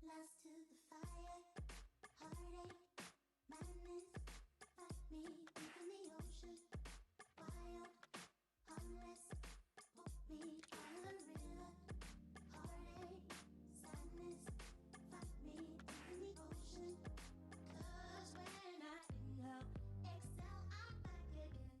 Lost to the fire, heartache, madness, fight me deep in the ocean. Wild, heartless, walk me out of the river. Heartache, sadness, fight me deep in the ocean. 'Cause when I inhale, exhale, I'm back again.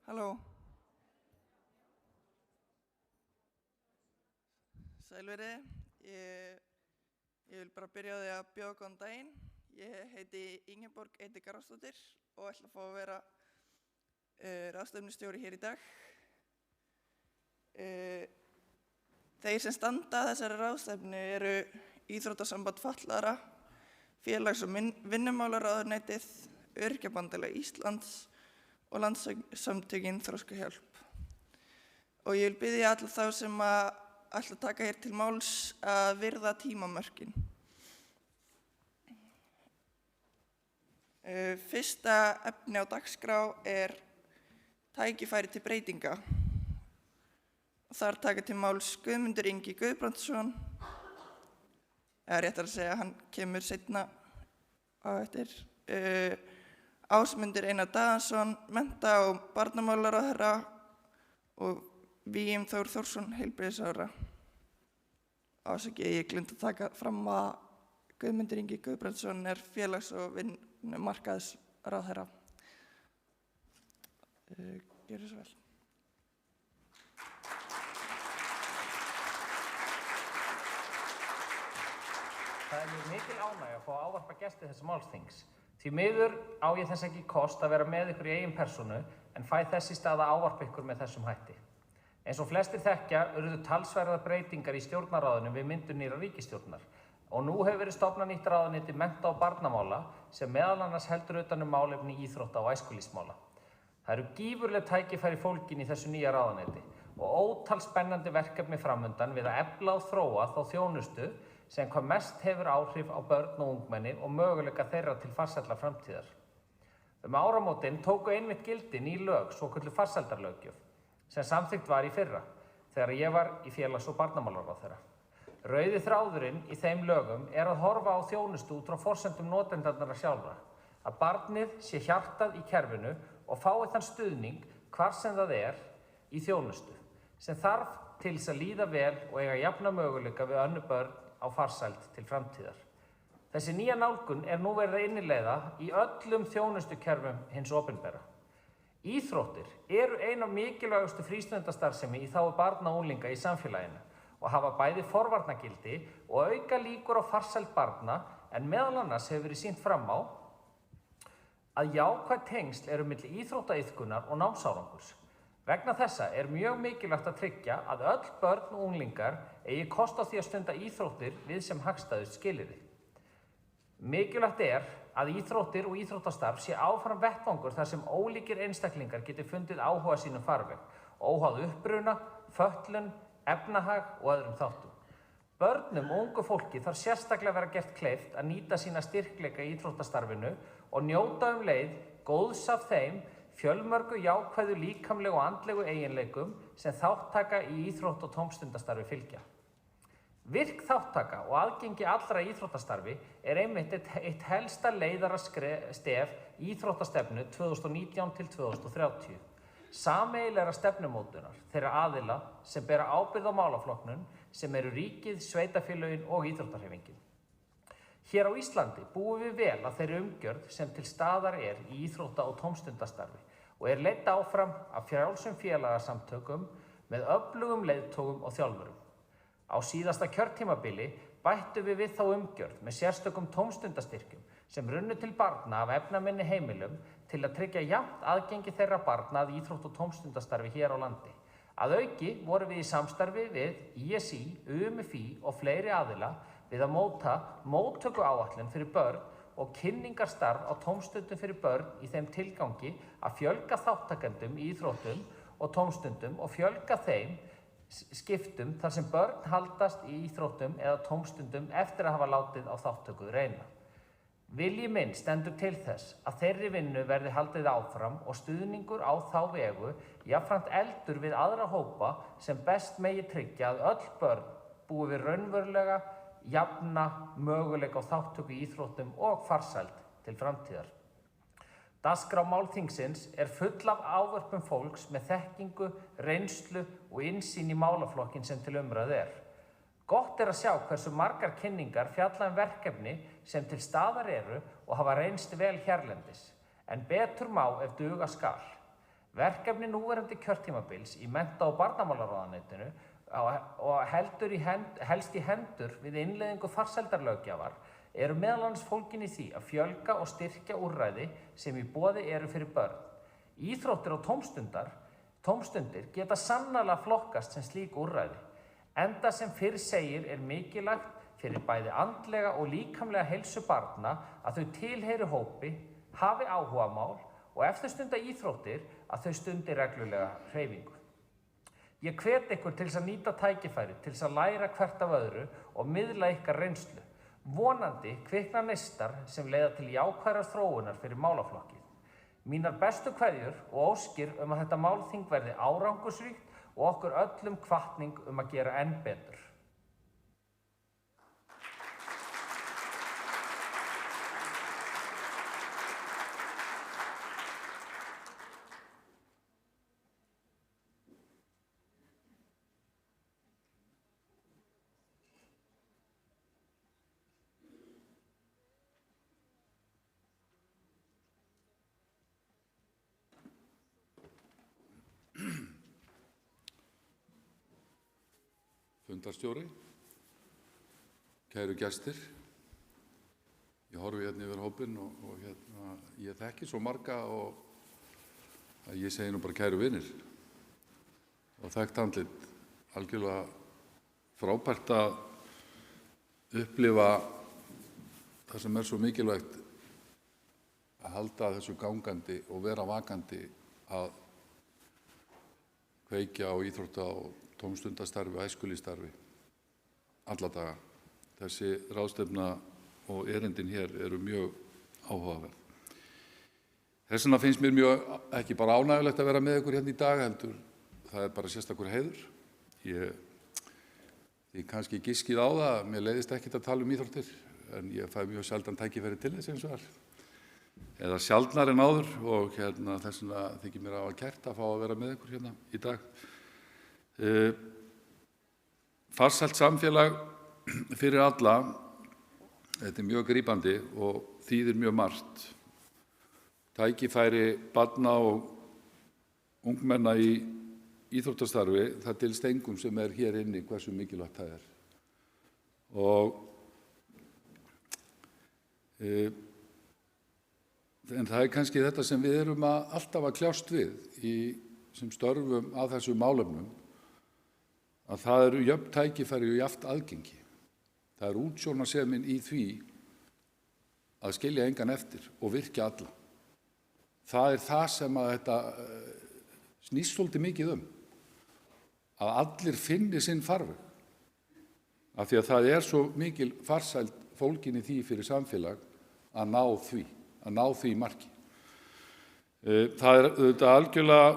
Halló. Sælveri, ég vil bara byrja á því að bjóða góðan daginn. Ég heiti Ingeborg Eydís Garðarsdóttir og ætla að fá að vera ráðstefnustjóri hér í dag. Þeir sem standa að þessari ráðstefnu eru Íþróttasamband fatlaðra, Félags- og vinnumálaráðuneytið, Öryrkjabandalag Íslands og Landssamtökin Þroskahjálp. Og ég vil biðja alla þá sem ætla að taka hér til máls að virða tímamörkin. Fyrsta efni á dagskrá tækifæri til breytinga. Þar taka til máls Guðmundur Ingi Guðbrandsson, eða réttar að segja, hann kemur seinna á eftir, Ásmundur Einar Daðason, mennta- og barnamálaráðherra og Vígim Þór Þórsson, heilbrigðisráðherra. Ásakið, ég gleymdi að taka fram að Guðmundur Ingi Guðbrandsson félags- og vinnumarkaðsráðherra. Gjörðu svo vel. Það mér mikil ánægja að fá að ávarpa gesti þessa málþings. Því miður á ég þess ekki kost að vera með ykkur í eigin persónu en fæ þess í stað að ávarpa ykkur með þessum hætti. Eins og flestir þekkja urðu talsverðar breytingar í stjórnarráðinu við myndun nýrrar ríkisstjórnar og nú hefur verið stofnað nýtt ráðuneyti mennta- og barnamála sem meðal annars heldur utan málefni íþrótta- og æskulýðsmála. Það eru gífurleg tækifæri fólgin í þessu nýja ráðuneyti og ótal spennandi verkefni framundan við að efla og þróa þá þjónustu sem hvað mest hefur áhrif á börn og ungmenni og möguleika þeirra til farsællar framtíðar. Áramótin tóku einmitt gildi ný lög, svokölluð farsældarlöggjöf, sem samþykkt var í fyrra, þegar ég var í félags- og barnamálaráðherra. Rauði þráðurinn í þeim lögum er að horfa á þjónustu út frá forsendum notendanna sjálfra, að barnið sé hjartað í kerfinu og fái þann stuðning hvar sem það er í þjónustu, sem þarf til þess að líða vel og eiga jafna möguleika við önnur börn á farsæld til framtíðar. Þessi nýja nálgun er nú verið að innleiða í öllum þjónustukerfum hins opinbera. Íþróttir eru ein af mikilvægustu frístundastarfsemi í þágu barna og unglinga í samfélaginu og hafa bæði forvarnagildi og auka líkur á farsæld barna, en meðal annars hefur verið sýnt fram á að jákvæð tengsl eru milli íþróttaiðkunar og námsárangurs. Vegna þessa er mjög mikilvægt að tryggja að öll börn og unglingar eigi kost á því að stunda íþróttir við sem hagstæðust skilyrði. Mikilvægt er að íþróttir og íþróttastarf sé áfram vettvangur þar sem ólíkir einstaklingar geti fundið áhuga sínum farveg, óháð uppruna, fötlun, efnahag og öðrum þáttum. Börnum og ungu fólki þarf sérstaklega vera gert kleift að nýta sína styrkleika í íþróttastarfinu og njóta leið góðs af þeim fjölmörgu jákvæðu líkamlegu og andlegu eiginleikum sem þáttaka í íþrótt- og tómstundastarfi fylgja. Virk þáttaka og aðgengi allra íþróttastarfi er einmitt eitt helsta leiðarastef íþróttastefnu 2019 til 2030. Sameiginlegra stefnumótunar þeirra aðila sem bera ábyrgð á málaflokknum sem eru ríkið, sveitarfélögin og íþróttahreyfingin. Hér á Íslandi búum við vel að þeirri umgjörð sem til staðar er í íþrótta- og tómstundastarfi og er leidd áfram af frjálsum félagasamtökum með öflugum leiðtogum og þjálfurum. Á síðasta kjörtímabili bættum við þá umgjörð með sérstökum tómstundastyrkjum sem runnu til barna af efnaminni heimilum til að tryggja jafnt aðgengi þeirra barna að íþrótt- og tómstundastarfi hér á landi. Að auki vorum við í samstarfi við ISÍ, UMFÍ og fleiri aðila við að móta móttökuáætlun fyrir börn og kynningarstarf á tómstundum fyrir börn í þeim tilgangi að fjölga þáttakendum í íþróttum og tómstundum og fjölga þeim skiptum þar sem börn haldast í íþróttum eða tómstundum eftir að hafa látið á þátttöku reyna. Vilji minn stendur til þess að þeirri vinnu verði haldið áfram og stuðningur á þá vegu jafnframt eldur við aðra hópa sem best megi tryggja að öll börn búi við raunverulega jafna möguleika á þátttöku í íþróttum og farsæld til framtíðar. Dagskrá málþingsins er full af ávörpum fólks með þekkingu, reynslu og innsýn í málaflokkin sem til umræðu er. Gott er að sjá hversu margar kynningar fjalla verkefni sem til staðar eru og hafa reynst vel hérlendis, en betur má ef duga skal. Verkefni núverandi kjörtímabils í mennta- og barnamálaráðuneytinu og helst í hendur við innleiðingu farsældarlöggjafar eru meðal annars fólgin í því að fjölga og styrkja úrræði sem í boði eru fyrir börn. Íþróttir og tómstundir geta sannarlega flokkast sem slík úrræði, enda sem fyrr segir er mikilvægt fyrir bæði andlega og líkamlega heilsu barna að þau tilheyri hópi, hafi áhugamál og ef þau stunda íþróttir að þau stundi reglulega hreyfingu. Ég hvet ykkur til þess að nýta tækifæri, til þess að læra hvert af öðru og miðla ykkar reynslu. Vonandi kvikna neistar sem leiða til jákvæðrar þróunar fyrir málaflokkið. Mínar bestu kveðjur og óskir að þetta málþing verði árangursríkt og okkur öllum hvatning að gera enn betur. Fundarstjóri, kæru gestir, ég horfi hérna yfir hópinn og ég þekki svo marga og að ég segi nú bara kæru vinir og þekkt andlit, algjörlega frábært að upplifa það sem svo mikilvægt að halda þessu gangandi og vera vakandi að kveikja á íþrótta- og tómstundastarfi og æskulýðsstarfi alla daga. Þessi ráðstefna og erindin hér eru mjög áhugaverð. Þess vegna finnst mér ekki bara ánægjulegt að vera með ykkur hérna í dag, heldur það er bara sérstakur heiður. Ég kannski giskið á það, mér leiðist ekkert að tala íþróttir, en ég fæ mjög sjaldan tækifæri til þess eins og þar. Eða sjaldnar en áður og þess vegna þykir mér afar kært að fá að vera með ykkur hérna í dag. Farsælt samfélag fyrir alla, þetta er mjög grípandi og þýðir mjög margt. Tækifæri barna og ungmenna í íþróttastarfi, það dylst engum sem er hér inni hversu mikilvægt það er. En það er kannski þetta sem við erum alltaf að kljást við sem störfum að þessu málefnum, að það eru jöfn tækifæri og jafnt aðgengi. Það er útsjónarsemin í því að skilja engan eftir og virkja alla. Það er það sem að þetta snýst svolítið mikið að allir finni sinn farveg, af því að það er svo mikil farsæld fólgin í því fyrir samfélag að ná því marki. Það er auðvitað algjörlega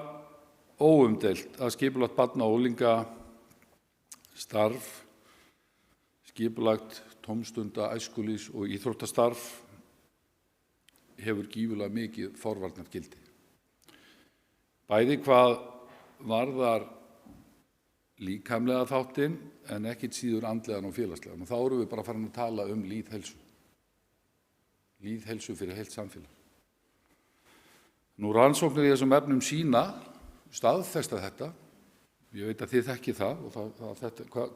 óumdeilt að skipulagt barna- og unglingastarf, skipulagt tómstunda, æskulýðs- og íþróttastarf hefur gífurlega mikið forvarnargildi. Bæði hvað varðar líkamlega þáttinn en ekkert síður andlegan og félagslegan. Og þá erum við bara farin að tala lýðheilsu. Lýðheilsu fyrir heilt samfélag. Nú rannsóknir í þessum efnum sýna, staðfesta þetta, ég veit að þið þekkið það og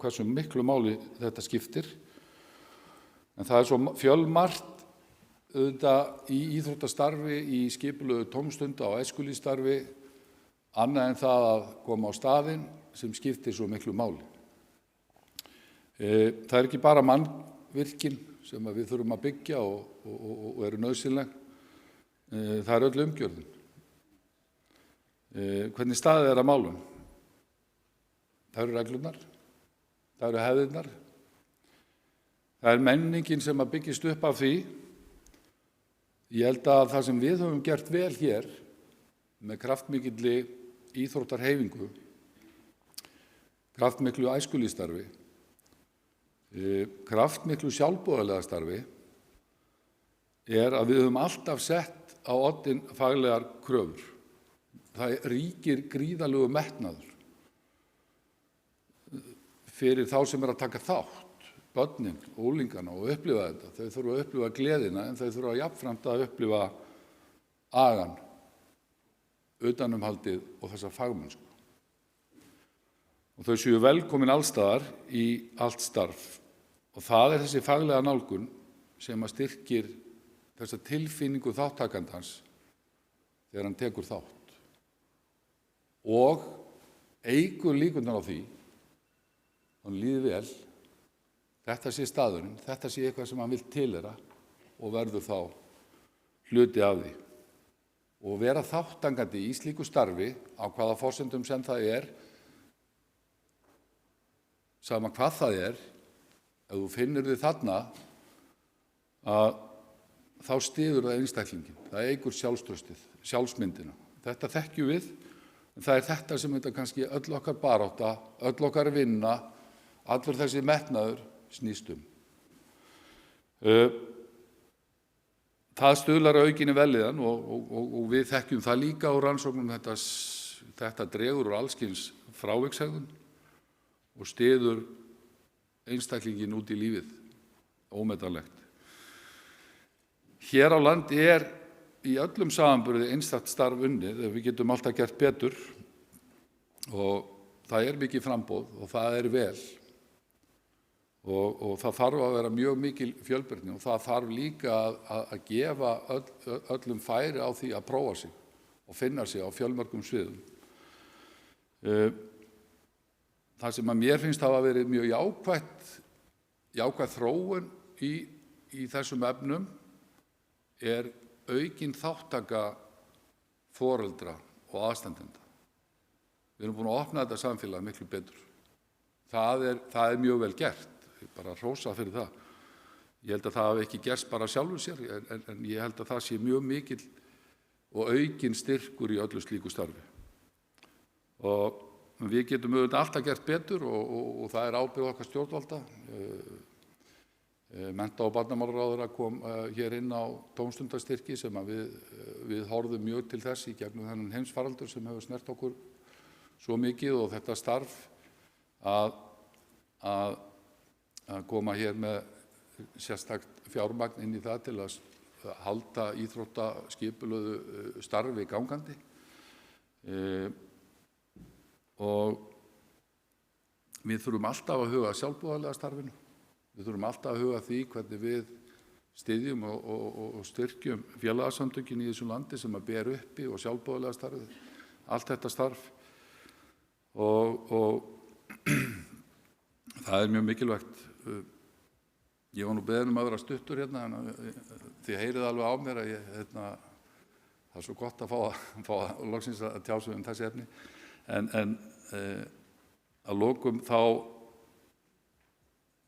hversu miklu máli þetta skiptir, en það er svo fjölmargt auðvitað í íþróttastarfi, í skipulögu tómstunda og æskulýðsstarfi, annað en það að koma á staðinn sem skiptir svo miklu máli. Það er ekki bara mannvirkin sem við þurfum að byggja og eru nauðsynleg, það er öll umgjörðin. Hvernig staðið er að málum? Það eru reglurnar, það eru hefðirnar, það er menningin sem að byggist upp af því. Ég held að það sem við höfum gert vel hér með kraftmikilli íþróttarhreyfingu, kraftmiklu æskulýðsstarfi, kraftmiklu sjálfboðaliða starfi, er að við höfum alltaf sett á oddinn faglegar kröfur. Það ríkir gríðarlegur metnaður fyrir þá sem að taka þátt, börnin, úlingana og upplifa þetta. Þau þurfa að upplifa gleðina en þau þurfa jafnframt að upplifa agan, utanumhaldið og þessa fagmennsku. Og þau séu velkomin allstaðar í allt starf. Og það er þessi faglega nálgun sem að styrkir þessa tilfinningu þáttakandans þegar hann tekur þátt. Og eykur líkurnar á því, hann líði vel, þetta sé staðurinn, þetta sé eitthvað sem hann vill tilheyra og verður þá hluti af því. Og vera þátttakandi í slíku starfi á hvaða forsendum sem það er, sama hvað það er, ef þú finnur þig þarna, að þá styður það einstaklingin. Það eykur sjálfstraustið, sjálfsmyndina. Þetta þekkjum við, en það er þetta sem þetta kannski öll okkar barátta, öll okkar vinna, allur þessi metnaður snýst Það stuðlar að aukinni vellíðan og við þekkjum það líka á rannsóknum. Þetta dregur úr alls kyns frávikshegðun og styður einstaklingin út í lífið ómetanlegt. Hér á landi er í öllum samanburði einstakt starf unnið, við getum alltaf gert betur og það er mikið framboð og það er vel og það þarf að vera mjög mikil fjölbreytni og það þarf líka að gefa öllum færi á því að prófa sig og finna sig á fjölmörgum sviðum. Það sem að mér finnst hafa verið mjög jákvæð þróun í þessum efnum er aukin þáttaka foreldra og aðstandenda. Við erum búin að opna þetta samfélag miklu betur. Það er mjög vel gert, bara hrósa fyrir það. Ég held að það hafi ekki gerst bara sjálfur sér, en ég held að það sé mjög mikill og aukinn styrkur í öllu slíku starfi. Og við getum auðvitað alltaf gert betur og það er ábyrgð okkar stjórnvalda. Mennta- og barnamálaráðherra kom hér inn á tómstundastyrki sem að við horfðum mjög til þess í gegnum þennan heimsfaraldur sem hefur snert okkur svo mikið, og þetta starf að koma hér með sérstakt fjármagn inn í það til að halda íþróttaskipulögðu starfi gangandi. Og við þurfum alltaf að huga að sjálfboðaliða starfinu. Við þurfum alltaf að huga að því hvernig við styðjum og styrkjum félagasamtökin í þessu landi sem að ber uppi og sjálfboðaliða starfið. Allt þetta starf. Og það er mjög mikilvægt. Ég var nú beðinn að vera stuttur hérna, en þið heyrið alveg á mér að það er svo gott að fá loksins að tjá sig þessi efni. En að lokum þá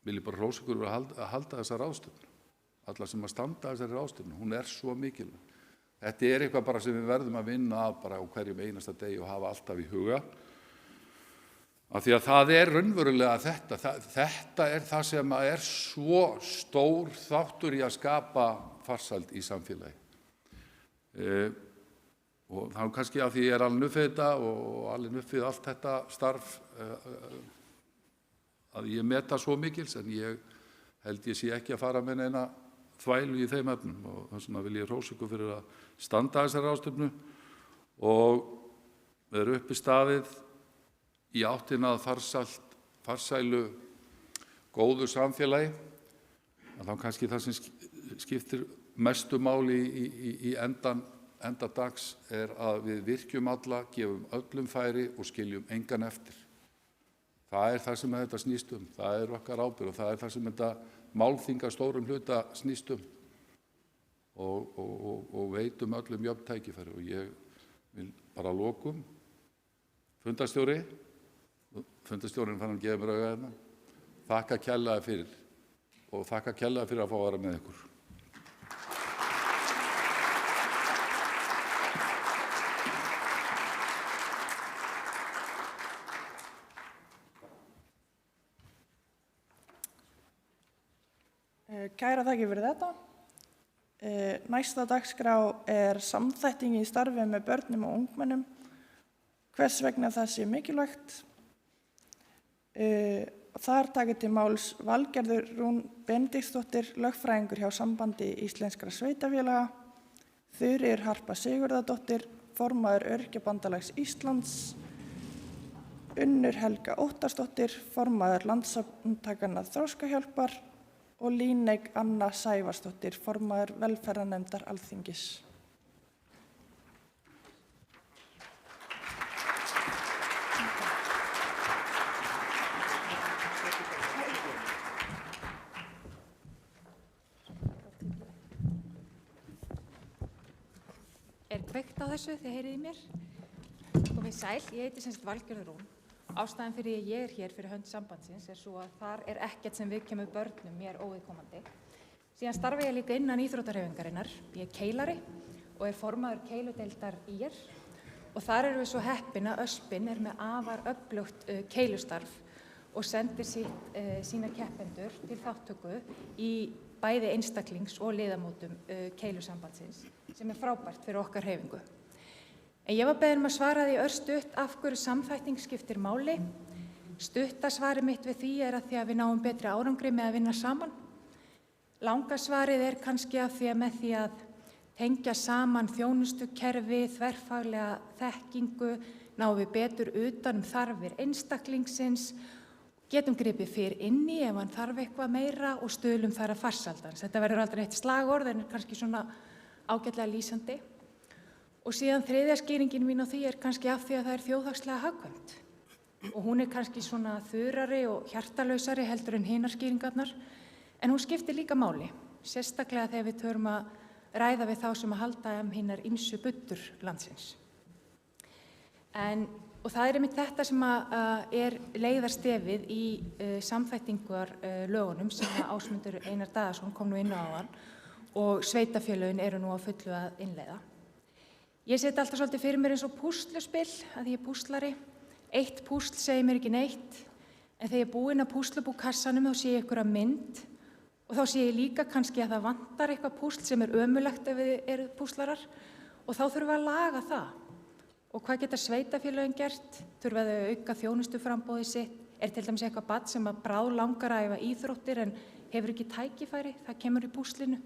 vil ég bara hrósa ykkur að halda þessa ráðstefnu. Alla sem að standa þessari ráðstefnu, hún er svo mikilvæg. Þetta er eitthvað bara sem við verðum að vinna að bara á hverjum einasta degi og hafa alltaf í huga. Af því að það er raunverulega þetta er það sem er svo stór þáttur í að skapa farsæld í samfélagi. Og þá kannski af því ég er alveg upp við þetta og alveg upp við allt þetta starf að ég meta svo mikils, en ég held ég sé ekki að fara með neina þvælu í þeim efnum, og þess vegna vil ég hrósa ykkur fyrir að standa þessari ráðstefnu og vera uppi staðið í áttina að farsælu góðu samfélagi. Þá kannski það sem skiptir mestu máli í enda dags er að við virkjum alla, gefum öllum færi og skiljum engan eftir. Það er það sem þetta snýst um. Það er okkar ábyrgð og það er það sem þetta málþing að stórum hluta snýst um. Og veitum öllum jöfn tækifæri. Og ég vil bara að lokum fundarstjórinn fann að gefa mér auga hérna. Þakka kærlega fyrir og þakka kærlega fyrir að fá að vera með ykkur. Kæra þakkir fyrir þetta. Næsta dagskrá er samþætting í starfi með börnum og ungmennum. Hvers vegna það sé mikilvægt. Þar takir til máls Valgerður Rún Benediktsdóttir, lögfræðingur hjá Sambandi íslenskra sveitarfélaga, Þuríður Harpa Sigurðardóttir, formaður Öryrkjabandalags Íslands, Unnur Helga Óttarsdóttir, formaður Landssamtakanna Þroskahjálpar og Líneik Anna Sævarsdóttir, formaður velferðarnefndar Alþingis. Er kveikt á þessu, þið heyrið í mér? Komið sæl, ég heiti semst Valgerður Rún. Ástæðan fyrir ég er hér fyrir hönd sambandsins er svo að þar er ekkert sem viðkemur börnum mér óviðkomandi. Síðan starfa ég líka innan íþróttahreyfingarinnar. Ég er keilari og er formaður keiludeildar IR og þar erum við svo heppin að Öspin er með afar öflugt keilustarf og sendir sína keppendur til þáttöku í bæði einstaklings- og liðamótum keilusambandsins sem er frábært fyrir okkar hreyfingu. En ég var beðin að svara því örstutt af hverju samþætting skiptir máli. Stutta svari mitt við því er að því að við náum betri árangri með að vinna saman. Langa svarið er kannski að því að með því að tengja saman þjónustukerfi, þverfaglega þekkingu, náum við betur utan þarfir einstaklingsins, getum gripið fyrr inn í ef hann þarf eitthvað meira og stuðlum þar að farsaldans. Þetta verður aldrei eitt slagorð en er kannski svona ágætlega lýsandi. Og síðan þriðja skýringin mín á því er kannski af því að það er þjóðhagslega hagkvæmt. Og hún er kannski svona þurrari og hjartalausari heldur en hinar skýringarnar, en hún skiptir líka máli, sérstaklega þegar við þurfum að ræða við þá sem að halda hinar ýmsu buddur landsins. Og það einmitt þetta sem er leiðarstefið í samþættingar lögunum sem Ásmundur Einar Daðason kom nú inn á áðan og sveitarfélögin eru nú á fullu að innleiða. Ég seti alltaf svolítið fyrir mér eins og púsluspil, að ég er púslari. Eitt púsl segir mér ekki neitt, en þegar ég er búin að púsla upp úr kassanum þá sé ég einhverja mynd og þá sé ég líka kannski að það vantar eitthvað púsl sem er ömurlegt ef við erum púslarar og þá þurfum við að laga það. Og hvað geta sveitarfélögin gert? Þurfa þau að auka þjónustuframboðið sitt? Er til dæmis eitthvað barn sem að bráð langar að æfa íþróttir en hefur ekki tækifæri? Það kemur í púslinu.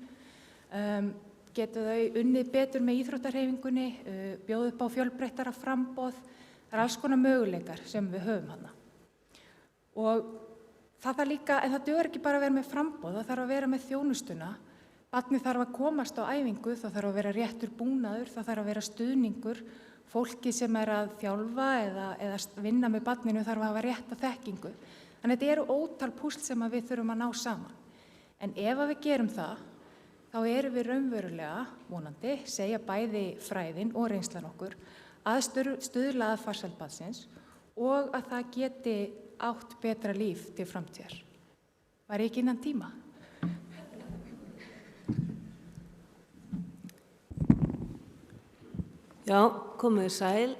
Geta þau unnið betur með íþróttarhreyfingunni, bjóða upp á fjölbreyttara framboð? Það er alls konar möguleikar sem við höfum þarna. Og það þarf líka, en það dugar ekki bara að vera með framboð, það þarf að vera með þjónustuna. Barnið þarf að komast á æfingu, það þarf að vera réttur búnaður, það þarf að vera stuðningur. Fólki sem er að þjálfa eða vinna með barninu þarf að hafa rétta þekkingu. Þannig að þetta eru ótal púsl sem við þurfum að ná saman. En ef við gerum það, þá erum við raunverulega, vonandi, segja bæði fræðin og reynslan okkur, að stuðla að farsæld barnsins og að það geti átt betra líf til framtíðar. Var ég ekki innan tíma? Já, komið sæl.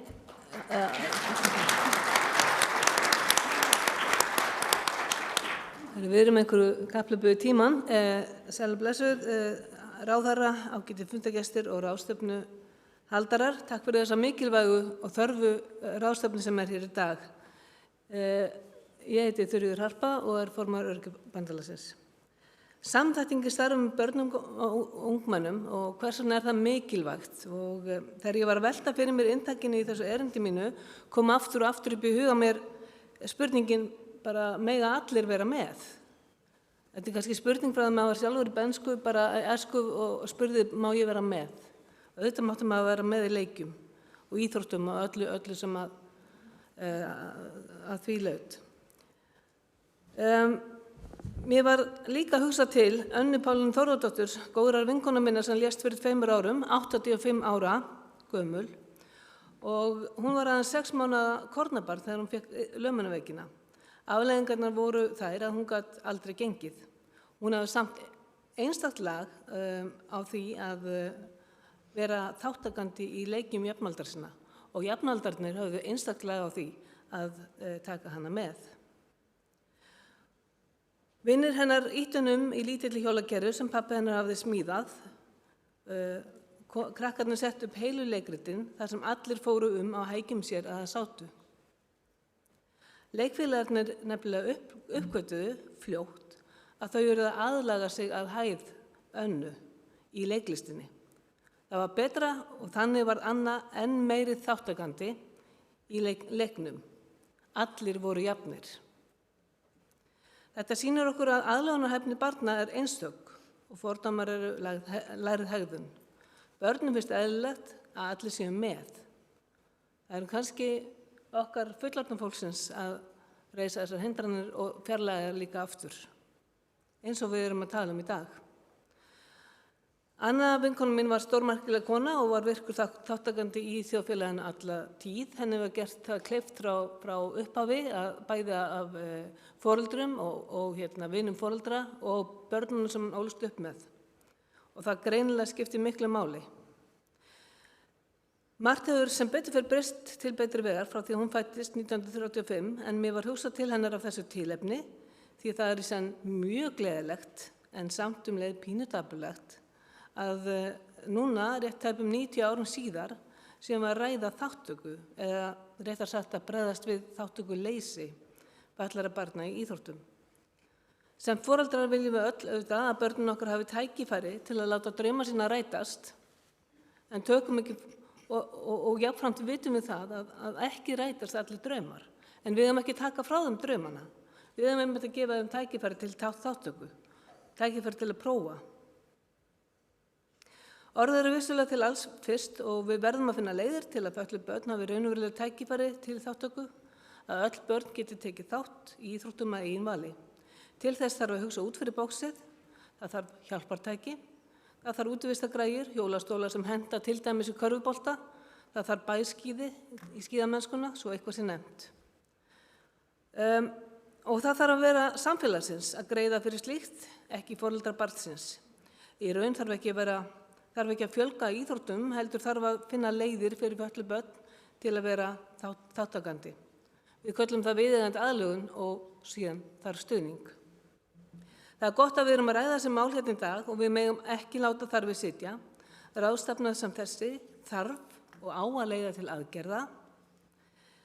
Við erum einhverju kapphlaupi tíman. Sæl og blessuð, ráðherra, ágætir fundargestir og ráðstefnu haldarar. Takk fyrir þessa mikilvægu og þörfu ráðstefnu sem er hér í dag. Ég heiti Þuríður Harpa og er formaður Öryrkjabandalagsins. Samþætting í starfum með börnum og ungmennum og hvers vegna er það mikilvægt og þegar ég var að velta fyrir mér inntakinu í þessu erindi mínu kom aftur og aftur upp í huga mér spurningin bara mega allir vera með. Þetta er kannski spurning frá það maður sjálfur í bensku bara æsku og spurði má ég vera með. Og auðvitað máttu maður vera með í leikjum og íþróttum og öllu sem að því laut. Mér var líka að hugsa til Önnu Pálínu Þórðardóttur, góðrar vinkona minnar sem lést fyrir 5 árum, 85 ára gömul og hún var aðeins 6 mánaða kornabarn þegar hún fékk lömunarveikina. Afleiðingarnar voru þær að hún gat aldrei gengið. Hún hafði samt einstakt lag á því að vera þáttakandi í leikjum jafnaldra sinna og jafnaldarnir höfðu einstakt lag á því að taka hana með. Vinir hennar ýttunum í lítilli hjólakerru sem pabbi hennar hafði smíðað. Krakkarnir sett upp heilu leikritin þar sem allir fóru á hækjum sér að það sátu. Leikfélagarnir nefnilega uppgötuðu fljótt að þau eru að aðlaga sig að hæð Önnu í leiklistinni. Það var betra og þannig var Anna enn meiri þáttakandi í leiknum. Allir voru jafnir. Þetta sýnir okkur að aðlögunarhæfni barna er einstök og fordómar eru lærið hegðun. Börnum finnst eðlilegt að allir séu með. Það eru kannski okkar fullorðna fólksins að reisa þessar hindranir og fjarlæga líka aftur, eins og við erum að tala í dag. Anna vinkona mín var stórmerkileg kona og var virkur þáttakandi í þjóðfélaginu alla tíð. Henni var gert það kleift frá upphafi bæði af foreldrum og vinum foreldra og börnunum sem hún ólst upp með. Og það greinilega skipti miklu máli. Margt hefur sem betur fyrir breyst til betri vegar frá því að hún fæddist 1935 en mér var hugsað til hennar af þessu tilefni því það er í senn mjög gleðilegt en samt leið pínudapulegt að núna, rétt tæpum 90 árum síðar, sem að ræða þáttöku eða réttar sagt að bregðast við þáttöku leysi fatlaðra barna í íþróttum. Sem foreldrar viljum við öll auðvitað að börnin okkar hafi tækifæri til að láta drauma sína rætast, en tökum ekki, og jafnframt vitum við það að ekki rætast allir draumar, en við höfum ekki taka frá þeim draumana. Við höfum einmitt að gefa þeim tækifæri til þáttöku, tækifæri til að prófa. Orð eru vissulega til alls fyrst og við verðum að finna leiðir til að fötluð börn hafi raunverulega tækifæri til þáttöku, að öll börn geti tekið þátt í íþróttum að eigin vali. Til þess þarf að hugsa út fyrir bóksið, það þarf hjálpartæki, það þarf útivistargræjur, hjólastólar sem henta til dæmis í körfubolta, það þarf bæskíði í skíðamennskuna, svo eitthvað sé nefnt. Og það þarf að vera samfélagsins að greiða fyrir slíkt, ekki foreldrar barnsins. Í raun þarf ekki að fjölga íþróttum, heldur þarf að finna leiðir fyrir fötluð börn til að vera þáttakandi. Við köllum það viðeigandi aðlögun og síðan þarf stuðning. Það er gott að við erum að ræða þessi mál hérna í dag og við megum ekki láta þar við sitja. Ráðstefna sem þessi þarf og á að leiða til aðgerða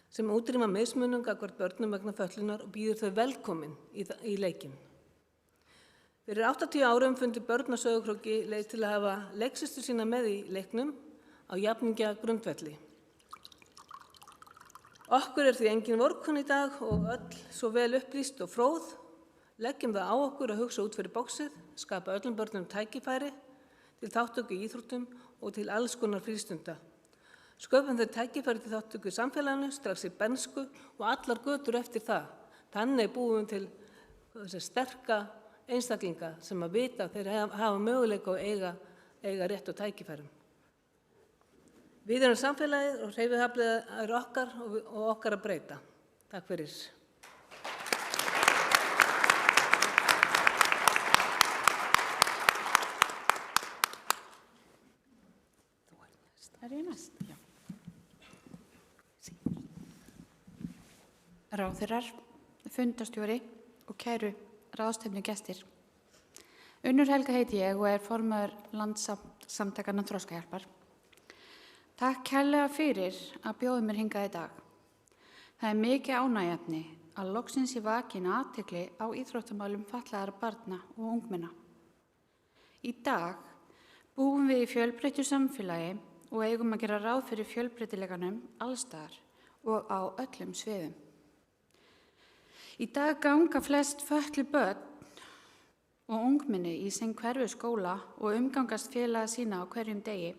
sem útrýma mismunun gagnvart börnum vegna fötlunar og býður þau velkomin í leikinn. Fyrir 80 árum fundi börn á Sauðárkróki leið til að hafa leiksystur sína með í leiknum á jafningja grundvelli. Okkur því engin vorkunn í dag og öll svo vel upplýst og fróð. Leggjum það á okkur að hugsa út fyrir bóksið, skapa öllum börnum tækifæri til þáttöku í íþróttum og til alls konar frístunda. Sköpum þau tækifæri til þáttöku í samfélaginu, strax í bernsku og allar götur eftir það. Þannig búum til sterka einstaklinga sem að vita þeir hafa möguleika og eiga rétt og tækifærum. Við erum samfélagið og hreyfihaflið er okkar og okkar að breyta. Takk fyrir. Er ég næst? Já. Ráðherrar, fundarstjóri og kæru ráðstefnu gestir. Unnur Helga heiti ég og er formaður Landssamtakanna Þroskahjálpar. Takk kærlega fyrir að bjóða mér hingað í dag. Það er mikið ánægjuefni að loksins sé vakin athygli á íþróttamálum fatlaðra barna og ungmenna. Í dag búum við í fjölbreyttu samfélagi og eigum að gera ráð fyrir fjölbreytileikanum allstaðar og á öllum sviðum. Í dag ganga flest fötluð börn og ungmenni í sinn hverfi skóla og umgangast félaga sína á hverjum degi.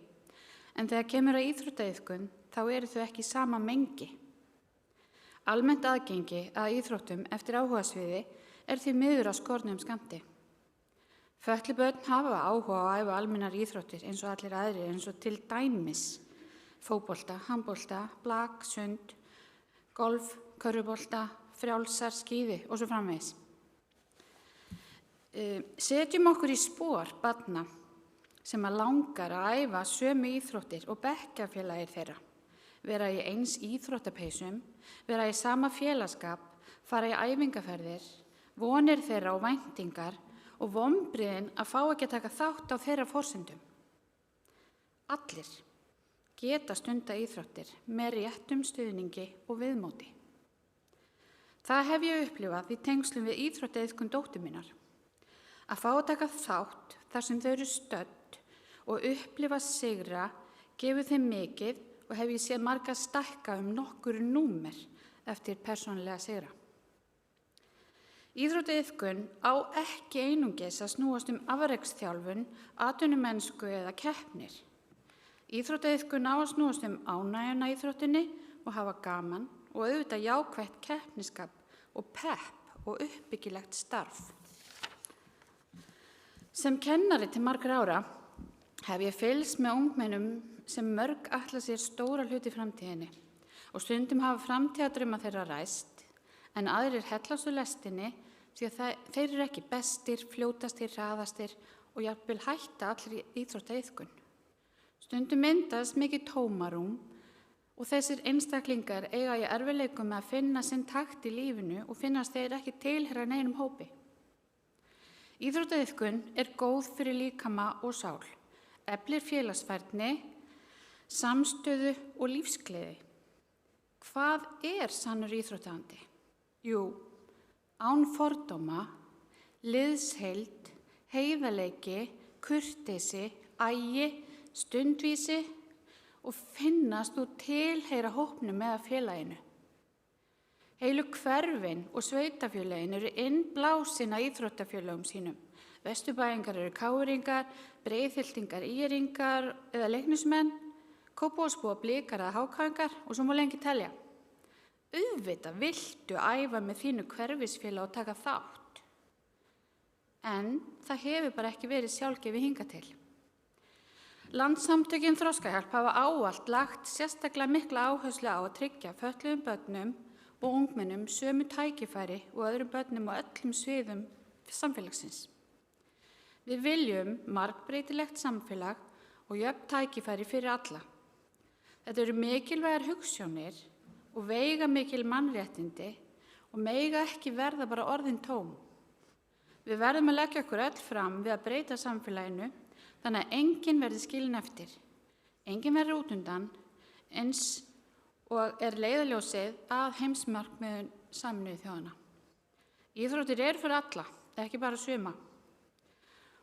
En þegar kemur að íþróttaiðkun þá eru þau ekki sama mengi. Almennt aðgengi að íþróttum eftir áhugasviði er því miður á skornum skammti. Fötluð börn hafa áhuga á að æfa almennar íþróttir eins og allir aðrir eins og til dæmis fótbolta, handbolta, blak, sund, golf, körfubolta, frjálsar, skíði og svo framvegis. Setjum okkur í spor barna sem að langar að æfa sömu íþróttir og bekkjarfélagir þeirra, vera í eins íþróttapeysum, vera í sama félagsskap, fara í æfingaferðir, vonir þeirra og væntingar og vonbrigðin að fá ekki að taka þátt á þeirra forsendum. Allir geta stunda íþróttir með réttum stuðningi og viðmóti. Það hef ég upplifað í tengslum við íþróttaiðkun dóttur minnar. Að fá að taka þátt þar sem þau eru stödd og upplifa sigra gefur þeim mikið og hef ég séð marga stækka nokkur númer eftir persónulega sigra. Íþróttaiðkun á ekki einungis að snúast afreksþjálfun, atvinnumennsku eða keppnir. Íþróttaiðkun á að snúast ánægjuna í íþróttinni og hafa gaman og auðvitað jákvætt keppniskap og pepp og uppbyggilegt starf. Sem kennari til margra ára hef ég fylgst með ungmennum sem mörg ætla sér stóra hluti í framtíðinni og stundum hafa framtíðardrauma þeirra ræst, en aðrir hellast úr lestinni því að þeir eru ekki bestir, fljótastir, hraðastir og jafnvel hætta allir íþróttaiðkun. Stundum myndast mikið tómarúm og þessir einstaklingar eiga í erfiðleikum með að finna sinn takt í lífinu og finnast þeir ekki tilheyra neinum hópi. Íþróttaiðkun er góð fyrir líkama og sál, eflir félagsfærni, samstöðu og lífsgleði. Hvað er sannur íþróttahandi? Jú, án fordóma, liðsheild, heiðarleiki, kurteisi, agi, stundvísi og finnast og tilheyra hópnum eða félaginu. Heilu hverfin og sveitafélagin eru innblásin að íþróttafélagum sínum. Vesturbæingar eru káringar, breiðhyltingar, íringar eða leiknismenn, Kópavogsbúar, Blikar eða hákáingar og svo má lengi telja. Auðvitað viltu æfa með þínu hverfisfélag og taka þátt. En það hefur bara ekki verið sjálfgefið hingað til. Landssamtökin Þroskahjálp hafa ávallt lagt sérstaklega mikla áherslu á að tryggja fötluðum börnum og ungmennum sömu tækifæri og öðrum börnum á öllum sviðum samfélagsins. Við viljum margbreytilegt samfélag og jöfn tækifæri fyrir alla. Þetta eru mikilvægar hugsjónir og veigamikil mannréttindi og mega ekki verða bara orðin tóm. Við verðum að leggja okkur öll fram við að breyta samfélaginu þannig að enginn verði skilinn eftir. Enginn verði út undan eins og leiðarljósið að heimsmarkmiðum Sameinuðu þjóðanna. Íþróttir eru fyrir alla, ekki bara suma.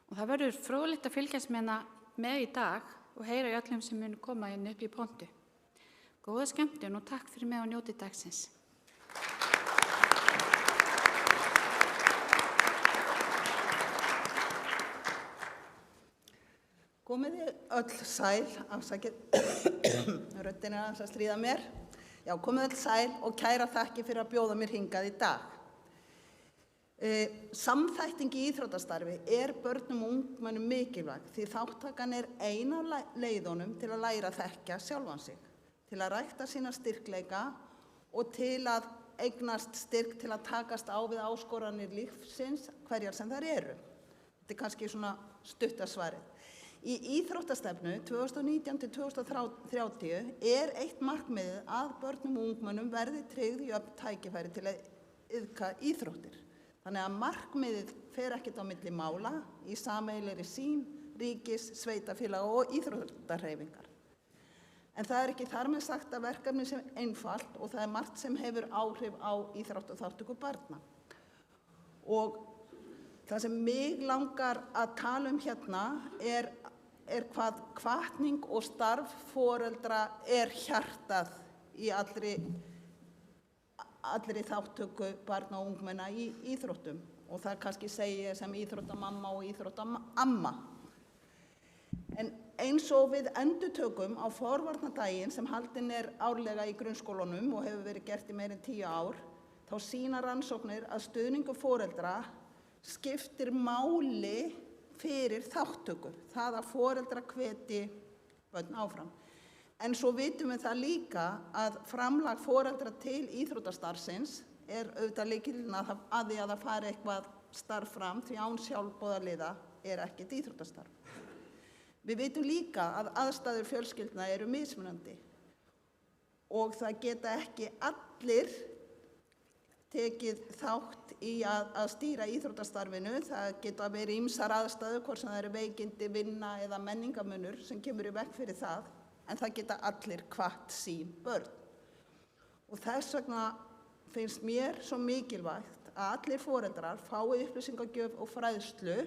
Og það verður fróðlegt að fylgjast með í dag og heyra í öllum sem munu koma inn upp í pontu. Góða skemmtun og takk fyrir mig og njótið dagsins. Komið þið öll sæl, afsakið, röddin aðeins að stríða mér. Já, komið öll sæl og kæra þakki fyrir að bjóða mér hingað í dag. Samþætting í íþróttastarfi börnum og ungmennum mikilvæg því þáttakan ein af leiðunum til að læra að þekkja sjálfan sig, til að rækta sína styrkleika og til að eignast styrk til að takast á við áskoranir lífsins hverjar sem þær eru. Þetta kannski svona stuttasvarið. Í íþróttastefnu 2019-2030 eitt markmiðið að börnum og ungmennum verði tryggð jöfn tækifæri til að iðka íþróttir. Þannig að markmiðið fer ekkert á milli mála í sameiginlegri sýn, ríkis, sveitarfélaga og íþróttahreyfingar. En það ekki þar með sagt að verkefni sem einfalt og það margt sem hefur áhrif á íþróttaþátttöku barna. Og það sem mig langar að tala hérna hvað hvatning og starf foreldra hjartað í allri þátttöku barna og ungmenna í íþróttum og það kannski segi ég sem íþróttamamma og íþróttamamma. En eins og við endurtökum á forvarnadaginn sem haldinn árlega í grunnskólunum og hefur verið gert í meira en 10 ár, þá sýna rannsóknir að stuðningur foreldra skiptir máli fyrir þátttöku, það að foreldra hvetji börn áfram. En svo vitum við það líka að framlag foreldra til íþróttastarfsins auðvitað lykillinn að því að það fari eitthvað starf fram því án sjálfboðaliða ekkert íþróttastarf. Við vitum líka að aðstæður fjölskyldna eru mismunandi og það geta ekki allir tekið þátt í að stýra íþróttastarfinu. Það geta verið ýmsar aðstæður, hvort sem það eru veikindi, vinna eða menningarmunur sem kemur í veg fyrir það, en það geta allir hvatt sín börn. Og þess vegna finnst mér svo mikilvægt að allir foreldrar fái upplýsingagjöf og fræðslu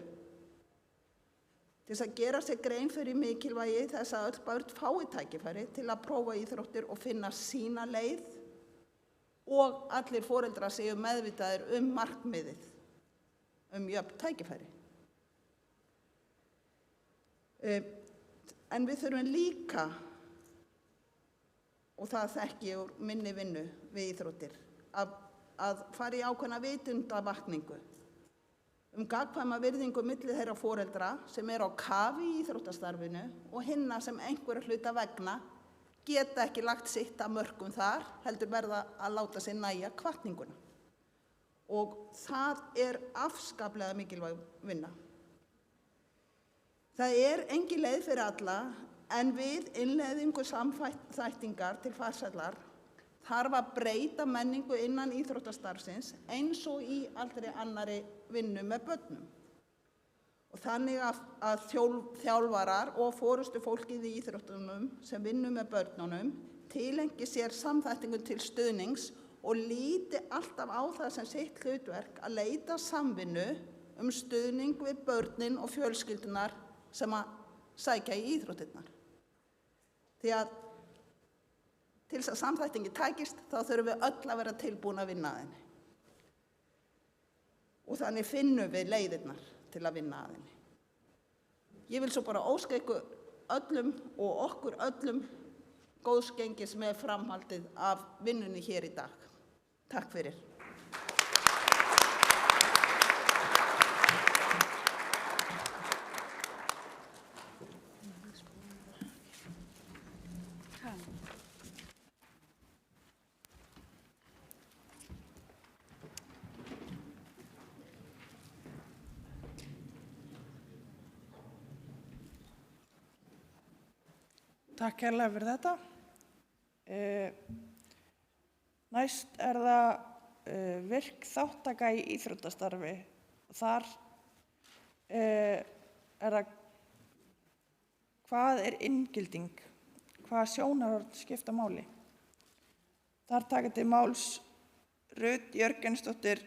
til þess að gera sér grein fyrir mikilvægi þess að öll börn fái tækifæri til að prófa íþróttir og finna sína leið og allir foreldrar séu meðvitaðir markmiðið jöfn tækifæri. En við þurfum líka, og það þekki ég úr minni vinnu við íþróttir, að fara í ákveðna vitundavakningu gagnkvæma virðingu milli þeirra foreldra sem á kafi í íþróttastarfinu og hinna sem einhverra hluta vegna geta ekki lagt sitt af mörkum þar, heldur verða að láta sig nægja hvatninguna. Og það afskaplega mikilvæg vinna. Það engin leið fyrir alla, en við innleiðingu samþættingar til farsællar þarf að breyta menningu innan íþróttastarfsins eins og í allri annarri vinnu með börnum. Og þannig að þjálfarar og forystufólkið í íþróttunum sem vinnur með börnunum tilengi sér samþættingu til stuðnings og líti alltaf á það sem sitt hlutverk að leita samvinnu stuðning við börnin og fjölskyldunar sem að sækja í íþróttirnar. Því að til þess að samþættingi tækist þá þurfum við öll að vera tilbúin að vinna að henni. Og þannig finnum við leiðirnar til að vinna að henni. Ég vil svo bara óska ykkur öllum og okkur öllum góðs gengis með framhaldið af vinnunni hér í dag. Takk fyrir. Takk kærlega fyrir þetta. Næst það virk þáttaka í íþróttastarfi. Þar það hvað inngilding, hvaða sjónarhorn skipta máli. Þar taka til máls Rut Jörgensdóttir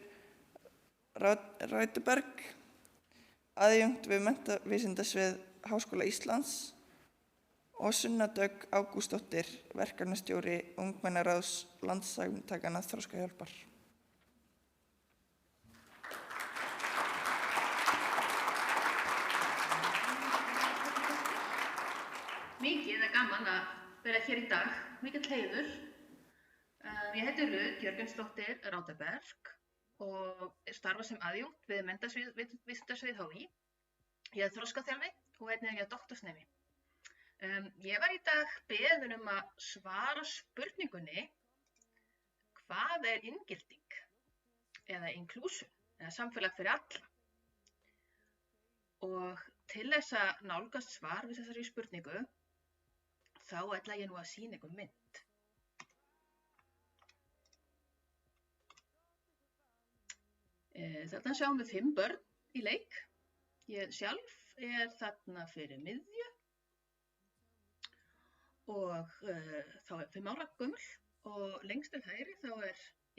Rauteberg, aðjunkt við menntavísindasvið Háskóla Íslands og Sunna Dögg Ágústsdóttir, verkefnastjóri Ungmennaráðs Landssamtakanna Þroskahjálpar. Mikið gaman að vera hér í dag, mikill heiður. Ég heiti Rut Jörgensdóttir Rauteberg og starfa sem aðjunkt við menntavísindasvið HÍ. Ég þroskaþjálfi og einnig ég doktorsnemi. Ég var í dag beðin að svara spurningunni hvað inngilding eða inclusion eða samfélag fyrir alla. Og til þess að nálgast svar við þessari spurningu þá ætla ég nú að sýna ykkur mynd. Þarna sjáum við 5 börn í leik. Ég sjálf þarna fyrir miðju og þá 5 ára gömul og lengst til hægri þá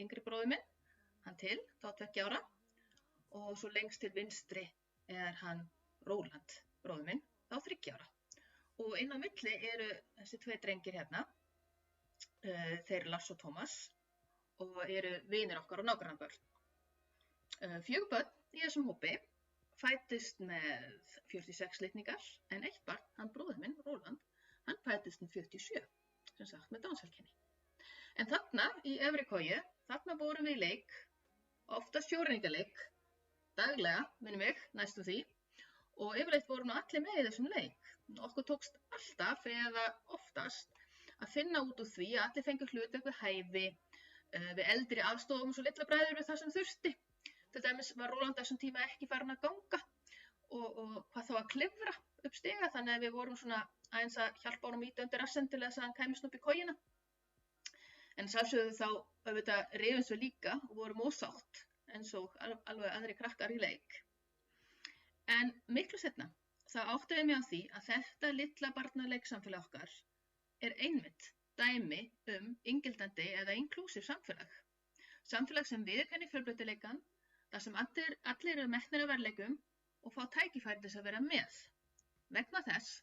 yngri bróðir minn, hann til, þá 2 ára og svo lengst til vinstri hann Róland, bróðir minn, þá 3 ára. Og inn á milli eru þessi 2 drengir hérna, þeir Lars og Tómas og eru vinir okkar og nágrannabörn. 4 börn í þessum hópi fæddust með 46 litningar en 1 barn, hann bróðir minn, Róland, hann fæddist 47, sem sagt með Downs-heilkenni. En þarna í efri koju, þarna vorum við í leik, oftast fjórmenningarleik, daglega, minnum mig, næstum því, og yfirleitt vorum allir með í þessum leik. Okkur tókst alltaf eða oftast að finna út úr því að allir fengu hlutverk við hæfi, við eldri aðstofum og svo litla bræður við það sem þurfti. Til dæmis var Róland þessum tíma ekki farin að ganga og hvað þá að klifra upp stiga, þannig að við vorum svona aðeins að hjálpa honum íta undir rassinn til þess að hann kæmist upp í kojuna. En sjálfsögðu þá auðvitað rifumst við líka og vorum ósátt eins og alveg aðri krakkar í leik. En miklu seinna þá áttum við mig á því að þetta litla barnaleiksamfélag okkar einmitt dæmi inngildandi eða inclusive samfélag. Samfélag sem viðurkennir fjölbreytileikann, þar sem allir eru metnir af verðleikum og fá tækifæri til að vera með. Vegna þess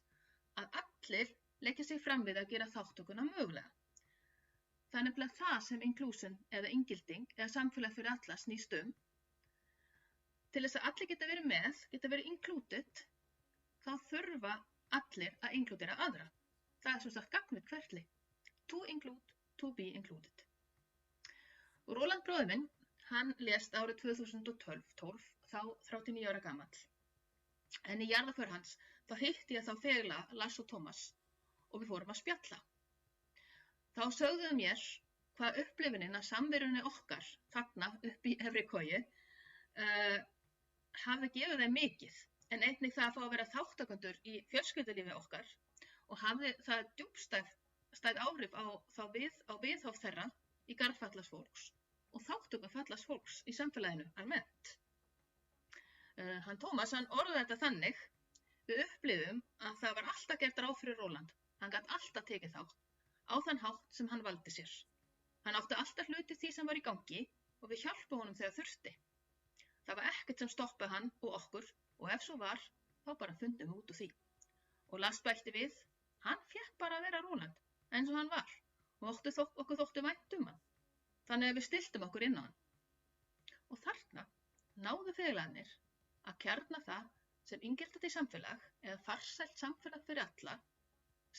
að allir leggja sig fram við að gera þátttökuna mögulega. Það er nefnilega það sem inclusion eða inngilding eða samfélag fyrir alla snýst Til þess að allir geta verið með, geta verið included, þá þurfa allir að inkludera aðra. Það svo sagt gagnvirkt ferli. To include, to be included. Og Róland bróðir minn, hann lést árið 2012, þá 39 ára gamall. En í jarðarför hans, þá hitti ég þá fegla Lars og Tómas og við fórum að spjalla. Þá sögðuðu mér hvað upplifunin að samverunni okkar, þarna upp í efri koju, hafi gefið þeim mikið, en einnig það að fá að vera þáttakendur í fjölskyldulífi okkar og hafi það djúpstæð áhrif á viðhorf þeirra í garð fatlaðs fólks og þátttöku fatlaðs fólks í samfélaginu almennt. Hann Tómas, hann orðaði þetta þannig, við upplifum að það var alltaf gert ráð fyrir Róland. Hann gat alltaf tekið þátt á þann hátt sem hann valdi sér. Hann átti alltaf hluti því sem var í gangi og við hjálpuðum honum þegar þurfti. Það var ekkert sem stoppaði hann og okkur og ef svo var, þá bara fundum við út úr því. Og Lars bætti við, hann fékk bara að vera Róland eins og hann var og okkur þóttu vænt hann. Þannig að við stilltum okkur inn á hann. Og þarna náðu félagarnir að kjarna það sem inngildandi samfélag eða farsælt samfélag fyrir alla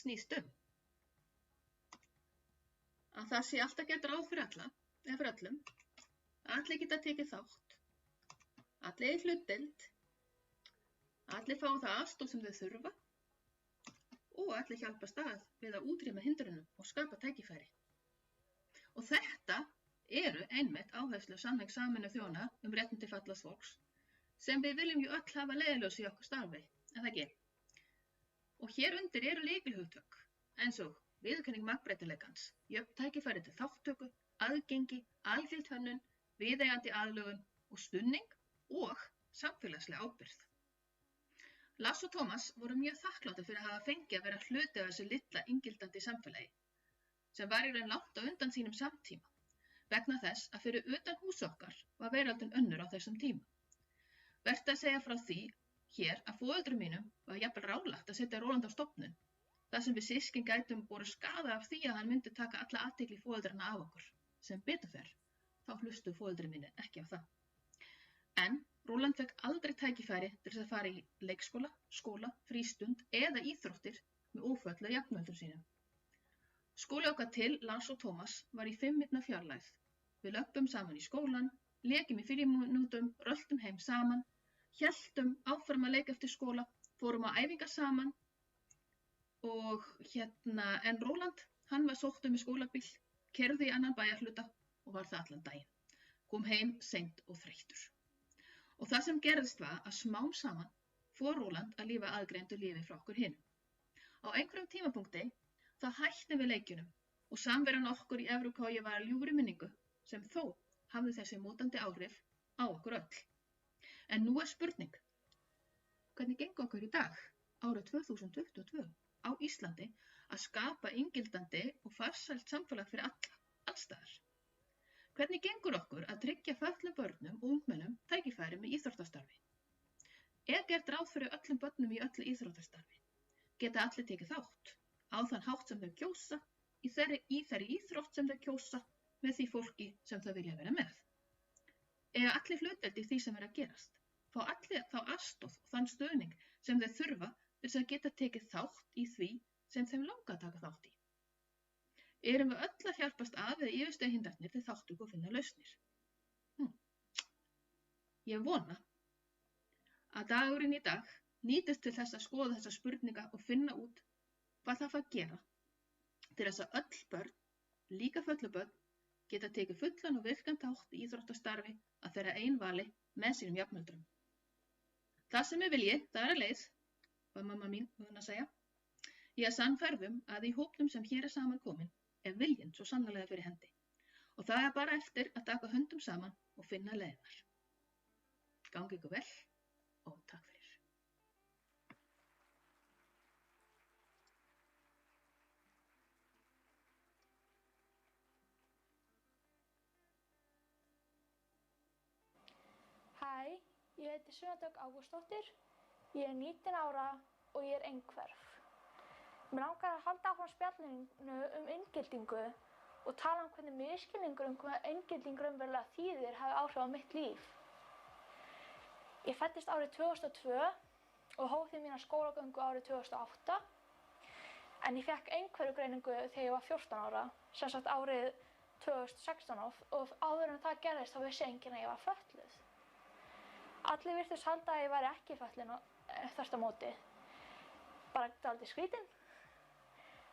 snýst Að það sé alltaf gert ráð fyrir alla, eða fyrir öllum, allir geta tekið þátt, allir í hlutdeild, allir fá það aðstoð sem þau þurfa og allir hjálpast að við að útrýma hindrunum og skapa tækifæri. Og þetta eru einmitt áherslu samheng Sameinuðu þjóðanna réttindi fatlaðs fólks sem við viljum ju öll hafa leiðarljós í okkar starfi, eða ekki? Og hér undir eru lykilhugtök eins og viðurkenning margbreytileikans, jöfn tækifæri til þátttöku, aðgengi, algild hönnun, viðeigandi aðlögun og stuðning og samfélagslega ábyrgð. Lars og Tómas voru mjög þakklátir fyrir að hafa fengið að vera hluti af þessu litla inngildandi samfélagi, sem var í raun langt á undan sínum samtíma, vegna þess að fyrir utan hús okkar var veröldin önnur á þessum tíma. Vert að segja frá því hér að foreldrum mínum var jafnvel ráðlagt að setja Róland á stofnun, þar sem við systkin gætum borið skaða af því að hann myndi taka alla athygli foreldranna af okkur, sem betur fer, þá hlustuðu foreldrar mínir ekki á það. En Róland fekk aldrei tækifæri til þess að fara í leikskóla, skóla, frístund eða íþróttir með óföllu jafnöldrum sínum. Skóli okkar til, Lars og Tómas, var í 5 mínútna fjarlægð. Við löbbum saman í skólan, lékum í 4 mínútum, röltum heim saman, héldum áfram að leika eftir skóla, fórum á æfingar saman og en Róland, hann var sóttur með skólabíl, keyrði í annan bæjarhluta og var það allan daginn. Kom heim seint og þreyttur. Og það sem gerðist var að smám saman fór Róland að lifa aðgreindu lífi frá okkur hinum. Á einhverjum tímapunkti þá hættum við leikjunum og samveran okkur í Evrópági var að ljúfri minningu sem þó hafði þessi mótandi áhrif á okkur öll. En nú spurning, hvernig gengur okkur í dag, árið 2022, á Íslandi að skapa inngildandi og farsælt samfélag fyrir alla, allstaðar? Hvernig gengur okkur að tryggja föllnum börnum og ungmennum tækifæri með íþróttastarfi? Gert ráð fyrir öllum börnum í öllu íþróttastarfi? Geta allir tekið þátt á þann hátt sem þau kjósa, í þeirri íþrótt sem þau kjósa, með því fólki sem þau vilja vera með? Allir hlutdeild í því sem að gerast? Fá allir þá aðstoð og þann stuðning sem þau þurfa til þess að geta tekið þátt í því sem þeim langar að taka þátt í? Erum við öll að hjálpast að við yfirstæðu hindranir til þátttöku og finna lausnir? Ég vona að dagurinn í dag nýtist til þess að skoða þessa spurninga og finna út hvað það fær að gera til þess að öll börn, líka föllubörn, geta tekið fullan og virkan þátt í íþróttastarfi að þeirra eigin vali með sínum jafnöldrum. Það sem ég vilji, það að leið, var mamma mín að segja. Ég sannfærðum að í hópnum sem hér saman komin viljinn svo sannarlega fyrir hendi. Og það bara eftir að taka höndum saman og finna leiðar. Gangi ykkur vel og takk fyrir. Hæ, ég heiti Sunna Dögg Ágústsdóttir, ég 19 ára og ég einhverf. Mér langar að halda áfram spjallinu inngildingu og tala hvernig misskilningur hvað inngilding raunverulega þýðir hafi áhrif á mitt líf. Ég fæddist árið 2002 og hóf því mína skólagöngu árið 2008, en ég fékk einhverfugreiningu þegar ég var 14 ára, sem sagt árið 2016 og áður en það gerðist þá vissi enginn að ég var fötluð. Allir virtust halda að ég væri ekki fötlun þvert á móti, bara dálítið skrítin.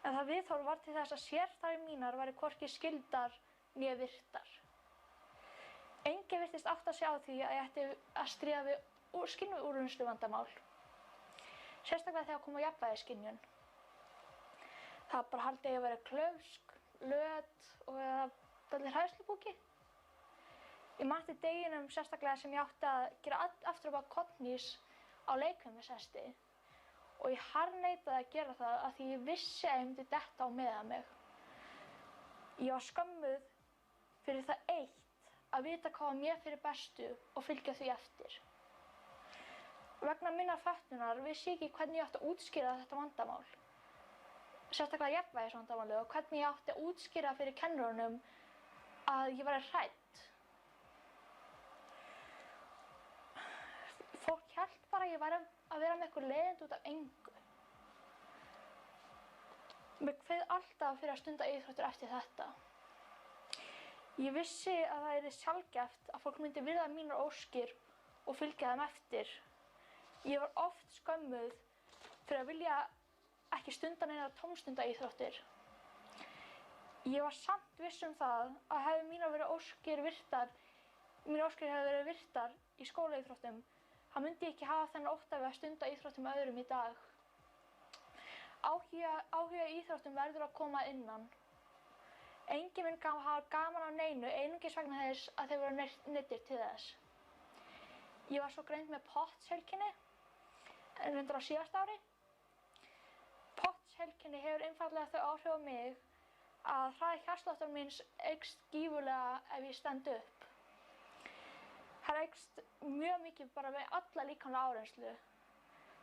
En það viðhorf var til þess að sérþarfir mínar væri hvorki skyldar né virtar. Enginn virtist átta sig á því að ég ætti að stríða við skynjúrvinnsluvandamál, sérstaklega þegar kom á jafnvægisskynjun. Það var bara haldið að ég væri klaufsk, löt og dálítið hræðslupúki. Ég man eftir deginum sérstaklega sem ég átti að gera aftur upp á kollhnís á leikfimishesti. Og ég harðneitaði að gera það af því ég vissi að ég myndi detta á meðan mig. Ég var skömmuð fyrir það eitt að vita hvað var mér fyrir bestu og fylgja því eftir. Vegna minnar fötlunar vissi ég ekki hvernig ég átti að útskýra þetta vandamál. Sérstaklega jafnvægisvandamálið og hvernig ég átti að útskýra fyrir kennurunum að ég væri hrædd. Fólk hélt bara að ég væri að vera með eitthvað leiðindi út af engu. Mér kveið alltaf fyrir að stunda íþróttir eftir þetta. Ég vissi að það yrði sjaldgæft að fólk myndi virða mínar óskir og fylgja þeim eftir. Ég var oft skömmuð fyrir að vilja ekki stunda neinar tómstundaíþróttir. Ég var samt viss það að hefði mínar óskir hefði verið virtar í skólaíþróttum, þá myndi ég ekki hafa þennan ótta við að stunda íþróttum með öðrum í dag. Áhuga í íþróttum verður að koma innan. Enginn mun hafa gaman af neinu einungis vegna þess að þeir voru neyddir til þess. Ég var svo greind með POTS-heilkenni reyndar á síðasta ári. POTS-heilkenni hefur einfaldlega þau áhrif á mig að hraði hjartsláttar míns eykst gífurlega ef ég stend upp. Það eykst mjög mikið bara við alla líkamlega áreynslu,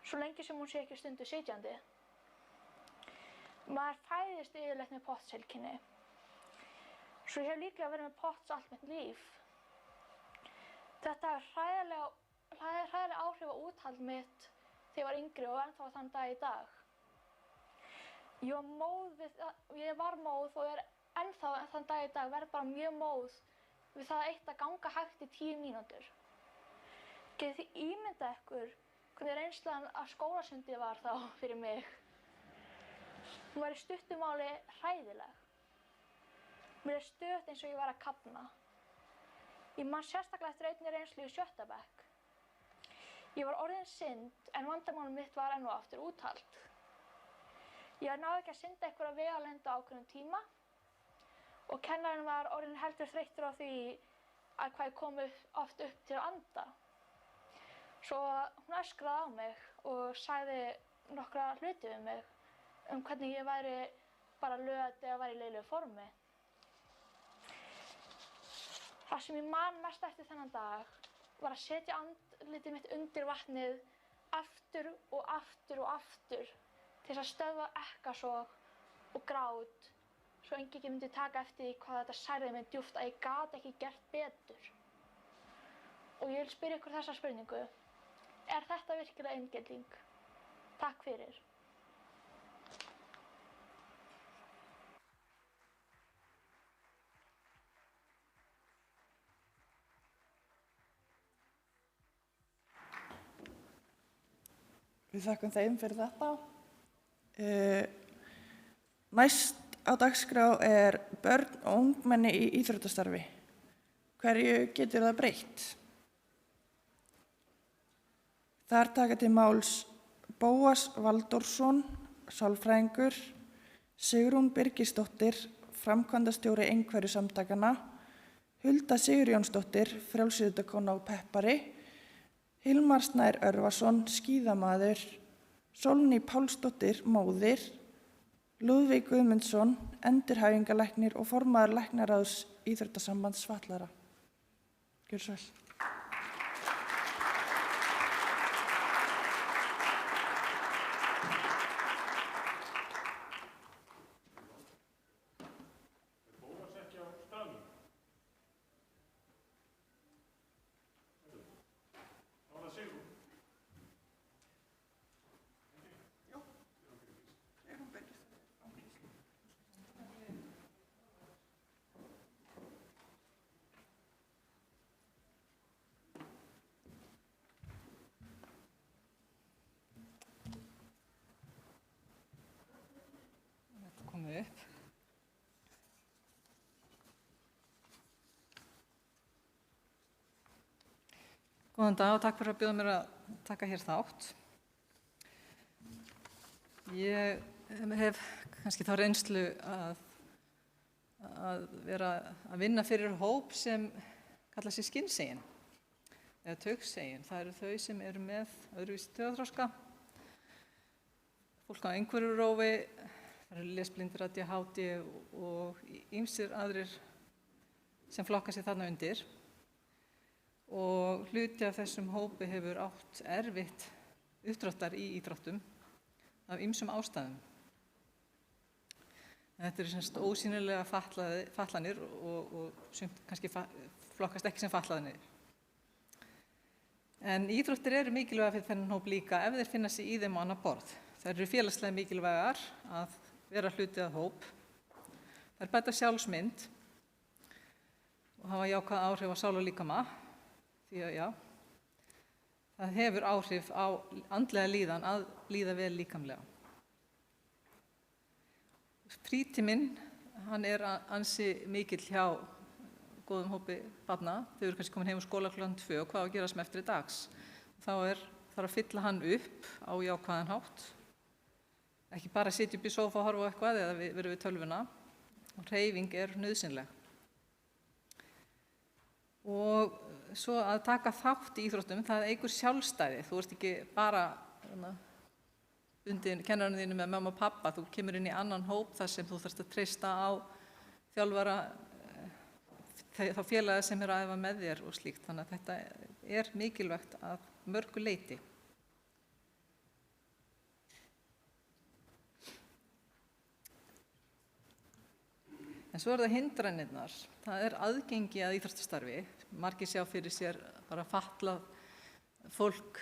svo lengi sem hún sé ekki stundu sitjandi. Maður fæðist yfirleitt með POTS-heilkenni, svo ég hef líklega verið með POTS allt mitt líf. Þetta hefur hræðilega áhrif á úthald mitt þegar ég var yngri og ennþá þann dag í dag. Ég var móð og er ennþá þann dag í dag verð bara mjög móð við það eitt að ganga hægt í 10 mínútur. Getið þið ímyndað ykkur hvernig reynslan af skólasundi var þá fyrir mig? Hún var í stuttu máli hræðileg. Mér er stöðugt eins og ég var að kafna. Ég man sérstaklega eftir einni reynslu í 7. bekk. Ég var orðin synd en vandamálið mitt var enn og aftur úthald. Ég náði ekki að synda einhverja vegalengd á ákveðnum tíma og kennarinn var orðinn heldur þreyttur á því að hvað ég kom oft upp til að anda. Svo hún öskraði á mig og sagði nokkra hluti við mig hvernig ég væri bara löt eða væri í leilegu formi. Það sem ég man mest eftir þennan dag var að setja andlitið mitt undir vatnið aftur og aftur og aftur til þess að stöðva ekkasog og grát svo enginn myndi taka eftir því hvað þetta særði mig djúpt að ég gat ekki gert betur. Og ég vil spyrja ykkur þessa spurningu. Er þetta virkilega inngilding? Takk fyrir. Við þakkum þeim fyrir þetta. Næst á dagskrá er börn og ungmenni í íþróttastarfi. Hverju getur það breytt? Þar taka til máls Bóas Valdórsson, sálfræðingur, Sigrún Birgisdóttir, framkvæmdastjóri Einhverfusamtakanna, Hulda Sigurjónsdóttir, frjálsíþróttakona og peppari, Hilmar Snær Örvarsson, skíðamaður, Sólný Pálsdóttir, móðir, Lúðvík Guðmundsson, endurhæfingalæknir og formaður læknaráðs Íþróttasambands fatlaðra. Gjörðu svo vel. Upp. Góðan dag og takk fyrir að bjóða mér að taka hér þátt. Ég hef kannski þá reynslu að vera að vinna fyrir hóp sem kalla sig skynsegin eða taugsegin. Það eru þau sem eru með öðruvísi taugaþroska, fólk á einhverfurófi, það eru lesblindir, ADHD og ýmsir aðrir sem flokka sig þarna undir. Og hluti af þessum hópi hefur átt erfitt uppdráttar í íþróttum af ýmsum ástæðum. Þetta eru semst ósýnilega fatlanir og sumt kannski flokkast ekki sem fatlanir. En íþróttir eru mikilvægar fyrir þennan hóp líka ef þeir finna sig í þeim á annað borð. Þær eru félagslega mikilvægar að vera hluti af hóp. Þær bæta sjálfsmynd og hafa jákvæð áhrif á sál og líkama. Því að það hefur áhrif á andlega líðan að líða vel líkamlega. Frítíminn, hann er ansi mikill hjá góðum hópi barna. Þau eru kannski komin heim úr skóla klukkan 2 og hvað á að gera sem eftir dags. Þá þarf að fylla hann upp á jákvæðan hátt. Ekki bara sitja upp í sófa og horfa á eitthvað eða vera við tölvuna. Hreyfing nauðsynleg. Og svo að taka þátt í íþróttum, það eykur sjálfstæði. Þú ert ekki bara undir kennarinn þínu með mamma og pappa. Þú kemur inn í annan hóp þar sem þú þarft að treysta á þjálfara, þá félaga sem að æfa með þér og slíkt. Þannig að þetta mikilvægt að mörgu leyti. En svo það hindranirnar. Það aðgengi að íþróttastarfi. Margir sjá fyrir sér bara fatlað fólk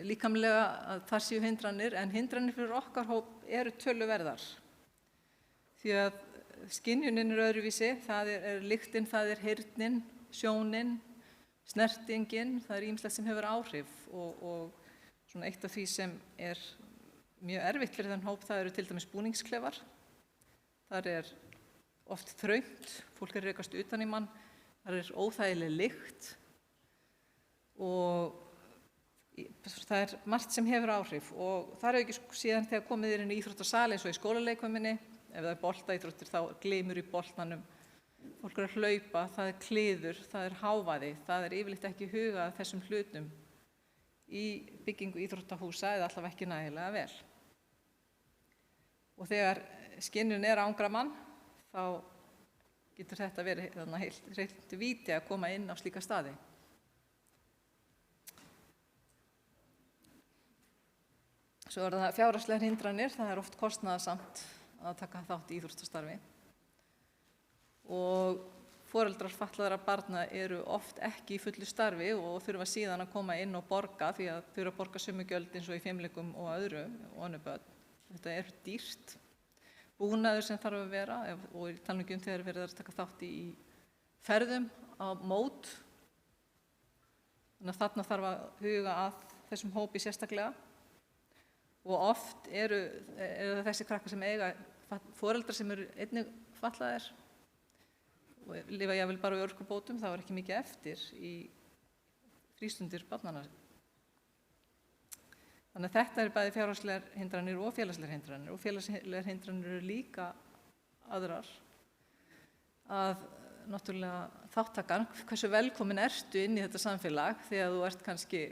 líkamlega að þar séu hindranir, en hindranir fyrir okkar hóp eru töluverðar. Því að skynjunin öðruvísi, það lyktin, það heyrnin, sjónin, snertingin, það ýmislegt sem hefur áhrif og svona eitt af því sem mjög erfitt fyrir þann hóp, það eru til dæmis búningsklefar. Þar oft þröngt, fólk rekast utan í mann, þar óþægileg lykt og það margt sem hefur áhrif og það ekki síðan þegar komið inn í íþróttasali eins og í skólaleikfimi, ef það boltaíþróttir þá gleymur í boltanum, fólk að hlaupa, það kliður, það hávaði, það yfirleitt ekki hugað að þessum hlutum í byggingu íþróttahúsa eða allavega ekki nægilega vel. Og þegar skynjun angra mann, þá getur þetta verið heilt víti að koma inn á slíka staði. Svo það fjárhagslegar hindranir, það oft kostnaðarsamt að taka þátt í íþróttastarfi. Og foreldrar fatlaðra barna eru oft ekki í fullu starfi og þurfa síðan að koma inn og borga því að þurfa að borga sömu gjöld eins og í fimleikum og öðru og önnur börn. Þetta dýrt. Búnaður sem þarf að vera og ég tala ekki þegar verið að taka þátt í ferðum á mót. Þannig að þarna þarf að huga að þessum hópi sérstaklega. Og oft eru þessi krakkar sem eiga foreldrar sem eru einnig fatlaðir og lifa jafnvel bara á örorkubótum, þá ekki mikið eftir í frístundir barnanna. Þannig að þetta bæði fjárhagslegar hindranir og félagslegar hindranir. Og félagslegar hindranir eru líka aðrar. Að náttúrulega þáttakan, hversu velkomin ertu inn í þetta samfélag þegar þú ert kannski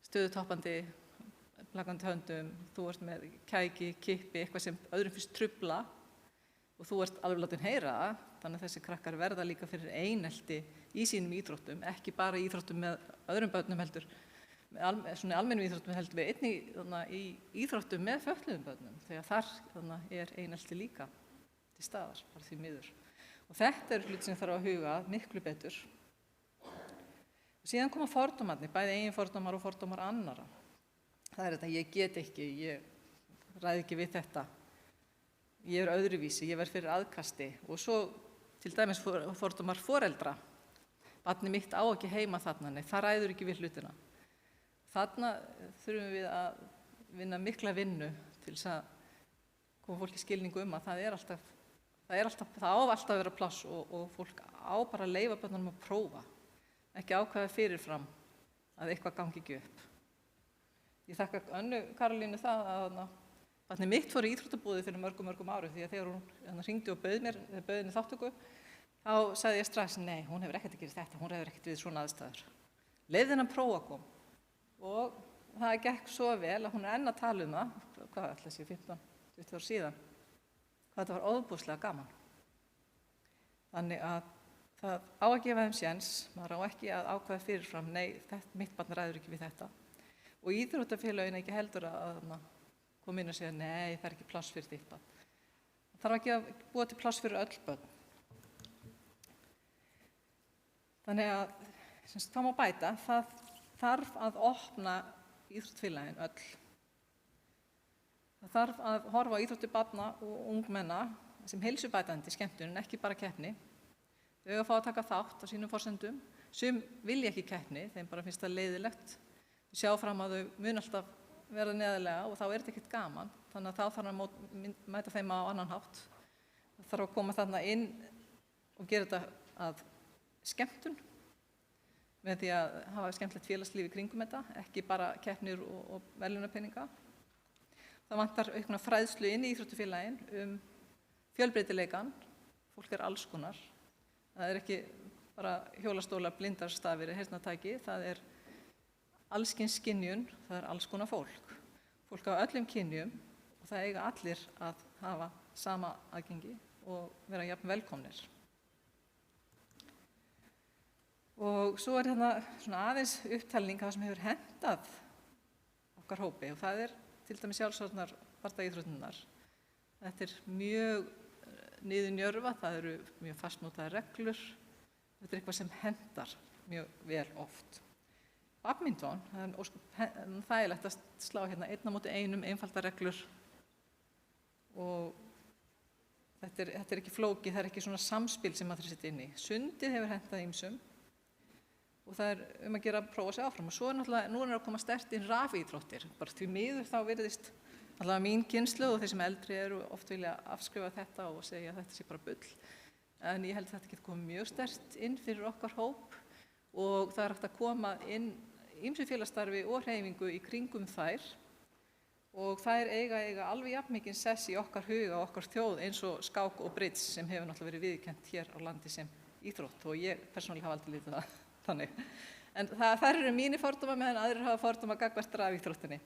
stöðutoppandi, plakandi höndum, þú ert með kæki, kippi, eitthvað sem öðrum finnst trufla og þú ert alveg látin heyra það. Þannig að þessi krakkar verða líka fyrir einelti í sínum íþróttum, ekki bara íþróttum með öðrum börnum heldur, svona almennum íþróttum heldur við einnig í íþróttum með fötluðum börnum, þegar þar einelti líka til staðar, bara því miður. Og þetta hluti sem þarf að huga miklu betur. Og síðan koma fordómarnir, bæði eigin fordómar og fordómar annarra. Það þetta, ég get ekki, ég ræð ekki við þetta, ég öðruvísi, ég verð fyrir aðkasti og svo til dæmis fordómar foreldra. Barnið mitt á ekki heima þarna, nei, það ræður ekki við hlutina. Þarna þurfum við að vinna mikla vinnu til þess að koma fólki skilningu að það á alltaf að vera pláss og fólk á bara að leyfa börnunum að prófa, ekki ákveða fyrirfram að eitthvað gangi ekki upp. Ég þakka Önnu Karolínu það að barnið mitt fór í íþróttabúðið fyrir mörgum árum því að þegar hún hringdi og bauð henni þáttöku, þá sagði ég strax, nei, hún hefur ekkert að gera þetta, hún hefur ekkert við svona aðstæður. Leyfði henni að prófa að koma. Og það gekk svo vel að hún enn að tala það, hvað ætla sé 15-20 ár síðan, hvað þetta var ofboðslega gaman. Þannig að það á að gefa þeim séns, maður á ekki að ákveða fyrirfram, nei, mitt barn ræður ekki við þetta. Og íþróttafélögin ekki heldur að koma inn og segja, nei, það ekki pláss fyrir þitt barn. Það þarf ekki að búa til pláss fyrir öll börn. Þannig að, það má bæta, það þarf að opna íþróttafélögin öll. Það þarf að horfa á íþróttir barna og ungmenna sem heilsubætandi skemmtun, ekki bara keppni. Þau eiga að fá að taka þátt á sínum forsendum. Sum vilja ekki keppni, þeim bara finnst það leiðilegt. Sjá fram að þau mun alltaf verða neðarlega og þá þetta ekkert gaman. Þannig að þá þarf að mæta þeim á annan hátt. Það þarf að koma þarna inn og gera þetta að skemmtun með því að hafa skemmtilegt félagslíf í kringum þetta, ekki bara keppnir og verðlaunapeninga. Það vantar aukna fræðslu inn í íþróttafélagin fjölbreytileikann. Fólk alls konar. Það ekki bara hjólastólar, blindar, stafir, heyrnartæki. Það alls kyns skynjun, það alls konar fólk. Fólk á öllum kynjum og það eiga allir að hafa sama aðgengi og vera jafn velkomnir. Og svo hérna svona aðeins upptalning af sem hefur hentað okkar hópi og það til dæmis sjálfsvarnar bardaíþróttirnar. Þetta mjög niðurnjörvað, það eru mjög fastmótaðar reglur. Þetta eitthvað sem hentar mjög vel oft. Badminton, það þægilegt að slá hérna 1-á-1 einfaldar reglur og þetta ekki flókið, það ekki svona samspil sem maður setja inn í. Sundið hefur hentað ýmsum og það að gera að prófa sig áfram. Og svo náttúrulega, nú að koma sterkt inn rafíþróttir. Bara því miður þá virðist allavega mín kynslóð og þeir sem eldri eru oft vilja afskrifa þetta og segja að þetta sé bara bull. En ég held að þetta getur komið mjög sterkt inn fyrir okkar hóp og það hægt að koma inn ýmsu félagsstarfi og hreyfingu í kringum þær og þær eiga alveg jafn mikinn sess í okkar huga og okkar þjóð eins og skák og bridge sem hefur náttúrulega verið viðurkennt hér á landi sem íþrótt og ég persónulega hafa aldrei litið það þannig. En þær eru mínir fordómar meðan aðrir hafa fordómar gagnvart rafíþróttinni.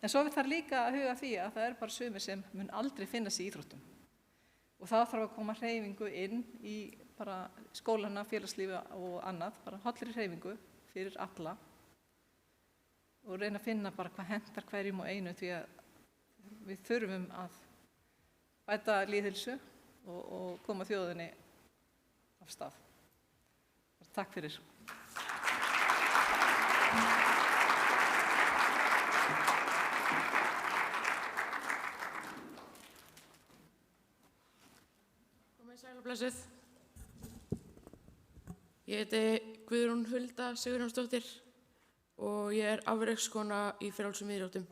En svo þarf líka að huga því að það bara sumir sem mun aldrei finna sig í íþróttum. Og það þarf að koma hreyfingu inn í bara skólana, félagslífi og annað, bara hollri hreyfingu fyrir alla. Og reyna að finna bara hvað hentar hverjum og einu því að við þurfum að bæta lýðheilsu og koma þjóðinni af stað. Takk fyrir. Blessuð. Ég heiti Guðrún Hulda Sigurjónsdóttir og ég afrekskona í frjálsum íþróttum.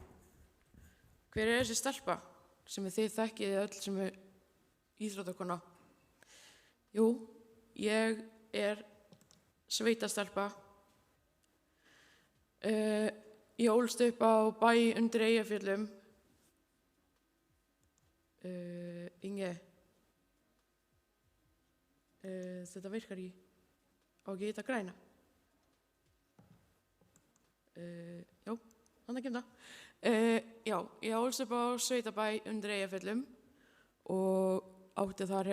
Hver þessi stelpa sem þið þekkið öll sem íþróttakona? Jú, ég sveitastelpa. Ég ólst upp á bæ undir Eyjafjöllum. Inge. Þetta virkar á ekki þetta græna. Já, þannig kemur það. Já, ég ólst upp á sveitabæ undir Eyjafjöllum og átti þar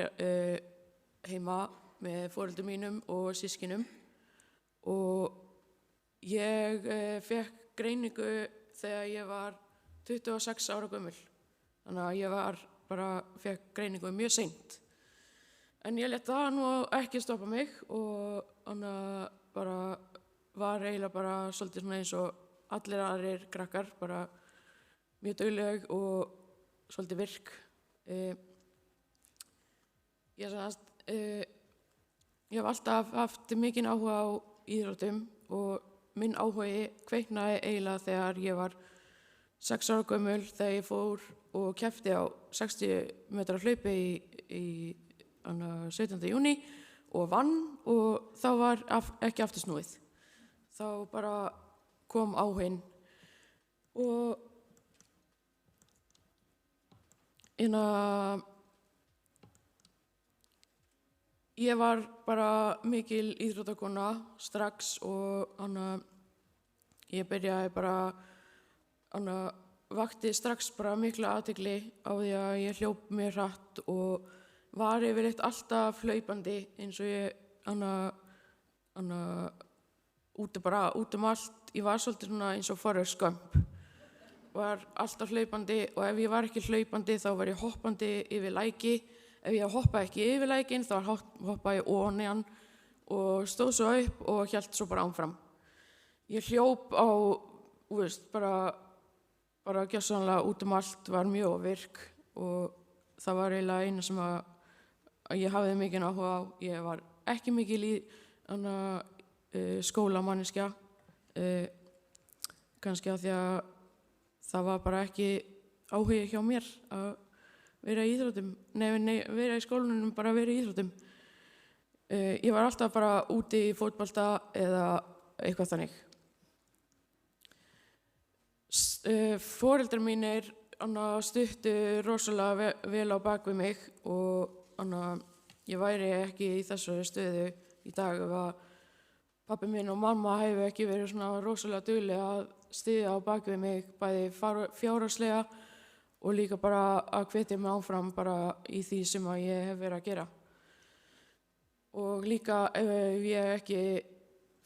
heima með foreldrum mínum og systkinum og ég fékk greiningu þegar ég var 26 ára gömul. Þannig að ég fékk greiningu mjög seint. En ég lét það nú ekki stoppa mig og var eiginlega svolítið svona eins og allir aðrir krakkar, bara mjög dugleg og svolítið virk. Ég hef alltaf haft mikinn áhuga á íþróttum og minn áhugi kveiknaði eiginlega þegar ég var 6 ára gömul þegar ég fór og keppti á 60 metra hlaupi í 17. júní og vann og þá var ekki aftur snúið. Þá bara kom áhuginn og ég var bara mikil íþróttakona strax og ég byrjaði vakti strax mikla athygli á því að ég hljóp mjög hratt og var yfirleitt alltaf hlaupandi eins og ég út allt. Ég var svolítið eins og Forrest Gump. Var alltaf hlaupandi og ef ég var ekki hlaupandi þá var ég hoppandi yfir læki. Ef ég hoppaði ekki yfir lækinn þá hoppaði ég ofan í hann og stóð svo upp og hélt svo bara áfram. Ég hljóp á, bara gjörsamlega út allt, var mjög virk og það var eiginlega eina sem að ég hafði mikinn áhuga á. Ég var ekki mikil í skólamanneskja, kannski af því að það var bara ekki áhugi hjá mér að vera í íþróttum, vera í skólanum, bara vera í íþróttum. Ég var alltaf bara úti í fótbolta eða eitthvað þannig. Foreldrar mínir stuttu rosalega vel á bak við mig og ég væri ekki í þessari stöðu í dag ef að pabbi minn og mamma hefur ekki verið svona rosalega dugleg að styðja á bak við mig bæði fjárhagslega og líka bara að hvetja mig áfram bara í því sem að ég hef verið að gera. Og líka ef ég ekki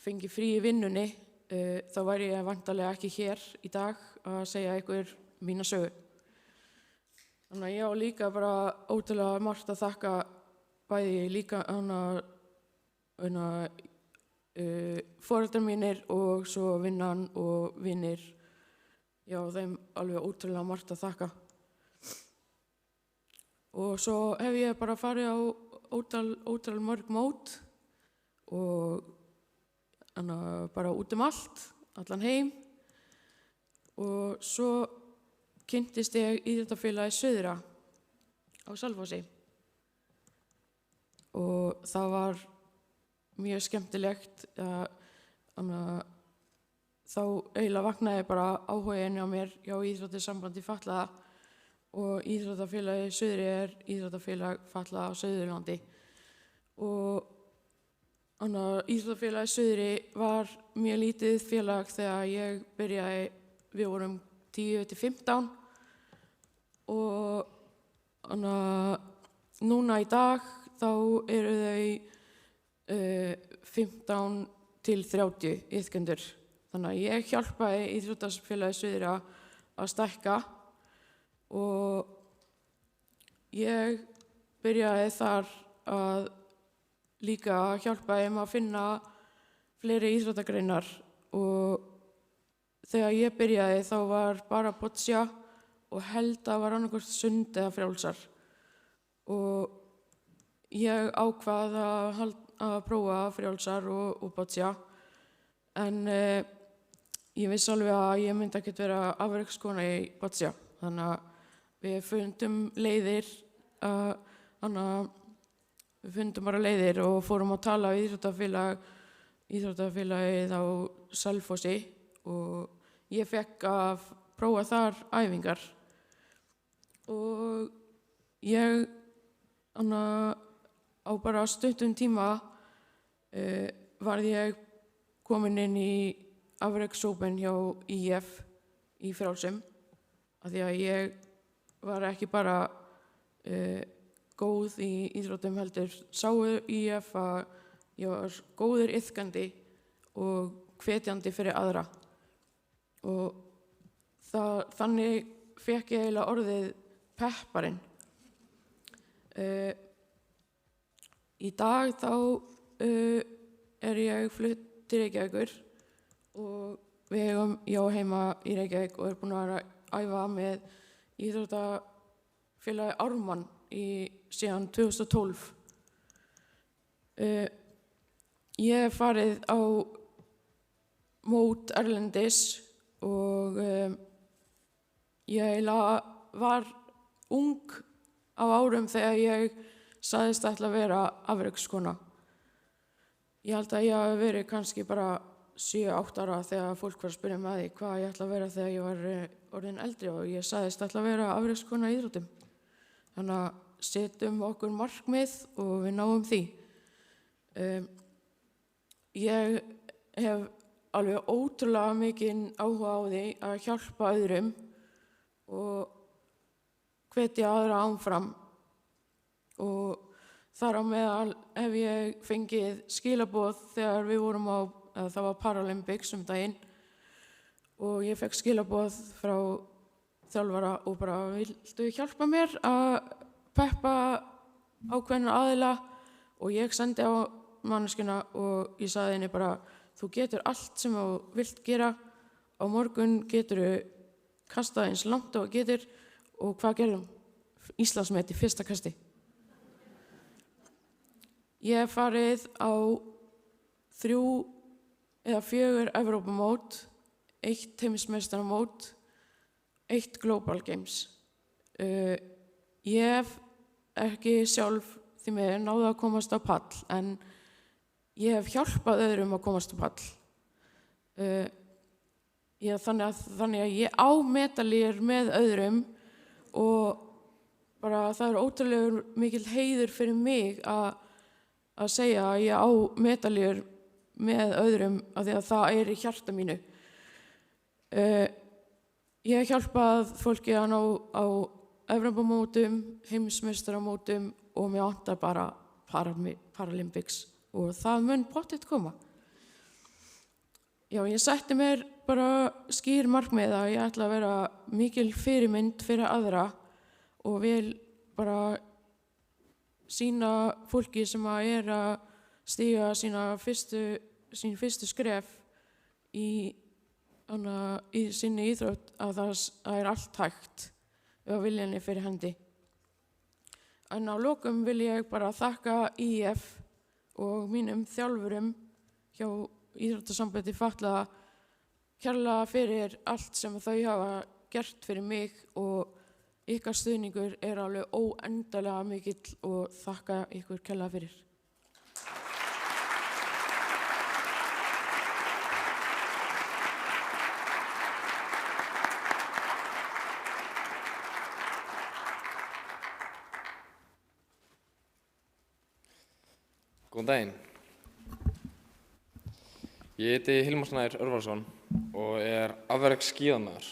fengi frí í vinnunni þá væri ég væntanlega ekki hér í dag að segja ykkur mína sögu. Þannig að ég á líka bara ótrúlega margt að þakka bæði líka foreldrar mínir og svo vinnan og vinir. Já, þeim alveg ótrúlega margt að þakka. Og svo hef ég bara farið á ótrúlega mörg mót og bara út allt, allan heim og svo kynntist ég íþróttafélagi Suðra á Selfossi og það var mjög skemmtilegt þá eiginlega vaknaði bara áhuginn á mér hjá Íþróttasambandi fatlaða og íþróttafélagi Suðri íþróttafélag fatlaða á Suðurlandi og Íþróttafélagi Suðri var mjög lítið félag þegar ég byrjaði, við vorum 10-15 og núna í dag þá eru þau 15-30 iðkendur. Þannig að ég hjálpaði Íþróttafélagi Suðri að stækka og ég byrjaði þar að líka hjálpaði þeim að finna fleiri íþróttagreinar og þegar ég byrjaði þá var bara boccia og held að var annarkvort sund eða frjálsar og ég ákvað að prófa frjálsar og boccia en ég vissi alveg að ég myndi ekkert vera afrekskona í boccia þannig að við fundum leiðir við fundum bara leiðir og fórum að tala við íþróttafélagið á Selfossi og ég fekk að prófa þar æfingar og ég á bara stuttum tíma varð ég komin inn í afrekshópinn hjá IF í frjálsum af því að ég var ekki bara góð í íþróttum heldur sáu IF að ég var góður iðkandi og hvetjandi fyrir aðra og þannig fékk ég eiginlega orðið pepparinn. Í dag þá ég flutt til Reykjavíkur og ég á heima í Reykjavík og búin að vera að æfa með íþróttafélagi Ármann síðan 2012. Ég hef farið á mót erlendis og ég var ung á árum þegar ég sagðist ætla að vera afrekskona. Ég held að ég hafi verið kannski bara 7-8 ára þegar fólk var að spyrja mig að því hvað ég ætla að vera þegar ég var orðin eldri og ég sagðist ætla að vera afrekskona í íþróttum. Þannig að setjum okkur markmið og við náum því. Ég hef alveg ótrúlega mikinn áhuga á því að hjálpa öðrum og hvetja aðra áfram og þar á meðal hef ég fengið skilaboð þegar við vorum það var Paralympics daginn og ég fekk skilaboð frá þjálfara og bara viltu hjálpa mér að peppa ákveðna aðila og ég sendi á manneskjuna og ég sagði henni bara þú getur allt sem þú vilt gera á morgun geturðu kastað eins langt og getur og hvað gerðum? Íslandsmet í fyrsta kasti. Ég hef farið á 3 eða 4 Evrópumót, 1 heimsmeistaramót, 1 Global Games. Ég hef ekki sjálf því miður náði að komast á pall en ég hef hjálpað öðrum að komast á pall. Þannig að ég á medalíur með öðrum og bara það ótrúlegur mikill heiður fyrir mig að segja að ég á medaljur með öðrum af því að það í hjarta mínu. Ég hef hjálpað fólki að ná á Evrópumótum, heimsmeistaramótum og mér vantar bara Paralympics og það mun pottþétt koma. Já, ég setti mér bara skýr markmið að ég ætla að vera mikil fyrirmynd fyrir aðra og vil bara sýna fólki sem að stíga sín fyrstu skref í sinni íþrótt að það allt hægt ef viljanni fyrir hendi. En á lokum vil ég bara þakka IF og mínum þjálfurum hjá Íþróttasambandi fatlaða kærlega fyrir allt sem þau hafa gert fyrir mig og ykkar stuðningur alveg óendanlega mikill og þakka ykkur kærlega fyrir. Góðan daginn. Ég heiti Hilmar Snær Örvarsson og afreksskíðamaður.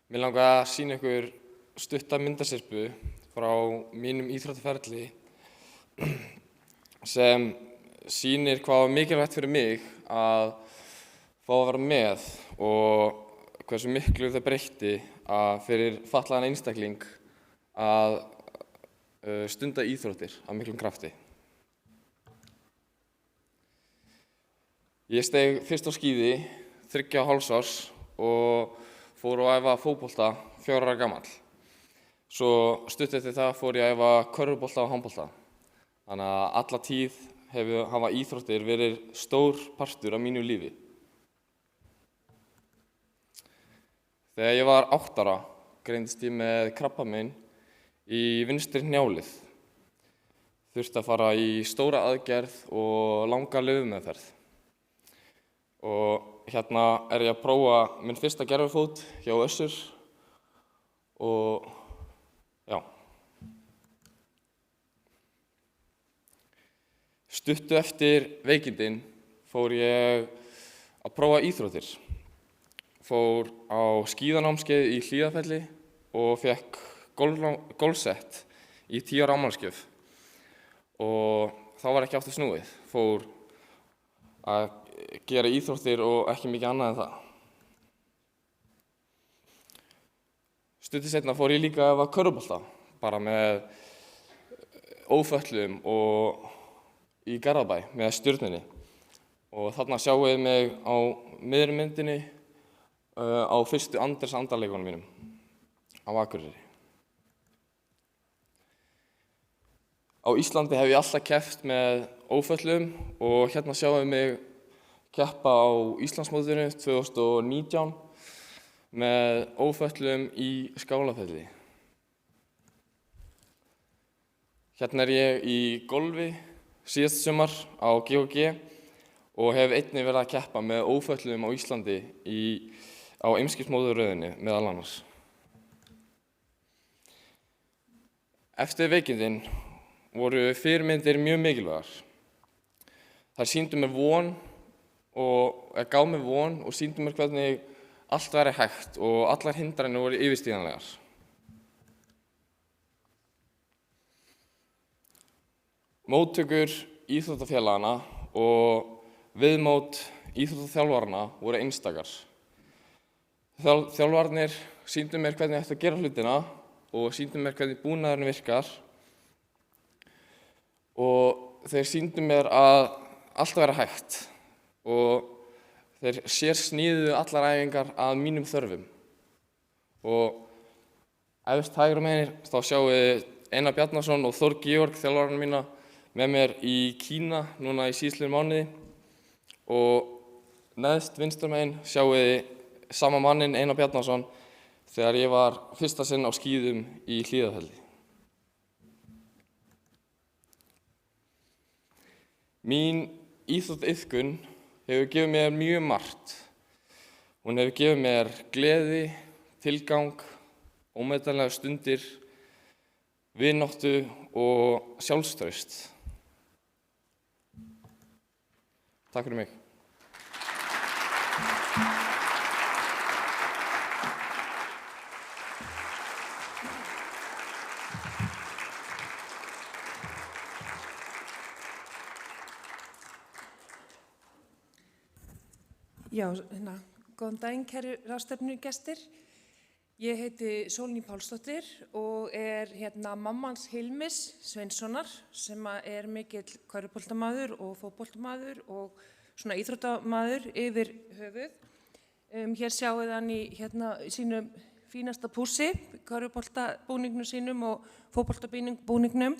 Mig langar að sýna ykkur stutta myndasyrpu frá mínum íþróttaferli sem sýnir hvað var mikilvægt fyrir mig að fá að vera með og hversu miklu það breytti fyrir fatlaðan einstakling að stunda íþróttir af miklum krafti. Ég steig fyrst á skíði 3,5 árs og fór að æfa fótbolta 4 ára gamall. Svo stuttu eftir það fór ég að æfa körfubolta og handbolta. Þannig að alla tíð hafa íþróttir verið stór partur af mínu lífi. Þegar ég var 8 ára greindist ég með krabbamein í vinstri hnjálið. Þurfti að fara í stóra aðgerð og langa lyfjameðferð. Og hérna ég að prófa minn fyrsta gervifót hjá Össur og já. Stuttu eftir veikindin fór ég að prófa íþróttir. Fór á skíðanámskeið í Hlíðarfelli og fékk golfsett í 10 ára afmælisgjöf. Og þá var ekki aftur snúið. Fór að gera íþróttir og ekki mikið annað en það. Stuttu seinna fór ég líka að æfa körfubolta, bara með óföllum og í Garðabæ með Stjörnunni. Og þarna sjáum við mig á miðri myndinni á fyrstu Anders Andar-leikunum mínum á Akureyri. Á Íslandi hef ég alltaf keppt með óföllum og hérna sjáum við mig keppa á Íslandsmótinu 2019 með óföllum í Skálafelli. Hérna ég í golfi síðast sumar á GHG og hef einnig verið að keppa með óföllum á Íslandi á Eimskipsmótaröðinni meðal annars. Eftir veikindin voru fyrirmyndir mjög mikilvægar. Þær sýndu mér von og gáfu mér von og sýndu mér hvernig allt væri hægt og allar hindranir voru yfirstíganlegar. Móttökur íþróttafélaganna og viðmót íþróttaþjálfarana voru einstakar. Þjálfarnir sýndu mér hvernig ætti að gera hlutina og sýndu mér hvernig búnaðurinn virkar og þeir sýndu mér að allt væri hægt og þeir sérsníðuðu allar æfingar að mínum þörfum. Og efst hægra megin þá sjáum við Einar Bjarnason og Þór Georg, þjálfarana mína, með mér í Kína núna í síðastliðnum mánuði og neðst vinstra megin sjáum við sama manninn, Einar Bjarnason, þegar ég var fyrsta sinn á skíðum í Hlíðarfelli. Mín íþróttaiðkun hefur gefið mér mjög margt. Hún hefur gefið mér gleði, tilgang, ómetanlega stundir, vináttu og sjálfstraust. Takk fyrir mig. Já, góðan daginn, kæru ráðstefnugestir. Ég heiti Sólný Pálsdóttir og er mammans Hilmis Sveinssonar sem er mikill körfuboltamaður og fótboltamaður og svona íþróttamaður yfir höfuð. Hér sjáið hann í sínum fínasta pússi, körfuboltabúningnum sínum og fótboltabúningnum.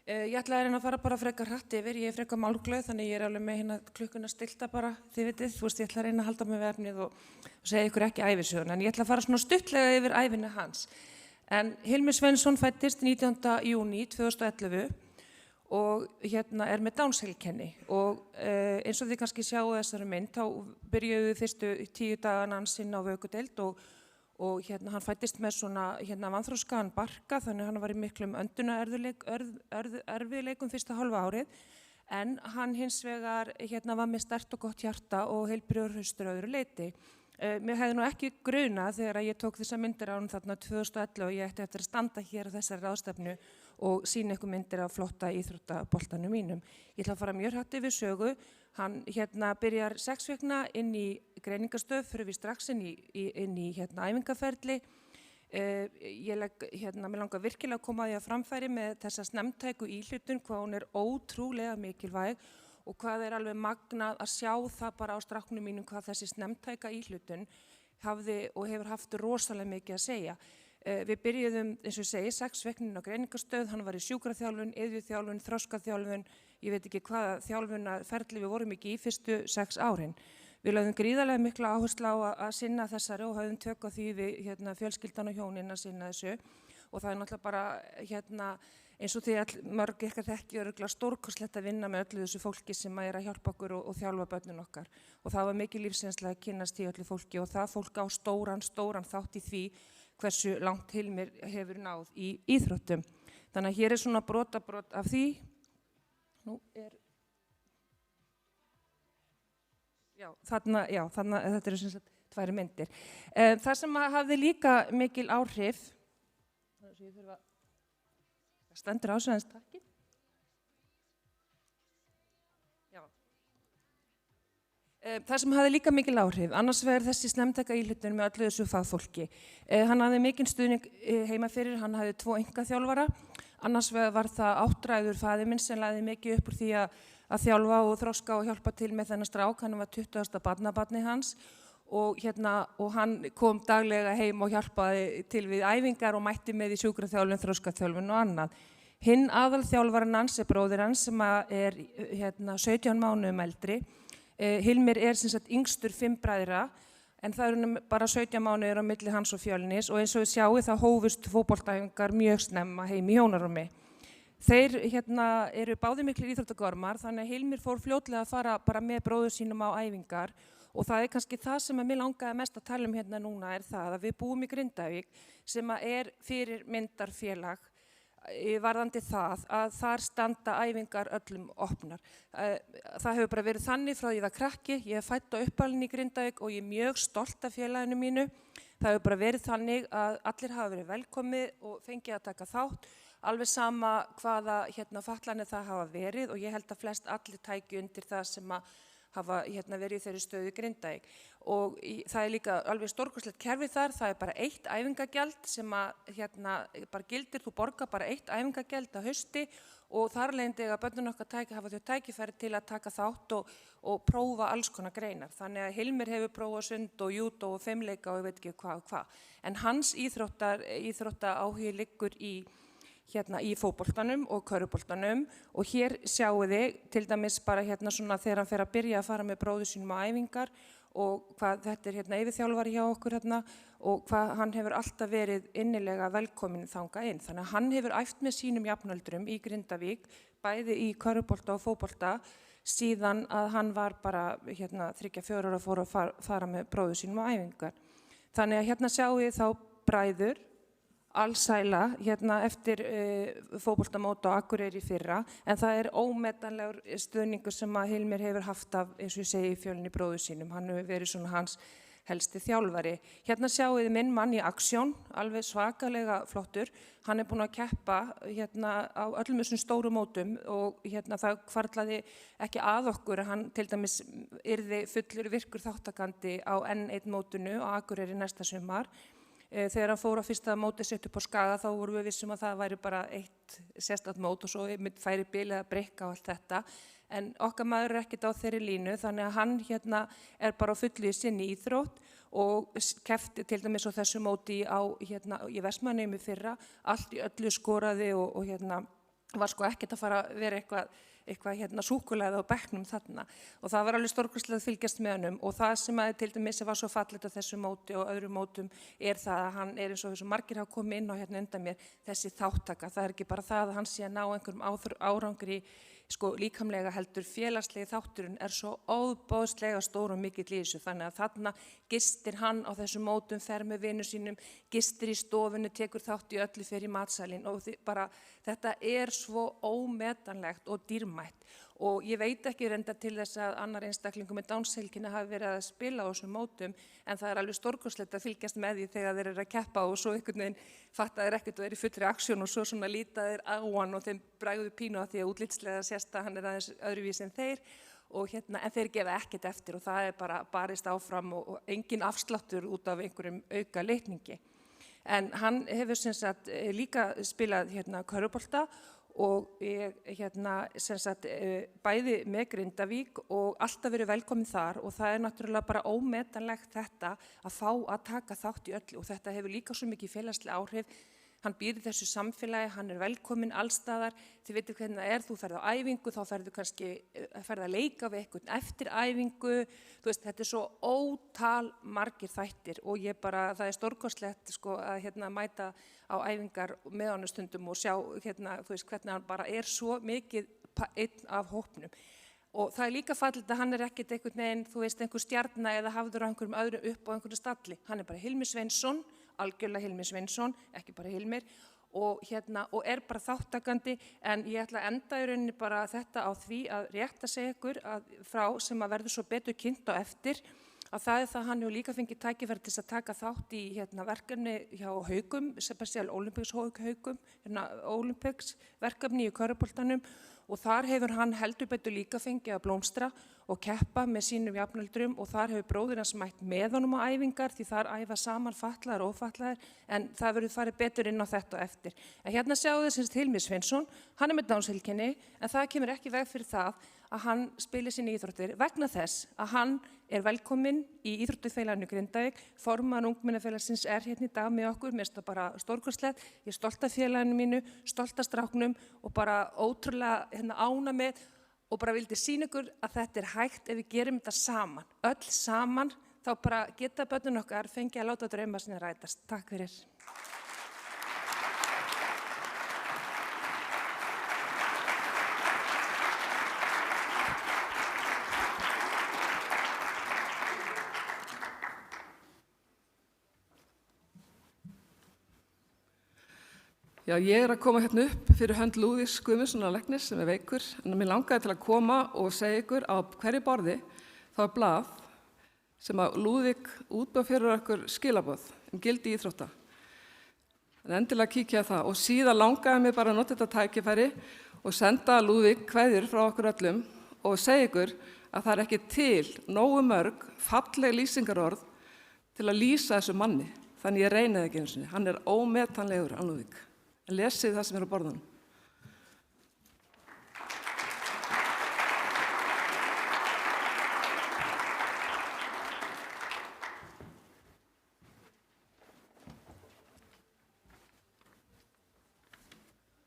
Ég ætlaði að reyna að fara bara frekar hratt yfir, ég er frekar málglöð þannig ég er alveg með klukkuna stilta bara, þið vitið, ég ætla að reyna að halda mig við efnið og segja ykkur ekki ævisögun, en ég ætla að fara svona stuttlega yfir ævina hans. En Hilmir Sveinsson fæddist 19. júní 2011 og er með Downs-heilkenni og eins og þið kannski sjáu þessari mynd, þá byrjuðu fyrstu 10 dagana hans inn á vökudeild og hann fæddist með svona vanþroskaðan barka þannig hann var í miklum erfiðleikum fyrsta hálfa árið en hann hins vegar var með sterkt og gott hjarta og heilbrigður hraustur öðru leyti. Mér hefði nú ekki grunað þegar ég tók þessa myndir á hann þarna 2011 og ég ætti eftir að standa hér á þessari ráðstefnu og sýna ykkur myndir af flotta íþróttaboltanum mínum. Ég ætla að fara mjög hratt yfir sögu. Hann byrjar 6 vikna inn í greiningarstöð, fyrir við strax inn í æfingaferli. Mér langar virkilega að koma að því að framfæri með þessa snemmtæku íhlutun, hvað hún er ótrúlega mikilvæg og hvað er alveg magnað að sjá það bara á stráknum mínum hvað þessi snemmtæka íhlutun hafði og hefur haft rosalega mikið að segja. Við byrjuðum, eins og ég segi, 6 viknin á greiningarstöð, hann var í sjúkraþjálfun, iðjuþjálfun, þroskaþjálfun, ég veit ekki hvaða þjálfunarferli við vorum ekki í fyrstu 6 árin. Við lögðum gríðarlega mikla áherslu á að sinna þessari og höfðum tök á því við fjölskyldan og hjónin að sinna þessu og það er náttúrulega bara eins og því mörg ykkar þekki örugglega stórkostlegt að vinna með öllu þessu fólki sem að að hjálpa okkur og þjálfa börnin okkar og það var mikið lífsreynsla að kynnast í öllu fólki og það fólk á stóran þátt í því hversu langt Hilmir hefur náð í íþróttum. Þannig að hér er svona brot af því. Þetta eru sem sagt 2 myndir. Það sem hafði líka mikil áhrif, það stendur á sig aðeins takkin. Það sem hafði líka mikil áhrif, annars vegar þessi snemmtæka íhlutun með öllu þessu fagfólki. Hann hafði mikinn stuðning heima fyrir, hann hafði 2 einkaþjálfara, annars vegar var það áttræður faðir minn sem lagði mikið upp úr því að þjálfa og þroska og hjálpa til með þennan strák, hann var 20. barnabarni hans og hann kom daglega heim og hjálpaði til við æfingar og mætti með í sjúkraþjálfun, þroskaþjálfun og annað. Hinn aðalþjálfarinn hans er bróðir hans sem er 17 mánuðum eldri. Hilmir er sem sagt yngstur 5 bræðra en það eru bara 17 mánuðir á milli hans og Fjölnis og eins og við sjáum það hófust fótboltaæfingar mjög snemma heim í hjónarúmi. Þeir eru báðir miklir íþróttagormar þannig að Hilmir fór fljótlega að fara bara með bróður sínum á æfingar og það er kannski það sem að mér langaði mest að tala um núna er það að við búum í Grindavík sem er fyrir myndarfélag varðandi það að þar standa æfingar öllum opnar. Það hefur bara verið þannig frá því ég var krakki, ég er fædd og uppalinn í Grindavík og ég er mjög stolt af félaginu mínu. Það hefur bara verið þannig að allir hafa verið velkomið og fengið að taka þátt, alveg sama hvaða fatlanir það hafa verið og ég held að flest allir tæki undir það sem að hafa verið í þeirri stöðu í Grindavík. Og það er líka alveg stórkostlegt kerfi þar, það er bara 1 æfingagjald sem að bara gildir, þú borgar bara 1 æfingagjald á hausti og þar leiðandi að börnin okkar hafa þau tækifæri til að taka þátt og prófa alls konar greinar. Þannig að Hilmir hefur prófað sund og júdó og fimleika og ég veit ekki hvað. En hans íþrótta áhugi liggur í fótboltanum og körfuboltanum og hér sjáu þið til dæmis bara svona þegar hann fer að byrja að fara með bróður sínum á æfingar og hvað þetta er yfirþjálfari hjá okkur og hvað hann hefur alltaf verið innilega velkominn þangað inn. Þannig að hann hefur æft með sínum jafnöldrum í Grindavík, bæði í körfubolta og fótbolta, síðan að hann var bara 3-4 ára fór að fara með bróður sínum á æfingar. Þannig að sjáu þið þá bræður alsæla hérna eftir fótboltamót á Akureyri í fyrra, en það ómetanlegur stuðningur sem að Hilmir hefur haft af, eins og ég segi, Fjölni bróður sínum. Hann hefur verið svona hans helsti þjálfari. Hérna sjáum við minn mann í aksjón, alveg svakalega flottur. Hann búinn að keppa hérna á öllum þessum stóru mótum og hérna það hvarflaði ekki að okkur að hann til dæmis yrði fullur virkur þáttakandi á N1 mótinu á Akureyri næsta sumar. Þegar hann fór á fyrsta móti sitt upp á Skaga þá vorum við vissum að það væri bara eitt sérstakt mót og svo færi bilið að breikka og allt þetta. En okkar maður ekkert á þeirri línu, þannig að hann hérna bara á fullu í sinni íþrótt og keppti til dæmis á þessu móti hérna, í Vestmannaeyjum í fyrra, allt í öllu skoraði og hérna var sko ekkert að fara að vera eitthvað hérna súkkulaði á bekknum þarna og það var alveg stórkostlega að fylgjast með honum og það sem að til dæmis var svo fallegt á þessu móti og öðrum mótum það að hann eins og þessu margir hafa komið inn á hérna undan mér, þessi þáttaka, það ekki bara það að hann sé að ná einhverjum árangri sko líkamlega heldur félagslegi þátturinn svo óbóðslega stór og mikill í þessu þannig að þarna gistir hann á þessum mótum, fer með vinum sínum, gistir í stofinu, tekur þátt í öllu fyrir matsalinn og þetta svo ómetanlegt og dýrmætt og ég veit ekki reynda til þess að annar einstaklingum með Downs-heilkenni hafi verið að spila á þessum mótum en það alveg stórkostlegt að fylgjast með því þegar þeir eru að keppa og svo einhvern veginn fatta þeir ekkert og í fullri aksjón og svo svona líta þeir á hann og þeim bregður pínu að því að útlitslega sést að hann aðeins öðruvísi en þeir og hérna en þeir gefa ekkert eftir og það bara barist áfram og engin afsláttur út af einhverjum auka leikningi. En hann hefur sem sagt líka spilað hérna körfubolta og ég hérna sem sagt bæði með Grindavík og alltaf verið velkomin þar og það náttúrulega bara ómetanlegt þetta að fá að taka þátt í öllu og þetta hefur líka svo mikið félagsleg áhrif. Hann býr í þessu samfélagi, hann velkominn allstaðar, þið veitir hvernig það þú ferð á æfingu, þá ferðu kannski að leika við einhvern eftir æfingu, þú veist, þetta svo ótal margir þættir og það stórkostlegt sko að hérna mæta á æfingar með honum stundum og sjá hérna, þú veist, hvernig hann bara svo mikið einn af hópnum. Og það líka fallegt að hann ekkert einhvern veginn, þú veist, einhver stjarna eða hafður á einhverjum öðrum upp á einhverju stalli, hann bara Hilmir Sveinsson, algjörlega Hilmir Sveinsson, ekki bara Hilmir og bara þáttakandi en ég ætla að enda í rauninni bara þetta á því að rétt að segja ykkur frá sem að verður svo betur kynnt á eftir að það það hann hefur líka fengið tækifæri til að taka þátt í verkefni hjá Haukum, Sebastian Olympics Haukum, Olympics verkefni í körfuboltanum og þar hefur hann heldur betur líka fengið að blómstra og keppa með sínum jafnöldrum og þar hefur bróðir hans mætt með honum á æfingar því þar æfa saman fatlaðir og ófatlaðir en það verður farið betur inn á þetta eftir. En hérna sjáum við sem Hilmir Sveinsson, hann með Downs-heilkenni en það kemur ekki veg fyrir það að hann spili sín íþróttir vegna þess að hann velkominn í Íþróttafélaginu Grindavík, formaður ungmennafélagsins hérna í dag með okkur, mér finnst það bara stórkostlegt, ég stolt af félaginu mínu, stolt af stráknum og bara ótrúlega ána með og bara vildi sýna ykkur að þetta hægt ef við gerum þetta saman, öll saman, þá bara geta börnin okkar fengið að láta drauma sinni rætast. Takk fyrir. Já, ég að koma hérna upp fyrir hönd Lúðvíks Guðmundssonar læknis sem veikur, en mér langaði til að koma og segja ykkur á hverju borði þá blað sem að Lúðvík útbúið fyrir okkur skilaboð gildi íþrótta. En endilega kíkja það og síðan langaði mér bara að nota þetta tækifæri og senda Lúðvík kveðjur frá okkur öllum og segja ykkur að það ekki til nógu mörg falleg lýsingarorð til að lýsa þessu manni. Þannig ég reyni það ekki einu sinni. Hann ómetanlegur, hann Lúðvík. Lesið það sem á borðunum.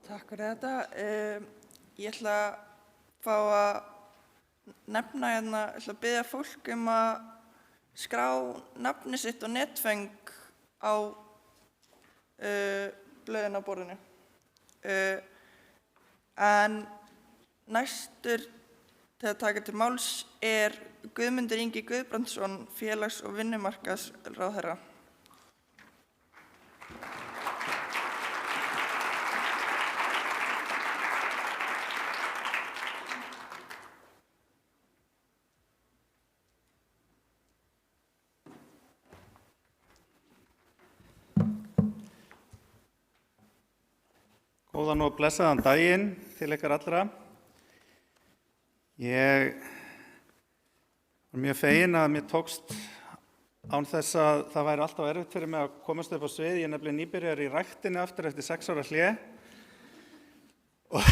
Takk fyrir þetta. Ég ætla að fá að nefna hérna, ég ætla að biðja fólk að skrá nafni sitt og netfeng á blöðin á borðinu. En næstur til að taka til máls Guðmundur Ingi Guðbrandsson, félags- og vinnumarkaðsráðherra. Góðan og blessaðan daginn til ykkar allra. Ég var mjög fegin að mér tókst án þess að það væri alltaf erfitt fyrir mig að komast upp á svið. Ég er nefnilega nýbyrjar í ræktinni aftur eftir 6 ára hlé. Og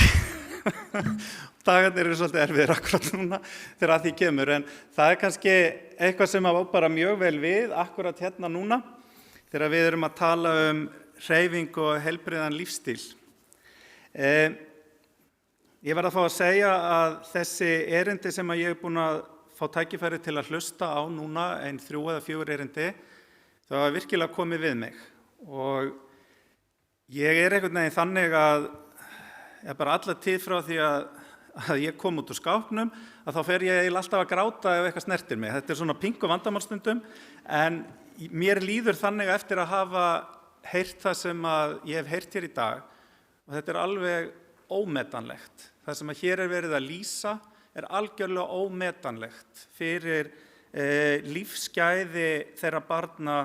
dagarnir eru svolítið erfiðir akkurat núna þegar að því kemur. En það er kannski eitthvað sem á bara mjög vel við akkurat hérna núna þegar við erum að tala hreyfingu og heilbrigðan lífsstíl. Ég verð að fá að segja að þessi erindi sem ég er búin að fá tækifæri til að hlusta á núna, 3 eða 4 erindi, það var virkilega komið við mig. Og ég er einhvern veginn þannig að bara alla tíð frá því að ég kom út úr skápnum, að þá fer ég alltaf að gráta ef eitthvað snertir mig. Þetta er svona pingu vandamálstundum, en mér líður þannig eftir að hafa heyrt það sem ég hef heyrt hér í dag, og þetta er alveg ómetanlegt. Það sem hér er verið að lýsa er algjörlega ómetanlegt fyrir lífsgæði þeirra barna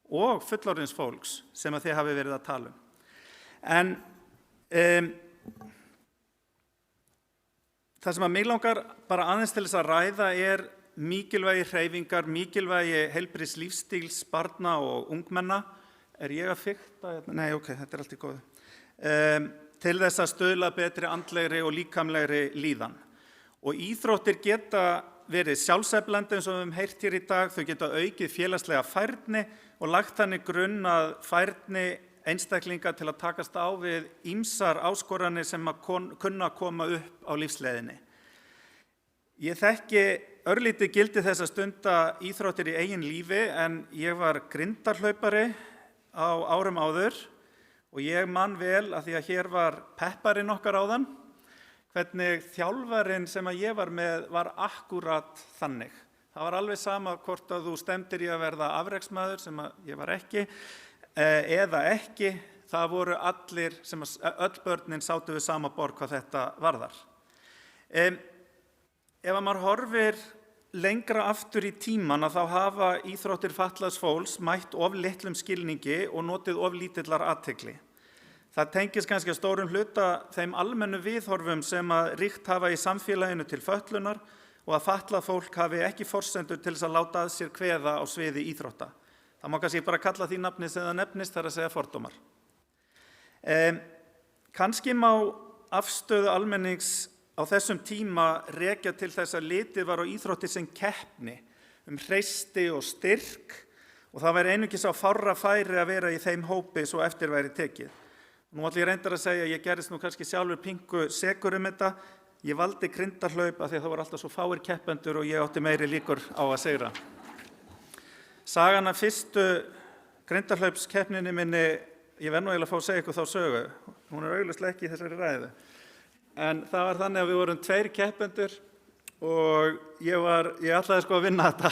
og fullorðins fólks sem þið hafi verið að tala um. En það sem mig langar bara aðeins til þess að ræða er mikilvægi hreyfingar, mikilvægi heilbrigðs lífsstíls barna og ungmenna. Er ég að fikta? Nei, ok, þetta er allt í góðu. Til þess að stuðla betri andlegri og líkamlegri líðan. Og íþróttir geta verið sjálfseflandi eins og við höfum heyrt hér í dag. Þau geta aukið félagslega færni og lagt þannig grunn að færni einstaklinga til að takast á við ýmsar áskoranir sem kunna koma upp á lífsleiðinni. Ég þekki örlítið gildi þess að stunda íþróttir í eigin lífi, en ég var grindarhlaupari á árum áður og ég man vel að því að hér var pepparinn okkar áðan, hvernig þjálfarinn sem ég var með var akkúrat þannig. Það var alveg sama hvort að þú stemdir í að verða afreksmaður, sem ég var ekki, eða ekki. Það voru allir, öll börnin sátu við sama borð hvað þetta varðar. Ef maður horfir lengra aftur í tíman að þá hafa íþróttir fatlaðs fólks mætt of litlum skilningi og notið of lítillar athygli. Það tengist kannski að stórum hluta þeim almennu viðhorfum sem ríkt hafa í samfélaginu til fötlunar og að fatlað fólk hafi ekki forsendur til þess að láta að sér kveða á sviði íþrótta. Það má kannski bara kalla því nafni sem það nefnist, það er að segja fordómar. Kannski má afstöðu almennings á þessum tíma rekja til þess að litið var á íþróttir sem keppni, hreysti og styrk, og það væri einungis á fárra færi að vera í þeim hópi svo eftir væri tekið. Nú ætla ég reyndar að segja að ég gerist nú kannski sjálfur pingu sekur þetta. Ég valdi grindarhlaup af því að það voru alltaf svo fáir keppendur og ég átti meiri líkur á að sigra. Sagan af fyrstu grindarhlaupskeppninni minni, ég verð nú eiginlega að fá að segja ykkur þá sögu. Hún er augljóslega ekki í þessari ræðu. En það var þannig að við vorum 2 keppendur og ég ætlaði að vinna þetta.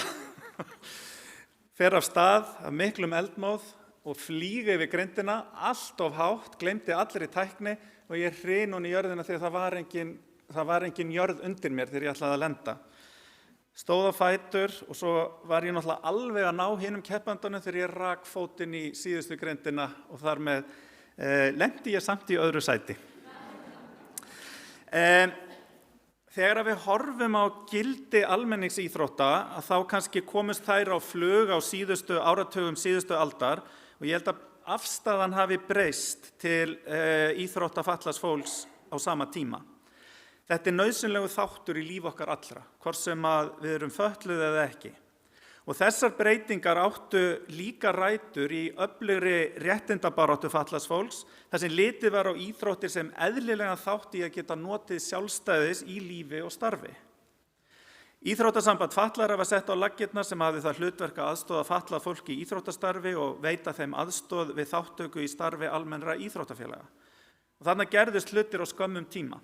Fer af stað af miklum eldmóð og flýg yfir grindina, allt of hátt, gleymdi allri tækni og ég hryn hún í jörðina því að það var engin jörð undir mér þegar ég ætlaði að lenda. Stóð á fætur og svo var ég náttúrulega alveg að ná hinum keppendunum þegar ég rak fótinn í síðustu grindina og þar með lendi ég samt í öðru sæti. Þegar við horfum á gildi almenningsíþrótta að þá kannski komust þær á flug á síðustu áratugum síðustu aldar og ég held að afstaðan hafi breyst til íþrótta fatlaðs fólks á sama tíma. Þetta er nauðsynlegu þáttur í líf okkar allra, hvort sem við erum fötluð eða ekki. Og þessar breytingar áttu líka rætur í öflugri réttindabaráttu fatlaðs fólks, þar sem litið var á íþróttir sem eðlilega þátt í að geta notið sjálfstæðis í lífi og starfi. Íþróttasamband fatlaðra var sett á laggirnar sem hafði það hlutverk að aðstoða fatlað fólk í íþróttastarfi og veita þeim aðstoð við þátttöku í starfi almennra íþróttafélaga. Og þarna gerðust hlutir á skömmum tíma.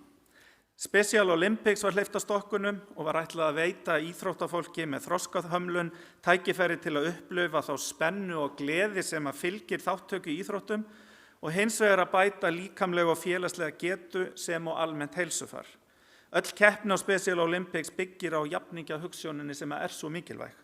Special Olympics var hleypt af stokkunum og var ætlað að veita íþróttafólki með þroskahömlun tækifæri til að upplifa þá spennu og gleði sem fylgir þátttöku í íþróttum og hins vegar að bæta líkamlega og félagslega getu sem og almennt heilsufar. Öll keppni á Special Olympics byggir á jafningjahugsjóninni sem svo mikilvæg.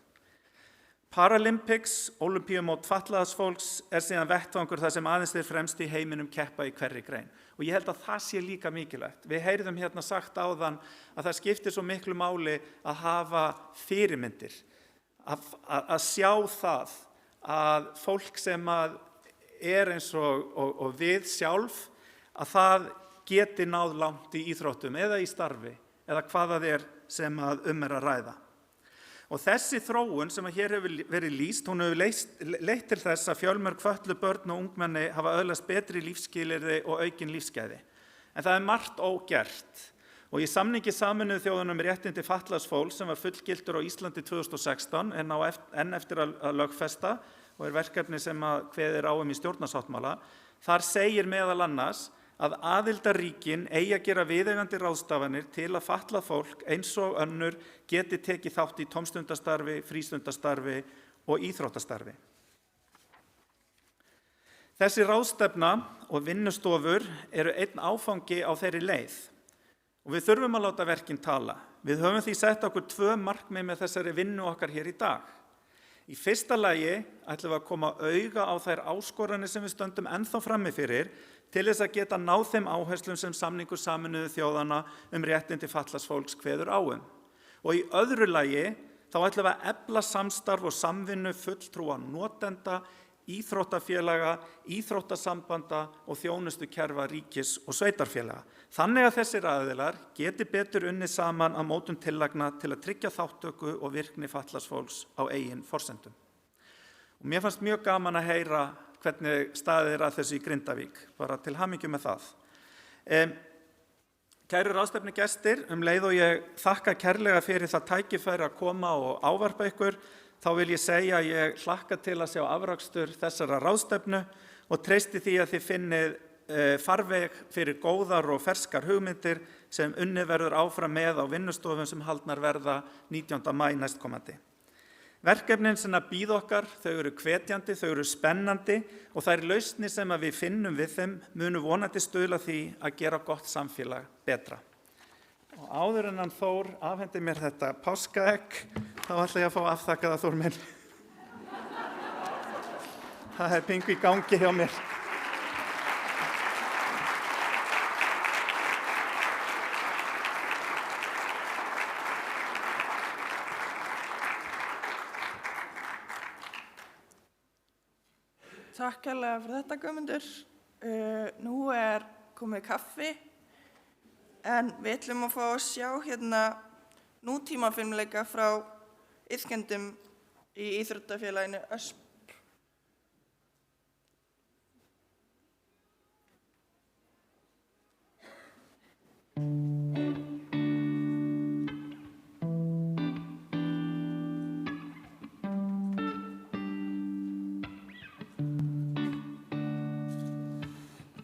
Paralympics, Ólympíumót fatlaðs fólks, síðan vettvangur þar sem aðeins þeir fremstu í heiminum keppa í hverri grein. Og ég held að það sé líka mikilvægt. Við heyrðum hérna sagt áðan að það skiptir svo miklu máli að hafa fyrirmyndir, að sjá það að fólk sem eins og við sjálf, að það geti náð langt í íþróttum eða í starfi eða hvað það sem að að ræða. Og þessi þróun sem hér hefur verið lýst, hún hefur leitt til þess að fjölmörg fötluð börn og ungmenni hafa öðlast betri lífsskilyrði og aukin lífsgæði. En það margt ógert. Og í samningi Sameinuðu þjóðanna um réttindi fatlaðs fólks sem var fullgiltur á Íslandi 2016 enn eftir að lögfesta og verkefni sem kveðið á í stjórnarsáttmála, þar segir meðal annars að aðildarríkin eigi að gera viðeigandi ráðstafanir til að fatlað fólk eins og önnur geti tekið þátt í tómstundastarfi, frístundastarfi og íþróttastarfi. Þessi ráðstefna og vinnustofur eru einn áfangi á þeirri leið og við þurfum að láta verkin tala. Við höfum því sett okkur 2 markmið með þessari vinnu okkar hér í dag. Í fyrsta lagi ætlum við að koma auga á þær áskoranir sem við stöndum ennþá frammi fyrir til þess að geta náð þeim áherslum sem samningur Sameinuðu þjóðanna um réttindi fatlaðs fólks kveður á um. Og í öðru lagi þá ætlum við að efla samstarf og samvinnu fulltrúa notenda, íþróttafélaga, íþróttasambanda og þjónustukerfa ríkis og sveitarfélaga. Þannig að þessir aðilar geti betur unnið saman að mótun tillagna til að tryggja þátttöku og virkni fatlaðs fólks á eigin forsendum. Og mér fannst mjög gaman að heyra hvernig staðið að þessu í Grindavík, bara til hamingju með það. Kæru ráðstefnugestir, leið og ég þakka kærlega fyrir það tækifæri að koma og ávarpa ykkur, þá vil ég segja að ég hlakka til að sjá afrakstur þessara ráðstefnu og treysti því að þið finnið farveg fyrir góðar og ferskar hugmyndir sem unnið verður áfram með á vinnustofum sem haldnar verða 19. maí næstkomandi. Verkefnin sem bíða okkar, þau eru hvetjandi, þau eru spennandi og þær lausnir sem við finnum við þeim munu vonandi stuðla því að gera gott samfélag betra. Og áður en hann Þór afhendi mér þetta páskaegg, þá ætla ég að fá afþakkaða Þór minn. Það pingu í gangi hjá mér. Takk kærlega fyrir þetta, Guðmundur. Nú komið kaffi, en við ætlum að fá að sjá hérna nútímafilmleika frá iðkendum í íþróttafélaginu Ösp.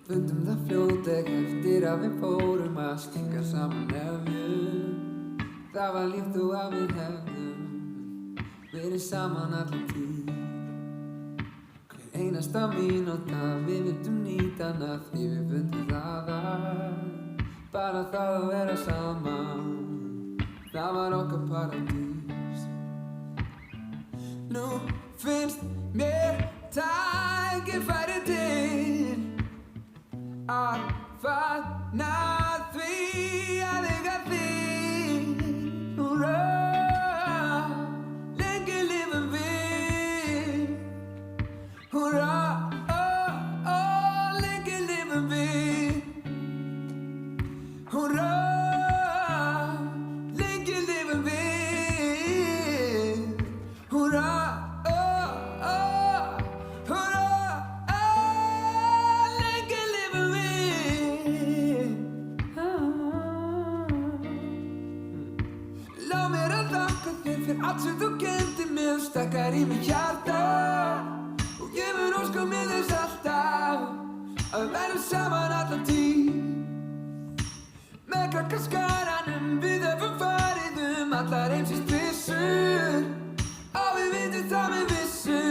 Fundum það fljótlega eftir að við fórum að stinga saman nefnum. Það var líkt og að við hefðum verið saman allan tíð. Hver einasta mínúta við vildum nýta hana því við fundum það bara það að vera saman. Það var okkar paradís. Nú finnst mér tækifæri til að fagna því að eiga þig. Húrra, lengi lifum við. Húrra, lengi lifum við. Húrra, lengi lifum við. Húrra, allt sem þú kendir mér og stakkar í mig hjarta og ég mun óska mér þess alltaf að við verðum saman allan tíð. Með krakkaskaranum við höfum farið allar heimsins trissur og við vitum það með vissu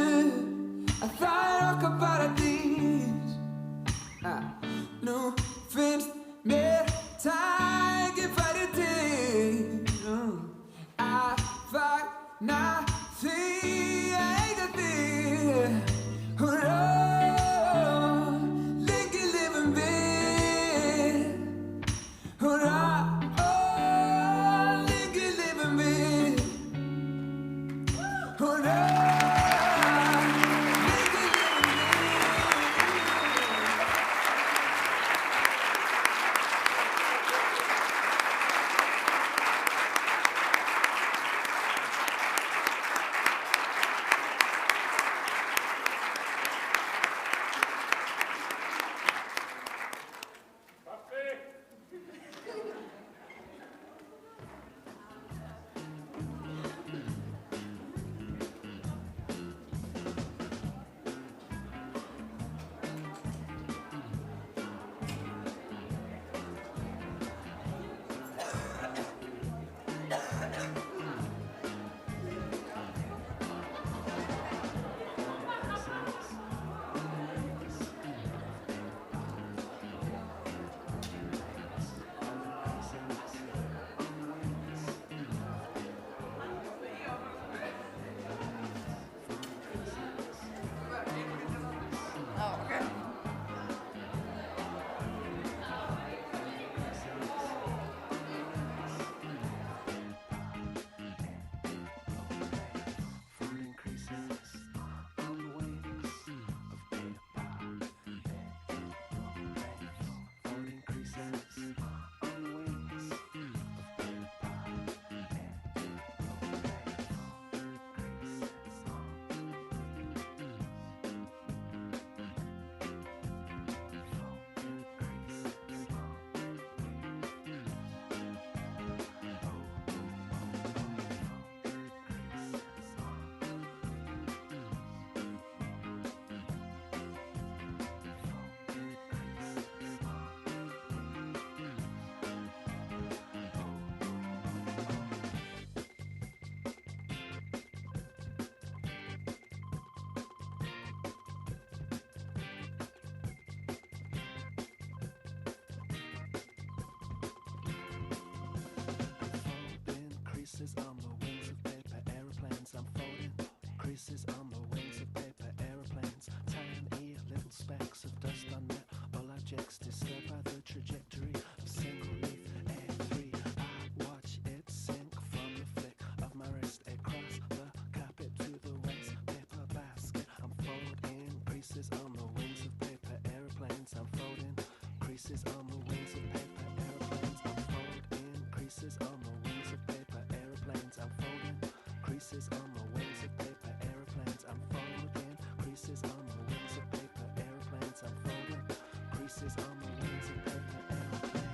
að það okkar paradís. Nú finnst mér tækifæri til að fagna því creases on the wings of paper aeroplanes. Tiny little specks of dust unmet. All objects disturbed by the trajectory of single leaf A3. I watch it sink from the flick of my wrist across the carpet to the waste paper basket. I'm folding creases on the wings of paper aeroplanes. I'm folding creases on the wings of paper aeroplanes. I'm folding creases on the wings of paper aeroplanes. I'm folding creases on the wings of paper aeroplanes. I'm folding creases on the wings of paper aeroplanes. I'm folding creases on the wings of paper aeroplanes.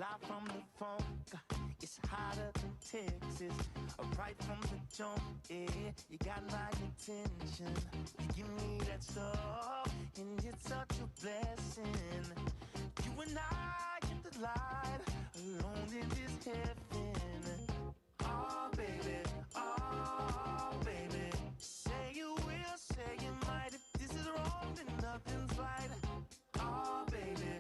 live from the funk. It's hotter than Texas, right from the jump. Yeah, you got my attention. You give me that stuff, and it's such a blessing. You and I in the light, alone in this heaven. Oh baby, say you will, say you might. If this is wrong, then nothing's right. Oh baby,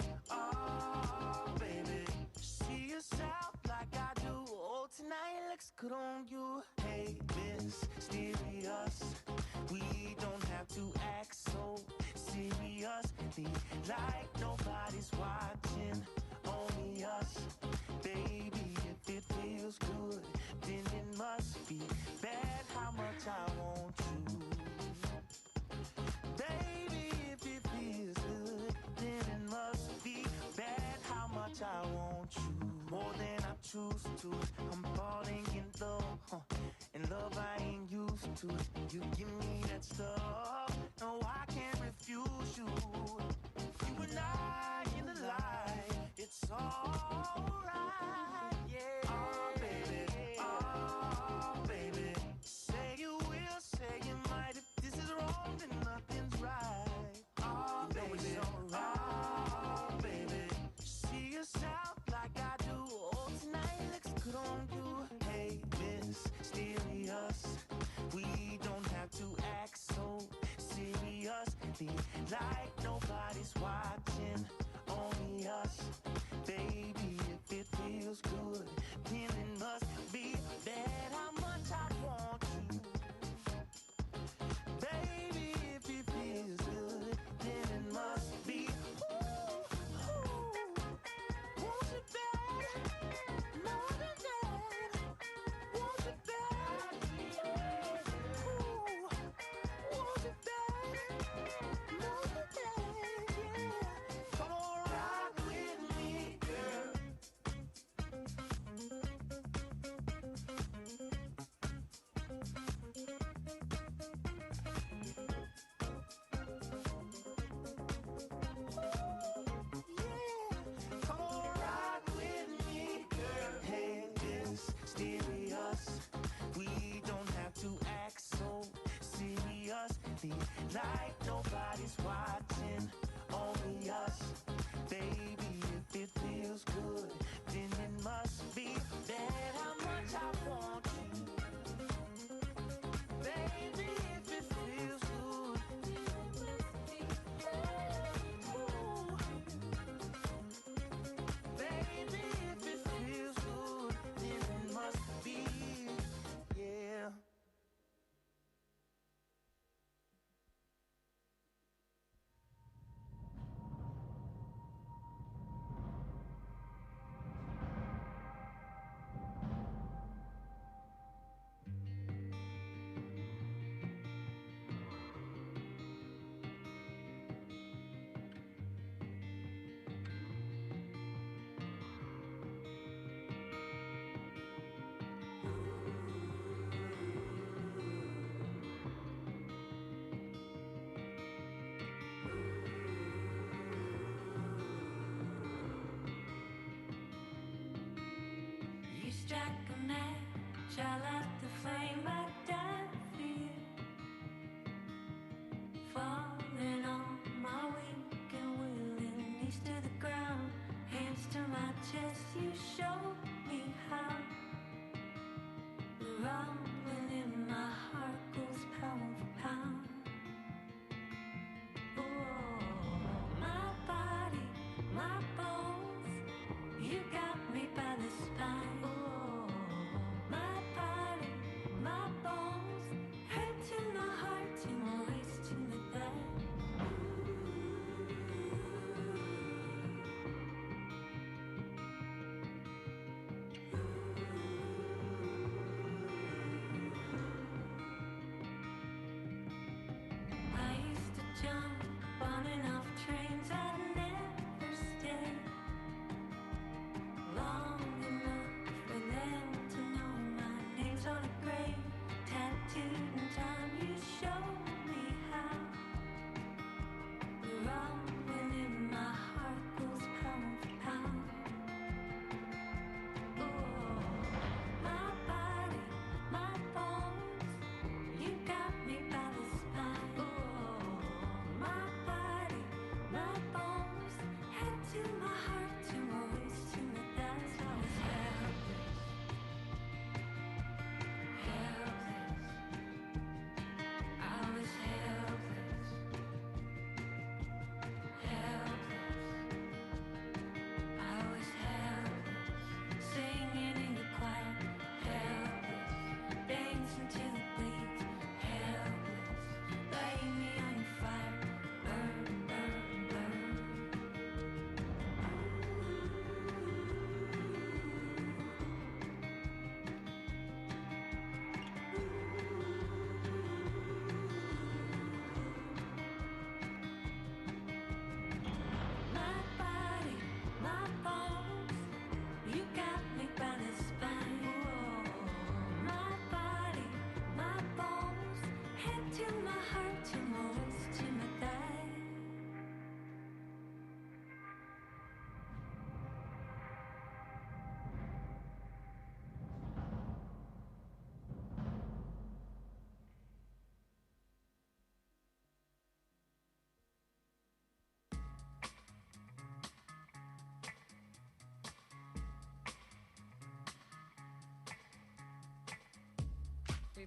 see yourself like I do. Oh, tonight looks good on you. Hey, mysterious, we don't have to act so seriously, like nobody's watching, only us. Baby, if it feels good, then it must be bad how much I want you. Baby, if it feels good, then it must be bad how much I want you. More than I choose to, I'm falling in love, and love I ain't used to. You give me that stuff, no I can't refuse you. You and I in the light, it's alright, yeah. Oh baby, say you will, say you might. If this is wrong, then nothing's right. Oh baby, see yourself like I do. Oh, tonight looks good on you. Hey, mysterious, we don't have to act so seriously, like nobody's watching, only us. Baby, if it feels good, then it must be bad how much I want you. Baby, if it feels good, then it must be. Want it bad, more than that. Want it bad, want it bad, more than that, yeah. Come on, rock with me, girl. Come on, rock with me, girl. Hey, mysterious, we don't have to act so seriously, like nobody's watching, only us. Baby, if it feels good, then it must be bad how much I want you. Baby, if it feels good, then it must be bad. Ooh. Baby, if it feels good, then it must be, yeah. You struck a match, I light the flame, I died for you. Falling on my weak and willing, knees to the ground, hands to my chest. You showed me how. The rumbling in my heart goes pound for pound. Oh, my body, my bones, you got me by the spine. Oh, my body, my bones, head to my heart, to my waist, to the back. I used to jump on and off trains, I'd never stay long enough for them to know my name's on a grave, tattooed in time. You showed me how. The rumbling in my heart goes pound for pound.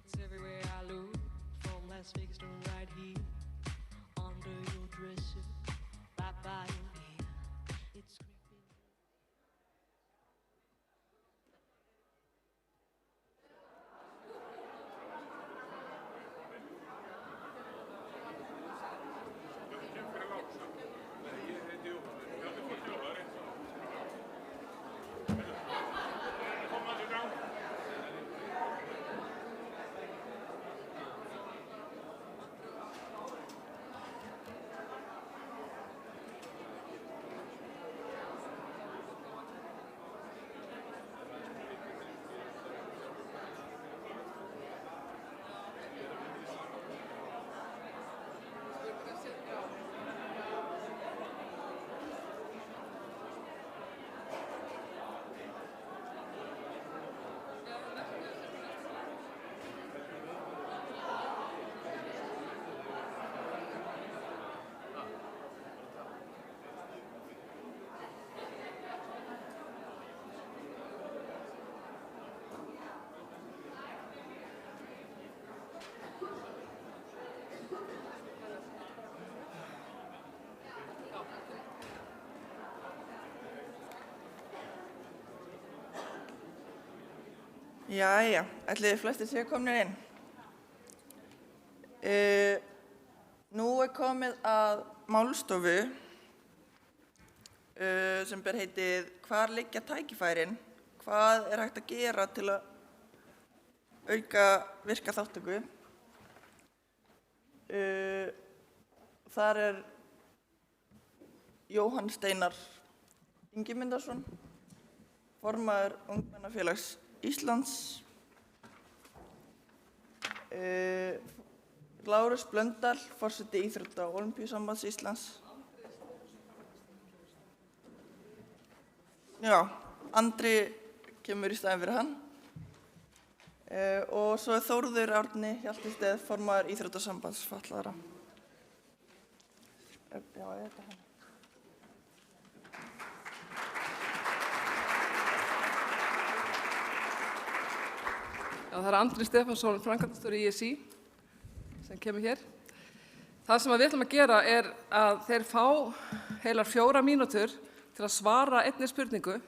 It's everywhere I look, from Las Vegas to right here, under your dresser, right by your ear. It's creeping. Jæja, ætli þið flestir séu komnir inn. Nú komið að málstofu sem ber heitið Hvar liggja tækifærin? Hvað hægt að gera til að auka virka þátttöku? Þar Jóhann Steinar Ingimundarson, formaður Ungmennafélags Íslands, Lárus Blöndal, forseti Íþrótta- og Ólympíusambands Íslands. Já, Andri kemur í staðinn fyrir hann. Og svo Þórður Árni Hjaltesteð, formaður Íþróttasambands fatlaðra. Já, þetta hann. Já, það Andri Stefánsson, framkvæmdastjóri ISÍ, sem kemur hér. Það sem við ætlum að gera að þeir fá heilar 4 mínútur til að svara einni spurningu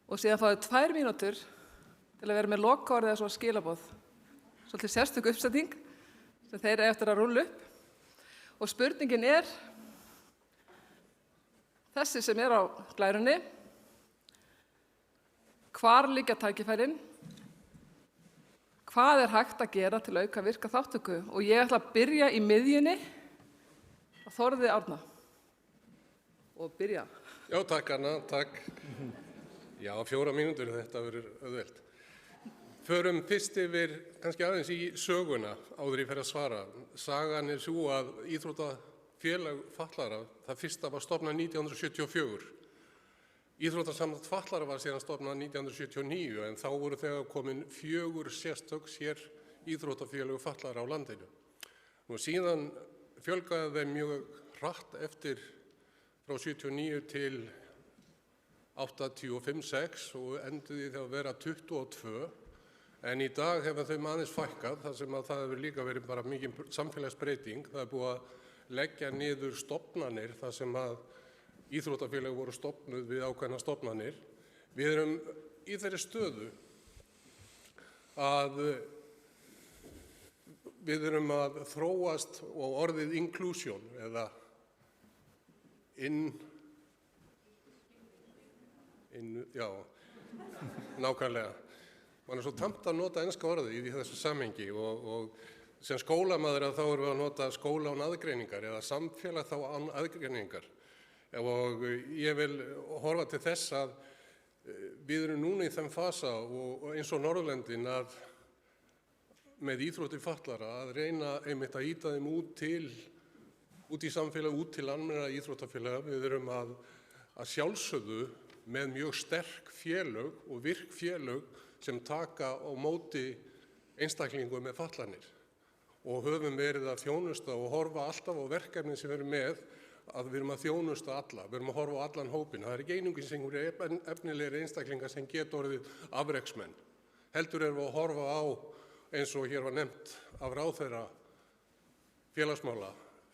og síðan fá þeir 2 mínútur til að vera með lokaorð eða svona skilaboð. Svolítið sérstök uppsetning sem þeir eru eftir að rúlla upp. Og spurningin þessi sem á glærunni. Hvar liggja tækifærin? Hvað hægt að gera til að auka virka þátttöku? Og ég ætla að byrja í miðjunni á Þórði Árna. Og byrja. Já, takk Anna, takk. Já, 4 mínútur, þetta verður auðvelt. Förum fyrst yfir kannski aðeins í söguna áður ég fer að svara. Sagan sú að Íþróttafélag fatlaðra, það fyrsta var stofnað 1974. Íþróttasamband fatlaðra var síðan stofnað 1979 en þá voru þegar komin 4 sérstök íþróttafélög fatlaðra á landinu. Nú síðan fjölgaði þeim mjög hratt eftir frá 79 til 85-6 og enduði þegar að vera 22. En í dag hefur þeim aðeins fækkað þar sem að það hefur líka verið bara mikið samfélagsbreyting. Það búið að leggja niður stofnanir þar sem að íþróttafélög voru stofnuð við ákveðna stofnanir. Við erum í þeirri stöðu að við erum að þróast og orðið inclusion eða já, nákvæmlega. Man svo tamt að nota enska orðið í þessu samhengi og sem skólamaður þá erum við að nota skóla án aðgreiningar eða samfélag þá án aðgreiningar. Og ég vil horfa til þess að við erum núna í þeim fasa og eins og Norðurlöndin að með íþróttir fatlaðra að reyna einmitt að ýta þeim út í samfélag, út til almennra íþróttafélaga. Við erum að sjálfsögðu með mjög sterk félög og virk félög sem taka á móti einstaklingum með fatlanir og höfum verið að þjónusta og horfa alltaf á verkefni sem við erum með að við erum að þjónusta alla, við erum að horfa á allan hópinn. Það ekki einungis einhverjir efnilegir einstaklingar sem geta orðið afreksmenn. Heldur erum við að horfa á eins og hér var nefnt af ráðherra félagsmála,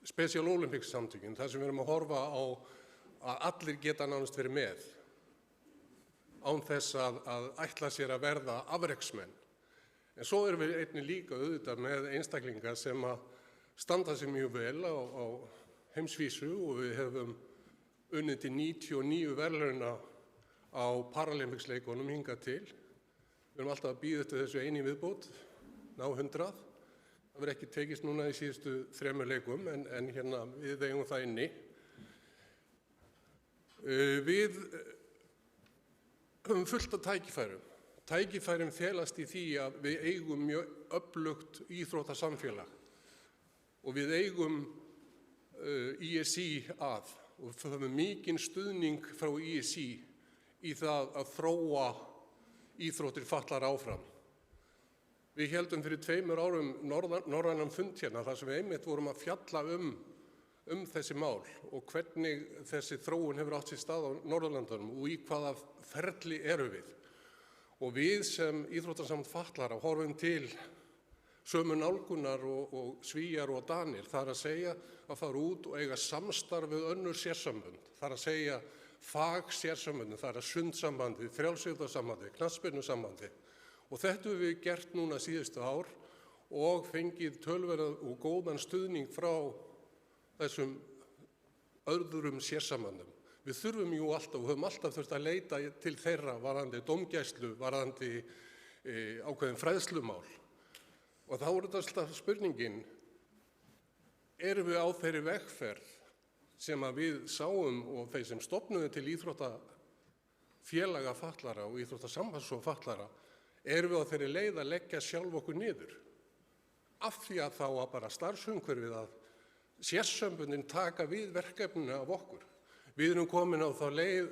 Special Olympics samtökin, þar sem við erum að horfa á að allir geta nánast verið með án þess að ætla sér að verða afreksmenn. En svo erum við einnig líka auðvitað með einstaklingar sem að standa sig mjög vel á heimsvísu og við hefum unnið til 99 verðlauna á Paralympicsleikunum hingað til. Við erum alltaf að bíða eftir þessu einu í viðbót, ná 100. Það verður ekki tekist núna í síðustu 3 leikum en hérna við eigum það inni. Við höfum fullt af tækifærum. Tækifærin felast í því að við eigum mjög öflugt íþróttasamfélag og við eigum ISÍ að og höfum mikinn stuðning frá ISÍ í það að þróa íþróttir fatlaðra áfram. Við héldum fyrir 2 árum norrænan fund hérna þar sem við einmitt vorum að fjalla þessi mál og hvernig þessi þróun hefur átt sér stað á Norðurlöndunum og í hvaða ferli eru við. Og við sem íþróttasamband fatlaðra horfum til sömu nálgunar og Svíar og Danir, það er að segja að fara út og eiga samstarf við önnur sérsambönd, það er að segja fagsérsamböndin, það er að sundsambandi, frjálsíþróttasambandi, knattspyrnusambandi. Og þetta höfum við gert núna síðustu ár og fengið töluverðan og góðan stuðning frá þessum öðrum sérsamböndum. Við þurfum jú alltaf og höfum alltaf þurft að leita til þeirra varðandi dómgæslu, varðandi ákveðin fræðslumál. Og þá er þetta alltaf spurningin, erum við á þeirri vegferð sem að við sáum og þeir sem stofnuðu til íþróttafélaga fatlaðra og íþróttasambands og fatlaðra, erum við á þeirri leið að leggja sjálf okkur niður. Af því að þá að bara starfsumhverfið að sérsamböndin taka við verkefninu af okkur. Við erum komin á þá leið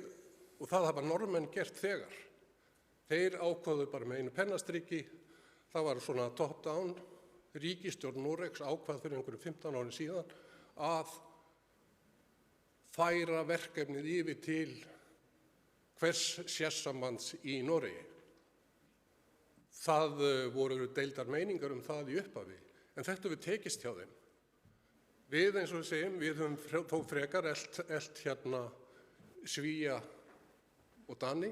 og það hafa Norðmenn gert þegar. Þeir ákváðu bara með einu pennastriki, það var svona top-down, ríkisstjórn Noregs ákvað fyrir einhverjum 15 árin síðan að færa verkefnið yfir til hvers sérsambands í Noregi. Það voru deildar meiningar það í upphafi, en þetta við tekist hjá þeim. Við, eins og við segjum, við höfum þó frekar elt hérna Svía og Dani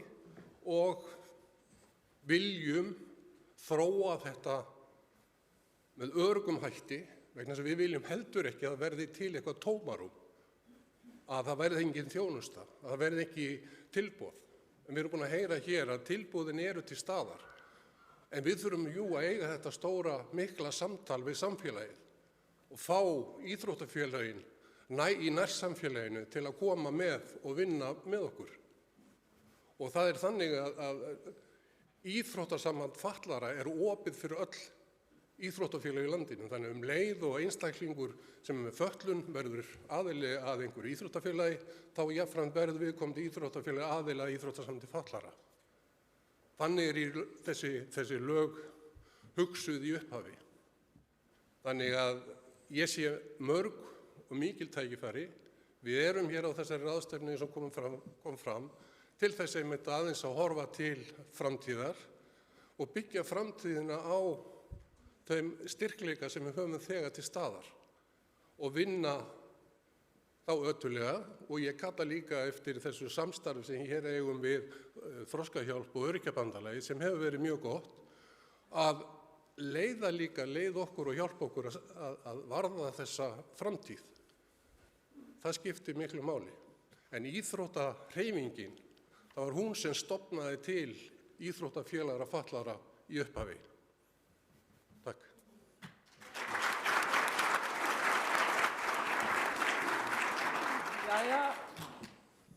og viljum þróa þetta með öruggum hætti vegna þess að við viljum heldur ekki að verði til eitthvað tómarúm, að það verði engin þjónusta, að það verði ekki tilboð. En við erum búin að heyra hér að tilboðin eru til staðar. En við þurfum jú að eiga þetta stóra mikla samtal við samfélagið og fá íþróttafélagin í nærsamfélaginu til að koma með og vinna með okkur. Og það er þannig að íþróttasamband fatlaðra er opið fyrir öll íþróttafélög í landinu. Þannig leið og einstaklingur sem með fötlun verður aðili að einhverju íþróttafélagi, þá jafnframt verður viðkomandi íþróttafélagi aðili að íþróttasambandi fatlaðra. Þannig þessi lög hugsuð í upphafi. Þannig að ég sé mörg og mikil tækifæri. Við erum hér á þessari ráðstefnu sem kom fram til þess einmitt aðeins að horfa til framtíðar og byggja framtíðina á þeim styrkleika sem við höfum þegar til staðar og vinna þá öttulega og ég kalla líka eftir þessu samstarfi sem hér eigum við Þroskahjálp og Öryrkjabandalagið sem hefur verið mjög gott að leið okkur og hjálpa okkur að varða þessa framtíð. Það skiptir miklu máli. En íþróttahreyfingin, það var hún sem stofnaði til íþróttafélagra fatlaðra í upphafi. Takk.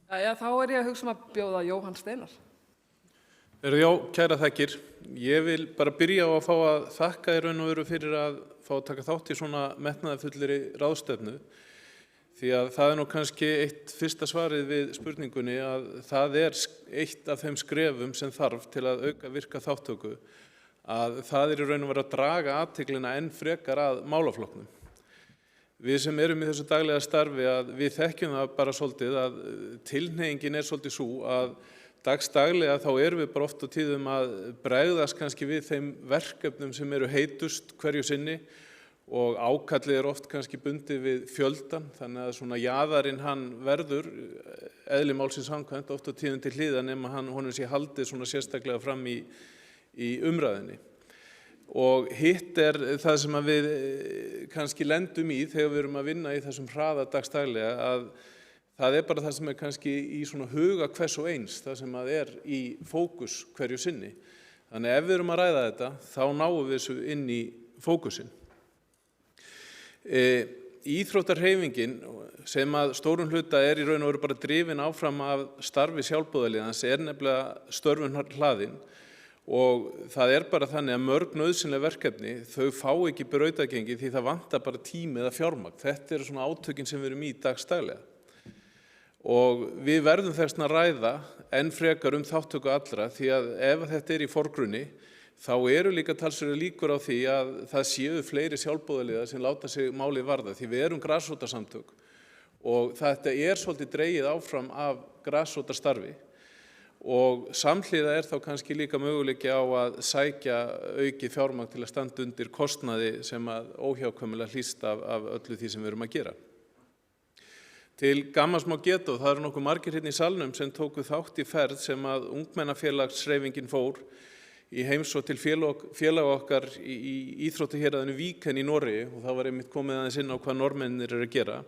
Jæja, þá er ég að hugsa að bjóða Jóhann Steinar. Já, kæra þakkir. Ég vil bara byrja á að fá að þakka í raun og veru fyrir að fá að taka þátt í svona metnaðarfullri ráðstefnu. Því að það er nú kannski eitt fyrsta svarið við spurningunni að það er eitt af þeim skrefum sem þarf til að auka virka þáttöku. Að það er í raun og veru að draga athyglina enn frekar að málaflokknum. Við sem erum í þessu daglega starfi að við þekkjum það bara svolítið að tilhneigingin er svolítið sú að dagsdaglega þá erum við bara oft á tíðum að bregðast kannski við þeim verkefnum sem eru heitust hverju sinni og ákallið oft kannski bundið við fjöldan, þannig að svona jaðarinn hann verður eðli málsins samkvæmt oft á tíðum til hliðar nema honum sé haldið svona sérstaklega fram í umræðinni. Og hitt það sem að við kannski lendum í þegar við erum að vinna í þessum hraða dagsdaglega, að það bara það sem kannski í svona huga hvers og eins, það sem að í fókus hverju sinni. Þannig ef við erum að ræða þetta, þá náum við þessu inn í fókusin. Íþróttahreyfingin sem að stórum hluta í raun og veru bara drifin áfram af starfi sjálfboðaliðans nefnilega störfun hlaðin og það bara þannig að mörg nauðsynleg verkefni þau fá ekki brautagengi því það vantar bara tími eða fjármagn. Þetta svona átökin sem við erum í dagsdaglega. Og við verðum þess að ræða enn frekar þáttöku allra því að ef þetta í forgrunni þá eru líka talsverðar líkur á því að það séu fleiri sjálfboðaliðar sem láta sig málið varða því við erum grasrótarsamtök og þetta svolítið dregið áfram af grasrótarstarfi og samhliða þá kannski líka möguleiki á að sækja aukið fjármagn til að standa undir kostnaði sem að óhjákvæmilega hlýst af öllu því sem við erum að gera. Til gamans má geta og það eru nokkuð margir hérna í salnum sem tóku þátt í ferð sem að ungmennafélagshreyfingin fór í heimsókn til félaga okkar í íþróttahéraðinu Víken í Noregi og það var einmitt komið aðeins inn á hvað Norðmennirnir eru að gera.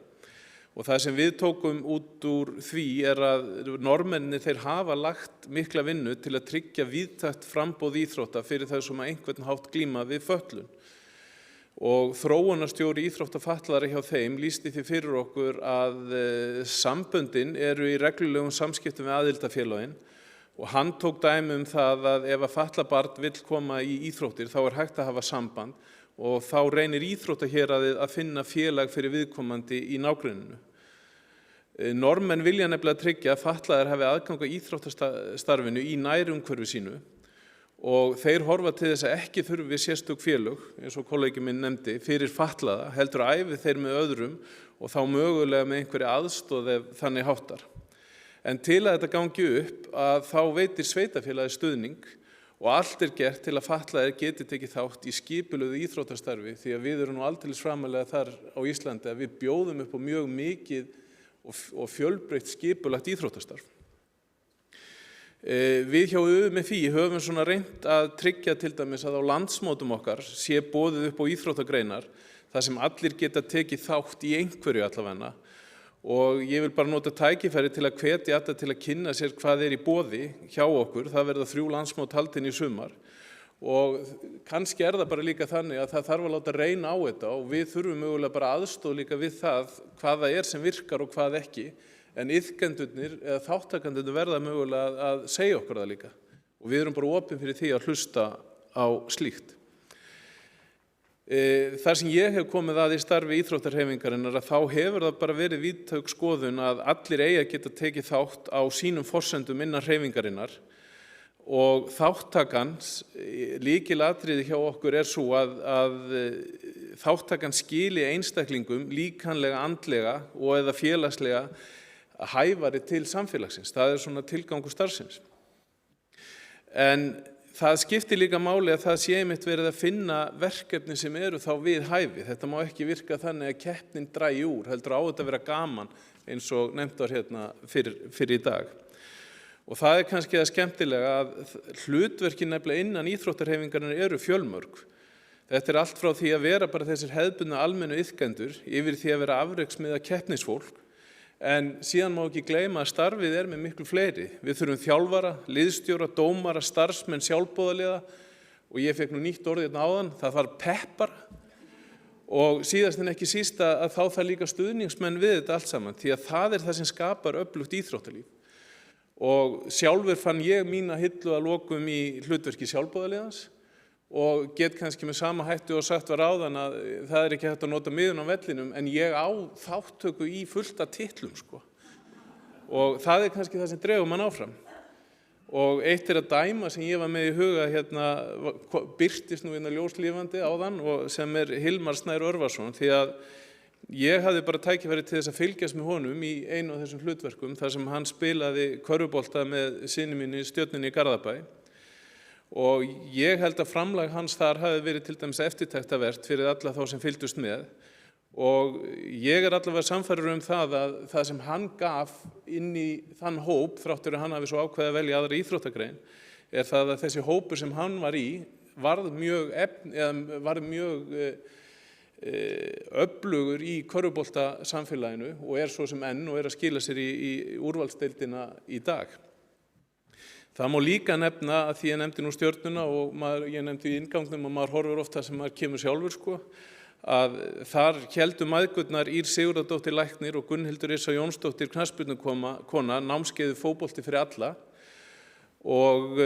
Og það sem við tókum út úr því að Norðmennirnir þeir hafa lagt mikla vinnu til að tryggja víðtækt framboð íþrótta fyrir þau sem að einhvern hátt glíma við fötlun. Og þróunarstjóri íþróttafatlaðra hjá þeim lýsti því fyrir okkur að samböndin eru í reglulegum samskiptum við aðildafélagin og hann tók dæmi það að ef að fatlað barn vill koma í íþróttir þá hægt að hafa samband og þá reynir íþróttahéraðið að finna félag fyrir viðkomandi í nágrenninu. Norðmenn vilja nefnilega tryggja að fatlaðir hafi aðgang að íþróttastarfinu í nærumhverfi sínu og þeir horfa til þess að ekki þurfi sérstök félög, eins og kollegi minn nefndi, fyrir fatlaða, heldur æfi þeir með öðrum og þá mögulega með einhverja aðstoð ef þannig háttar. En til að þetta gangi upp að þá veitir sveitarfélagið stuðning og allt gert til að fatlaðir geti tekið þátt í skipulögðu íþróttastarfi því að við erum nú aldeilis framalega þar á Íslandi að við bjóðum upp á mjög mikið og fjölbreytt skipulagt íþróttastarf. Við hjá UMFÍ höfum svona reynt að tryggja til dæmis að á landsmótum okkar sé boðið upp á íþróttagreinar þar sem allir geta tekið þátt í einhverju allavega og ég vil bara nota tækifæri til að hvetja alla til að kynna sér hvað í boði hjá okkur. Það verða 3 landsmót haldin í sumar og kannski það bara líka þannig að það þarf að láta reyna á þetta og við þurfum mögulega bara aðstoð líka við það hvað það sem virkar og hvað ekki en iðkendurnir eða þáttakendurnir verða mögulega að segja okkur það líka og við erum bara opin fyrir því að hlusta á slíkt. Þar sem ég hef komið að í starfi íþróttahreyfingarinnar að þá hefur það bara verið víðtæk skoðun að allir eigi að geta tekið þátt á sínum forsendum innan hreyfingarinnar og þáttakans lykilatriði hjá okkur svo að þáttakan skili einstaklingum líkamlega, andlega og eða félagslega hæfari til samfélagsins. Það svona tilgangur starfsins. En það skiptir líka máli að það sé einmitt verið að finna verkefni sem eru þá við hæfi. Þetta má ekki virka þannig að keppnin dragi úr, heldur á þetta að vera gaman eins og nefnt var hérna fyrir í dag. Og það kannski það skemmtilega að hlutverkin nefnilega innan íþróttahreyfingarinnar eru fjölmörg. Þetta allt frá því að vera bara þessir hefðbundnu almennu iðkendur yfir því að vera afreksmiða keppnisfólk. En síðan má ekki gleyma að starfið með miklu fleiri. Við þurfum þjálfara, liðstjóra, dómara, starfsmenn, sjálfboðaliða og ég fekk nú nýtt orðið áðan, það þarf peppara og síðast en ekki síst að þá þarf líka stuðningsmenn við þetta allt saman því að það það sem skapar öflugt íþróttalíf. Og sjálfur fann ég mína hillu að lokum í hlutverki sjálfboðaliðans og get kannski með sama hættu og sagt var áðan að það ekki hægt að nota miðun á vellinum en ég á þáttöku í fullt af titlum sko. Og það kannski það sem dregur mann áfram. Og eitt að dæma sem ég var með í huga hérna birtist nú ljóslífandi áðan og sem Hilmar Snær Örvarsson því að Ég hafði bara tækifæri til þess að fylgjast með honum í einu af þessum hlutverkum þar sem hann spilaði körfubolta með syni minni Stjörnunni í Garðabæ og ég held að framlag hans þar hafi verið til dæmis eftirtektarvert fyrir alla þá sem fylgdust með og ég allavega sannfærður það að það sem hann gaf inn í þann hóp þráttur að hann hafi svo ákveðið að velja aðra íþróttagrein það að þessi hópur sem hann var í varð mjög öflugur í körfubolta samfélaginu og svo sem enn og að skila sér í úrvalsdeildina í dag. Það má líka nefna að því ég nefndi nú Stjörnuna og ég nefndi í inngangnum og maður horfir ofta sem maður kemur sjálfur að þar héldu mæðgurnar Ír Sigurðardóttir læknir og Gunnhildur Yrsa Jónsdóttir knattspyrnukona námskeiði fótbolti fyrir alla og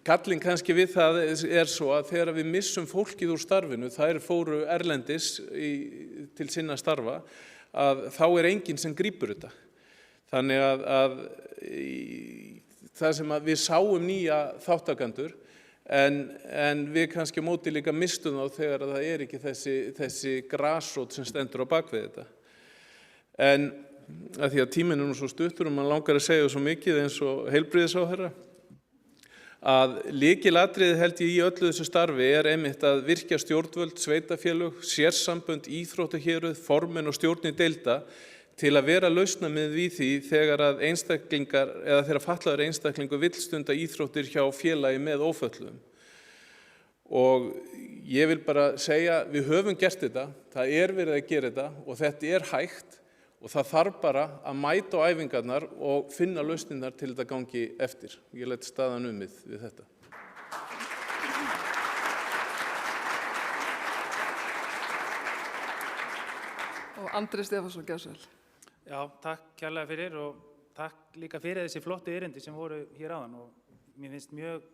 gallinn kannski við það svo að þegar við missum fólkið úr starfinu, þær fóru erlendis til sinna starfa, að þá enginn sem grípur þetta. Þannig að það sem að við sáum nýja þáttakendur en við kannski á móti líka mistum þá þegar það ekki þessi grasrót sem stendur á bakvið þetta. En að því að tíminn nú svo stuttur og mann langar að segja svo mikið eins og heilbrigðisráðherra að lykilatriðið held ég í öllu þessu starfi einmitt að virkja stjórnvöld, sveitarfélög, sérsambönd, íþróttahéruð, formenn og stjórnir deilda til að vera lausnamið við því þegar að einstaklingar eða þegar fatlaður einstaklingur vill stunda íþróttir hjá félagi með óföllum. Og ég vil bara segja, við höfum gert þetta, það verið að gera þetta og þetta hægt og það þarf bara að mæta á æfingarnar og finna lausnirnar til þetta gangi eftir. Ég læt staðan við þetta. Og Andri Stefánsson, gjörðu svo vel. Já, takk kærlega fyrir og takk líka fyrir þessi flottu erindi sem voru hér áðan og mér finnst mjög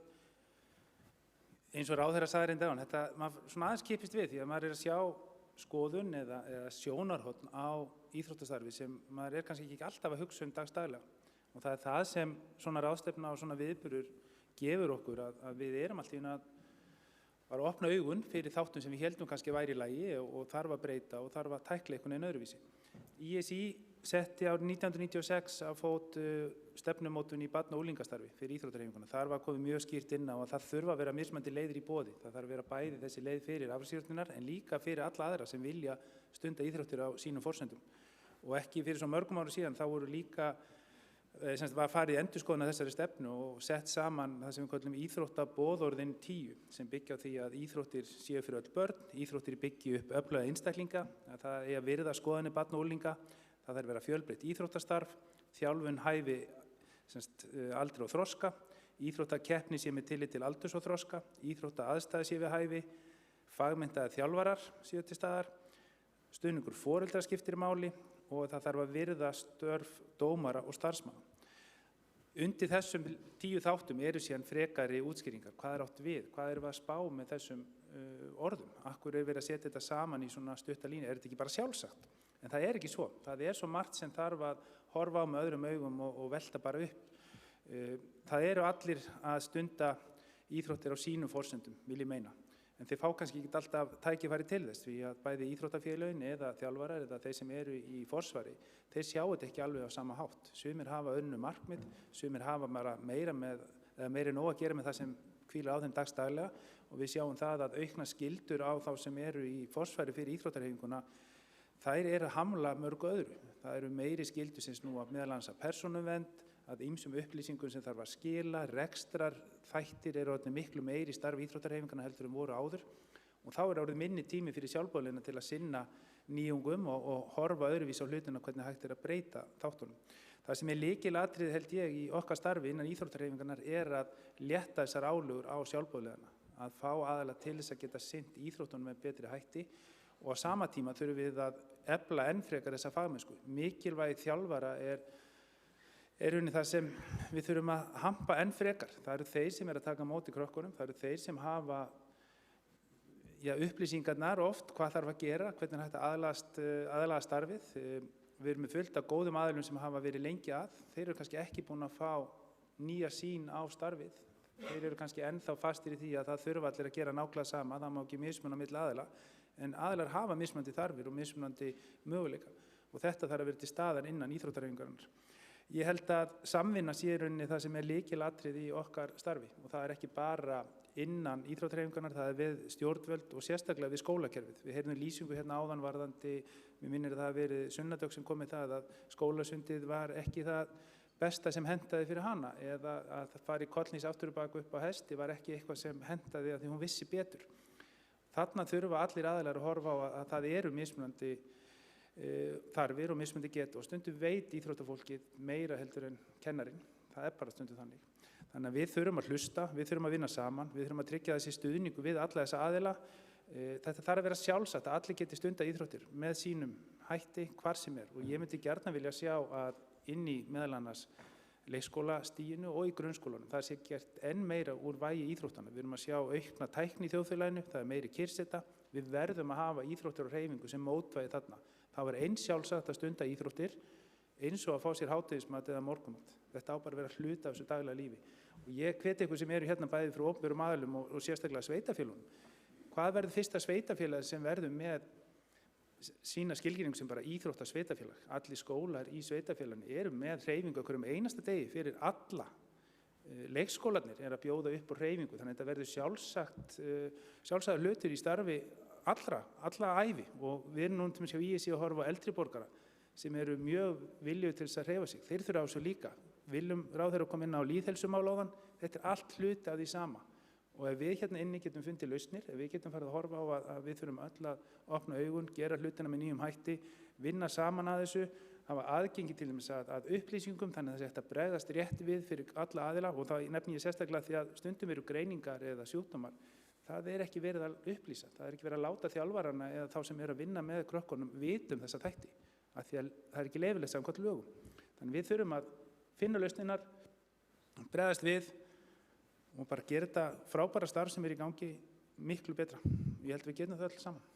eins og ráðherra sagði áðan, þetta maður svona aðeins kippist við því að maður að sjá skoðun eða sjónarhorn á íþróttastarfi sem maður kannski ekki alltaf að hugsa dagsdaglega og það það sem svona ráðstefna og svona viðburður gefur okkur að við alltaf að opna augun fyrir þáttum sem við heldum kannski væri í lagi og þarf að breyta og þarf að tækla einhvern veginn öðruvísi. ISÍ setti árið 1996 að fót stefnumótun í barna- og unglingastarfi fyrir íþróttahreyfinguna. Þar var komið mjög skýrt inn á að það þurfa að vera mismunandi leiðir í boði. Það þarf að vera bæði þessi leið fyrir afreksíþróttirnar en líka fyrir alla aðra sem vilja stunda íþróttir á sínum forsendum. Og ekki fyrir svo mörgum árum síðan þá voru líka var farið endurskoðun að þessari stefnu og sett saman það sem við kallum íþróttaboðorðin 10 sem byggja á því að íþróttir séu fyrir öll börn, íþróttir byggja upp öfluga einstaklinga, að það að virða skoðanir barna og unglinga, það þarf að vera fjölbreytt íþróttastarf, þjálfun hæfi aldri og þroska, íþróttakeppni sé með tillit til aldurs og þroska, íþróttaaðstæði sé við hæfi, fagmenntaðir þjálfarar séu til staðar, stuðningur foreldra skiptir máli og það þarf að virða störf dómara og starfsmanna. Undir þessum 10 þáttum eru síðan frekari útskýringar. Hvað átt við? Hvað við að spá með þessum orðum? Akkur verið að setja þetta saman í svona stutta línu? Þetta ekki bara sjálfsagt? En það ekki svo. Það svo margt sem þarf að horfa á með öðrum augum og velta bara upp. Það eru allir að stunda íþróttir á sínum forsendum, vil ég meina. En þeir fá kannski ekki alltaf tækifæri til þess því að bæði íþróttafélögin eða þjálfarar eða þeir sem eru í forsvari, þeir sjá þetta ekki alveg á sama hátt. Sumir hafa önnur markmið, sumir hafa meira en nóg að gera með það sem hvílir á þeim dagsdaglega og við sjáum það að aukna skyldur á þá sem eru í forsvari fyrir íþróttarhreyfinguna, þær eru að hamla mörgu öðru. Það eru meiri skyldur sem snúa meðal annars að persónuvernd, að ýmsum upplýsingum sem þarf að skila, rekstrar, þættir eru orðnir miklu meiri í starfi íþróttarhreyfinganna heldur voru áður og þá orðið minni tími fyrir sjálfboðaliðana til að sinna nýjungum og horfa öðruvís á hlutina hvernig hægt að breyta þáttunum. Það sem lykilatriði held ég í okkar starfi innan íþróttarhreyfingannar að létta þessar álögur á sjálfboðaliðana, að fá aðalega til þess að geta sinnt íþróttunum með betri hætti og á sama tíma þurfum við að efla enn frekar þessa fagmennsku. Mikilvægi þjálfara rauninni það sem við þurfum að hampa enn frekar. Það eru þeir sem að taka á móti krökkunum, það eru þeir sem hafa upplýsingarnar oft, hvað þarf að gera, hvernig hægt að aðlaga starfið. Við erum með fullt af góðum aðilum sem hafa verið lengi að. Þeir eru kannski ekki búin að fá nýja sýn á starfið. Þeir eru kannski ennþá fastir í því að það þurfa allir að gera nákvæmlega sama, það má ekki mismuna milli aðila. en aðilar hafa mismunandi þarfir og mismunandi möguleika og þetta þarf að vera til staðar innan íþróttahreyfingarinnar. Ég held að samvinna sé í rauninni það sem lykilatriði í okkar starfi og það ekki bara innan íþróttahreyfingarinnar, það við stjórnvöld og sérstaklega við skólakerfið. Við heyrðum lýsingu hérna áðan varðandi, mér minnir að það hafi verið Sunnadögg sem kom með það að skólasundið var ekki það besta sem hentaði fyrir hana eða að það fari kollnís afturbak upp á hesti var ekki eitthvað sem hentaði að því hún vissi betur. Þarna þurfa allir aðilar að horfa á að það eru mismunandi þarfir og mismunandi getu og stundum veit íþróttafólkið meira heldur en kennarinn, það bara stundum þannig. Þannig að við þurfum að hlusta, við þurfum að vinna saman, við þurfum að tryggja þessi stuðningu við alla þessa aðila. Þetta þarf að vera sjálfsagt að allir geti stunda íþróttir með sínum hætti hvar sem og ég myndi gjarnan vilja sjá að inn í meðal annars leikskólastiginu og í grunnskólanum það sé gert enn meira úr vægi íþróttana. Við erum að sjá aukna tækni í þjóðfélaginu, það meiri kyrrseta, við verðum að hafa íþróttir og hreyfingu sem mótvægi þarna. Það var eins sjálfsagt að stunda íþróttir eins og að fá sér hádegismat eða morgunmat. Þetta bara að vera hluti af þessu daglega lífi. Og ég hveti ykkur sem eru hérna bæði frá opinberum aðilum og sérstaklega sveitafélögum. Hvað verður fyrsta sveitafélag sem verður með sína skilgreiningu sem bara íþróttasveitafélag? Allir skólar í sveitafélaginu eru með hreyfingu á hverjum einasta degi fyrir alla. Leikskólarnir að bjóða upp á hreyfingu, þannig að þetta verður sjálfsagður hlutur í starfi alla ævi og við erum núna til að sjá í sig að horfa á eldri borgara sem eru mjög viljugir til þess að hreyfa sig. Þeir þurfa á þessu líka. Viljum ráðherra koma inn á lýðheilsumál áðan, þetta allt hluti af því sama. Og ef við hérna inni getum fundið lausnir, ef við getum farið að horfa á að við þurfum öll að opna augun, gera hlutina með nýjum hætti, vinna saman að þessu, hafa aðgengi til þess að upplýsingum, þannig að þetta bregðast rétt við fyrir alla aðila og það nefni ég sérstaklega því að stundum eru greiningar eða sjúkdómar. Það ekki verið að upplýsa, það ekki verið að láta þjálfarana eða þá sem eru að vinna með krökkunum vitum þessa þætti, af því að það ekki leyfilegt samkvæmt lögum. Þannig við þurfum að finna lausninar, bregðast við og bara gera þetta frábæra starf sem í gangi miklu betra. Ég held við getum það öll saman.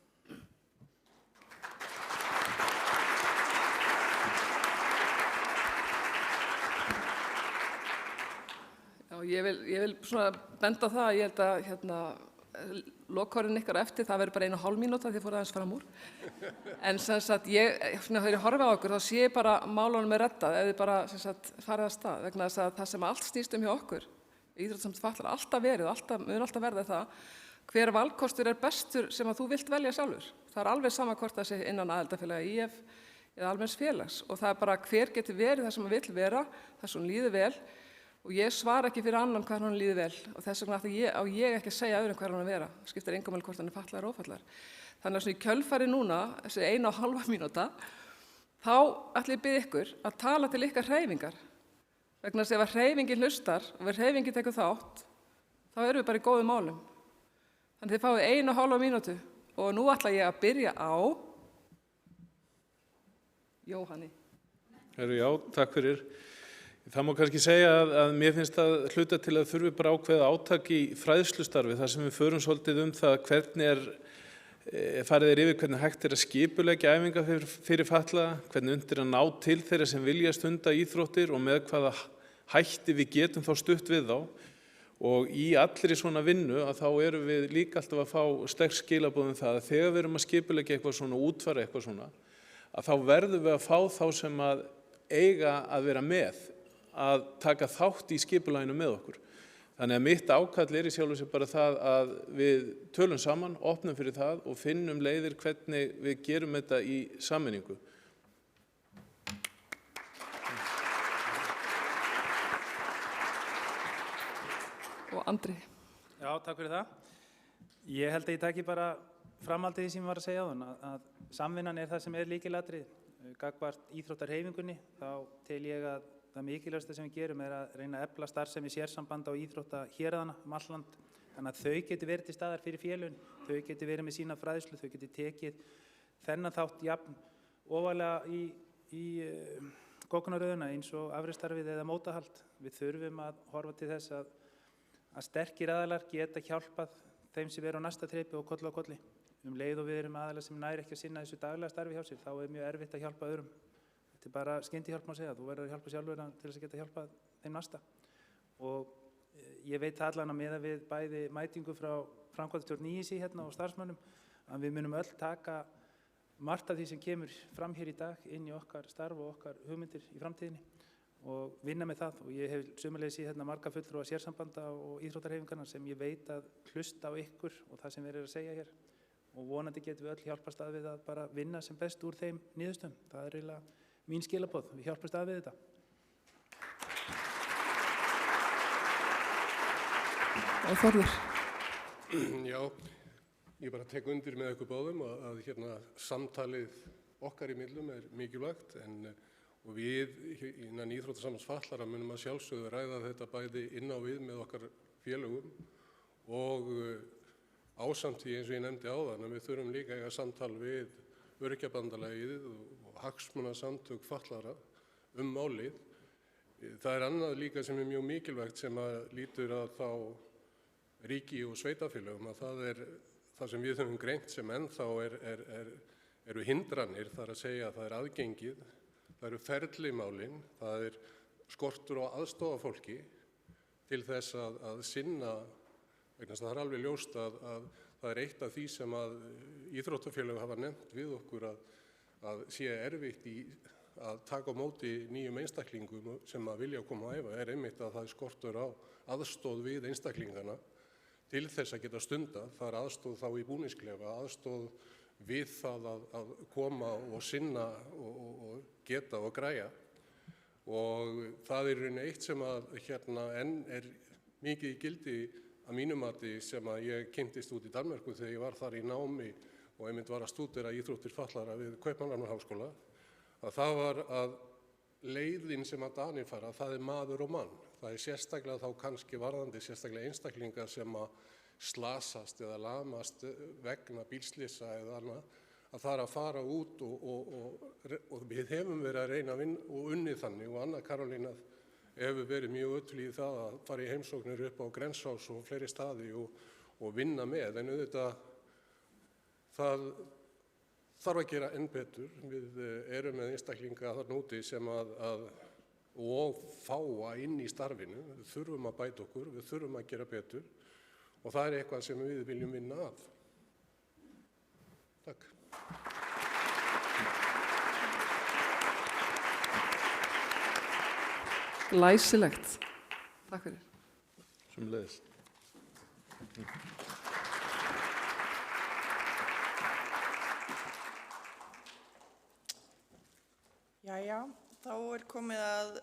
Já, ég vil svona benda á það að ég held að lokhorinn ykkar eftir, það verður bara 1,5 mínúta því ég fór aðeins fram úr. En sem sagt, þegar ég horfi á okkur, þá sé ég bara málunum reddað ef þið bara farið að stað. Vegna þess að það sem allt snýst hjá okkur, íþróttasamt fatlaðra, alltaf verið, mun alltaf verða það, hver valkostur bestur sem að þú vilt velja sjálfur. Það alveg sama hvort það sé innan aðildafélaga IF eða almenns félags. Og það bara hver getur verið það sem hann vill vera, það sem hann líður vel. Og ég svara ekki fyrir annan hvað hann líður vel og þess vegna á ég ekki að segja öðrum hvað hann vera. Það skiptir engum máli hvort hann fatlaður eða ófatlaður. Þannig að svona í kjölfari núna, þessi 1,5 mínúta, þá ætla ég að biðja ykkur að tala til ykkar hreyfingar. Vegna þess að ef hreyfingin hlustar og ef hreyfingin tekur þátt, þá erum við bara í góðum málum. Þannig þið fáið 1,5 mínútu og nú ætla ég að byrja á Jóhanni. Já, takk fyrir. Það má kannski segja að mér finnst að hluta til að þurfi bara ákveða átak í fræðslustarfi þar sem við förum svolítið það hvernig farið yfir hvernig hægt að skipuleggja æfingar fyrir fatlaða, hvernig undir að ná til þeirra sem vilja stunda íþróttir og með hvaða hætti við getum þá stutt við þá. Og í allri svona vinnu að þá erum við líka alltaf að fá sterk skilaboð það að þegar við erum að skipuleggja eitthvað svona, útfæra eitthvað svona, að þá verðum við að fá þá sem að eiga að vera með að taka þátt í skipulaginu með okkur. Þannig að mitt ákall í sjálfu sér bara það að við tölum saman, opnum fyrir það og finnum leiðir hvernig við gerum þetta í sameiningu. Og Andri. Já, takk fyrir það. Ég held að ég taki bara framhaldið því sem ég var að segja áðan að samvinnan það sem lykilatriði. Gagnvart íþróttahreyfingunni þá tel ég að það mikilvægasta sem við gerum að reyna að efla starfsemi sérsambanda og íþróttahéraðanna all land. Þannig að þau geti verið til staðar fyrir félögin, þau geti verið með sína fræðslu, þau geti tekið þennan þátt jafn ofarlega í gókunaröðuna eins og afrekstarfið eða mótahald. Við þurfum að horfa til þess að sterkir aðilar geta hjálpað þeim sem eru á næsta þrepi og kolli á kolli. Leið og við erum aðilar sem næri ekki að sinna þessu daglega starfi hjá sér, þá mjög erfitt að hjálpa öðrum. Þetta bara skyndihjálp má segja, þú verður að hjálpa sjálfur til þess að geta hjálpað þeim næsta. Og ég veit allan að miða við bæði mætingu frá framkvæmdastjórn ISÍ hérna og starfsmönnum að við munum öll taka margt af því sem kemur fram hér í dag inn í okkar starf og okkar hugmyndir í framtíðinni og vinna með það. Og ég hef sömuleiðis í hérna marga fulltrúa sérsambanda og íþróttahreyfingarnar sem ég veit að hlusta á ykkur og það sem við erum að segja hér. Og vonandi getum við öll hjálpast að við að bara vinna sem best úr þeim niðurstöðum. Það er eiginlega mín skilaboð. Við hjálpast að við þetta. Og Þórður. Já, ég bara tek undir með ykkur báðum að hérna samtalið okkar í millum er mikilvægt og við innan Íþróttasambands fatlaðra munum að sjálfsögðu ræða þetta bæði inn á við með okkar félögum og ásamt því eins og ég nefndi áðan að við þurfum líka að eiga samtal við Öryrkjabandalagið og hagsmunasamtök fatlaðra málið. Það er annað líka sem er mjög mikilvægt sem að lítur að þá ríki og sveitafélögum að það er það sem við höfum greint sem ennþá eru hindranir, það er að segja að það er aðgengið, það eru ferlimálin, það er skortur á aðstofafólki til þess að sinna, vegna þess að það er alveg ljóst að það er eitt af því sem að íþróttafélög hafa nefnt við okkur að sé erfitt í að taka á móti nýjum einstaklingum sem að vilja koma að æfa, er einmitt að það er skortur á aðstoð við einstaklingana til þess að geta stundað. Það er aðstoð þá í búningsklefa, aðstoð við það að koma og sinna og geta og græja. Og það er einu eitt sem að hérna enn er mikið í gildi að mínu mati sem að ég kynntist út í Danmörku þegar ég var þar í námi og einmitt var að stúdera íþróttir fatlaðra við Kaupmannahafnarháskóla, að það var að leiðin sem að Danir fara, það er maður og mann. Það er sérstaklega þá kannski varðandi sérstaklega einstaklinga sem að slasast eða lamast vegna bílslysa eða annað, að það er að fara út og við hefum verið að reyna og unnið þannig og Anna Karolína hefur verið mjög öll í það að fara í heimsóknir upp á Grensás og fleiri staði og vinna með, en auðvitað það þarf að gera enn betur. Við erum með einstaklinga þarna úti sem og fáa inn í starfinu, við þurfum að bæta okkur, við þurfum að gera betur og það er eitthvað sem við viljum vinna að. Takk. Glæsilegt. Takk fyrir. Sömuleiðis. Jæja, þá er komið að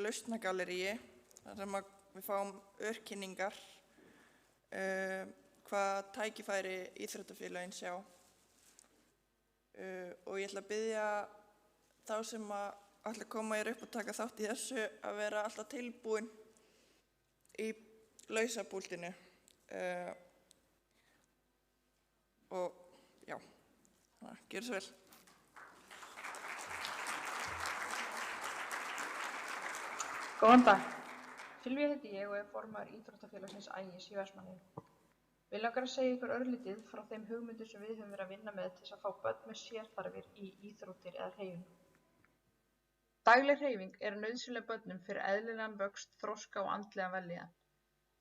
lausnagalleríi, þar sem við fáum örkynningar, hvað tækifæri íþróttafélögin sjá. Og ég ætla að biðja þá sem ætla að koma hér upp og taka þátt í þessu að vera alltaf tilbúin í lausapúltinu. Og já, gjörðu svo vel. Góðan dag. Silvía heiti ég og er formaður Íþróttafélagsins Ægis í Vestmannaeyjum. Við langar að segja ykkur örlítið frá þeim hugmyndum sem við höfum verið að vinna með til þess að fá börn með sérþarfir í íþróttir eða hreyfingu. Dagleg hreyfing er nauðsynleg börnum fyrir eðlilegan vöxt, þroska og andlegan vellíðan.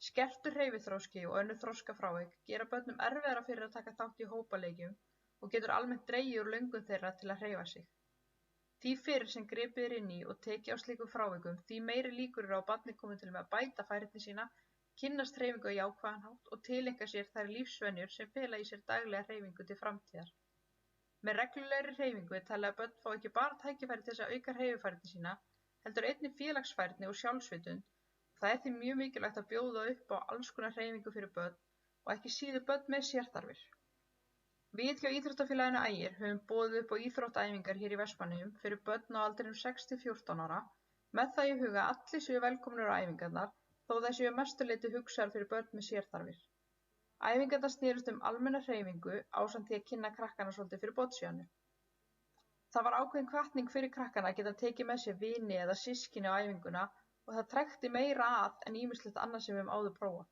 Skertur hreyfiþroski og önnur þroskafrávik gera börnum erfiðara fyrir að taka þátt í hópaleikjum og getur almennt dregið úr löngun þeirra til að hreyfa sig. Því fyrr sem gripið er inn í og tekið á slíkum frávikum, því meiri líkur eru á að barnið komi til með að bæta færni sína, kynnast hreyfingu á jákvæðan hátt og tileinka sér þær lífsvenjur sem fela í sér daglega hreyfingu til framtíðar. Með reglulegri hreyfingu er talið að börn fá ekki bara tækifæri til þess að auka hreyfifærni sína, heldur einnig félagsfærni og sjálfsvitund. Það er því mjög mikilvægt að bjóða upp á alls konar hreyfingu fyrir börn og ekki síður börn með sérþarfir. Við hjá Íþróttafélaginu Ægir höfum boðið upp á íþróttaæfingar hér í Vestmannaeyjum fyrir börn á aldrinum 6–14 ára með það í huga að allir séu velkomnir á æfingarnar þó það séu mestu leyti hugsaðar fyrir börn með sérþarfir. Æfingarnar snerust almenna hreyfingu ásamt því að kynna krakkana svolítið fyrir botsjónu. Það var ákveðin hvatning fyrir krakkana að geta tekið með sér vini eða systkini á æfinguna og það trekkti meira að en ýmislegt annað sem við höfum áður prófað.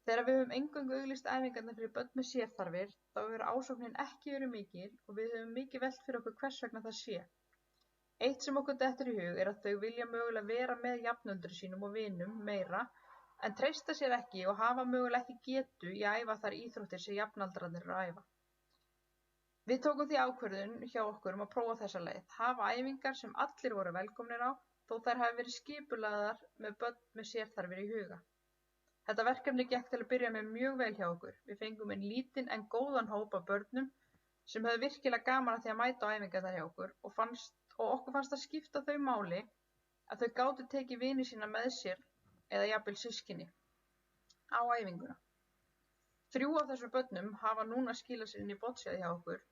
Þegar við höfum eingöngu auglýst æfingarnar fyrir börn með sérþarfir þá hefur ásóknin ekki verið mikil og við höfum mikið velt fyrir okkur hvers vegna það sé. Eitt sem okkur dettur í hug er að þau vilja mögulega vera með jafnöldrum sínum og vinum meira en treysta sér ekki og hafa mögulega ekki getu í að æfa þær íþróttir sem jafnaldrarnir eru að æfa. Við tókum því ákvörðun hjá okkur að prófa þessa leið, hafa æfingar sem allir voru velkomnir á, þó þær hafi verið skipulagðar með börn með sérþarfir í huga. Þetta verkefni gekk til að byrja með mjög vel hjá okkur. Við fengum inn lítinn en góðan hóp af börnum sem höfðu virkilega gaman að því að mæta á æfingarnar hjá okkur og okkur fannst að skipta þau máli að þau gátu tekið vini sína með sér eða jafnvel systkini á æfinguna. 3 af þessum börnum hafa núna skilað sér inn í bocciað hjá okkur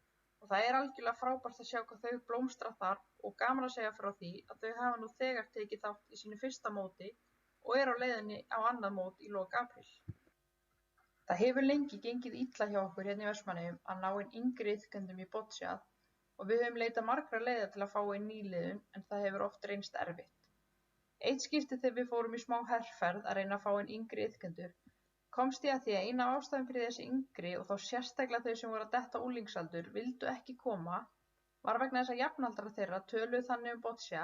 og það er algjörlega frábært að sjá hvað þau blómstra þar og gaman að segja frá því að þau hafa nú þegar tekið þátt í sínu fyrsta móti og á leiðinni á annað mót í lok apríl. Það hefur lengi gengið illa hjá okkur hérna í Vestmannaeyjum að ná inn yngri iðkendum í bocciað og við höfum leitað margra leiða til að fá inn nýliðun en það hefur oft reynst erfitt. Eitt skipti þegar við fórum í smá herferð að reyna að fá inn yngri iðkendur komst ég að því að eina af ástæðum fyrir þessi yngri og þá sérstaklega þau sem voru að detta úlingsaldur vildu ekki koma var vegna þess að jafnaldrar þeirra töluðu þannig boccia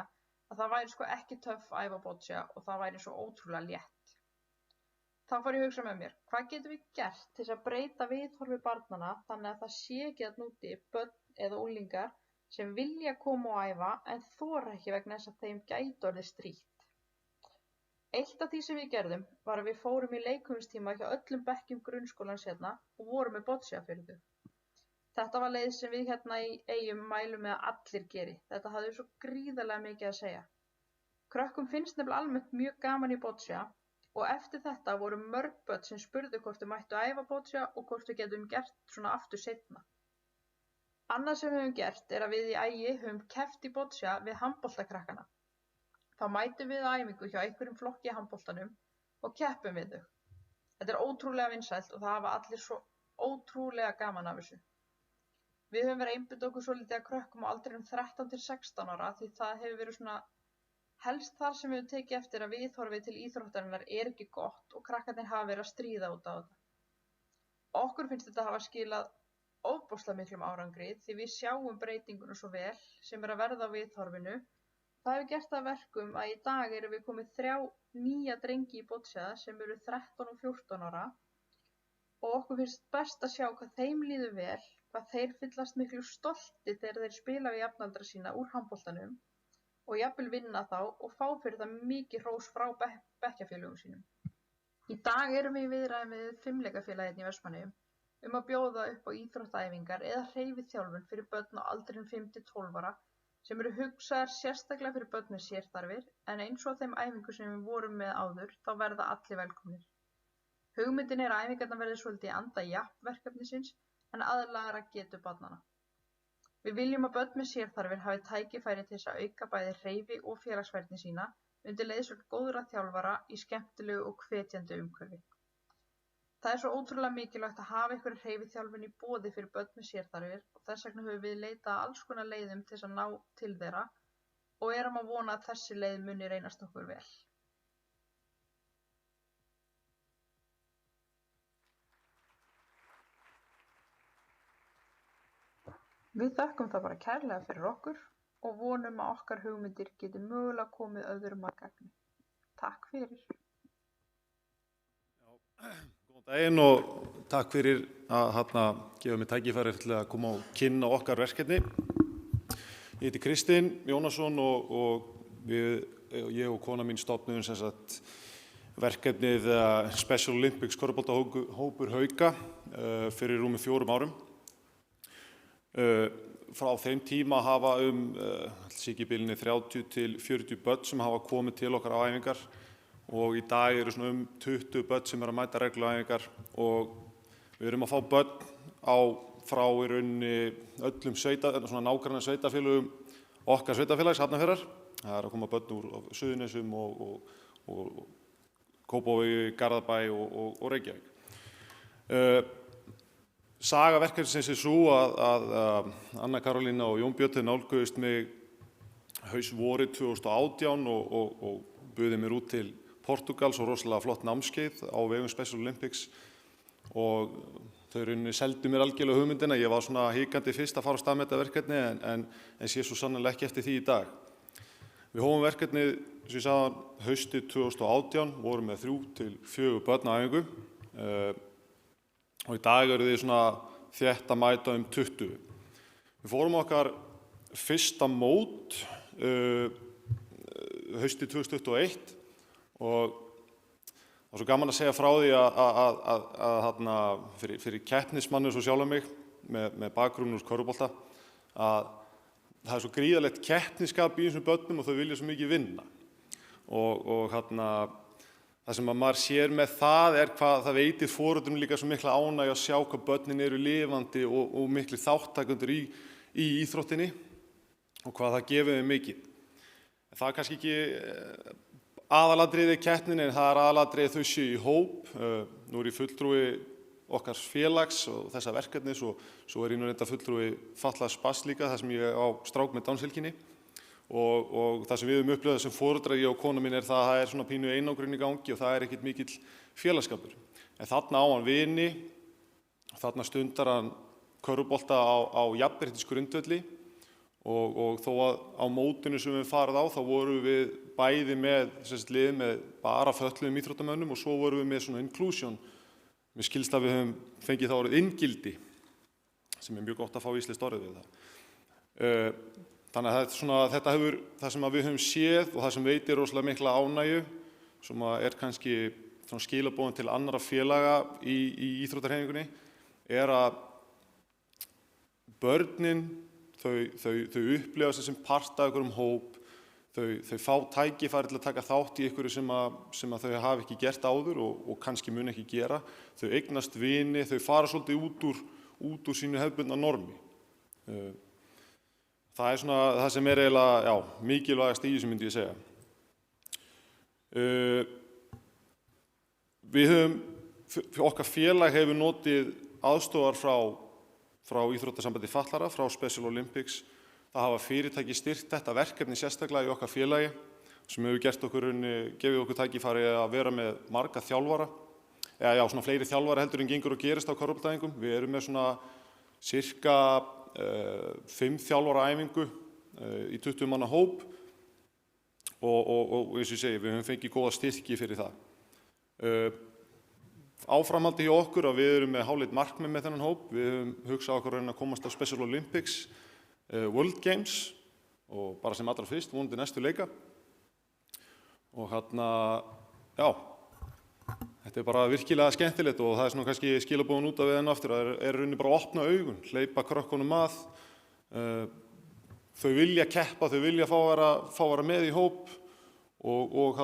að það væri sko ekki töff að æfa boccia og það væri svo ótrúlega létt. Þá fór ég að hugsa með mér, hvað getum við gert til þess að breyta viðhorfi barnanna þannig að það sé ekki að núti börn eða úlingar sem vilja koma og æfa en þora ekki vegna þess að þeim gæti orðið strítt. Eitt af því sem við gerðum var að við fórum í leikfimitíma hjá öllum bekkjum grunnskólans hérna og vorum með boccia fyrir þau. Þetta var leið sem við hérna í Eyjum mælum með að allir geri. Þetta hafði svo gríðarlega mikið að segja. Krökkum finnst nefnilega almennt mjög gaman í boccia og eftir þetta voru mörg börn sem spurðu hvort þau mættu æfa boccia og hvort við getum gert svona aftur seinna. Annað sem við höfum gert er að við í Ægi höfum keppt í boccia við handboltakrakkana. Þá mætum við á æfingu hjá einhverjum flokki í handboltanum og keppum við þau. Þetta er ótrúlega vinsælt og það hafa allir svo ótrúlega gaman af þessu. Við höfum verið að einbeita okkur svolítið að krökkum á aldrinum 13 til 16 ára því það hefur verið svona helst þar sem við höfum tekið eftir að viðhorfið til íþróttarinnar er ekki gott og krakkarnir hafa verið að stríða út á þetta. Okkur finnst þetta hafa skilað ofboðslega miklum árangri því við sjáum breytinguna svo vel sem er að verða á viðhorfinu. Það hefur gert það verkum að í dag erum við komið 3 nýja drengi í boccia sem eru 13 og 14 ára og okkur finnst best að sjá hvað þeim líður vel, hvað þeir fyllast miklu stolti þegar þeir spila við jafnaldra sína úr handboltanum og jafnvel vinna þá og fá fyrir það mikið hrós frá bekkjarfélögum sínum. Í dag erum við í viðræðum við fimleikafélagið í Vestmannaeyjum að bjóða upp á íþróttaæfingar eða hreyfiþjálfun fyrir börn á aldrinum 5 til 12 ára sem eru hugsaðar sérstaklega fyrir börn með sérþarfir en eins og þeim æfingu sem við vorum með áður þá verða allir velkomnir. Hugmyndin er að æfingarnar verði svolítið í anda jafnverkefnisins en aðlagara getu barnanna. Við viljum að börn með sérþarfir hafi tækifæri til þess að auka bæði hreyfi og félagsfærni sína undir leiðsögn góðra þjálfara í skemmtilegu og hvetjandi umhverfi. Það er svo ótrúlega mikilvægt að hafa einhverja hreyfiþjálfun í boði fyrir börn með sérþarfir og þess vegna höfum við leitað alls konar leiðum til þess að ná til þeirra og erum að vona að þessi leið muni reynast okkur vel. Við þökkum það bara kærlega fyrir okkur og vonum að okkar hugmyndir geti mögulega komið öðrum að gagni. Takk fyrir. Góðan daginn og takk fyrir að gefa mér tækifæri til að koma og kynna okkar verkefni. Ég heiti Kristinn Jónasson og ég og kona mín stofnuðum sem sagt verkefnið Special Olympics körfuboltahópur Hauka fyrir rúmum 4 árum. Frá þeim tíma hafa í bilinu 30 til 40 börn sem hafa komið til okkar á æfingar og í dag eru svona 20 börn sem eru að mæta reglulega æfingar og við erum að fá börn frá í rauninni öllum svona nágranna sveitafélögum okkar sveitafélags Hafnarfjarðar. Það er að koma börn úr Suðurnesjum og Kópavogi, Garðabæ og Reykjavík. Saga verkefnisins er sú að Anna Karolína og Jón Björn nálguðust mig haustvorið 2018 og buðu mér út til Portúgals og rosalega flott námskeið á vegum Special Olympics og þau rauninni seldu mér algjörlega hugmyndina. Ég var svona hikandi fyrst að fara á stað með þetta verkefni en sé svo sannarlega ekki eftir því í dag. Við hófum verkefnið, sem ég sagði, haustið 2018, vorum með 3 til 4 börn á æfingu og í dag eru þið svona þétt að mæta 20. Við fórum okkar fyrsta mót haustið 2021 og það er svo gaman að segja frá því að fyrir keppnismannu svo sjálf mig með bakgrunn úr körfubolta að það er svo gríðarlegt keppnisskap í þessum börnum og þau vilja svo mikið vinna og það sem að maður sér með það hvað það veitir foreldrum líka svo mikla ánægju að sjá hvað börnin eru lifandi og miklu þáttakendur í íþróttinni og hvað það gefur þeim mikið. Það er kannski ekki aðalatriði keppnin en það er aðalatriði þau séu í hóp. Nú er ég fulltrúi okkar félags og þessa verkefnis og svo er ég nú reynda fulltrúi fatlaðs barns líka þar sem ég á strák með Downs-heilkenni og það sem við höfum upplifað sem foreldrar ég og kona mín það að það er svona pínu einangrun í gangi og það er ekkert mikill félagsskapur. En þarna á hann vini, þarna stundar hann körfubolta á jafnréttisgrundvelli og þó að á mótinu sem við farið á þá vorum við bæði með lið með bara fötluðum íþróttamönnum og svo vorum við með svona inclusion. Mér skilst að við höfum fengið það orðið inngildi sem er mjög gott að fá íslenskt orðið við það. Þannig að þetta hefur það sem við höfum séð og það sem veitir rosalega mikla ánægju sem er kannski skilaboðin til annarra félaga í íþróttahreyfingunni er að börnin þau upplifa sig sem part af einhverjum hóp, þau fá tækifæri til að taka þátt í einhverju sem að þau hafa ekki gert áður og kannski mun ekki gera. Þau eignast vini, þau fara svolítið út úr sínu hefðbundna normi. Það er svona það sem er eiginlega mikilvægast í þessu myndi ég segja. Okkar félag hefur notið aðstoðar frá Íþróttasambandi fatlaðra, frá Special Olympics. Það hafa fyrirtæki styrkt þetta verkefni sérstaklega í okkar félagi sem hefur gefið okkur tækifæri að vera með marga þjálfara, svona fleiri þjálfara heldur en gengur og gerist á körfuboltaæfingum. Við erum með svona sirka 5 þjálfara æfingu í 20 manna hóp og eins og ég segi, við höfum fengið góða styrki fyrir það. Áframhaldi hjá okkur að við erum með háleit markmið með þennan hóp. Við höfum hugsað okkur að reyna að komast á Special Olympics, World Games og bara sem allra fyrst, vonandi næstu leika. Og þetta er bara virkilega skemmtilegt og það er svona kannski skilaboðin út af við enn aftur. Það er rauninni bara að opna augun, hleypa krökkunum að. Þau vilja keppa, þau vilja fá að vera með í hóp og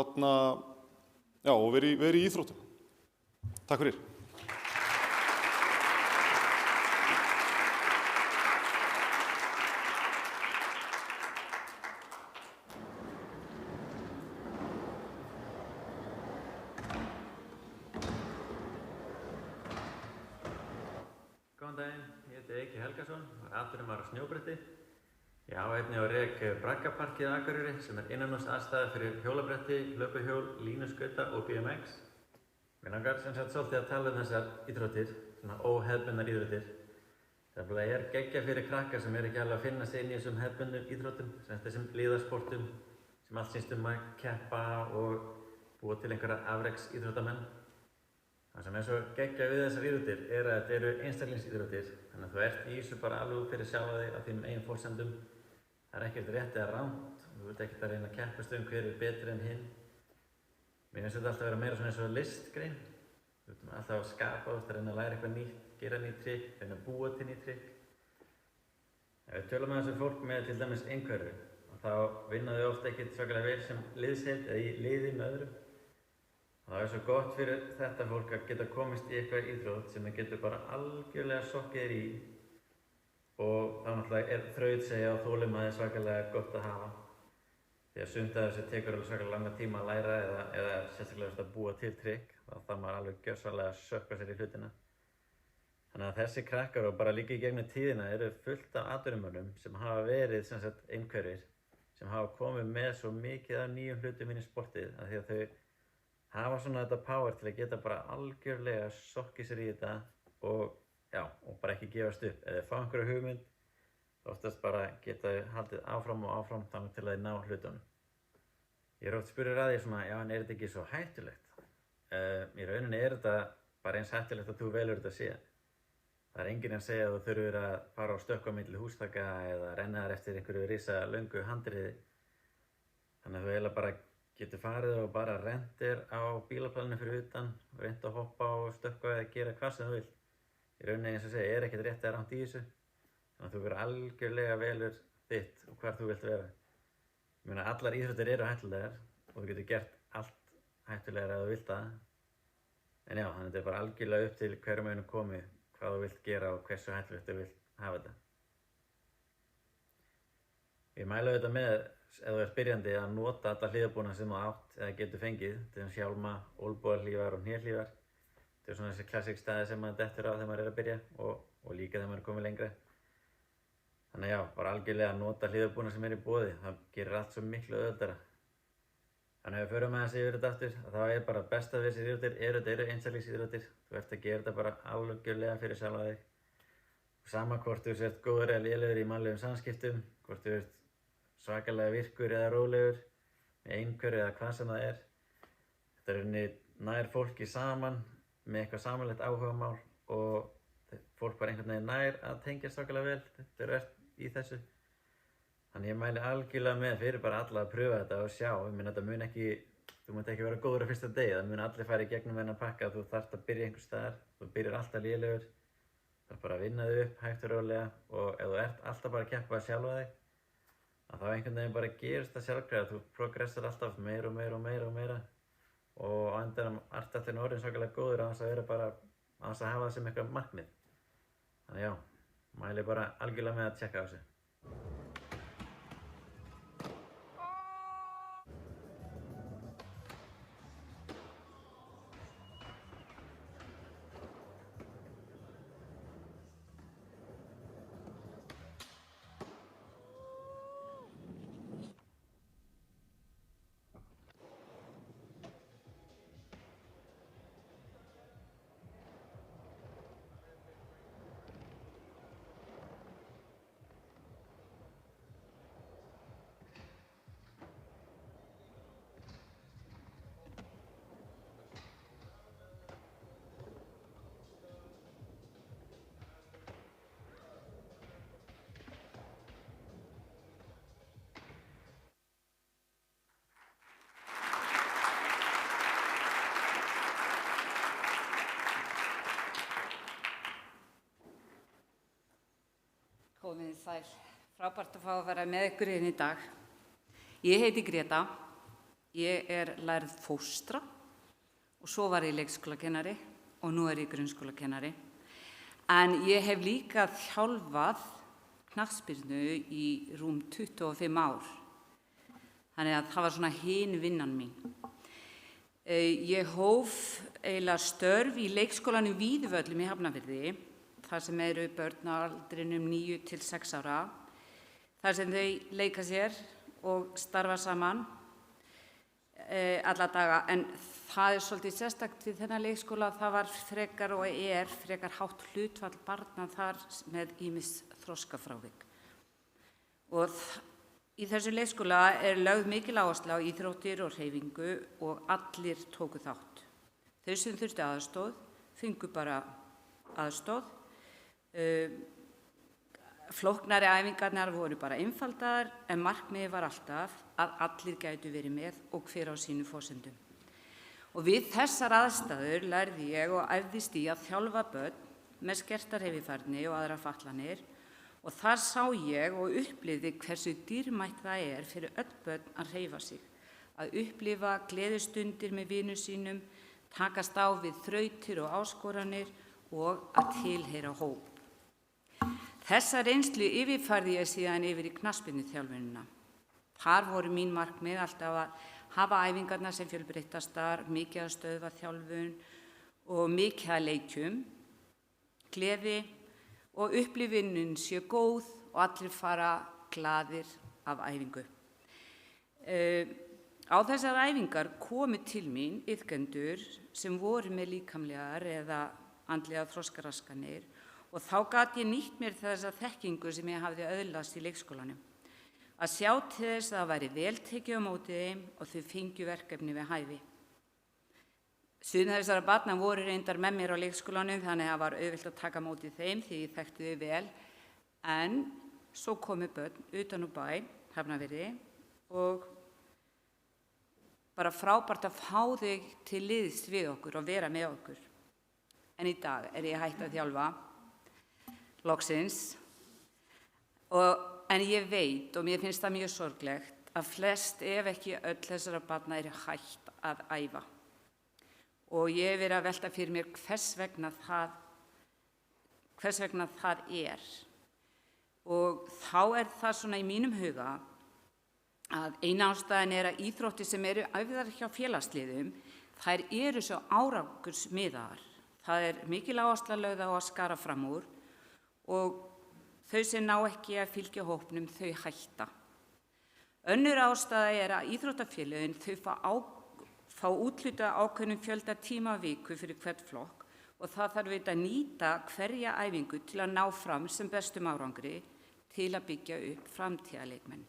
vera í íþróttum. Takk fyrir. Góðan daginn, ég heiti Eiki Helgason, atvinnumaður á snjóbretti. Ég á einnig á rek Braggaparkið á Akureyri sem er innanhúsaðstaða fyrir hjólabretti, hlaupuhjól, línuskauta og BMX. Mér langar sem sagt svolítið að tala þessar íþróttir, svona óhefðbundnar íþróttir. Það er geggja fyrir krakka sem ekki alveg að finna sig inn í þessum hefðbundnum íþróttum, sem þessum liðasportum, sem allt snýst að keppa og búa til einhverja afreksíþróttamenn. Það sem er svo geggja við þessar íþróttir er að þetta eru einstaklingsíþróttir, þannig að þú ert í þessu bara alveg fyrir að sjá þig á þínum eigin forsendum. Það er ekkert rétt eða rangt, þú ert ekkert að reyna að keppast hver er betri en hinn. Mér finnst þetta alltaf að vera meira svona eins og listgrein. Þú ert alltaf að skapa, þú ert að reyna að læra eitthvað nýtt, gera nýtt trikk, reyna að búa til nýtt trikk. Ef við tölum með þessu fólk með til dæmis einhverfu, þá vinna þau oft ekkert svakalega vel sem liðsheild eða í liði með öðrum. Það er svo gott fyrir þetta fólk að geta komist í eitthvað íþrótt sem þau getur bara algjörlega sokkið í og þá náttúrulega er þrautseigja og þolinmæði svakalega gott að hafa. Því að sumt af þessu tekur alveg svakalega langa tíma að læra eða sérstaklega að búa til trikk, þá þarf maður alveg gjörsamlega að sökkva sér í hlutina. Þannig að þessi krakkar og bara líka í gegnum tíðina eru fullt af atvinnumönnum sem hafa verið einhverfir, sem hafa komið með svo mikið af nýjum hlutum inn í sportið að því að þau hafa svona þetta power til að geta bara algjörlega sokkið sér í þetta og bara ekki gefast upp. Ef þau fá einhverja hugmynd, oftast bara geta þau haldið áfram og áfram þannig til að þau ná hlutunum. Ég oft spurður að því svona, en er þetta ekki svo hættulegt? Í rauninni er þetta bara eins hættulegt að þú velur þetta sé. Það er enginn að segja að þú þurfir að fara á stökkva milli hústaka eða renna þar eftir einhverju risa löngu handriði. Þannig að þú eiginlega bara getur farið og bara rendir á bílaplaninu fyrir utan og reynt að hoppa og stökkva eða gera hvað sem þú vilt. Í rauninni eins og segja, ekkert rétt eða rangt í þessu. Þannig að þú verður algjörlega velur þitt og hvar þú vilt vera. Ég meina, allar íþróttir eru hættulegar og þú getur gert allt hættulegar ef þú vilt það. En já, þannig að þetta er bara algjörlega upp til hverjum einu komið hvað þú vilt gera og hversu hættulegt þú vilt hafa þetta. Ég mæla auðvitað með, ef þú ert byrjandi, að nota alla hliðarbúna sem þú átt eða getur fengið, til hjálma, olnbogahlífar og hnéhlífar. Þetta er svona þessi klassík staði sem maður dettur á þegar maður er að byrja og líka þegar maður er komið lengra. Þannig já, bara algjörlega að nota hliðarbúna sem er í boði, það gerir allt svo miklu auðveldara. Þannig ef við förum aðeins yfir þetta aftur, að það er bara besta við þessir íþróttir eru einstaklingsíþróttir. Þú ert að gera þetta bara algjörlega fyrir sjálfa þig. Sama hvort þú sért góður eða lélegur í mannlegum samskiptum, hvort þú ert svakalega virkur eða rólegur, með einhverju eða hvað sem það er. Þetta er rauninni nær fólki saman með eitthvað samanlegt áhugamál og fólk bara einhvern veginn nær að tengja svakalega vel. Þetta er verðt í þessu. Þannig ég mæli algjörlega með fyrir bara alla að pröfa þetta og sjá. Ég meina, þetta mun ekki, þú munt ekki vera góður á fyrsta degi. Það mun allir fara í gegnum þennan pakka. Þú þarft að byrja einhvers staðar. Þú byrjar alltaf lélegur. Það er bara að vinna þig upp hægt og rólega og ef þú ert alltaf bara að keppa sjálfa þig, að þá einhvern veginn bara gerist það sjálfkrafa. Þú progressar alltaf meira og meira og meira og meira og á endanum ert allir orðinn svakalega góður á þess að vera bara á þess að hafa það sem eitthvað markmið. Þannig já, mæli bara algjörlega með að tjekka á þessu. Komið þið sæl. Frábært að fá að vera með ykkur í dag. Ég heiti Greta, ég er lærð fóstra og svo var ég leikskólakennari og nú er ég grunnskólakennari. En ég hef líka þjálfað knattspyrnu í rúm 25 ár. Þannig að það var svona hin vinnan mín. Ég hóf eiginlega störf í leikskólanum Víðivöllum í Hafnarfirði, þar sem eru börn á aldrinum 9 til 6 ára, þar sem þau leika sér og starfa saman alla daga. En það er svolítið sérstakt við þennan leikskóla, það var frekar og er frekar hátt hlutfall barna þar með ýmis þroskafrávik. Og í þessu leikskóla er lögð mikil áhersla á íþróttir og hreyfingu og allir tóku þátt. Þau sem þurfti aðstoð fengu bara aðstoð. Flóknari æfingarnar voru bara einfaldar en markmiðið var alltaf að allir gætu verið með og hver á sínu forsendum. Og við þessar aðstæður lærði ég og æfðist í að þjálfa börn með skertar hreyfifærni og aðrar fatlanir og þar sá ég og upplifði hversu dýrmætt það er fyrir öll börn að hreyfa sig, að upplifa gleðistundir með vinum sínum, takast á við þrautir og áskoranir og að tilheyra hóp. Þessa reynslu yfirfærði ég síðan yfir í knattspyrnuþjálfunina. Þar voru mín markmið alltaf að hafa æfingarnar sem fjölbreyttastar, mikið að stöðva þjálfun og mikið að leikjum, gleði og upplifunin sé góð og allir fara glaðir af æfingu. Á þessar æfingar komu til mín iðkendur sem voru með líkamlegar eða andlega þroskaraskanir og þá gat ég nýtt mér þessa þekkingu sem ég hafði öðlast í leikskólanum. Að sjá til þess að það væri vel tekið á móti þeim og þau fengju verkefni við hæfi. Sum þessara barna voru reyndar með mér á leikskólanum þannig að það var auðvelt að taka á móti þeim því ég þekkti þau vel. En svo komu börn utan úr bæ, Hafnarfirði, og bara frábært að fá þau til liðs við okkur og vera með okkur. En í dag ég hætt að þjálfa, loksins, en ég veit og mér finnst það mjög sorglegt að flest ef ekki öll þessara barna eru hætt að æfa. Og ég hef verið að velta fyrir mér hvers vegna það er. Og þá það svona í mínum huga að eina ástæðan að íþróttir sem eru æfðar hjá félagsliðum, þær eru svo árangursmiðaðar. Það mikil áhersla lögð á að skara fram úr og þau sem ná ekki að fylgja hópnum, þau hætta. Önnur ástæða að íþróttafélögin þau fá úthlutað ákveðnum fjölda tíma á viku fyrir hvert flokk og það þarf að nýta hverja æfingu til að ná fram sem bestum árangri til að byggja upp framtíðarleikmenn.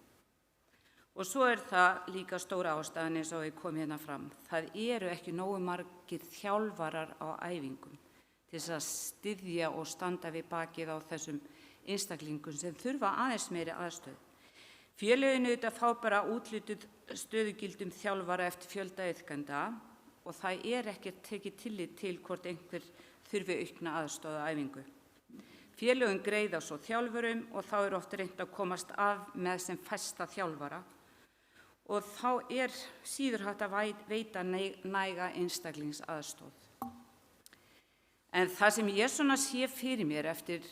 Og svo það líka stóra ástæðan eins og ég kom hérna fram. Það eru ekki nógu margir þjálfarar á æfingum til þess að styðja og standa við bakið á þessum einstaklingum sem þurfa aðeins meiri aðstöðu. Félögin fá bara úthlutað stöðugildum þjálfara eftir fjölda iðkenda og það ekki tekið tillit til hvort einhver þurfi aukna aðstöðu á æfingu. Félögin greiða svo þjálfurum og þá oft reynt að komast af með sem fæsta þjálfara og þá síður hægt að veita næga einstaklingsaðstoð. En það sem ég svona sé fyrir mér eftir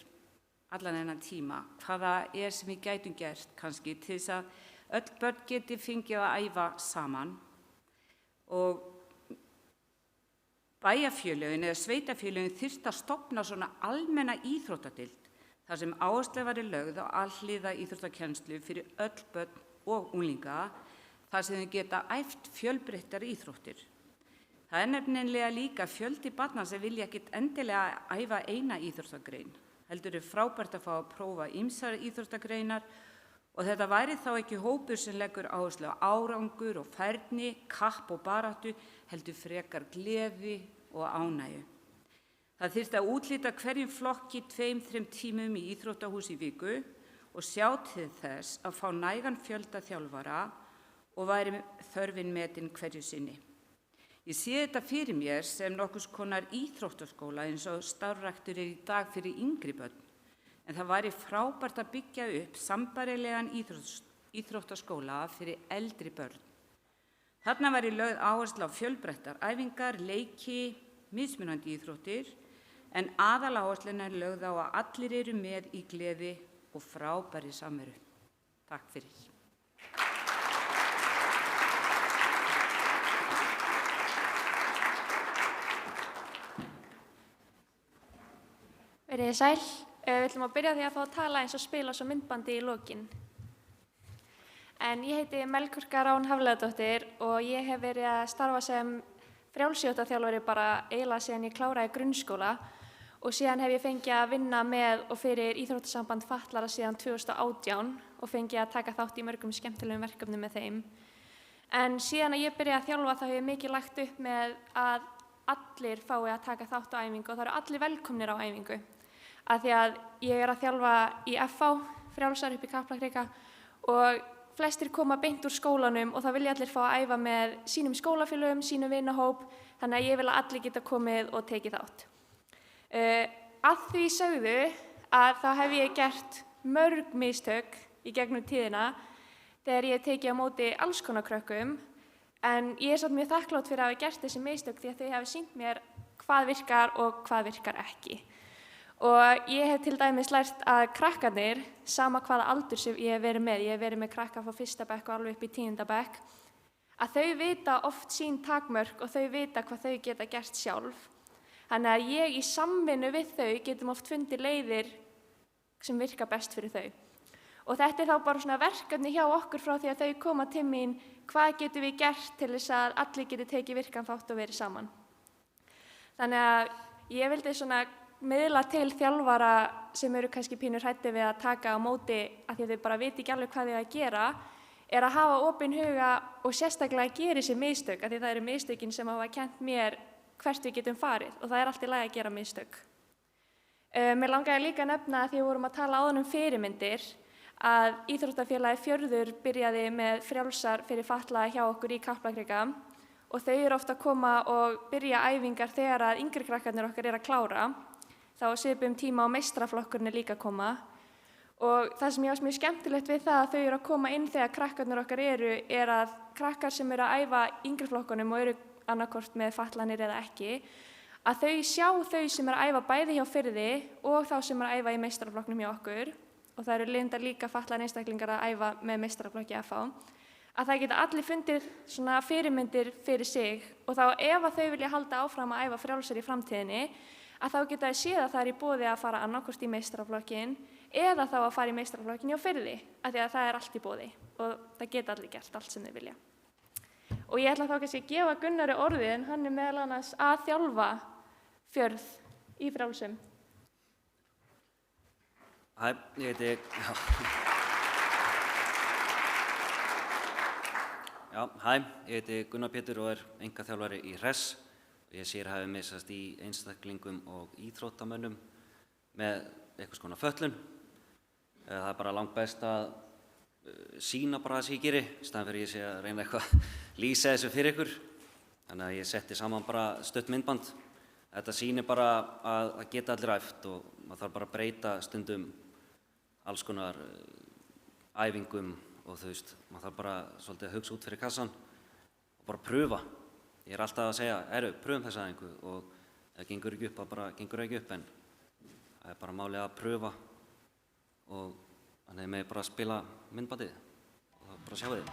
allan þennan tíma, hvaða sem við gætum gert kannski til þess að öll börn geti fengið að æfa saman og bæjarfélögin eða sveitafélögin þyrftu að stofna svona almenna íþróttadeild þar sem áhersla væri lögð á alhliða íþróttakennslu fyrir öll börn og unglinga þar sem þau geta æft fjölbreyttar íþróttir. Það nefnilega líka fjöldi barna sem vilja ekkert endilega æfa eina íþróttagrein. Heldur frábært að fá að prófa ýmsar íþróttagreinar og þetta væri þá ekki hópur sem leggur áherslu á árangur og færni, kapp og baráttu, heldur frekar gleði og ánægju. Það þyrfti að úthlita hverjum flokki 2-3 tímum í íþróttahús í viku og sjá til þess að fá nægan fjölda þjálfara og væri þörfin metin hverju sinni. Ég sé þetta fyrir mér sem nokkurs konar íþróttaskóla eins og starfræktur í dag fyrir yngri börn, en það væri frábært að byggja upp sambærilegan íþróttaskóla fyrir eldri börn. Þarna væri lögð áhersla á fjölbreyttar æfingar, leiki, mismunandi íþróttir, en aðaláherslan lögð á að allir eru með í gleði og frábæri samveru. Takk fyrir. Verið þið sæl. Við ætlum að byrja því að fá að tala eins og spila svo myndbandi í lokin. En ég heiti Melkorka Rán Hafliðadóttir og ég hef verið að starfa sem frjálsíþróttaþjálfari bara eiginlega síðan ég kláraði grunnskóla og síðan hef ég fengið að vinna með og fyrir Íþróttasamband fatlaðra síðan 2018 og fengið að taka þátt í mörgum skemmtilegum verkefnum með þeim. En síðan að ég byrjaði að þjálfa þá hef ég mikið lagt upp með að allir fái að taka þátt á æfingu og það eru allir velkomnir á æfingu. Af því að ég að þjálfa í FH, Frjálsar upp í Kaplakrika og flestir koma beint úr skólanum og það vilja allir fá að æfa með sínum skólafélögum, sínum vinahóp, þannig að ég vil að allir geta komið og tekið þátt. Að því sögðu að þá hef ég gert mörg mistök í gegnum tíðina þegar ég hef tekið á móti alls konar krökkum, en ég samt mjög þakklátt fyrir að hafa gert þessi mistök því að þau hafi sýnt mér hvað virkar og hvað virkar ekki. Og ég hef til dæmis lært að krakkarnir, sama hvaða aldur sem ég hef verið með krakka frá 1. bekk og alveg upp í 10. bekk, að þau vita oft sín takmörk og þau vita hvað þau geta gert sjálf. Þannig að ég í samvinnu við þau getum oft fundið leiðir sem virka best fyrir þau. Og þetta þá bara svona verkefni hjá okkur frá því að þau koma til mín, hvað getum við gert til þess að allir geti tekið virkan þátt og verið saman. Þannig að ég vildi svona miðla til þjálfara sem eru kannski pínur hræddir við að taka á móti af því að þau bara viti ekki alveg hvað þau að gera, að hafa opinn huga og sérstaklega að gera þessi mistök, af því það eru mistökin sem hafa kennt mér hvert við getum farið og það allt í lagi að gera mistök. Mér langaði líka að nefna að því við vorum að tala áðan fyrirmyndir að Íþróttafélagið Fjörður byrjaði með frjálsar fyrir fatlaða hjá okkur í Kaplakrika og þau eru ofta að koma og byrja æfingar þegar að yngri krakkarnir okkar að klára. Þá svipum tíma á meistraflokkurinn líka að koma og það sem ég var mjög skemmtilegt við það að þau eru að koma inn þegar krakkarnir okkar að krakkar sem eru að æfa yngri flokkunum og eru annarkort með fatlanir eða ekki, að þau sjá þau sem eru að æfa bæði hjá Firði og þá sem eru að æfa í meistaraflokknum hjá okkur og það eru lindar líka fatlaðir einstaklingar að æfa með meistaraflokki FH, að það geta allir fundið svona fyrirmyndir fyrir sig og þá ef að þau vilja halda áfram að æfa frjálsar í framtíðinni, að þá geta þau séð að það í boði að fara annarkort í meistaraflokkin eða þá að fara í meistaraflokkin hjá Firði, af því að það allt í boði og það geta allir gert allt sem þau vilja. Og ég ætla þá kannski að gefa Gunnari orðið en hann meðal annars að þjálfa Fjörð í frjálsum. Hæ, ég heiti Gunnar Pétur og einkaþjálfari í Hress. Ég sérhæfi mig í einstaklingum og íþróttamönnum með einhvers konar fötlun. Það bara langbest að sýna bara það sem ég geri, í staðinn fyrir ég sé að reyna eitthvað að lýsa þessu fyrir ykkur. Þannig að ég setti saman bara stutt myndband. Þetta sýnir bara að það geta allir æft og maður þarf bara að breyta stundum alls konar æfingum og þú veist, maður þarf bara svolítið að hugsa út fyrir kassan og bara pröfa. Ég alltaf að segja, pröfum þessa æfingu og það gengur ekki upp, það bara gengur ekki upp en það bara málið að pröfa og þannig með bara að spila myndbandið og bara sjá þið.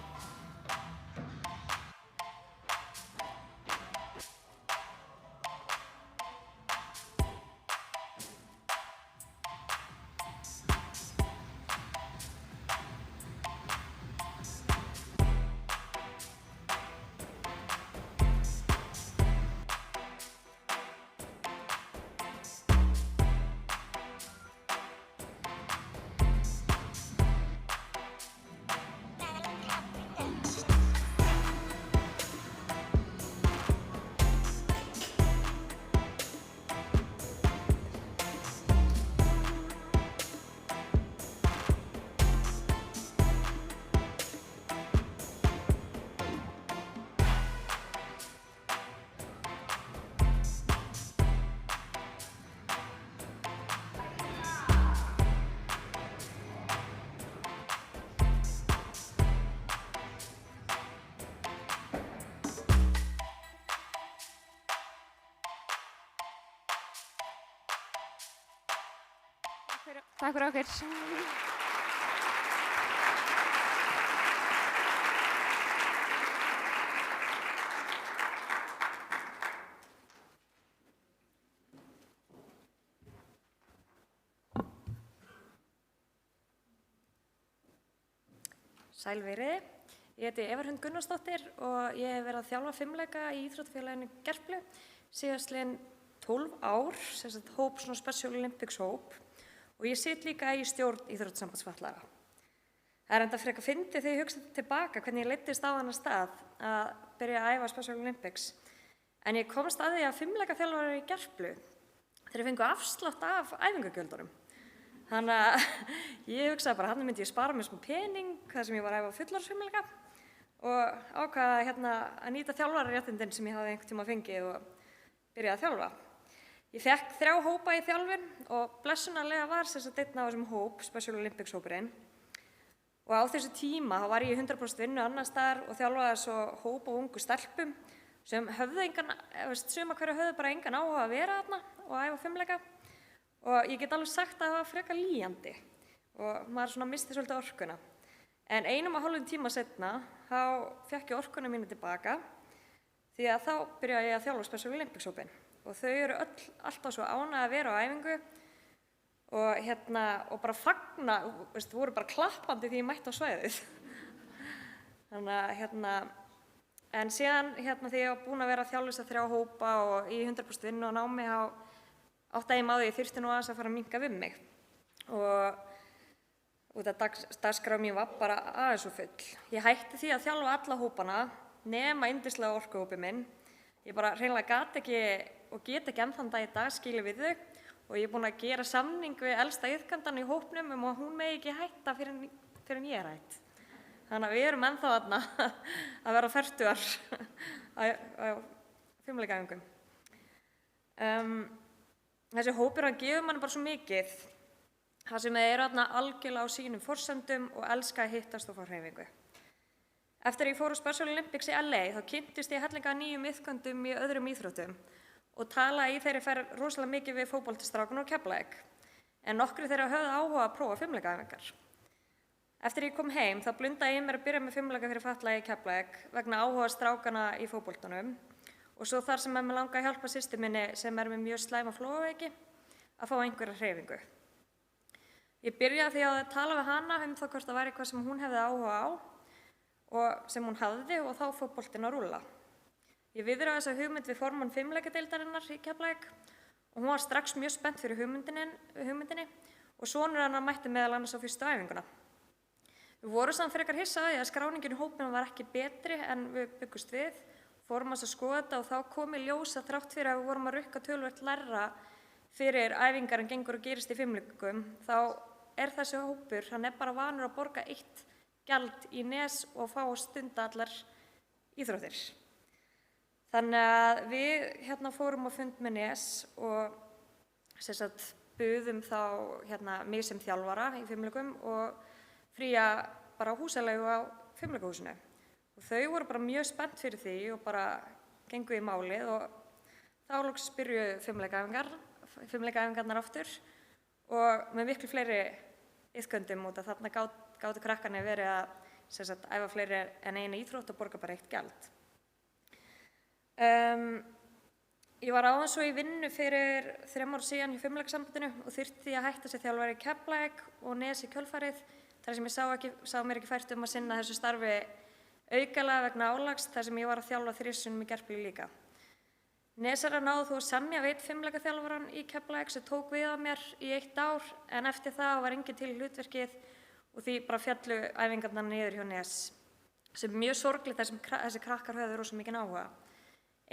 Takk fyrir okkur. Sæl veriði. Ég heiti Eva Hrund Gunnarsdóttir og ég hef verið að þjálfa fimleika í Íþróttafélaginu Gerplu síðastliðin 12 ár, sem sagt hóp, svona Special Olympics hóp. Og ég sit líka í stjórn Íþróttasambands fatlaðra. Það enda frekar fyndið þegar ég hugsaði tilbaka hvernig ég leiddist á þennan stað að byrja að æfa Special Olympics. En ég komst að því að fimleikaþjálfarar í Gerplu, þeir fengu afslátt af æfingagjöldunum. Þannig að ég hugsaði bara, hann myndi ég spara mér smá pening þar sem ég var að æfa fullorðsfimleika og ákvaða að nýta þjálfararéttindin sem ég hafði einhvern tíma fengið og byrjaði að þjálfa. Ég fekk 3 hópa í þjálfun og blessunarlega var einn af þessum hóp, Special Olympics hópurinn. Og á þessu tíma þá var ég í 100% vinnu annars staðar og þjálfaði svo hóp og ungu stelpum sem höfðu suma hverju höfðu bara engan áhuga að vera þarna og æfa fimleika. Og ég get alveg sagt að það var frekar lýjandi og maður svona misti svolítið orkuna. En 1,5 tíma seinna þá fékk ég orkuna mínu tilbaka því að þá byrjaði ég að þjálfa Special Olympics hópinn. Og þau eru alltaf svo ánægð að vera á æfingu og bara fagna, voru bara klappandi því ég mætti á svæðið. Þannig að, en síðan þegar ég var búin að vera að þjálfa þessa 3 hópa og í 100% vinnu og námi, þá áttaði ég mig á því ég þurfti nú aðeins að fara að minnka við mig. Og dagskrá mín var bara aðeins svo full. Ég hætti því að þjálfa alla hópana nema yndislega orkuhópinn minn. Ég bara hreinlega gat ekki og get ekki enn þann dag í dag skilið við þau og ég er búin að gera samning við elsta iðkandann í hópnum að hún megi ekki hætta fyrir en ég er hætt. Þannig að við erum ennþá þarna að vera fertugar á fimleikaæfingum. Þessi hópur hann gefur manni bara svo mikið þar sem þeir eru þarna algjörlega á sínum forsendum og elska að hittast og fá hreyfingu. Eftir að ég fór á Special Olympics í LA þá kynntist ég hellinga nýjum iðkendum í öðrum íþróttum og talaði í þeirri ferð rosalega mikið við fótboltastrákana á Keflavík, en nokkrir þeirra höfðu áhuga að prófa fimleikaæfingar. Eftir ég kom heim þá blundaði ég mér að byrja með fimleika fyrir fatlaða í Keflavík vegna áhuga strákana í fótboltanum og svo þar sem mig langaði að hjálpa systur minni sem er með mjög slæma flogaveiki að fá einhverja hreyfingu. Ég byrjaði því að tala við hana þá hvort það væri eitthvað sem hún hefði áhuga á og sem hún hafði og þá fór boltinn að rúlla. Ég viðraði þessa hugmynd við formann fimleikadeildarinnar í Keflavík og hún var strax mjög spennt fyrir hugmyndinni og sonur hennar mætti meðal annars á fyrstu æfinguna. Við vorum samt frekar hissa á því að skráningin í hópnum var ekki betri en við byggust við, fórum að skoða þetta og þá kom í ljós að þrátt fyrir að við vorum að rukka töluvert lægra fyrir æfingar en gengur og gerist í fimleikum, þá er þessi hópur, hann er bara vanur að borga eitt gjald í nes og fá að stunda allar íþróttir. Þannig að við fórum á fund með nes og buðum þá mig sem þjálfara í fimleikum og fría bara húsaleigu á fimleikahúsinu. Og þau voru bara mjög spennt fyrir því og bara gengu í málið og þá loksins byrjuðu fimleikaæfingarnar aftur og með miklu fleiri iðkendum út af þarna gátu krakkarnir verið að æfa fleiri en eina íþrótt og borga bara eitt gjald. Ég var áðan svo í vinnu fyrir 3 ára síðan í fimleikasambandinu og þyrfti að hætta sem þjálfari í Keflavík og nes í kjölfarið þar sem ég sá mér ekki fært að sinna þessu starfi aukalega vegna álags þar sem ég var að þjálfa 3 sinnum í Gerplu líka. Nesarar náðu þó að semja við fimleikaþjálfarann í Keflavík sem tók við á mér í 1 ár en eftir það var enginn til í hlutverkið og því bara fjallu æfingarnar niður hjá nes sem mjög sorglegt þar sem þessi krakkar höfðu rosa mikinn áhuga.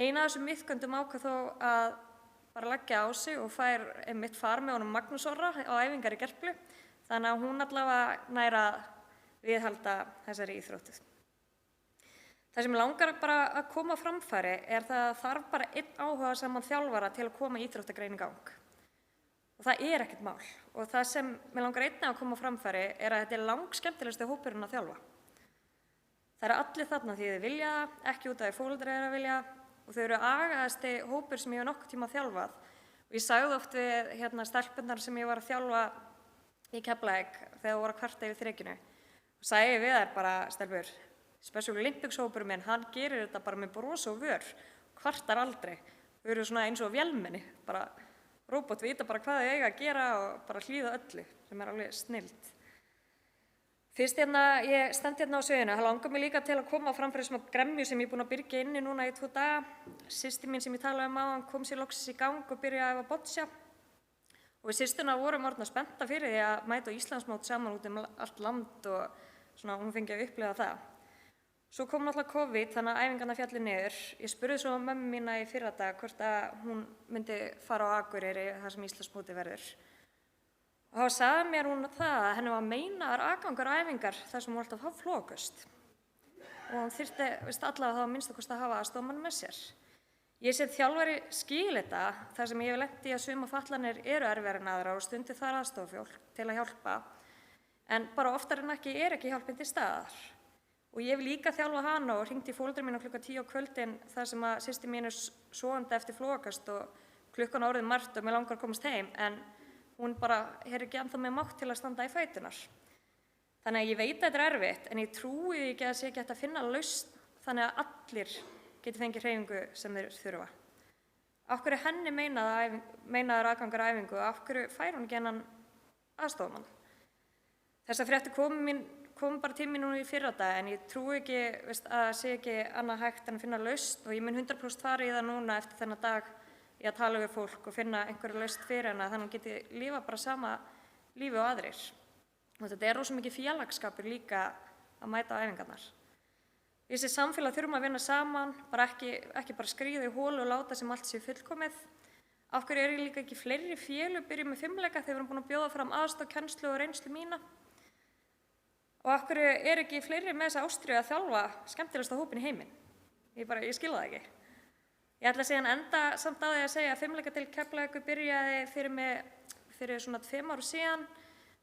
Ein af þessum iðkendum ákvað þó að bara leggja á sig og fær einmitt far með honum Magnús Orra á æfingar í Gerplu, þannig að hún allavega nær að viðhalda þessari íþróttu. Það sem langar bara að koma á framfæri er það þarf bara einn áhugasaman þjálfara til að koma íþróttagrein í gang. Og það er ekkert mál. Og það sem mig langar einnig að koma á framfæri er að þetta er langskemmtilegasti hópurinn að þjálfa. Það eru allir þarna því þau vilja það, ekki út af því foreldrar eru að vilja og þau eru agaðasti hópur sem ég hef nokkuð tíma þjálfað. Og ég sagði oft við stelpurnar sem ég var að þjálfa í Keflavík þegar þau voru að kvarta yfir þrekinu. Og sagði við þær bara, stelpur, Special Olympics hópurinn minn, hann gerir þetta bara með bros og vör, kvartar aldrei. Þau eru svona eins og vélmenni, bara róbot, vita bara hvað þau eiga að gera og bara hlýða öllu, sem er alveg snillt. Fyrst ég stend á sviðinu, það langar mig líka til að koma fram fyrir svona gremju sem ég er búin að byrgja inni núna í 2 daga. Systir mín sem ég talaði áðan kom sér loksins í gang og byrjaði að æfa boccia. Og við systurnar vorum orðnar spenntar fyrir því að mæta á Íslandsmót saman út allt land og svona hún fengi að upplifa það. Svo kom náttúrulega COVID þannig að æfingarnar fjallu niður. Ég spurði svo mömmu mína í fyrradag hvort að hún myndi fara á Akureyri þar sem Íslandsmótið verður. Og þá sagði mér hún það að henni var meinaðar aðgangur á æfingar þar sem hún var alltaf að hafa flogköst. Og hún þyrfti allavega þá að minnsta kosti að hafa aðstoðarmann með sér. Ég sem þjálfari skil þetta þar sem ég hef lent í að suma fatlanir eru erfiðari en aðrar og stundi þar aðstofafólk til að hjálpa. En bara oftar en ekki ekki hjálpin til staðar. Og ég hef líka þjálfað hana og hringdi í foreldra mína klukkan 10 á kvöldin þar sem að systir mín er sofandi eftir flogakast og klukkan orðið margt og mig langar að komast heim en hún bara ekki ennþá með mátt til að standa í fætunar. Þannig að ég veit að þetta er erfitt en ég trúi ekki að sé ekki hægt að finna lausn þannig að allir geti fengið hreyfingu sem þeir þurfa. Af hverju henni meinaðar aðgangur á æfingu og af hverju fær hún ekki hennan aðstoðarmann? Þessar fréttir kom bara til mín núna í fyrradag en ég trúi ekki að sé ekki annað hægt en að finna lausn og ég mun 100% fara í það núna eftir þennan dag í að tala við fólk og finna einhverja lausn fyrir hana þannig að hún geti lifa bara sama lífi og aðrir. Og þetta er rosa mikið félagsskapur líka að mæta á æfingarnar. Í þessi samfélag þurfum að vinna saman, bara ekki bara skríða í holu og láta sem allt sé fullkomið. Af hverju eru líka ekki fleiri félög byrjuð með fimleika þegar við erum búin að bjóða fram aðstoð, kennslu og reynslu mína? Og af hverju eru ekki fleiri með þessa ástríðu að þjálfa skemmtilegasta hópinn í heiminn? Ég skil það ekki. Ég ætla síðan enda samt á því að segja að fimleikadeild Keflavíkur byrjaði fyrir svona 5 árum síðan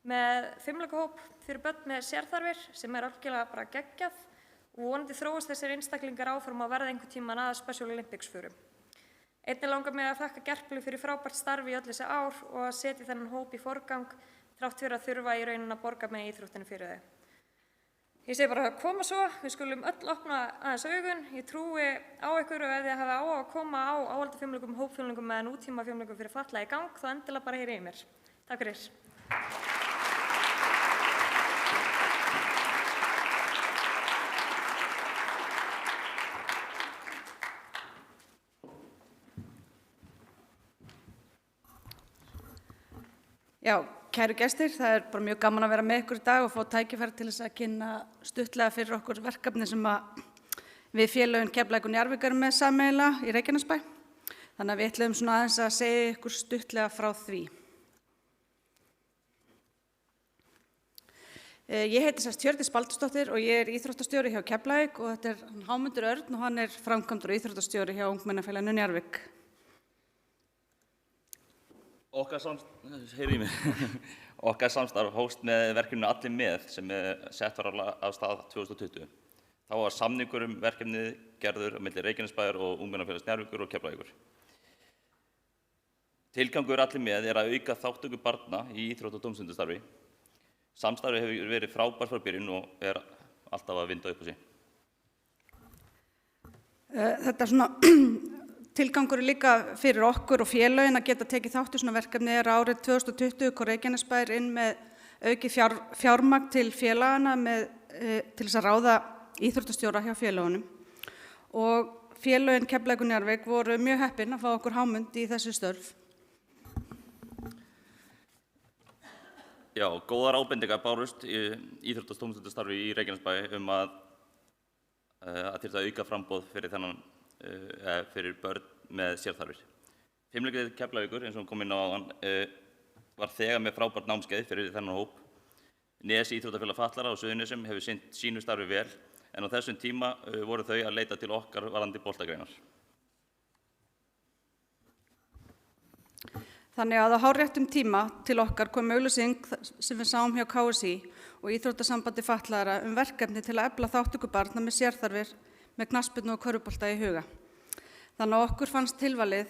með fimleikahóp fyrir börn með sérþarfir sem algjörlega bara geggjað og vonandi þróast þessir einstaklingar áfram að verða einhvern tímann að Special Olympics förum. Einnig langar mig að þakka Gerplu fyrir frábært starfi í öll þessi ár og að setja þennan hóp í forgang þrátt fyrir að þurfa í rauninni að borga með íþróttinu fyrir þau. Ég segi bara að koma svo, við skulum öll opna aðeins augun, ég trúi á ykkur og ef þið hafa á að koma á áhaldafimleikum, hópfimleikum eða nútímafimleikum fyrir fatlaða í gang, þá endilega bara heyri í mér. Takk fyrir. Já, kæru gestir, það bara mjög gaman að vera með ykkur í dag og fá tækifæri til þess að kynna stuttlega fyrir okkur verkefni sem við félögin Keflavíkur og Njarðvík erum með sameiginlega í Reykjanesbæ. Þannig að við ætlum svona aðeins að segja ykkur stuttlega frá því. Ég heiti Hjördís Baldursdóttir og ég íþróttastjóri hjá Keflavík og þetta Hámundur Örn og hann framkvæmdur og íþróttastjóri hjá Ungmennafélaginu Njarðvík. Okkar samstarf hófst með verkefninu Allir með sem sett var af stað 2020. Þá var samningur verkefnið gerður á milli Reykjanesbæjar og Ungmennafélags Njarðvíkur og Keflavíkur. Tilgangur Allir með að auka þátttöku barna í íþrótta- og tómstundastarfi. Samstarfið hefur verið frábært frá byrjun og alltaf að vinda upp á sig. Þetta svona tilgangur líka fyrir okkur og félögin að geta tekið þátt í svona verkefni árið 2020 kom Reykjanesbær inn með aukið fjármagn til félagana til þess að ráða íþróttastjóra hjá félögunum. Og félögin Keflavíkur og Njarðvík voru mjög heppin að fá okkur Hámund í þessi störf. Já, góðar ábendingar bárust í íþrótta- og tómstundastarfi í Reykjanesbæ að þyrfti að auka framboð fyrir börn með sérþarfir. Fimleikadeild Keflavíkur, eins og kom inn á áðan, var þegar með frábært námskeið fyrir þennan hóp. Nes íþróttafélag fatlaðra á Suðurnesjum hefur sinnt sínu starfi vel, en á þessum tíma voru þau að leita til okkar varðandi boltagreinar. Þannig að á hárréttum tíma til okkar kom auglýsing sem við sáum hjá KSÍ og Íþróttasambandi fatlaðra verkefni til að efla þátttöku barna með sérþarfir með knattspyrnu og körfubolta í huga. Þannig að okkur fannst tilvalið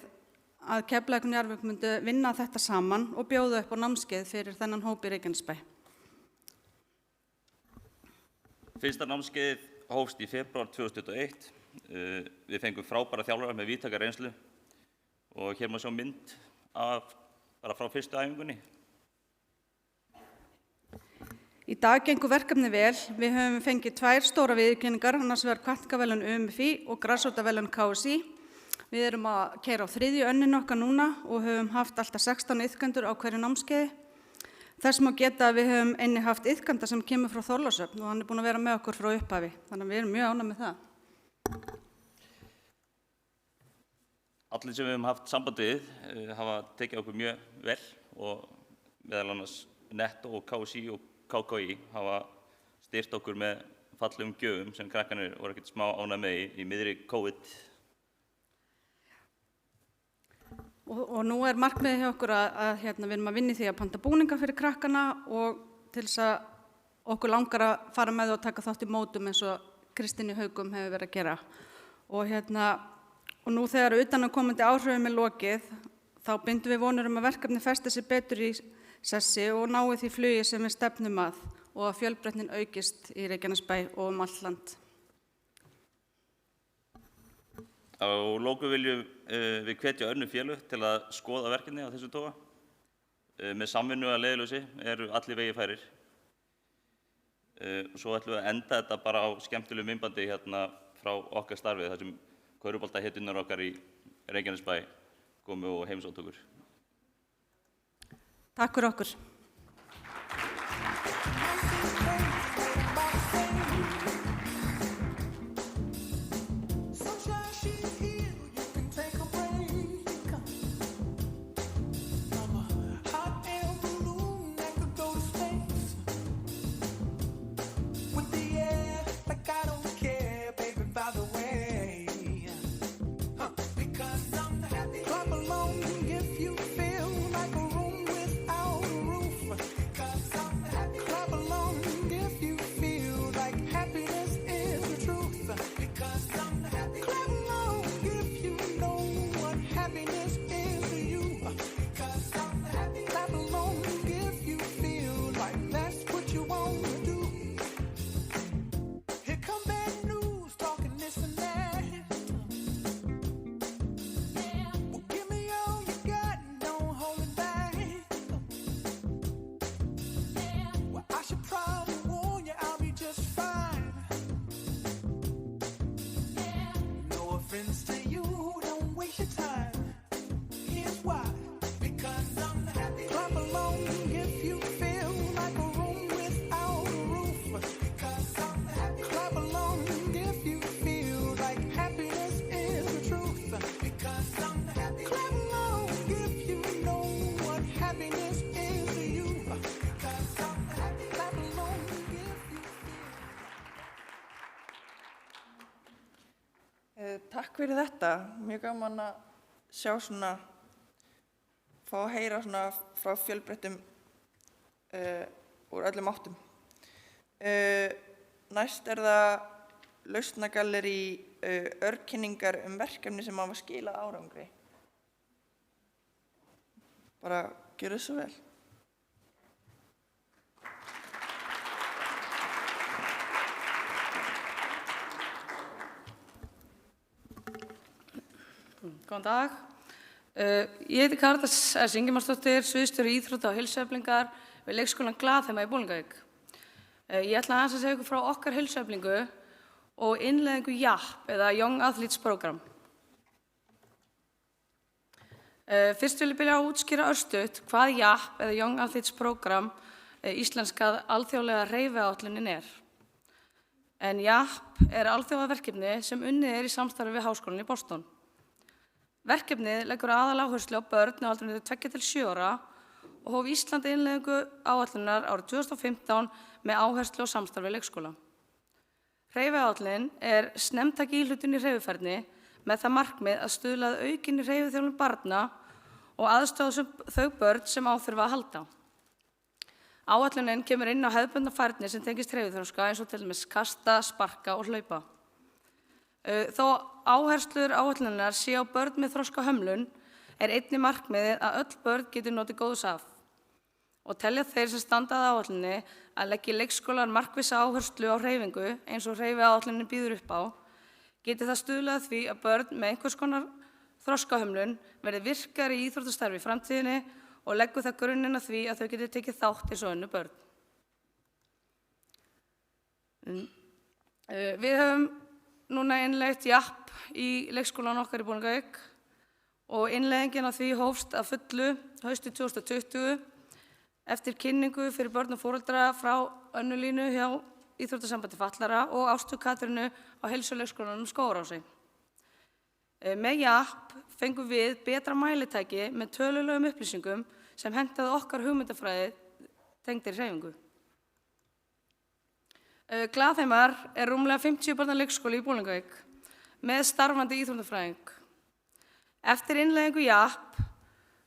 að Keflavíkur og Njarðvík myndu vinna þetta saman og bjóða upp á námskeið fyrir þennan hóp í Reykjanesbæ. Fyrsta námskeiðið hófst í febrúar 2021. Við fengum frábæra þjálfara með víðtæka reynslu og hér má sjá mynd bara frá fyrstu æfingunni. Í dag gengur verkefni vel. Við höfum fengið 2 stóra viðurkenningar, annars vegar hvatningaverðlaun UMFÍ og grasrótarverðlaun KSÍ. Við erum að keyra á 3. önninu okkar núna og höfum haft alltaf 16 iðkendur á hverju námskeiði. Þess má geta að við höfum einnig haft iðkanda sem kemur frá Þorlákshöfn og hann búinn að vera með okkur frá upphafi. Þannig að við erum mjög ánægð með það. Allir sem við höfum haft samband við hafa tekið okkur mjög vel og meðal annars Netto og KSÍ og KKÍ hafa styrt okkur með fallegum gjöfum sem krakkarnir voru ekkert smá ánægð með í miðri COVID. Og nú markmiðið hjá okkur að við erum að vinna í því að panta búninga fyrir krakkana og til þess að okkur langar að fara með og taka þátt í mótum eins og Kristínu Haugum hefur verið að gera. Og nú þegar utanaðkomandi áhrifum lokið, þá bindum við vonir að verkefni festi sig betur í sessi og nái því flugi sem við stefnum að og að fjölbreytnin aukist í Reykjanesbæ og allt land. Á lokum viljum við hvetja önnur félög til að skoða verkefni á þessu toga. Með samvinnu að leiðarljósi eru allir vegir færir. Svo ætlum við að enda þetta bara á skemmtilegu myndbandi frá okkar starfið þar sem körfuboltahetjurnar okkar í Reykjanesbæ komu og heimsóttu okkur. Takk fyrir okkur. Takk fyrir þetta. Mjög gaman að sjá svona, fá að heyra svona frá fjölbreyttum úr öllum áttum. Næst það lausnagallerí örkynningar verkefni sem hafa skilað árangri. Bara gjörðu svo vel. Góðan dag. Ég heiti Karítas S. Ingimarsdóttir, sviðsstjóri íþrótta og heilsueflingar við leikskólann Glaðheima í Bolungarvík. Ég ætla aðeins að segja ykkur frá okkar heilsueflingu og innleiðingu JAP eða Young Athletes Program. Fyrst vil ég byrja að útskýra örstutt hvað JAP eða Young Athletes Program, íslenskað alþjóðlega hreyfiáætlunin En JAP alþjóðaverkefni sem unnið í samstarfi við Háskólann í Boston. Verkefnið leggur aðaláherslu á börn á aldrinum 2 til 7 ára og hóf Ísland innleiðingu áætlunar árið 2015 með áherslu á samstarfi leikskóla. Hreyfiáætlunin snemmtæk íhlutun í hreyfifærni með það markmið að stuðla að aukinni hreyfiþjálfun barna og aðstoða þau börn sem á þurfa að halda. Áætlunin kemur inn á hefðbundna færni sem tengist hreyfiþroska eins og til dæmis kasta, sparka og hlaupa. Þó áherslur áætlunarinnar sé á börn með þroskahömlun einnig markmiðið að öll börn geti notið góðs af. Og telja þeir sem standa að áætluninni að leggja leikskólar markvissa áherslu á hreyfingu eins og hreyfiáætlunin býður upp á, geti það stuðlað að því að börn með einhvers konar þroskahömlun verði virkari í íþróttastarfi í framtíðinni og leggur það grunninn að því að þau geti tekið þátt eins og önnur börn. Við höfum núna innleitt JAP í leikskólan okkar í Bolungarvík og innleiðingin á því hófst að fullu haustið 2020 eftir kynningu fyrir börn og foreldra frá Önnu Línu hjá Íþróttasambandi fatlaðra og Ástu Katrínu á heilsuleikskólanum Skógarási. Með JAP fengum við betra mælitæki með tölulegum upplýsingum sem hentaði okkar hugmyndafræði tengdri hreyfingu. Glaðheimar rúmlega 50 barna leikskóli í Bolungarvík með starfandi íþróttafræðing. Eftir innleiðingu JAP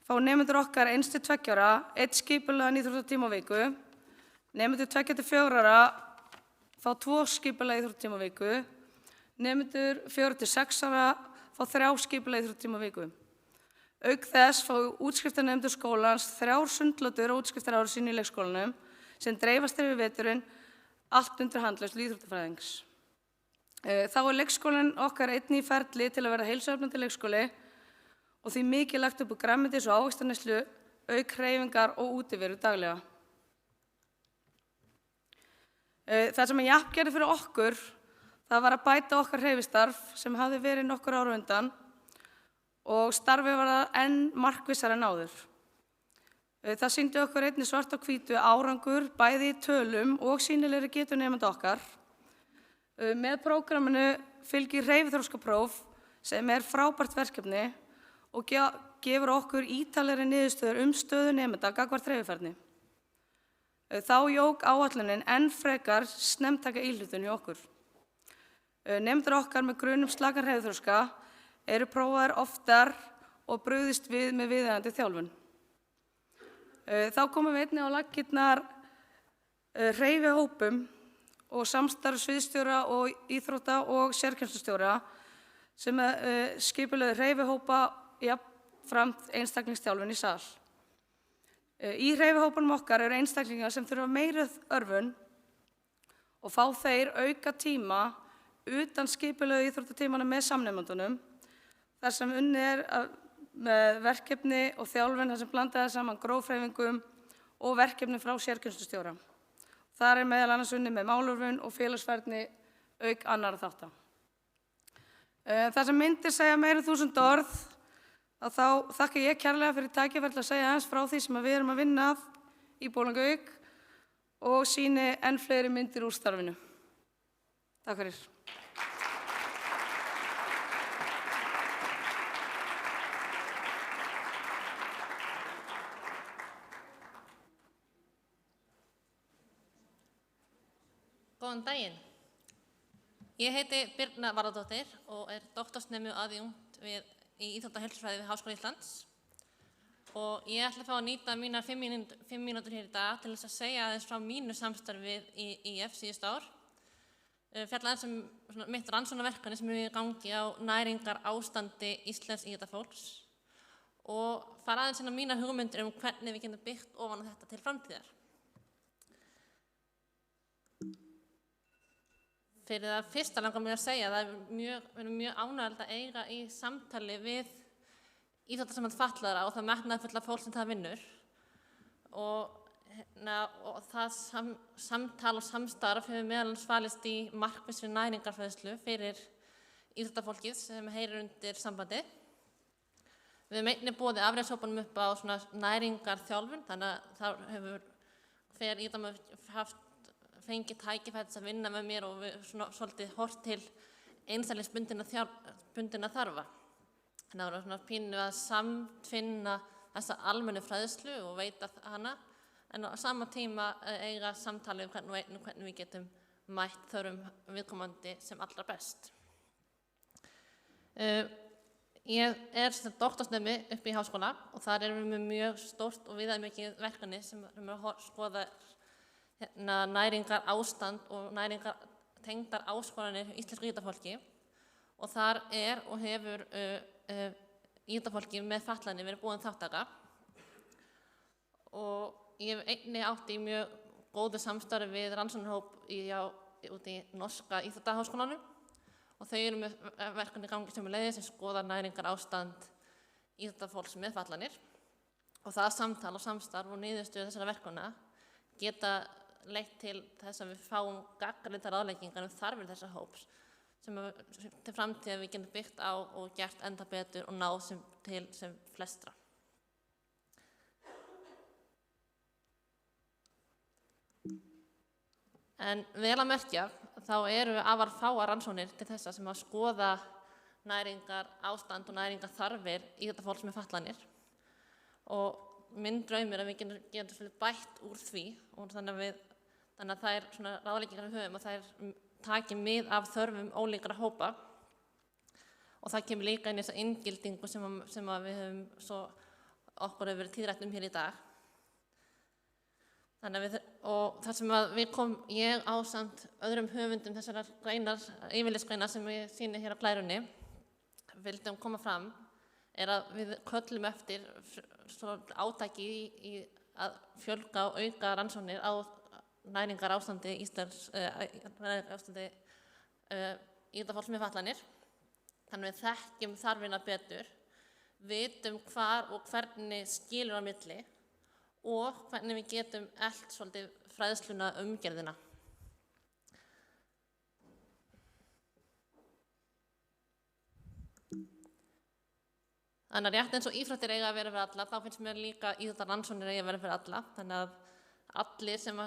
fá nemendur okkar 1 til 2 ára 1 skipulagðan íþróttatíma á viku, nemendur 2 til 4 ára fá 2 skipulagða íþróttatíma á viku, nemendur 4 til 6 ára fá 3 skipulagða íþróttatíma á viku. Auk þess fá útskriftarnemendur skólans 3 sundlautir og útskriftarári sín í leikskólanum sem dreifast yfir veturinn allt undir handleiðslu íþróttafræðings. Þá leikskólinn okkar einnig í ferli til að verða heilsueflandi leikskóli og því mikið lagt upp á grænmetis- og ávaxtaneyslu, auk hreyfingar og útiveru daglega. Það sem JAP gerði fyrir okkur, það var að bæta okkar hreyfistarf sem hafði verið nokkur ára undan og starfið var enn markvissara en áður. Það sýndi okkur einnig svart á hvítu árangur bæði í tölum og sýnilegri getu nemenda okkar. Með prógraminu fylgir hreyfiþroskapróf sem frábært verkefni og gefur okkur ítarlegri niðurstöður stöðu nemenda gagnvart hreyfifærni. Þá jók áætlunin enn frekar snemmtæka íhlutun hjá okkur. Nemendur okkar með grun slakan hreyfiþroska prófaðir oftar og brugðist við með viðeigandi þjálfun. Þá komum við einnig á laggirnar hreyfihópum og samstarf sviðsstjóra og íþrótta- og sérkennslustjóra sem skipulögðu hreyfihópa jafnframt einstaklingsþjálfun í sal. Í hreyfihópunum okkar einstaklingar sem þurfa meiri örvun og fá þeir auka tíma utan skipulögðu íþróttatímana með samnemendunum þar sem unnið með verkefni og þjálfun þar sem blandaði saman grófhreyfingum og verkefni frá sérkennslustjóra. Þar meðal annars unnið með málurvun og félagsfærni auk annarra þátta. Það sem myndir segja meira en 1000 orð, þá þakka ég kærlega fyrir tækifæri til að segja aðeins frá því sem við erum að vinna að í Bolungarvík og sýni enn fleiri myndir úr starfinu. Takk fyrir. Góðan daginn. Ég heiti Birna Varðardóttir og doktorsnemi og aðjúnkt í íþróttaheilsufræði við Háskóla Íslands. Og ég ætla að fá að nýta mínar 5 mínútur hér í dag til þess að segja aðeins frá mínu samstarfi við IF síðust ár. Fjalla aðeins mitt rannsóknarverkefni sem er í gangi á næringar ástandi íslensks íþróttafólks og fara aðeins inn á mínar hugmyndir hvernig við getum byggt ofan á þetta til framtíðar. Fyrir það fyrsta langar mér að segja að það er mjög ánægjulegt að eiga í samtali við íþróttasamband fatlaðra og það metnaðarfulla fólk sem það vinnur. Og það samtal og samstarf hefur meðal annars falist í markvissri næringarfræðslu fyrir íþróttafólkið sem heyrir undir sambandið. Við höfum einnig boðið afrekshópunum upp á næringarþjálfun, þannig að það hefur hver íþróttamaður fengið tækifæri til að vinna með mér og við svolítið horft til einstaklingsbundinna þarfa. Þannig að það var pínu að samtvinna þessa almennu fræðslu og veita hana, en á sama tíma eiga samtali hvernig við getum mætt þörfum viðkomandi sem allra best. Ég doktorsnemi uppi í háskóla og þar erum við með mjög stórt og viðamikið verkefni sem að skoða næringar ástand og næringar tengdar áskoranir íslensku íþróttafólki og þar og hefur íþróttafólki með fatlanir verið boðin þátttaka og ég hef einnig átt í mjög góðu samstarfi við rannsóknarhóp út í norska íþróttaháskólanum og þau eru með verkefni í gangi sömuleiðis sem skoðar næringar ástand íþróttafólks með fatlanir og það samtal og samstarf og niðurstöður þessara verkefna geta leitt til þess að við fáum gagnrýndar ráðleggingar þarfir þessa hóps sem til framtíðar við getum byggt á og gert enda betur og náð sem flestra. En vel að merkja þá eru afar fáar rannsóknir til þessa sem að skoða næringar ástand og næringar þarfir íþróttafólks með fatlanir og minn draumur að við getum bætt úr því og þannig að það ráðleggingar við höfum og það taki mið af þörfum ólíkra hópa og það kemur líka inn í þessa inngildingu sem að við höfum okkur hefur verið tíðrætt hér í dag. Og þar sem að ég ásamt öðrum höfundum þessara yfirlitsgreinar sem ég sýni hér á glærunni vildum koma fram að við köllum eftir átaki í að fjölga og auka rannsóknir á næringar ástandi íþróttafólks með fatlanir. Þannig við þekkjum þarfina betur, vitum hvar og hvernig skilur á milli og hvernig við getum elt svolítið fræðsluna umgerðina. Þannig að rétt eins og íþróttir eiga að vera fyrir alla, þá finnst mér líka íþróttarannsóknir eiga að vera fyrir alla. Þannig að allir sem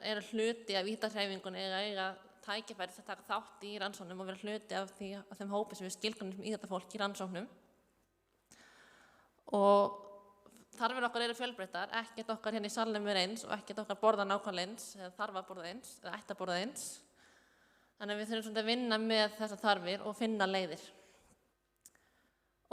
eru hluti af íþróttahreyfingunni eiga tækifæri til að taka þátt í rannsóknum og vera hluti af þeim hópi sem við skilgreinum sem íþróttafólk í rannsóknum. Og þarfir okkar eru fjölbreyttar, ekkert okkar hérna í salnum er eins og ekkert okkar borða nákvæmlega eins, eða þarf að borða eins, eða ætti að borða eins. Þannig að við þurfum að vinna með þessar þarfir og finna leiðir.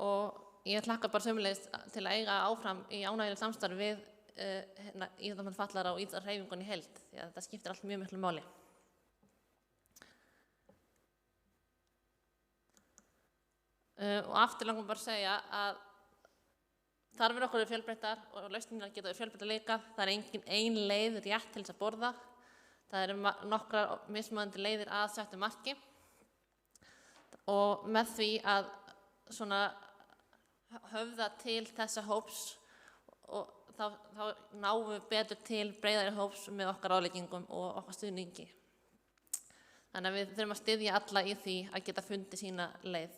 Og ég hlakka bara sömuleiðis til að eiga áfram í ánægjulegu samstarfi við íþróttamenn fatlaðra og íþróttahreyfingunni í heild, því að þetta skiptir allt mjög miklu máli. Og aftur langum bara að segja að þarfir okkur eru fjölbreyttar og lausnirnar geta fjölbreyttar líka. Það er engin ein leið rétt til þess að borða. Það eru nokkrar mismunandi leiðir að settu marki og með því að höfða til þessa hóps og þá náum við betur til breiðari hóps með okkar ráðleggingum og okkar stuðningi. Þannig að við þurfum að styðja alla í því að geta fundið sína leið.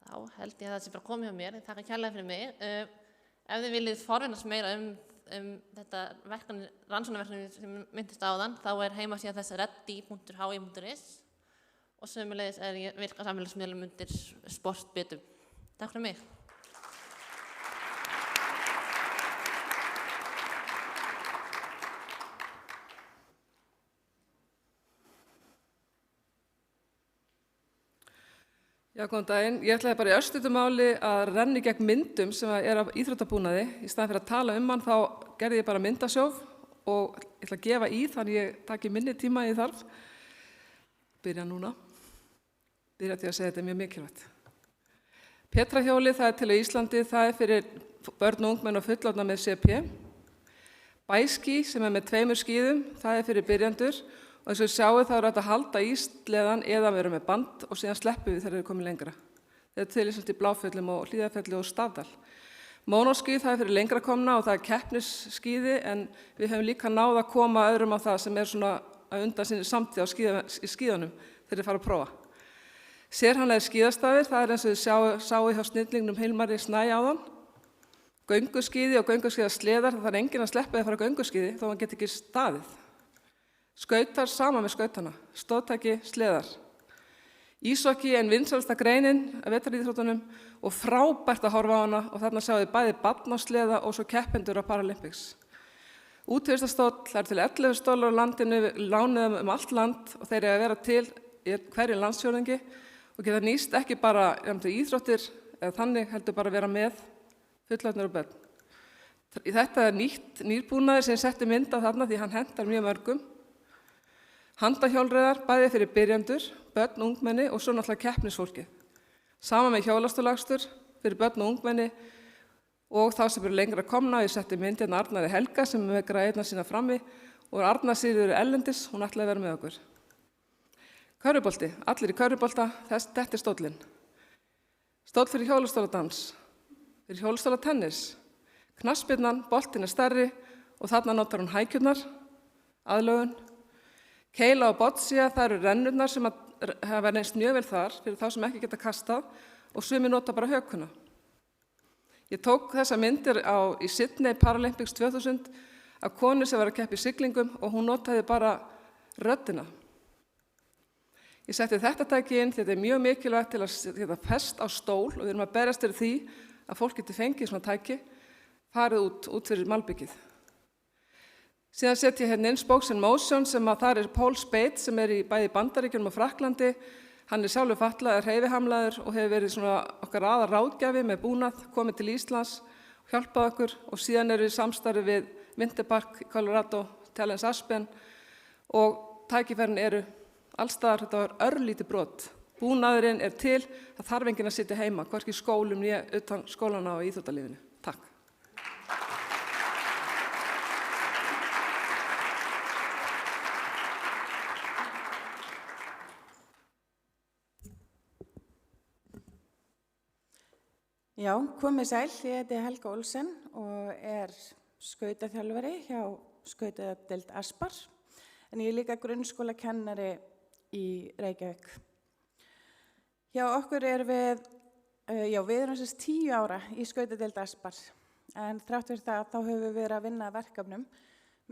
Þá held ég að það sé bara komið hjá mér. Ég þakka kærlega fyrir mig. Ef þið viljið forvinnast meira þetta rannsóknarverkefni sem minntist áðan, þá er heimasíða þess reddi.hi.is og sömuleiðis er ég virka samfélagsmiðlum undir sportbitum. Takk fyrir mig. Já, góðan daginn. Ég ætlaði bara í örstuttu máli að renni gegn myndum sem er af íþróttabúnaði. Í staðinn fyrir að tala hann þá gerði ég bara myndasjóf og ég ætla að gefa í þannig ég taki minni tíma í þarf. Byrja núna. Byrja til að segja þetta er mjög mikilvægt. Petrahjólið, það er til á Íslandi, það er fyrir börn og ungmenn og fullorðna með CP. Bæskí sem er með 2 skíðum, það er fyrir byrjandur. Og eins og sjáu þá er þetta að halda í sleðan eða vera með band og síðan sleppum við þegar við komum lengra. Þetta er til í Bláfjöllum og Hlíðarfjalli og Stafdal. Mónoskíð það er fyrir lengra komna og það er keppnisskíði en við höfum líka náð að koma öðrum á það sem er svona að undan sinni samtíð í skíðunum þegar þeir fara að prófa. Sérhanlegir skíðastafir, það er eins og þið sáu hjá snillingnum Hilmari Snæ áðan. Gönguskíði og gönguskíðasleðar, það er enginn að sleppa því að fara gönguskíði þó hann geti ekki staðið. Skautar sama með skautana, stóðtæki, sleðar. Íshokkí en vinsælsta greinin af vetraríþróttunum og frábært að horfa á hana og þarna sjáum við bæði barn á sleða og svo keppendur á Paralympics. Útivistarstóll, það er til 11 stólar á landinu, lánuðum allt land og þeir eru að vera til í hverju landsfjórðungi og geta nýst ekki bara til íþróttir eða þannig heldur bara að vera með fullorðnir og börn. Þetta er nýrbúnaður sem setti mynd á þarna því hann hentar mjög mörgum. Handahjólreiðar, bæði fyrir byrjandur, börn, ungmenni og svo náttúrulega keppnisfólkið. Sama með hjólastolagstur fyrir börn og ungmenni og þá sem eru lengra komna. Ég setti myndina Arnari Helga sem er með græðina sína frammi og Arna Sigríður Ellendis, hún ætlaði að vera með okkur. Körfubolti, allir í körfubolta, þetta er stóllinn. Stóll fyrir hjólastóladans, fyrir hjólastolatennis. Knattspyrnan, boltinn er stærri og þarna notar hún hækjurnar, aðlögun. Keila og boccia, það eru rennurnar sem hafa reynst mjög vel þar fyrir þá sem ekki geta kastað og sumir nota bara hökuna. Ég tók þessa myndir í Sydney Paralympics 2000 af konu sem var að keppa í siglingum og hún notaði bara röddina. Ég setti þetta tæki inn því þetta er mjög mikilvægt til að geta fest á stól og við erum að berjast fyrir því að fólk geti fengið svona tæki farið út fyrir malbyggið. Síðan set ég hérna inn Spokes in Motion sem að þar er Paul Spade sem er í bæði Bandaríkjunum og Frakklandi. Hann er sjálfur fatlaður, hreyfihamlaður og hefur verið svona okkar aðal ráðgjafi með búnað, komið til Íslands og hjálpað okkur og síðan eru við samstarfi við Winter Park í Colorado, Talents Aspen og tækifærin eru allstaðar, þetta var örlítið brot. Búnaðurinn er til, það þarf enginn að sitja heima, hvorki í skólum né utan skólana og íþróttalífinu. Takk. Já, komið sæl, ég heiti Helga Olsen og er skautaþjálfari hjá skautadeild Aspar en ég er líka grunnskólakennari í Reykjavík. Hjá okkur við erum 10 ára í skautadeild Aspar en þrátt fyrir það þá höfum við verið að vinna verkefnum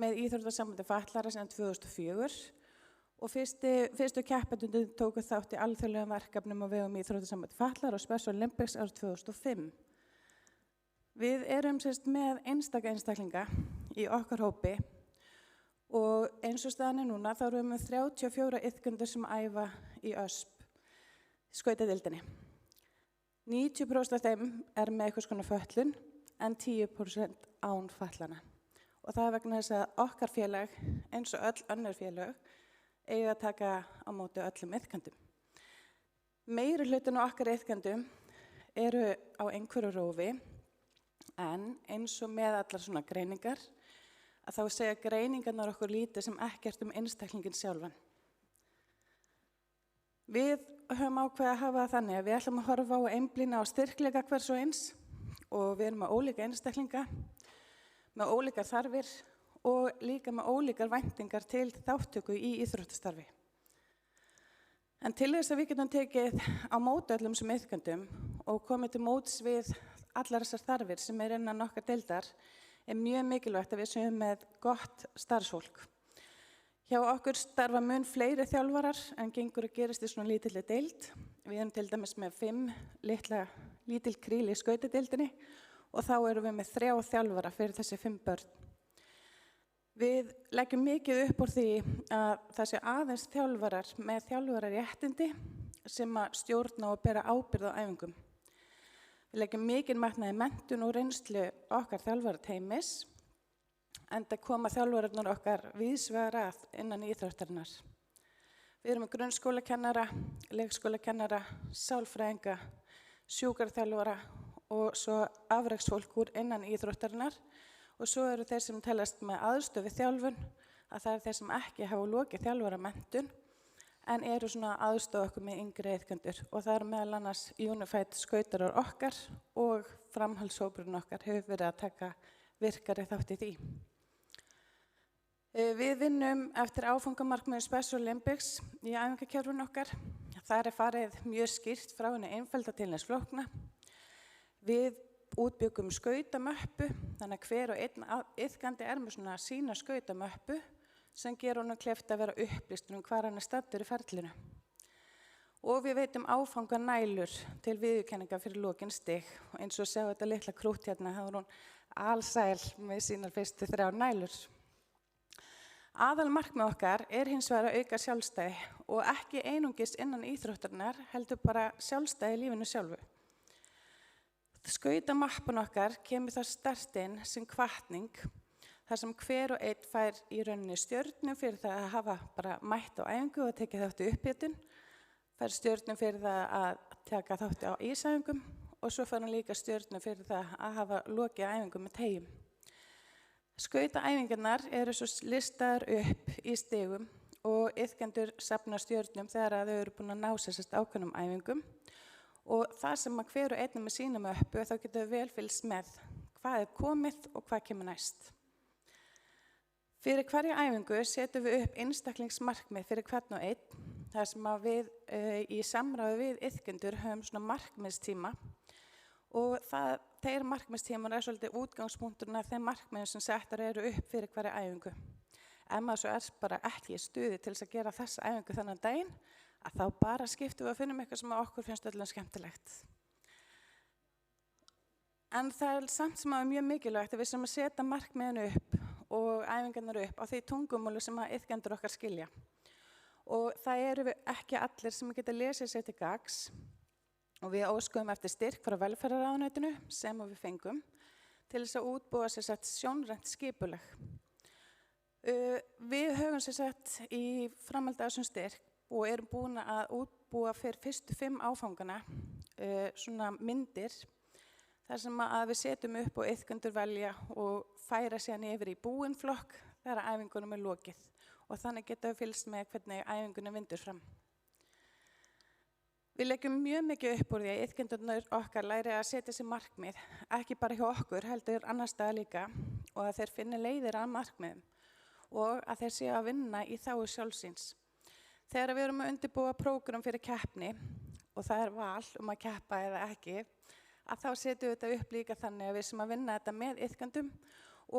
með Íþróttasambandi fatlaðra síðan 2004 og fyrstu keppendurnir tóku þátt í alþjóðlegum verkefnum á vegum Íþróttasambandi fatlaðra og Special Olympics árið 2005. Við erum með einstaka einstaklinga í okkar hópi og eins og staðan er núna þá erum við með 34 iðkendur sem æfa í ÖSP, skautadeildinni. 90% af þeim er með eitthvað svona fötlun en 10% án fatlana. Og það er vegna þess að okkar félag, eins og öll önnur félag, eiga að taka á móti öllum iðkendum. Meiri hlutin á okkar iðkendum eru á einhverju rófi en eins og með allar svona greiningar að þá segja greiningarnar okkur lítið sem ekkert einstaklingin sjálfan. Við höfum ákveðið að hafa það þannig að við ætlum að horfa á einblína á styrkleika hvers og eins og við erum með ólíka einstaklinga, með ólíkar þarfir og líka með ólíkar væntingar til þáttöku í íþróttastarfi. En til þess að við getum tekið á móti öllum sem iðkendum og komið til móts við allar þessar þarfir sem er innan okkar deildar er mjög mikilvægt að við séum með gott starfsfólk. Hjá okkur starfa mun fleiri þjálfarar en gengur að gerist í svona lítilli deild. Við erum til dæmis með 5 lítil kríli í skautadeildinni og þá erum við með 3 þjálfara fyrir þessi 5 börn. Við leggjum mikið upp úr því að það sé aðeins þjálfarar með þjálfararéttindi sem að stjórna og bera ábyrgð á æfingum. Við leggjum mikinn metnað í menntun og reynslu okkar þjálfarateymis, enda koma þjálfararnir okkar víðsvegar að innan íþróttarinnar. Við erum með grunnskólakennara, leikskólakennara, sálfræðinga, sjúkraþjálfara og svo afreksfólk úr innan íþróttarinnar og svo eru þeir sem telast með aðstoð við þjálfun, að það eru þeir sem ekki hafa lokið þjálfaramenntun en eru svona aðstoð okkur með yngri iðkendur og það eru meðal annars Unified skautarar okkar og framhaldshópurinn okkar hefur verið að taka virkari þátt í því. Við vinnum eftir áfangamarkmiðum Special Olympics í æfingakerfinu okkar. Það farið mjög skýrt frá henni einfölda til hins flókna. Við útbyggum skautamöppu, þannig að hver og einn iðkandi með svona sína skautamöppu sem ger honum kleift að vera upplýstur hvað hann staddur í ferlinu. Og við veitum áfanganælur til viðurkenninga fyrir lokin stig. Og eins og sjá þetta litla krútt hérna, þá hún alsæl með sínar fyrstu 3 nælur. Aðalmarkmið okkar hins vegar að auka sjálfstæði og ekki einungis innan íþróttarinnar, heldur bara sjálfstæði í lífinu sjálfu. Skautamappan okkar kemur þar sterkt inn sem hvatning, þar sem hver og einn fær í rauninni stjörnum fyrir það að hafa bara mætt á æfingu og tekið þátt í upphitun, fær stjörnum fyrir það að taka þátt á ísæfingum og svo fær hann líka stjörnum fyrir það að hafa lokið æfingum með tegjum. Skautaæfingarnar eru svo listaðar upp í stigum og iðkendur safna stjörnum þegar þau eru búin að ná sér ákveðnum æfingum og það sem að hver og einn með sína möppu þá getur við vel fylgst með hvað komið og hvað kemur næst. Fyrir hverja æfingu setjum við upp einstaklingsmarkmið fyrir hvern og einn, þar sem að við í samráði við iðkendur höfum svona markmiðstíma og þeir markmiðstímar svolítið útgangspunkturinn af þeim markmiðum sem settar eru upp fyrir hverja æfingu. Ef maður svo bara ekki í stuði til þess að gera þessa æfingu þennan daginn, að þá bara skiptum við að finna eitthvað sem okkur finnst öllum skemmtilegt. En það samt sem að mjög mikilvægt að við sem að setja markmiðinu upp og æfingarnar upp á því tungumáli sem að iðkendur okkar skilja. Og það eru ekki allir sem geta lesið sér til gagns og við óskuðum eftir styrk frá velferðarráðuneytinu sem við fengum til þess að útbúa sér sett sjónrænt skipulag. Við höfum sér sett í framhaldi af þessum styrk og erum búin að útbúa fyrir fyrstu 5 áfangana svona myndir þar sem að við setjum upp og iðkendur velja og færa síðan yfir í búinn flokk þegar æfingunum lokið og þannig geta við fylgst með hvernig æfingunum vindur fram. Við leggjum mjög mikið upp úr því að iðkendurnar okkar læri að setja sér markmið, ekki bara hjá okkur, heldur annar staðar líka og að þeir finni leiðir að markmiðum og að þeir séu að vinna í þágu sjálfsins. Þegar við erum að undirbúa prógram fyrir keppni og það val að keppa eða ekki, að þá setjum við þetta upp líka þannig að við sem að vinna þetta með iðkendum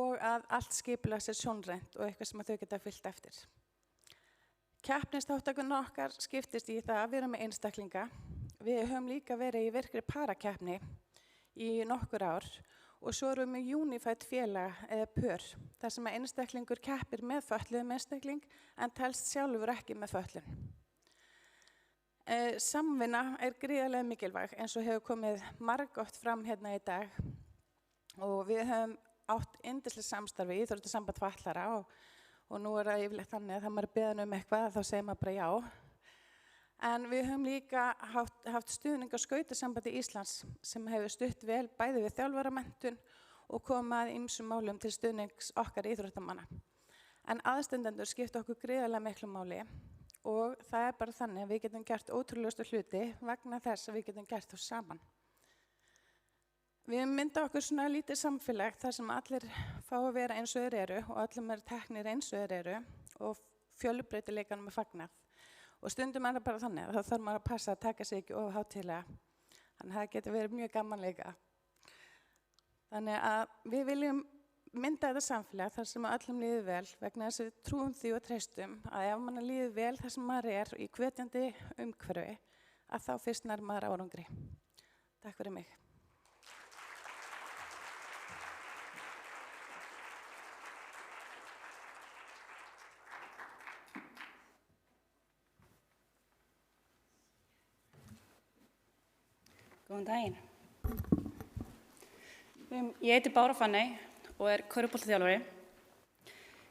og að allt skipulag sér sjónrænt og eitthvað sem þau geta fylgt eftir. Keppnisþátttakun okkar skiptist í það að við erum með einstaklinga. Við höfum líka verið í virkri parakeppni í nokkur ár og svo erum við með Unified félag eða pör, þar sem að einstaklingur keppir með fötluðum einstakling en telst sjálfur ekki með fötlun. Samvinna gríðarlega mikilvæg eins og hefur komið margoft fram hérna í dag og við höfum átt yndislega samstarfi í Íþróttasamband fatlaðra og nú það yfirleitt þannig að það maður beðin eitthvað þá segir maður bara já. En við höfum líka haft stuðning á Skautasambandi Íslands sem hefur stutt vel bæði við þjálfaramenntun og komað ýmsum málum til stuðnings okkar íþróttamanna. En aðstandendur skipta okkur gríðarlega miklu máli og það bara þannig að við getum gert ótrúlegustu hluti vegna þess að við getum gert þá saman. Við myndum okkur svona lítið samfélag þar sem allir fá að vera eins og þeir eru og allir teknir eins og þeir eru og fjölbreytileikanum fagnað. Og stundum það bara þannig að þá þarf maður að passa að taka sig ekki of hátíðlega. Þannig að það getur verið mjög gaman líka. Þannig að við viljum mynda þetta samfélag þar sem öllum líður vel vegna þess að við trúum því og treystum að ef mann líður vel þar sem maður í hvetjandi umhverfi að þá fyrst nær maður árangri. Takk fyrir mig. Góðan daginn. Ég heiti Bára Fanney og er körfuboltaþjálfari.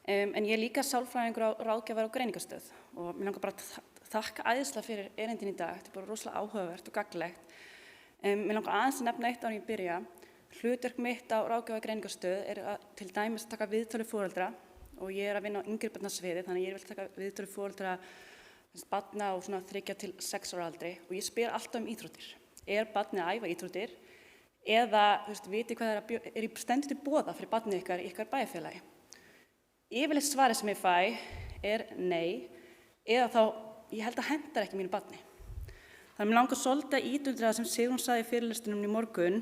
En ég er líka sálfræðingur á ráðgjafar- og greiningarstöð og mér langar bara að þakka æðislega fyrir erindin í dag. Þetta er bara rosalega áhugavert og gagnlegt. Mér langar aðeins að nefna eitt áður en ég byrja. Hlutverk mitt á ráðgjafar- og greiningarstöð er að til dæmis að taka viðtöl við foreldra og ég er að vinna á yngri barnasviði, þannig að ég vil taka viðtöl við foreldra barna á svona 3 til 6 ára aldri og ég spyr alltaf íþróttir. Er barnið að æfa íþróttir eða vitið hvað er í stendur til boða fyrir barnið ykkar í ykkar bæjarfélagi? Yfirleitt svarið sem ég fæ er nei eða þá ég held að hendar ekki mínu barni. Þannig að mér langar svolítið að ítundra það sem Sigrún sagði í fyrirlestunum í morgun,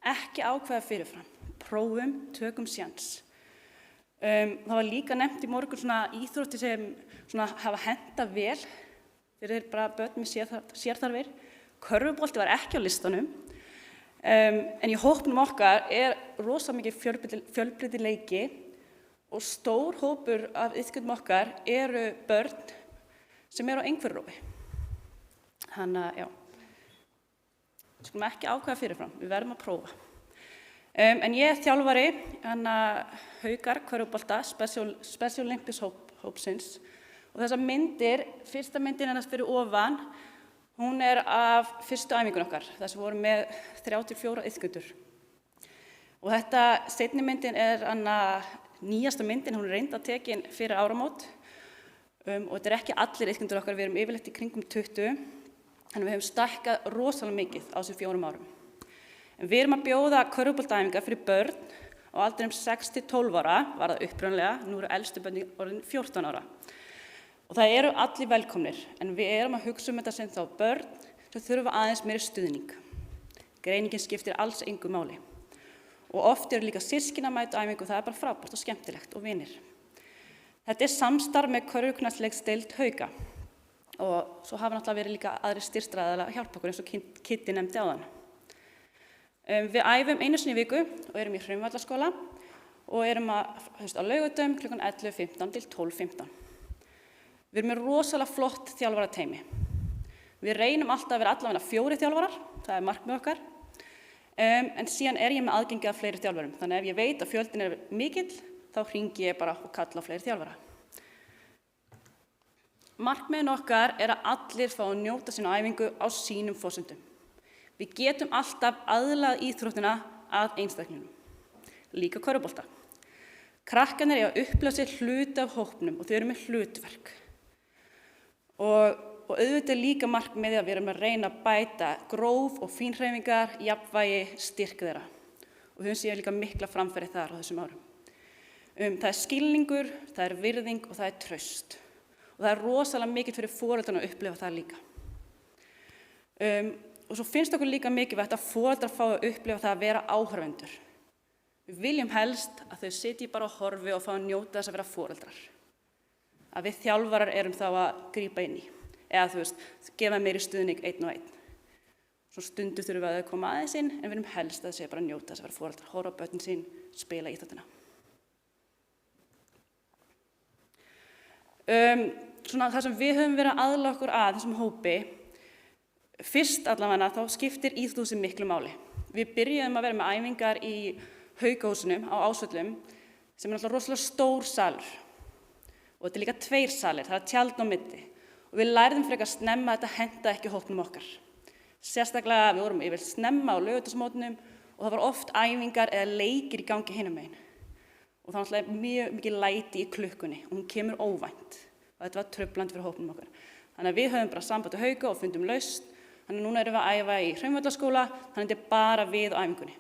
ekki ákveða fyrirfram, prófum, tökum séns. Það var líka nefnt í morgun svona íþróttir sem svona hafa hentað vel fyrir bara börn með sérþarfir. Körfubolti var ekki á listanum, en í hópnum okkar er rosalega mikið fjölbreytileiki og stór hópur af iðkendum okkar eru börn sem eru á einhverfurófi. Þannig að, já, við skulum ekki ákveða fyrirfram, við verðum að prófa. En ég er þjálfari, Haukar, körfubolta, Special Olympics hópsins og þessar myndir, fyrsta myndin ennast fyrir ofan, hún er af fyrstu æfingun okkar, þar sem vorum með 34 iðkendur. Og þetta seinni myndin er nýjasta myndin, hún er reynda tekin fyrir áramót og þetta er ekki allir iðkendur okkar, við erum yfirleitt í kringum 20, þannig við höfum stækkað rosalega mikið á þessum 4 árum. En við erum að bjóða körfuboltaæfingar fyrir börn á aldrinum 6 til 12 ára, var það upprunalega, nú eru elstu börnin orðin 14 ára. Og það eru allir velkomnir, en við erum að hugsa þetta sem þá börn sem þurfa aðeins meiri stuðning. Greiningin skiptir alls engu máli. Og oft eru líka systkini að mæta æfingu og það er bara frábært og skemmtilegt og vinir. Þetta er samstarf með körfuknattleiksdeild Hauka og svo hafa náttúrulega verið líka aðrir styrktaraðilar að hjálpa okkur eins og Kitty nefndi áðan. Við æfum einu sinni í viku og erum í Hraunvallaskóla og erum á laugardögum klukkan 11:15 til 12:15. Við erum með rosalega flott þjálfarateymi. Við reynum alltaf að vera allavega 4 þjálfarar, það er markmið okkar, en síðan er ég með aðgengi að fleiri þjálfurum. Þannig ef ég veit að fjöldin er mikill, þá hringi ég bara og kalla á fleiri þjálfara. Markmiðin okkar er að allir fá að njóta sína æfingu á sínum forsendum. Við getum alltaf aðlagað íþróttina að einstaklingnum, líka körfubolta. Krakkarnir eiga að upplifa sér hluti af hópnum og þau eru með hlutverk. Og auðvitað er líka markmiðið að við erum að reyna að bæta gróf og fínhreyfingar, jafnvægi, styrk þeirra. Og við höfum síðan líka mikla framfæri þar á þessum árum. Það er skilningur, það er virðing og það er traust. Og það er rosalega mikið fyrir foreldrana að upplifa það líka. Og svo finnst okkur líka mikilvægt að foreldrar fá að upplifa það að vera áhorfendur. Við viljum helst að þau sitji bara á horfi og fá að njóta þess að vera foreldrar. Að við þjálfarar erum þá að grípa inn í. Eða gefa meiri stuðning einn og einn. Svo stundu þurfum við að koma aðeins inn, en við erum helst að segja bara að njóta þess að vera foreldrar, horfa á börnin sín, spila íþróttina. Það sem við höfum verið að aðlaga okkur að þessum hópi, fyrst allavega þá skiptir íþróttahúsið miklu máli. Við byrjuðum að vera með æfingar í Haukahúsunum á Ásvöllum, sem er alltaf rosalega stór salur. Og þetta er líka 2 salir, það er tjald á milli. Og við lærðum frekar snemma að þetta henta ekki hópnum okkar. Sérstaklega við vorum yfir snemma á laugardagsmótnum og það var oft æfingar eða leikir í gangi hinum megin. Og það var alltaf mjög mikið læti í klukkunni og hún kemur óvænt. Og þetta var truflandi fyrir hópnum okkar. Þannig að við höfum bara samband við Hauka og fundum lausn. Þannig að núna erum við að æfa í Hraunvallaskóla, þannig að þetta er bara við á æfingunni.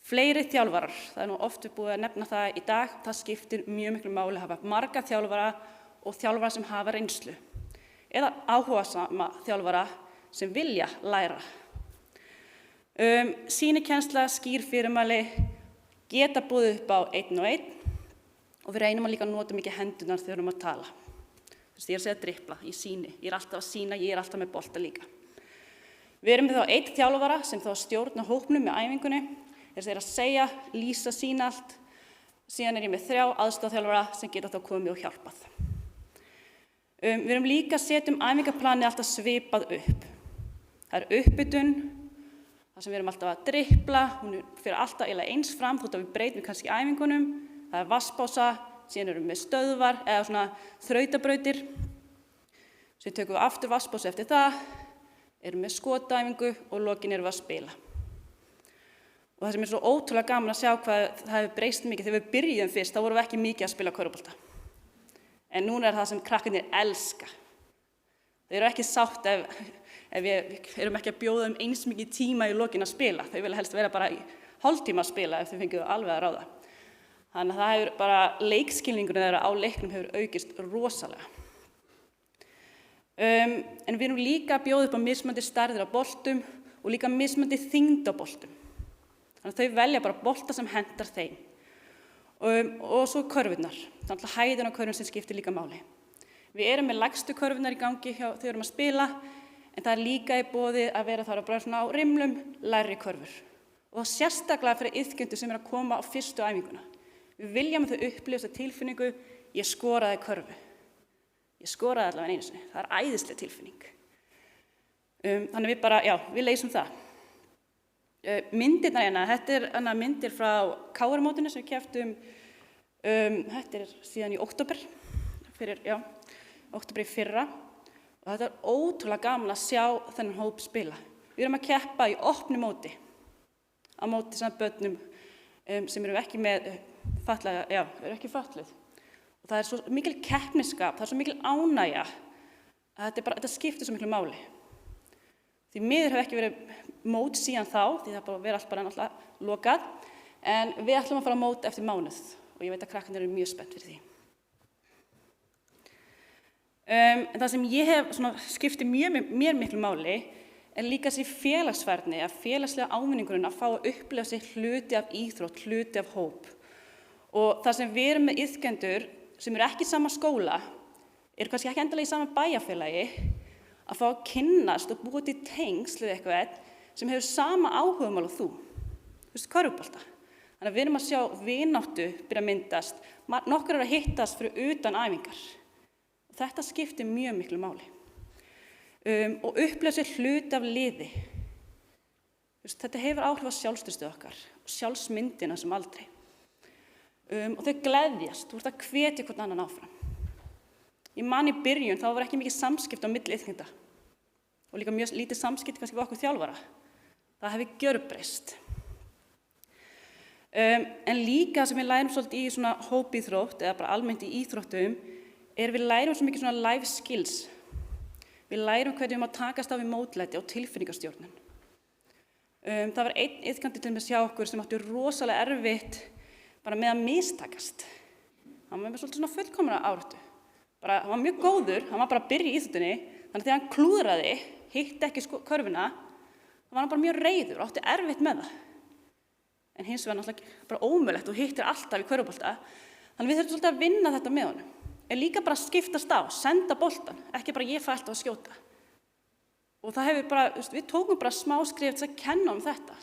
Fleiri þjálfarar, það er nú oft búið að nefna það í dag, það skiptir mjög miklu máli að hafa marga þjálfara og þjálfara sem hafa reynslu. Eða áhugasama þjálfara sem vilja læra. Sýnikennsla, skýr fyrirmæli, geta boðið upp á einn og einn og við reynum að líka nota mikið hendurnar þegar við erum að tala. Ég er að segja dribbla, ég sýni, ég er alltaf að sýna, ég er alltaf með bolta líka. Við erum með þá 1 þjálfara sem þá stjórna hópnum með æfingunni, þeir að segja, lýsa, sýna allt. Síðan er ég með 3 aðstoðarþjálfara sem geta þá komið og hjálpað. Við erum líka að setja æfingaplanið alltaf svipað upp. Það er uppbytun, þar sem við erum alltaf að dribbla, hún fyrir alltaf eiginlega eins fram, þótt að við breytum kannski æfingunum. Það er vatnsbása, síðan erum við með stöðvar eða svona þrautabrautir. Svo tökum við aftur vatnsbásu eftir það, erum með skotæfingu og lokin erum við að spila. Og það sem er svo ótrúlega gaman að sjá hvað það hefur breyst mikið. Þegar við byrjuðum fyrst, þá vorum við ekki mikið að spila körfubolta. En núna er það sem krakkarnir elska. Þau eru ekki sátt ef við erum ekki að bjóða eins mikið tíma í lokin að spila. Þau vilja helst vera bara í hálftíma að spila ef þau fengið alveg að ráða. Þannig að það hefur bara leikskilningurinn þeirra á leiknum hefur aukist rosalega. En við erum líka að bjóða upp á mismunandi stærðir á boltum og líka mismunandi þyngd á boltum. Þannig að þau velja bara bolta sem hentar þeim. Og svo körfurnar. Þannig að hæðin á körfun sem skiptir líka máli. Við erum með lægstu körfurnar í gangi hjá þau erum að spila, en það er líka í boði að vera þar að bara svona á rimlum lægri körfur. Og það sérstaklega fyrir iðkendur sem er að koma á fyrstu æfinguna. Við viljum að þau upplifa þessa tilfinningu, ég skoraði körfu. Ég skoraði allavega einu sinni. Það er æðisleg tilfinning. Þannig við bara, já, við leysum það. Myndirnar hérna, þetta er myndir frá KR-mótinu sem við keyptum, þetta er síðan í október, október í fyrra. Og þetta er ótrúlega gaman að sjá þennan hóp spila. Við erum að keppa í opnu móti, á móti saman börnum sem eru ekki með fatlaða, eru ekki fatluð. Og það er svo mikil keppnisskap, það er svo mikil ánægja að þetta skiptir svo miklu máli. Því miður hefur ekki verið mót síðan þá, því það verið allt bara náttúrulega lokað, en við ætlum að fara á mót eftir mánuð og ég veit að krakkarnir eru mjög spennt fyrir því. En það sem ég hef skiptir mér miklu máli er líka þessi félagsfærni, að félagslega ávinningurinn að fá að upplifa sig hluti af íþrótt, hluti af hóp. Og það sem við erum með iðkendur sem eru ekki í sama skóla, eru kannski ekki endilega í sama bæjarfélagi, að fá að kynnast og búa til tengsl við eitthvað sem hefur sama áhugamál og þú veist, körfubolta. Þannig að við erum að sjá vináttu byrja að myndast, nokkur eru að hittast fyrir utan æfingar. Og þetta skiptir mjög miklu máli. Og upplifa sér hluti af liði. Þetta hefur áhrif á sjálfstöðstu okkar og sjálfsmyndina sem aldrei. Og þau gleðjast, þú ert að hvetja hvern annan áfram. Ég man í byrjun, þá var ekki mikið samskipt á milli iðkenda og líka mjög lítið samskipt kannski við okkur þjálfara. Það hefði gjörbreyst. En líka sem við lærum svolítið í svona hópíþrótt eða bara almennt í íþróttum við lærum svo mikið svona life skills. Við lærum hvernig við má takast á við mótlæti og tilfinningastjórnun. Það var einn iðkandi til með sjá okkur sem átti rosalega erfitt bara með að mistakast. Hann var með svolítið svona fullkomna áráttu. Hann var mjög góður, hann var bara að byrja í íþróttinni, þannig að þegar hann klúðraði, hitti ekki körfuna, þá var hann bara mjög reiður og átti erfitt með það. En hins vegar náttúrulega bara ómögulegt og hittir alltaf í körfubolta, þannig við þurfum svolítið að vinna þetta með honum. Líka bara að skiptast á, senda boltan, ekki bara ég fæ alltaf að skjóta. Og það hefur bara, við tókum bara smá skref til að kenna þetta.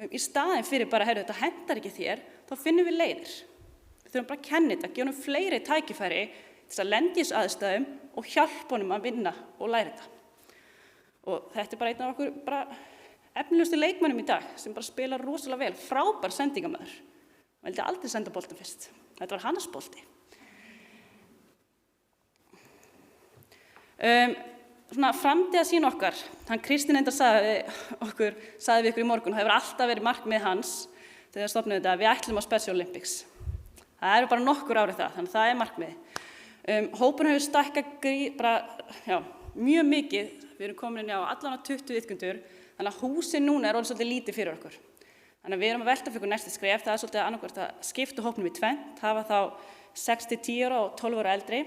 Í staðinn fyrir bara, þetta hentar ekki þér, þá finnum við leiðir. Við þurfum bara að kenna þetta, gefa honum fleiri tækifæri til þess að lenda í þessu aðstæðum og hjálpa honum að vinna og læra þetta. Og þetta er bara einn af okkur efnilegustu leikmönnum í dag sem bara spila rosalega vel, frábær sendingamæður. Hann vildi aldrei senda boltan fyrst. Þetta var hans bolti. Svona framtíðarsýn okkar, hann Kristinn enda sagði við ykkur í morgun, það hefur alltaf verið markmið hans þegar stofnuðu þetta að við ætlum á Special Olympics. Það eru bara nokkur árið það, þannig að það er markmið. Hópurinn hefur stækkað mjög mikið, við erum komin inn á allan á 20 iðkendur, þannig að húsin núna er orðið svolítið lítið fyrir okkur. Þannig að við erum að velta fyrir okkur næsta skref, það er svolítið annarkvort að skipta hópnum í tvennt, hafa þá 6-10 ára og 12 ára eldri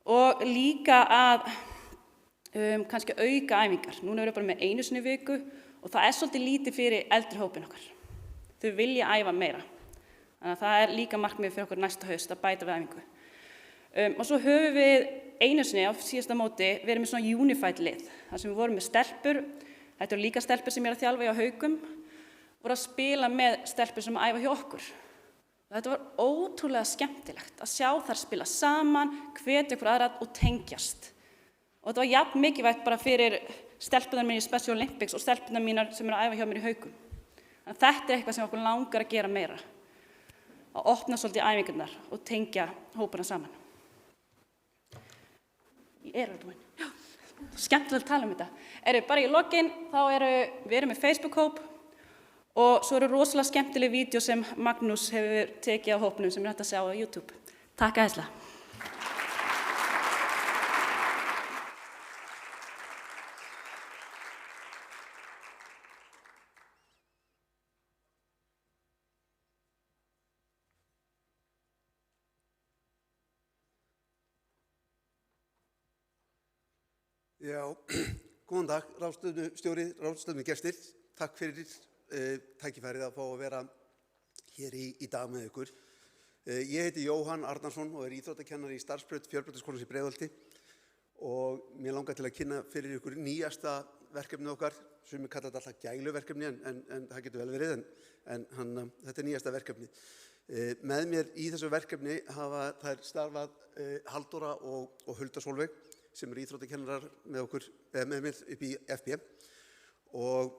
og líka að kannski auka æfingar. Núna erum við bara með einu sinni í viku og það er svolítið lítið fyrir eldri hópin okkar. Þau vilja æfa meira. Þannig að það er líka markmið fyrir okkur næsta haust að bæta við æfingu. Og svo höfum við einu sinni á síðasta móti verið með svona unified lið. Þar sem við vorum með stelpur, þetta eru líka stelpur sem ég er að þjálfa hjá Haukum, voru að spila með stelpur sem æfa hjá okkur. Og þetta var ótrúlega skemmtilegt að sjá þær spila saman, hvetja okkur aðra og tengjast. Og þetta var jafn mikilvægt bara fyrir stelpunar mín í Special Olympics og stelpunar mínar sem að æfa hjá mér í Haukum. Þannig að þetta eitthvað sem okkur langar að gera meira. Að opna svolítið æfingarnar og tengja hópana saman. Ég alveg búin. Já, skemmtilegt að tala þetta. Bara í lokin, þá við erum með Facebook-hóp og svo rosalega skemmtileg vídeo sem Magnús hefur tekið á hópnum sem hægt að sjá á YouTube. Takk æðislega. Já, góðan dag, ráðstefnustjóri, ráðstefnugestir. Takk fyrir tækifærið að fá að vera hér í dag með ykkur. Ég heiti Jóhann Arnarsson og íþróttakennari í starfsbraut Fjölbrautaskólans í Breiðholti og mér langar til að kynna fyrir ykkur nýjasta verkefnið okkar, sem við kalla þetta alltaf gæluverkefni en það getur vel verið, en þetta nýjasta verkefni. Með mér í þessu verkefni hafa þær starfað Halldóra og Hulda Sólveig, sem íþróttakennarar með okkur, með mér upp í FB. Og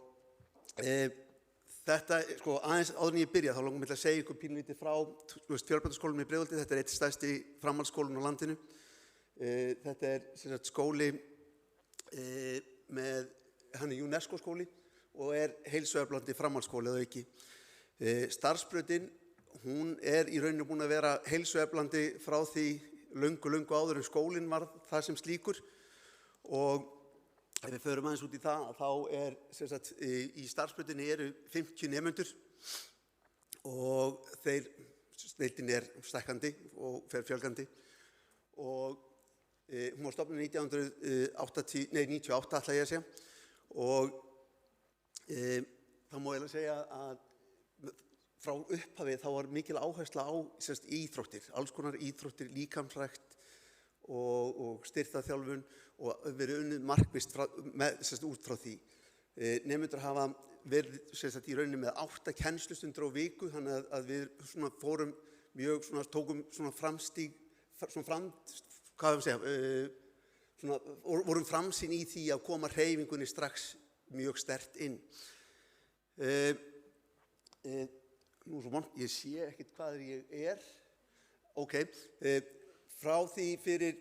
þetta, aðeins áður en ég byrja, þá langar mér til að segja ykkur pínlítið frá Fjölbrautaskólanum í Breiðholti. Þetta eitt stærsti framhaldsskólinn á landinu. Þetta sem sagt skóli hann UNESCO skóli og heilsueflandi framhaldsskóli að auki. Starfsbrautin, hún í rauninu búin að vera heilsueflandi frá því löngu áður en skólinn var það sem slíkur og ef við förum aðeins út í það þá sem sagt í starfsbrautinni eru 50 nemendur og deildin stækkandi og fer fjölgandi og hún var stofnuð 1998 ætla ég að segja og það má eiginlega segja að frá upphafi þá var mikil áhersla á íþróttir, alls konar íþróttir, líkamsrækt og styrktarþjálfun og verið unnið markvisst út frá því. Nemendur hafa verið í rauninni með 8 kennslustundir á viku, þannig að við fórum mjög, tókum framstíg, vorum framsýn í því að koma hreyfingunni strax mjög sterkt inn. Nú svo vont, ég sé ekkert hvað ég Ok, frá því fyrir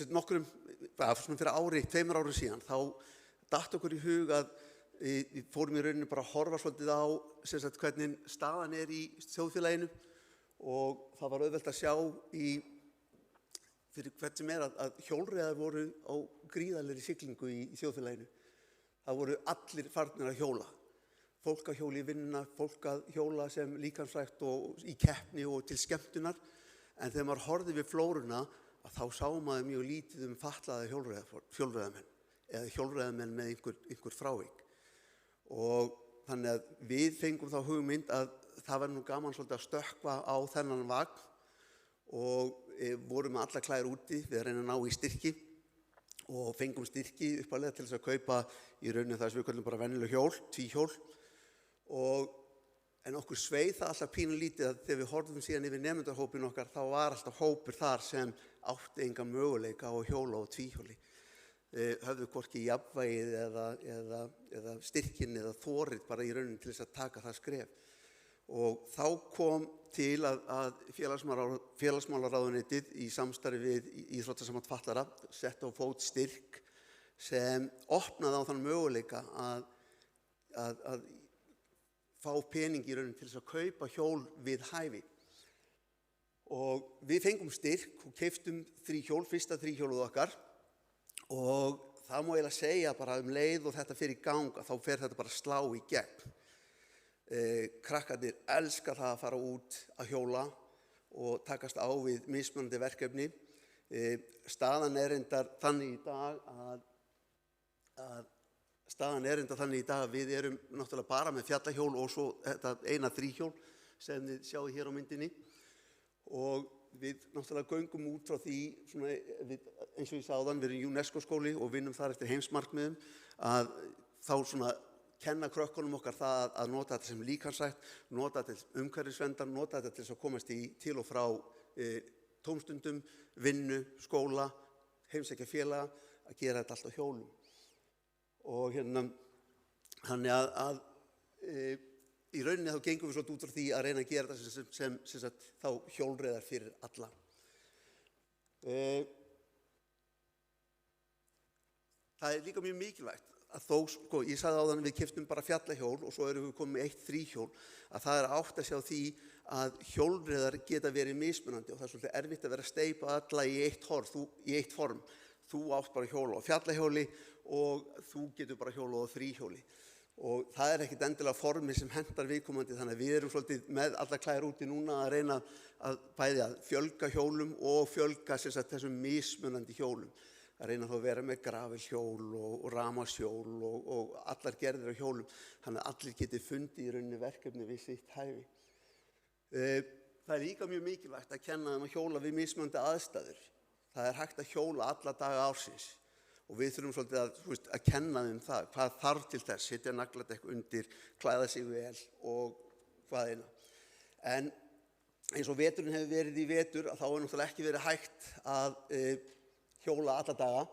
nokkrum, fyrir ári, 2 árum síðan, þá datt okkur í hug að við fórum í rauninu bara að horfa svolítið á hvernig staðan í þjóðfélaginu og það var auðvelt að sjá fyrir hvert sem að hjólreiðar voru á gríðarlegri siglingu í þjóðfélaginu. Það voru allir farnir að hjóla. Fólk að hjóla í vinnuna, fólk að hjóla sem líkamsrækt og í keppni og til skemmtunar. En þegar maður horfði við flóruna, þá sá maður mjög lítið fatlaða hjólreiðamenn eða hjólreiðamenn með einhver frávik. Og þannig að við fengum þá hugmynd að það var nú gaman svolítið að stökkva á þennan vagn og vorum með alla klæðir úti við að reyna að ná í styrki og fengum styrki uppalega til þess að kaupa í rauninni það sem við kallum bara venjuleg hjól, tvíhjól. En okkur sveið það alltaf pínulítið að þegar við horfum síðan yfir nemendarhópinn okkar þá var alltaf hópur þar sem átti engan möguleika á að hjóla og tvíhjóli. Höfðu hvorki jafnvægið eða styrkinn eða þorið bara í rauninni til þess að taka það skref. Og þá kom til að félagsmálaráðuneytið í samstarfi við Íþróttasamband fatlaðra sett á fót styrk sem opnaði á þann möguleika að fá pening í rauninni til þess að kaupa hjól við hæfi. Og við fengum styrk og keyptum 3 hjól, fyrsta 3 hjólið okkar og það má eiginlega segja bara leið og þetta fer í gang að þá fer þetta bara að slá í gegn. Krakkarnir elska það að fara út að hjóla og takast á við mismunandi verkefni. Staðan reyndar þannig í dag að við erum náttúrulega bara með fjallahjól og svo þetta eina 3-hjól sem þið sjáu hér á myndinni og við náttúrulega göngum út frá því eins og ég sagði áðan, við erum UNESCO skóli og vinnum þar eftir heimsmarkmiðum að þá kenna krökkunum okkar það að nota þetta sem líkamsrækt, nota þetta til umhverfisverndar, nota þetta til þess að komast til og frá tómstundum, vinnu, skóla, heimsækja félaga, að gera þetta allt á hjólum. Og þannig að í rauninni þá gengum við svolítið út frá því að reyna að gera þetta sem þá hjólreiðar fyrir alla. Það er líka mjög mikilvægt að þó, sko, ég sagði áðan að við keyptum bara fjallahjól og svo erum við komið með 1 þríhjól, að það er átt að sjá því að hjólreiðar geta verið mismunandi og það er svolítið erfitt að vera að steypa alla í eitt form. Þú átt bara hjóla á fjallahjóli og þú getur bara hjóla á þríhjóli. Og það er ekkert endilega formi sem hentar viðkomandi, þannig að við erum svolítið með alla klæðir úti núna að reyna að bæði að fjölga hjólum og fjölga þessum mismunandi hjólum. Að reyna þá að vera með gravelhjól og ramashjól og allar gerðir af hjólum, þannig að allir geti fundið í rauninni verkefni við sitt hæfi. Það er líka mjög mikilvægt að kenna þeim að hjóla við mismunandi aðstæður. Það er hægt að hjóla alla daga ársins. Og við þurfum svolítið að kenna þeim það, hvað þarf til þess, setja nagladekk undir, klæða sig vel og hvað eina. En eins og veturinn hefur verið í vetur, að þá er náttúrulega ekki verið hægt að hjóla alla daga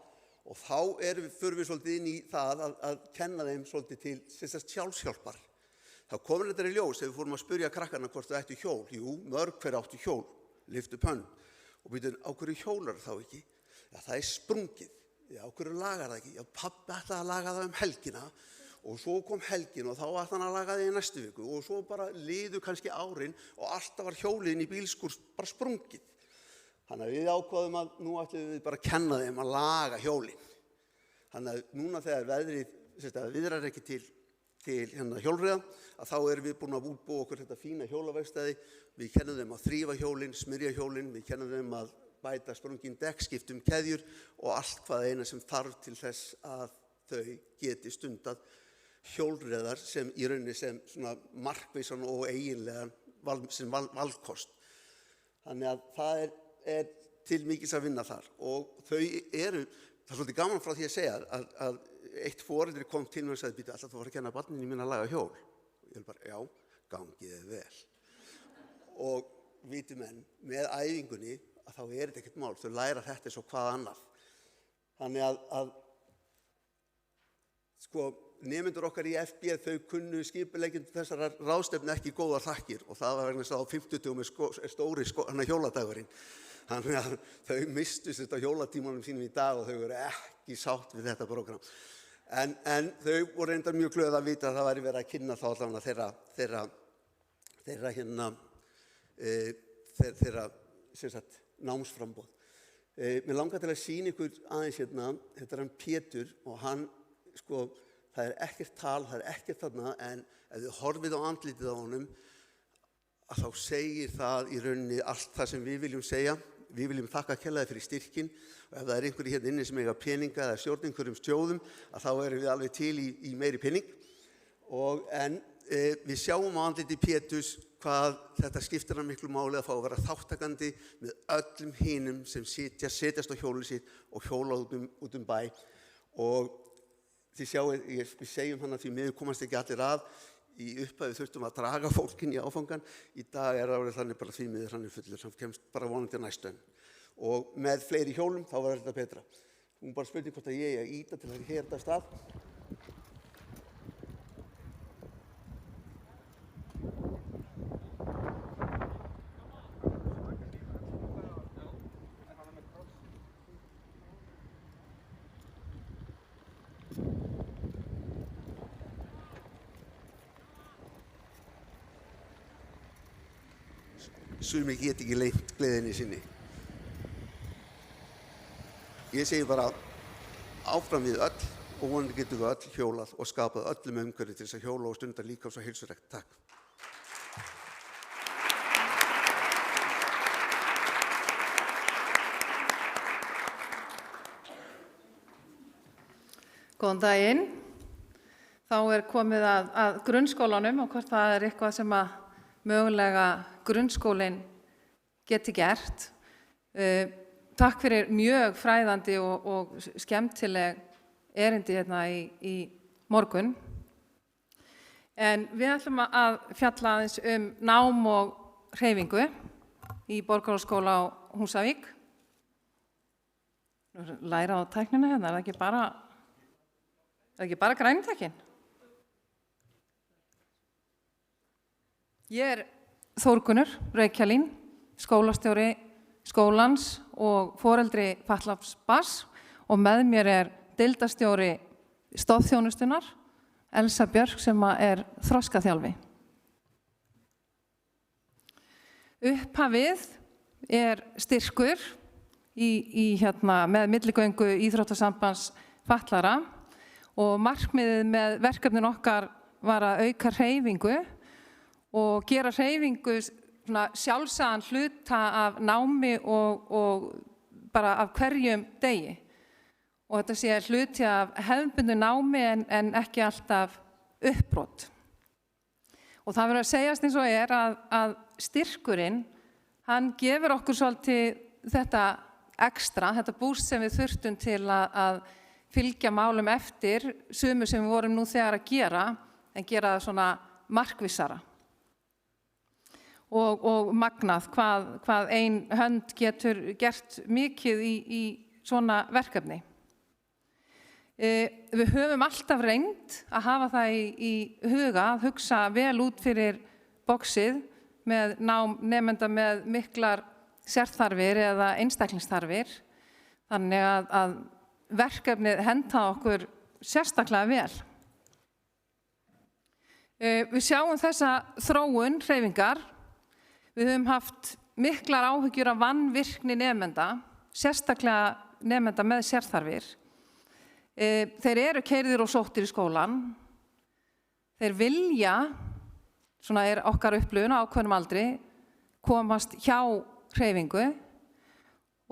og þá förum við svolítið inn í það að kenna þeim svolítið til sjálfshjálpar. Þá komur þetta í ljós þegar við fórum að spyrja krakkarna hvort þau ættu hjól. Jú, mörg hver áttu hjól, lyftu upp hönd og byrjuðu á hverju hjólar þá ekki? Já, það er sprungið. Já, hverju lagar það ekki? Já, pabbi ætlaði að laga það helgina og svo kom helgin og þá ætlaði hann að laga það í næstu viku og svo bara liðu kannski árin og alltaf var hjólinn í bílskúr bara sprungið. Þannig að við ákváðum að nú ætlum við bara að kenna þeim að laga hjólinn. Þannig að núna þegar veðrið viðrar ekki til hjólreiða, að þá erum við búin að útbúa okkur þetta fína hjólaverkstæði. Við kennum þeim að þrífa hjólinn, smyrja hjólinn, við kennum þeim að bæta sprungin dekk, skiptum keðjur og allt hvað eina sem þarf til þess að þau geti stundað hjólreiðar sem í rauninni sem svona markvissan og eiginlega sem valkost. Þannig að það er til mikils að vinna þar og þau það er svolítið gaman frá því að segja að eitt foreldri kom til mig og sagði, býtu, alltaf þú var að kenna barninu mínu að laga hjól. Ég held bara, já, gangið þið vel. Og viti menn, með æfingunni að þá er þetta ekkert mál, þau læra þetta eins og hvað annað. Þannig að sko, nemendur okkar í FB, þau kunnu skipuleggjendur þessara ráðstefnu ekki góðar þakkir og það var vegna þess að á 50 með stóri hjóladagurinn. Þannig að þau mistust þetta hjólatímanum sínum í dag og þau voru ekki sátt við þetta prógram. En þau voru reyndar mjög glöð að vita að það væri verið að kynna þá allavega þeirra námsframboð. Mér langar til að sýna ykkur aðeins þetta er hann Pétur og hann, sko, það er ekkert tal, það er ekkert þarna, en ef þið horfið á andlitið á honum, að þá segir það í rauninni allt það sem við viljum segja. Við viljum þakka kærlega fyrir styrkinn og ef það er einhverjir hérna inni sem eiga peninga eða stjórna einhverjum sjóðum, að þá erum við alveg til í meiri pening. En við sjáum á andliti Péturs hvað þetta skiptir hann miklu máli að fá að vera þáttakandi með öllum hinum sem setjast á hjólið sitt og hjóla út bæ. Og þið sjáu, við segjum hann að því miður komast ekki allir að. Í upphafi þurftum að draga fólkin í áfangan. Í dag er það þannig bara því miður hann er fullur sem kemst bara vonandi næstu enn. Og með fleiri hjólum þá var þetta betra. Hún bara spurði hvort að ég að íta til að hérta af stað. Sumir get ekki leynt gleðinni sinni. Ég segi bara áfram við öll og vonandi getum við öll hjólað og skapað öllum umhverfi til þess að hjóla og stunda líkamlega og heilsurækt. Takk. Góðan daginn. Þá er komið að grunnskólanum og hvort það er eitthvað sem að mögulega grunnskólinn geti gert. Takk fyrir mjög fræðandi og skemmtileg erindi hérna í morgun. En við ætlum að fjalla aðeins nám og hreyfingu. í Borgarholtsskóla á Húsavík. Læra á tæknina hérna, er það ekki bara grænutækin? Ég Þórgunnur Reykjalín, skólastjóri skólans og foreldri fatlaðs barns og með mér deildarstjóri stoðþjónustunnar, Elsa Björk, sem þroskaþjálfi. Upphafið styrkur með milligöngu Íþróttasambands fatlaðra og markmiðið með verkefnin okkar var að auka hreyfingu og gera hreyfingu sjálfsagðan hluta af námi og bara af hverjum degi. Og þetta sé hluti af hefðbundnu námi en ekki alltaf uppbrot. Og það verður að segjast eins og að styrkurinn, hann gefur okkur svolítið þetta ekstra, þetta búst sem við þurftum til að fylgja málum eftir, sumu sem við vorum nú þegar að gera, en gera það svona markvissara. Og magnað hvað ein hönd getur gert mikið í svona verkefni. Við höfum alltaf reynt að hafa það í huga, að hugsa vel út fyrir boxið með nemenda með miklar sérþarfir eða einstaklingsþarfir. Þannig að verkefnið henta okkur sérstaklega vel. Við sjáum þessa þróun hreyfingar. Við höfum haft miklar áhyggjur af vanvirkni nemenda, sérstaklega nemenda með sérþarfir. Þeir eru keyrðir og sóttir í skólan. Þeir vilja, svona okkar upplifun á ákveðnum aldri, komast hjá hreyfingu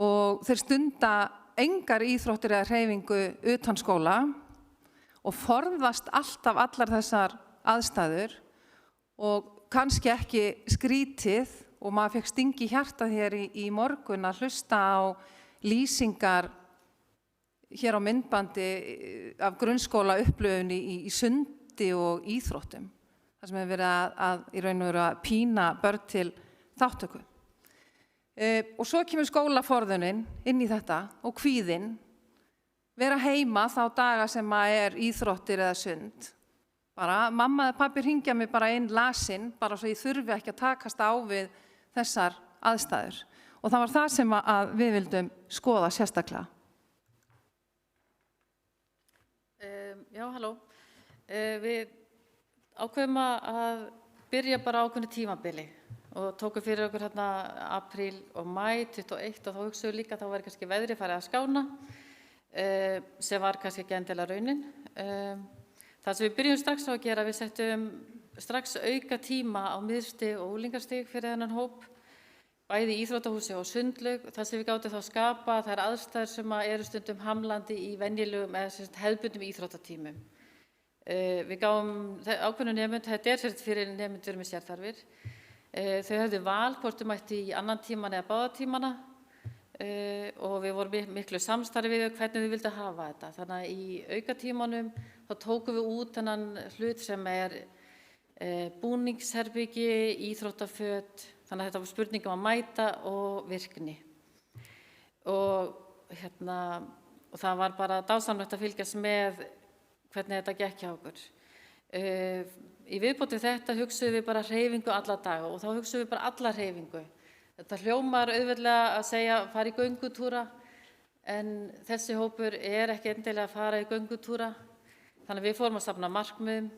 og þeir stunda engar íþróttir eða hreyfingu utan skóla og forðast alltaf allar þessar aðstæður og kannski ekki skrítið og maður fekk sting í hjartað hér í morgun að hlusta á lýsingar hér á myndbandi af grunnskóla upplifun í sundi og íþróttum. Það sem hefur verið að í raun og veru að pína börn til þáttöku. Og svo kemur skólaforðunin inn í þetta og kvíðinn, vera heima þá daga sem íþróttir eða sund. Bara mamma eða pabbi hringja mig bara inn lasin, bara svo ég þurfi ekki að takast á við þessar aðstæður. Og það var það sem við vildum skoða sérstaklega. Já, halló. Við ákveðum að byrja bara ákveðnu tímabili og tókum fyrir okkur hérna apríl og maí 21 og þá hugsaðum líka að þá væri kannski veðrið farið að skána sem var kannski ekki endilega raunin. Það sem við byrjum strax á að gera, við settum strax auka tíma á miðstig og unglingastig fyrir þennan hóp, bæði í íþróttahúsi og sundlaug. Það sem við gátum þá að skapa, það aðstæður sem eru stundum hamlandi í venjulegum eða hefðbundnum íþróttatímum. Við gáum ákveðnum nemend, þetta fyrir nemendur með sérþarfir. Þau höfðu val hvort þau mætti í annan tíman eða báða tímana og við vorum miklu samstarfi við hvernig við vildum hafa þetta. Þannig að í aukatímanum þá tókum við út þennan hlut sem búningsherbyggi, íþróttaföt, þannig að þetta var spurningum að mæta og virkni. Og það var bara dásamlegt að fylgjast með hvernig þetta gekk hjá okkur. Í viðbóti þetta hugsuðum við bara hreyfingu alla daga og þá hugsuðum við bara alla hreyfingu. Þetta hljómar auðveldlega að segja fara í göngutúra en þessi hópur ekki endilega að fara í göngutúra. Þannig að við fórum að safna markmiðum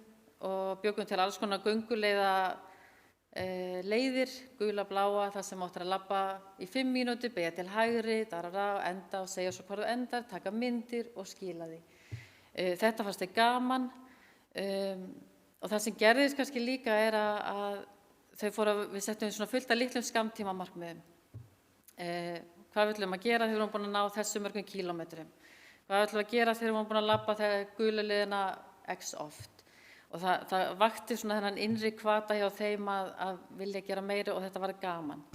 og bjögum til alls konar gönguleiða leiðir, gula, bláa, það sem áttur að labba í 5 mínútur, beygja til hægri, enda og segja svo hvað þú endar, taka myndir og skila því. Þetta fannst þér gaman og það sem gerðist kannski líka að við settum svona fullt af litlum skammtímamarkmiðum. Hvað við ætlum að gera þegar við erum búin að ná þessu mörgum kílómetrum? Hvað við ætlum að gera þegar við erum búin að labba þegar gulu leiðina x oft? Og það vakti svona þennan innri hvata hjá þeim að vilja gera meiri og þetta var gaman.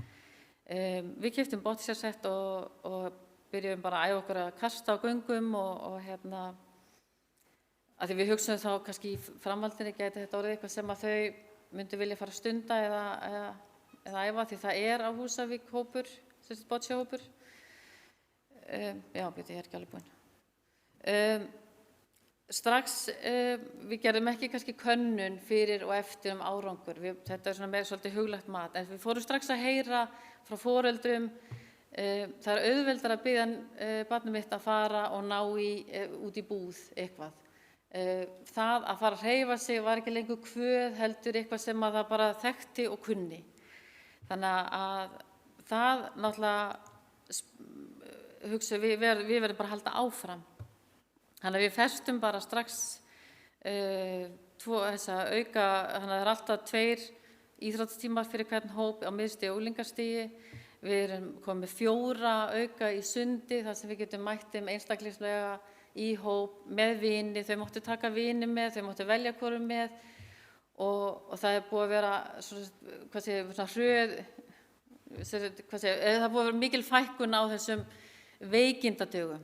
Við keyptum bocciasett og byrjuðum bara að æfa okkur að kasta á göngum og að því við hugsaðum þá kannski í framhaldinu gæti þetta orðið eitthvað sem að þau myndu vilja fara að stunda eða eða æfa því það á Húsavík hópur, bocciahópur. Já, ég ekki alveg búin. Strax, við gerðum ekki kannski könnun fyrir og eftir árangur. Þetta svona með svolítið huglegt mat, en við fórum strax að heyra frá foreldrum. Það auðveldara að biðja barnið mitt að fara og ná út í búð eitthvað. Það að fara að hreyfa sig var ekki lengur kvöð, heldur eitthvað sem að það bara þekkti og kunni. Þannig að það náttúrulega, við verðum bara að halda áfram. Þannig að við festum bara strax þessa auka, þannig að það alltaf 2 íþróttatímar fyrir hvern hóp á miðstigi og unglingastigi. Við erum komið 4 auka í sundi þar sem við getum mætt einstaklingslega í hóp með vini. Þau máttu taka vini með, þau máttu velja hvorum með og það búið að vera svona hröð, það búið að vera mikil fækkun á þessum veikindadögum.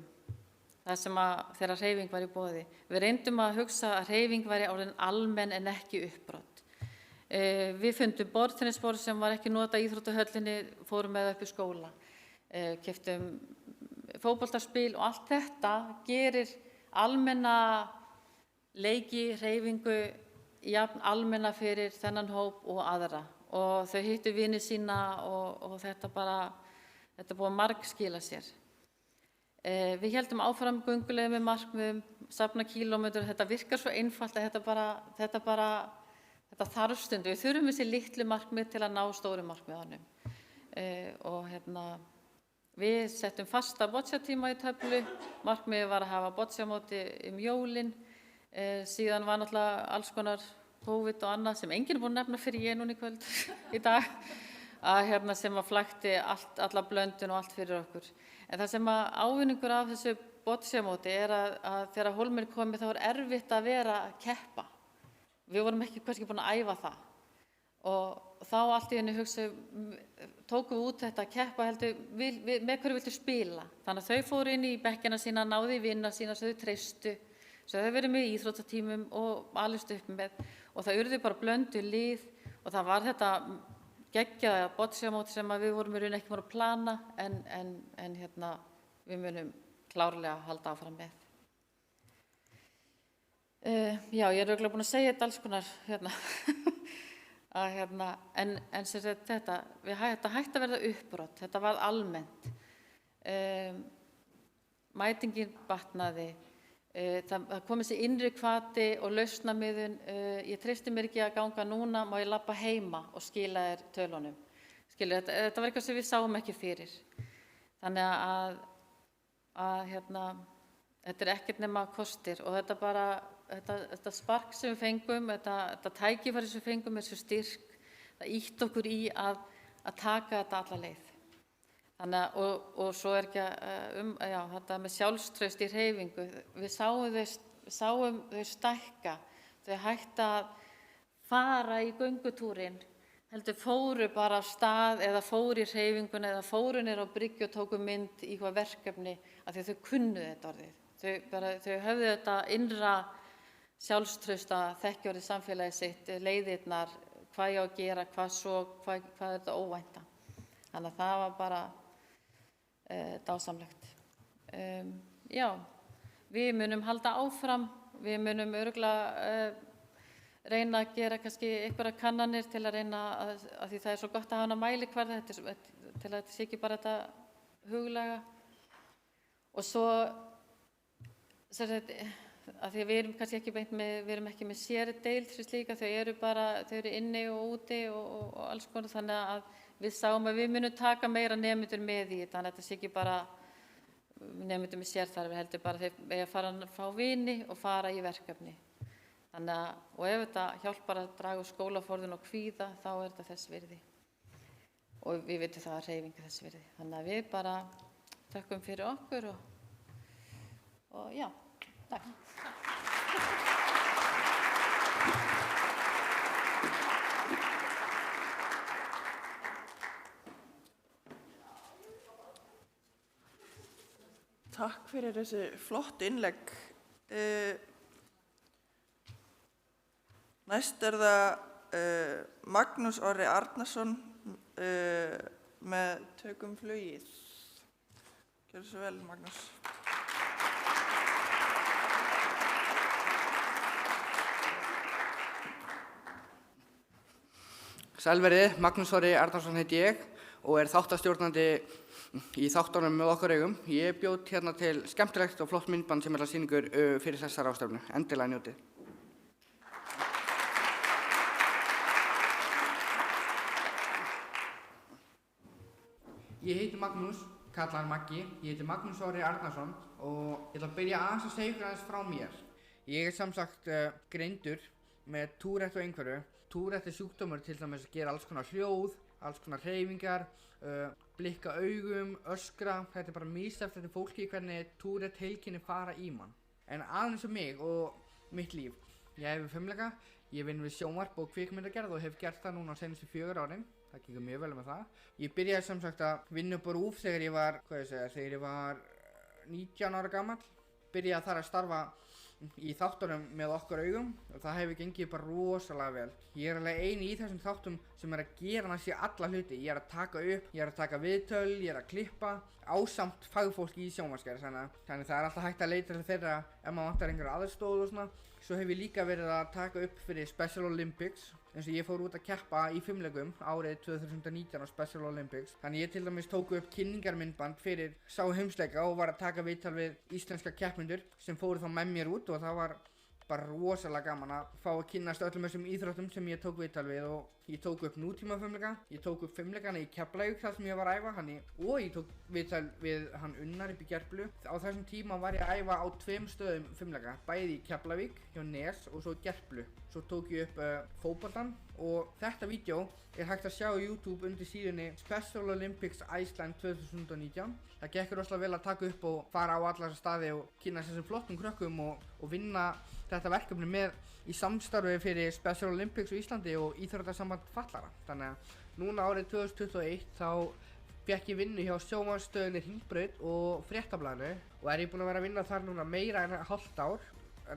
Það sem þegar hreyfing var í boði. Við reyndum að hugsa að hreyfing væri orðin almenn en ekki uppbrot. Við fundum borðtennisborð sem var ekki notað í íþróttahöllinni, fórum með upp í skóla. Keyptum fótboltaspil og allt þetta gerir almenna leiki, hreyfingu, jafn almenna fyrir þennan hóp og aðra. Og þau hittu vini sína og þetta búið að margskila sér. Við héldum áfram gönguleið með markmiðum, safna kílómetrar. Þetta virkar svo einfalt að þetta þarf stundu. Við þurfum þessi litlu markmið til að ná stóru markmiðanum. Við settum fasta bocciatíma í töflu. Markmiðið var að hafa bocciamóti jólin. Síðan var náttúrulega alls konar COVID og annað sem enginn er búinn að nefna fyrir ég núna í kvöld í dag. Sem að flækti alla blöndun og allt fyrir okkur. En það sem ávinningur af þessu bocciamóti að þegar Hólminn komið þá erfitt að vera að keppa. Við vorum ekki kannski búin að æfa það og þá allt í einu tókum við út þetta að keppa heldur, með hverju viltu spila. Þannig að þau fóru inn í bekkina sína, náðu í vina sína, svo þau treystu, svo þau verið með í íþróttatímum og alist upp með og það urðu bara blöndu lið og það var þetta geggjaða bocciamót sem við vorum í raun ekki búin að plana en við munum klárlega halda áfram með. Já, ég er örugglega búin að segja þetta alls konar en sem sagt þetta hætti að verða uppbrot, þetta var almennt. Mætingin batnaði, það kom þessi innri hvati og lausnamiðun. Ég treysti mér ekki að ganga núna, má ég labba heima og skila þér tölunum. Þetta var eitthvað sem við sáum ekki fyrir. Þannig að þetta ekkert nema kostir og þetta spark sem við fengum, þetta tækifæri sem við fengum svo styrk, það ýtt okkur í að taka þetta alla leið. Þannig og svo ekki þetta með sjálfstraust í hreyfingu, við sáum þau stækka, þau hætta að fara í göngutúrin, heldur fóru bara af stað eða fóru í hreyfinguna eða fóru niður á bryggju og tóku mynd í hvað verkefni af því að þau kunnu þetta orðið. Þau höfðu þetta innra sjálfstrausta þekkjórið samfélagið sitt, leiðirnar, hvað ég á að gera, hvað er þetta óvænta. Þannig að það var bara dásamlegt. Já, við munum halda áfram, við munum örugglega reyna að gera kannski einhverjar kannanir til að reyna að því það er svo gott að hafa hana mælikvarða til að þetta sé ekki bara þetta huglega. Og svo að því að við erum kannski ekki beint með, við erum ekki með sérdeild fyrir slíka, þau eru inni og úti og alls konar, þannig að við sáum að við munum taka meira nemendur með í þetta, þannig að þetta sé ekki bara nemendur með sérþarfir, heldur bara þeir að fara að fá vini og fara í verkefni. Þannig að, og ef þetta hjálpar að draga úr skólaforðun og kvíða, þá er þetta þess virði. Og við vitum það að hreyfingu þess virði. Þannig að við bara þökkum fyrir okkur og já, takk. Takk fyrir þessi flott innlegg. Næst er það Magnús Orri Arnarsson, með Tökum flugið. Gjörðu svo vel, Magnús. Sælverið, Magnús Orri Arnarsson heiti ég og þáttastjórnandi í þáttunum með okkar augum. Ég bjóð hérna til skemmtilegt og flott myndband sem að sýna ykkur fyrir þessa ráðstefnu. Endilega njótið. Ég heiti Magnús, kallaður Maggi. Ég heiti Magnús Orri Arnarsson og ég ætla að byrja aðeins að segja ykkur aðeins frá mér. Ég samsagt greindur með Tourette og einhverfu. Tourette sjúkdómur til dæmis að gera alls konar hljóð, alls konar hreyfingar, blikka augum, öskra. Þetta bara misjafnt eftir fólki hvernig Tourette heilkenni fara í mann. En aðeins um mig og mitt líf. Ég hef fimleika, ég vinn við sjónvarp og kvikmyndagerð og hef gert það núna senastu 4 árin. Það gengur mjög vel með það. Ég byrjaði sem sagt að vinna upp á RÚV þegar ég var 19 ára gamall. Byrjaði þar að starfa í þáttunum með okkar augum og það hefur gengið bara rosalega vel. Ég alveg eini í þessum þáttum sem að gera næstum alla hluti. Ég að taka upp, ég að taka viðtöl, ég að klippa ásamt fagfólki í sjónvarpsgerð. Þannig það alltaf hægt að leita til þeirra ef maður vantar einhverja aðstoð og svona. Svo hef ég líka verið að taka upp fyrir Special Olympics. Eins og ég fór út að keppa í fimleikum árið 2019 á Special Olympics. Þannig ég til dæmis tóku upp kynningarmyndband fyrir sá heimsleika og var að taka viðtal við íslenska keppindur sem fóru þá með mér út og það var bara rosalega gaman að fá að kynnast öllum þessum íþróttum sem ég tók viðtal við og ég tók upp nútímafimleika, ég tók upp fimleikana í Keflavík þar sem ég var að æfa og ég tók viðtal við hann Unnar upp í Gerplu. Á þessum tíma var ég að æfa á 2 stöðum fimleika, bæði í Keflavík hjá Nes og svo Gerplu. Svo tók ég upp fótboltann og þetta vídeo hægt að sjá á YouTube undir síðunni Special Olympics Iceland 2019. Það gekk rosalega vel að taka upp og fara á alla þessa staði og kynnast þessum flottum krökkum og vinna þetta verkefni með í samstarfi fyrir Special Olympics á Íslandi og Íþróttasamband fatlaðra. Þannig að núna árið 2021 þá fékk ég vinnu hjá sjónvarpsstöðinni Hringbraut og Fréttablaðinu og ég búinn að vera að vinna þar núna meira en hálft ár,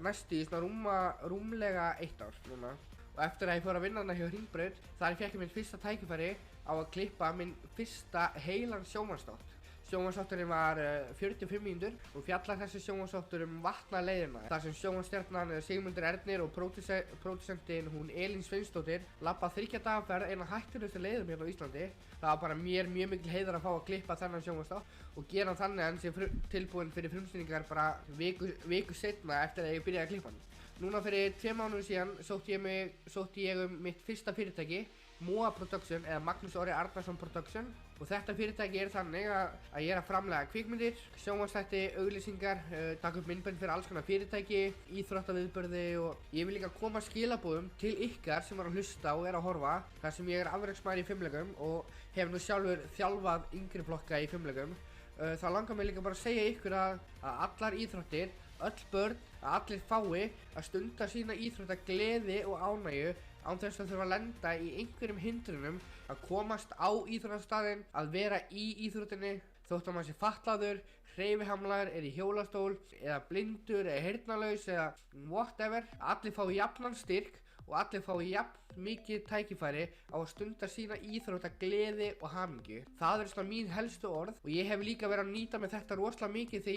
næstu í svona rúmlega 1 ár núna. Og eftir að ég fór að vinna þarna hjá Hringbraut þar fékk ég minn fyrsta tækifæri á að klippa minn fyrsta heilan sjónvarpsþátt. Sjónvarpsþátturinn var 45 mínútur og fjallar þessi sjónvarpsþáttur vatnaleiðina. Þar sem sjónvarpsstjarnan Sigmundur Ernir og pródúsentinn hún Elín Sveinsdóttir labba 3 daga ferð eina hættulegustu leiðum hérna á Íslandi. Það var bara mér mjög mikil heiður að fá að klippa þennan sjónvarpsþátt og gera hann þannig að hann sé tilbúinn fyrir frumsýningar bara viku seinna eftir að ég byrjaði að klippa hann. Núna fyrir 2 mánuðum síðan sótti ég mitt fyrsta fyrirtæki, MOA Production eða Magnús Orri Arnarsson Production og þetta fyrirtæki þannig að ég að framlega kvikmyndir, sjónvarpsþætti, auglýsingar, taka upp myndbönd fyrir alls konar fyrirtæki, íþróttaviðburði og ég vil líka koma skilaboðum til ykkar sem að hlusta og að horfa þar sem ég afreksmaður í fimleikum og hef nú sjálfur þjálfað yngri flokka í fimleikum. Það langar mig líka bara að segja ykkur að allar íþróttir, öll börn, að allir fái að stunda sína íþróttagleði og ánægju án þess að þurfa að lenda í einhverjum hindrunum að komast á íþróttastaðinn, að vera í íþróttinni þótt að maður sé fatlaður, hreyfihamlaður, í hjólastól eða blindur eða heyrnarlaus eða whatever. Allir fái jafnan styrk og allir fái jafn mikið tækifæri á að stunda sína íþróttagleði og hamingju. Það svona mín helstu orð og ég hef líka verið að nýta með þetta rosalega mikið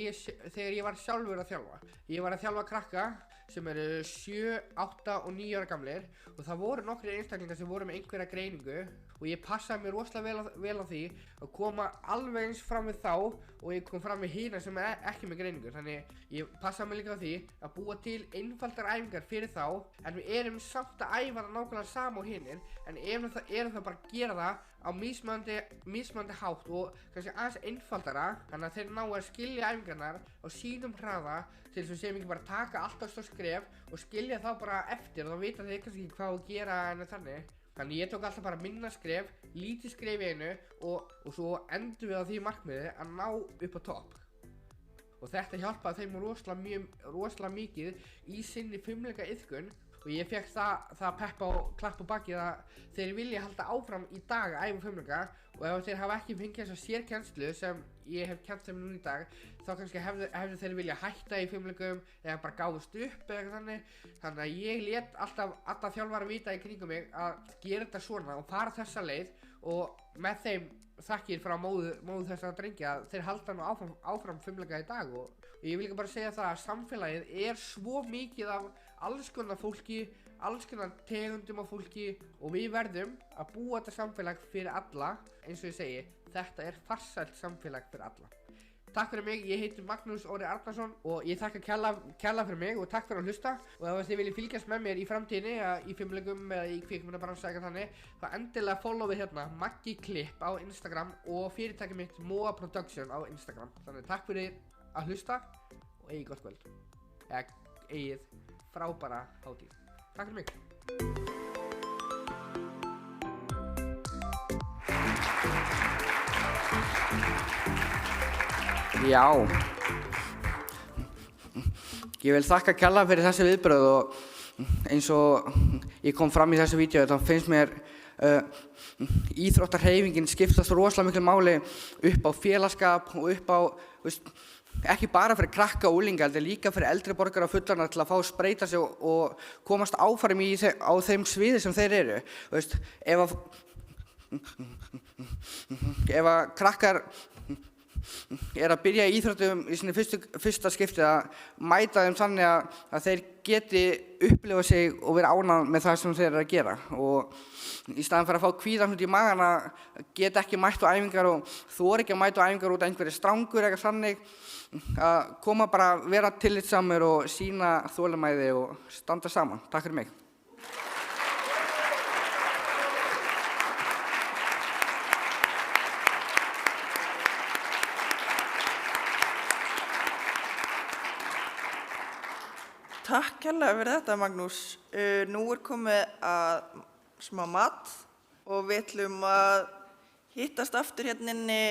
þegar ég var sjálfur að þjálfa. Ég var að þjálfa krakka sem eru 7, 8 og 9 ára gamlir og það voru nokkrir einstaklingar sem voru með einhverja greiningu og ég passaði mér rosalega vel á því að koma alveg eins fram við þá og ég kom fram við hina sem ekki með greiningu. Þannig ég passaði mig líka á því að búa til einfaldar æfingar fyrir þá en við erum samt að æfa það nákvæmlega sama og hinir en erum það bara að gera það á mismunandi hátt og kannski aðeins einfaldara þannig að þeir ná að skilja æfingarnar á sínum hraða til þess að sem ekki bara taka alltaf stór skref og skilja þá bara eftir og þá vita þeir kannski ekki hvað að gera en þannig. Þannig ég tók alltaf bara minna skref, lítið skref í einu og svo endum við á því markmiði að ná upp á topp. Og þetta hjálpaði þeim rosalega mikið í sinni fimleika iðkun og ég fekk það peppa og klapp á bakið að þeir vilja halda áfram í dag að æfa fimleika, og ef þeir hafa ekki fengið þessa sérkennslu sem ég hef kennt þeim núna í dag, þá kannski hefðu þeir vilja hætta í fimleikum eða bara gáðust upp eða eitthvað þannig að ég lét alltaf þjálfara vita í kringum mig að gera þetta svona og fara þessa leið, og með þeim þakkir frá móðu þessara drengja að þeir halda nú áfram fimleika í dag, og ég vil líka bara segja það að samfélagið er svo mikið af alls konar fólki, alls konar tegundum af fólki, og við verðum að búa þetta samfélag fyrir alla. Eins og ég segi, þetta er farsælt samfélag fyrir alla. Takk fyrir mig, ég heiti Magnús Orri Arnarsson og ég þakka kærlega fyrir mig og takk fyrir að hlusta, og ef þið viljið fylgjast með mér í framtíðinni í fimleikum eða í kvikmyndabransa eitthvað þannig, þá endilega followið hérna Maggi Klipp á Instagram og fyrirtækið mitt Moa Production á Instagram. Þannig takk fyrir að hlusta og eigið gott kvöld, eða eigið frábæra hátíð. Takk fyrir mig. Já, ég vil þakka kærlega fyrir þessi viðbrögð, og eins og ég kom fram í þessu vídeo þá finnst mér íþróttahreyfingin skiptast rosalega miklu máli upp á félagsskap og upp á, ekki bara fyrir krakka og unglinga, heldur líka fyrir eldri borgara og fullorðna til að fá að spreyta sig og komast áfram á þeim sviði sem þeir eru. Ef að krakkar að byrja í íþróttum í sinni fyrsta skipti, að mæta þeim þannig að þeir geti upplifa sig og vera ánægð með það sem þeir eru að gera, og í staðan fyrir að fá kvíðan út í magann að geta ekki mætt á æfingar og þora ekki að mæta á æfingar út af einhverju strangur eitthvað þannig, að koma bara vera tillitssamur og sýna þolinmæði og standa saman. Takk fyrir mig. Takk kærlega fyrir þetta, Magnús. Nú er komið að smá mat og við ætlum að hittast aftur hérna inni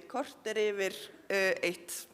korter yfir 1.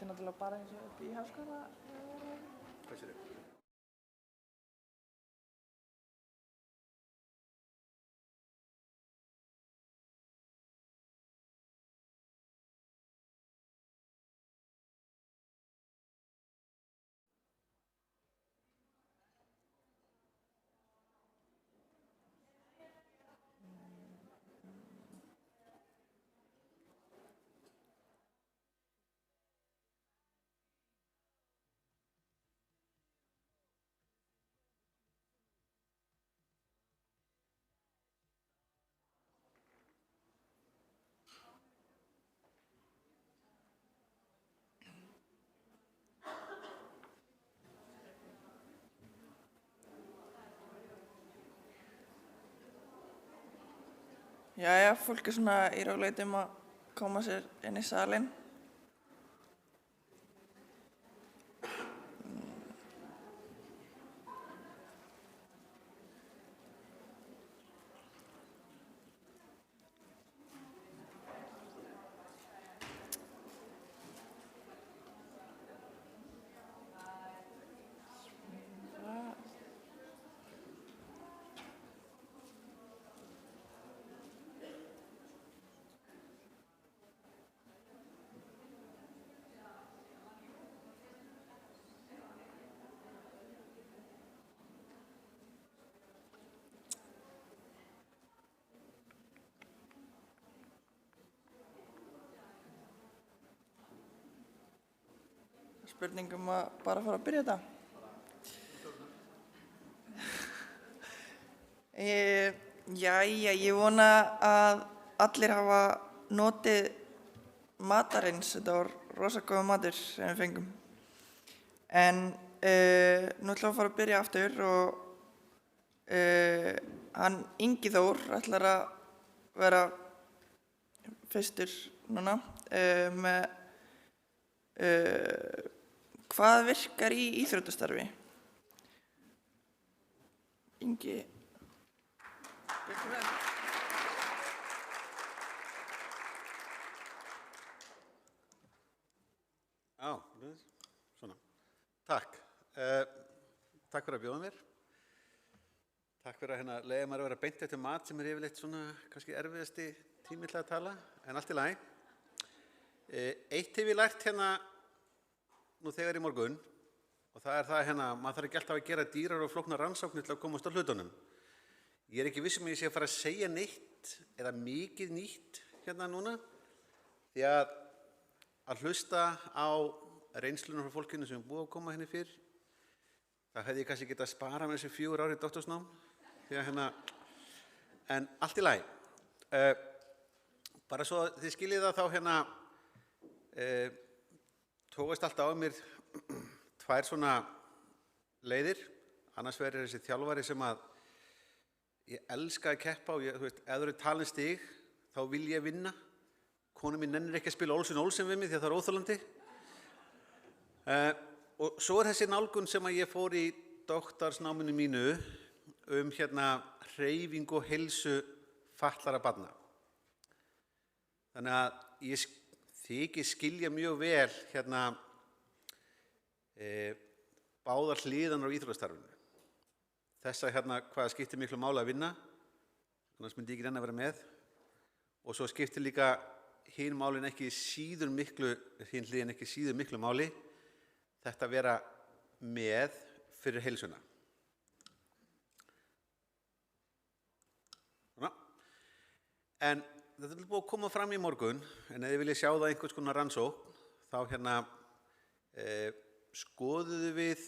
Þetta náttúrulega bara eins og upp í háskóla. Hvað sér þau? Jæja, fólk er svona í ráðleitum að koma sér inn í salinn. Spurningum að bara fara að byrja þetta. Jæja, ég vona að allir hafa notið matarins. Þetta var rosa góða matur sem við fengum. En nú ætlum við að fara að byrja aftur og hann Ingi Þór ætlar að vera fyrstur núna með hvað virkar í íþróttastarfi? Ingi. Já, svona. Takk. Takk fyrir að bjóða mér. Takk fyrir að leyfa mér að vera beint eftir mat sem yfirleitt svona kannski erfiðasti tími til að tala, en allt í lagi. Eitt hef ég lært nú þegar í morgun og það er það maður þarf ekki alltaf að gera dýrar og flóknar rannsóknir til að komast á hlutunum. Ég er ekki viss ég sé að fara að segja neitt eða mikið nýtt núna því að hlusta á reynslunum frá fólkinu sem er búið að koma fyrr. Það hefði ég kannski getað að spara með þessi 4 ár í doktorsnám því að en allt í lagi. Bara svo þið skiljið það þá tókast alltaf á mér 2 svona leiðir. Annars vegar þessi þjálfari sem að ég elska að keppa og þú veist, ef það eru talin stig þá vil ég vinna. Kona mín nennir ekki að spila Olsen við mig því að það er óþolandi. Og svo er þessi nálgun sem að ég fór í doktorsnáminu mínu hreyfingu og heilsu fatlaðra barna. Þannig að ég þykir skilja mjög vel báðar hliðarnar á íþróttastarfinu. Þessa hvað skiptir miklu máli að vinna, annars myndi ég ekki að vera með. Og svo skiptir líka hin hliðin ekki síður miklu máli, þetta að vera með fyrir heilsuna. En þetta er búið að koma fram í morgun, en ef þið viljið sjá það einhvers konar rannsókn, þá skoðuðu við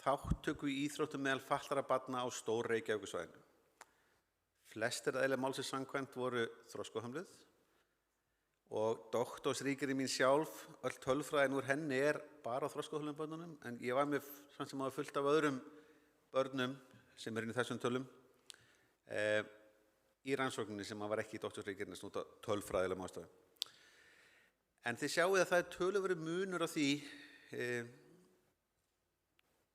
þátttöku í íþróttum meðal fatlaðra barna á stór Reykjavíkursvæðinu. Flestir eðli málsins samkvæmt voru þroskahömluð og doktorsritgerðin mín sjálf, öll tölfræðin úr henni bara á þroskahömluðum börnunum, en ég var með samt sem áður fullt af öðrum börnum sem inn í þessum tölum. Í rannsókninni sem var ekki í doktorsritgerðinni snútt á tölfræðilegum ástæðum. En þið sjáið að það töluverður munur á því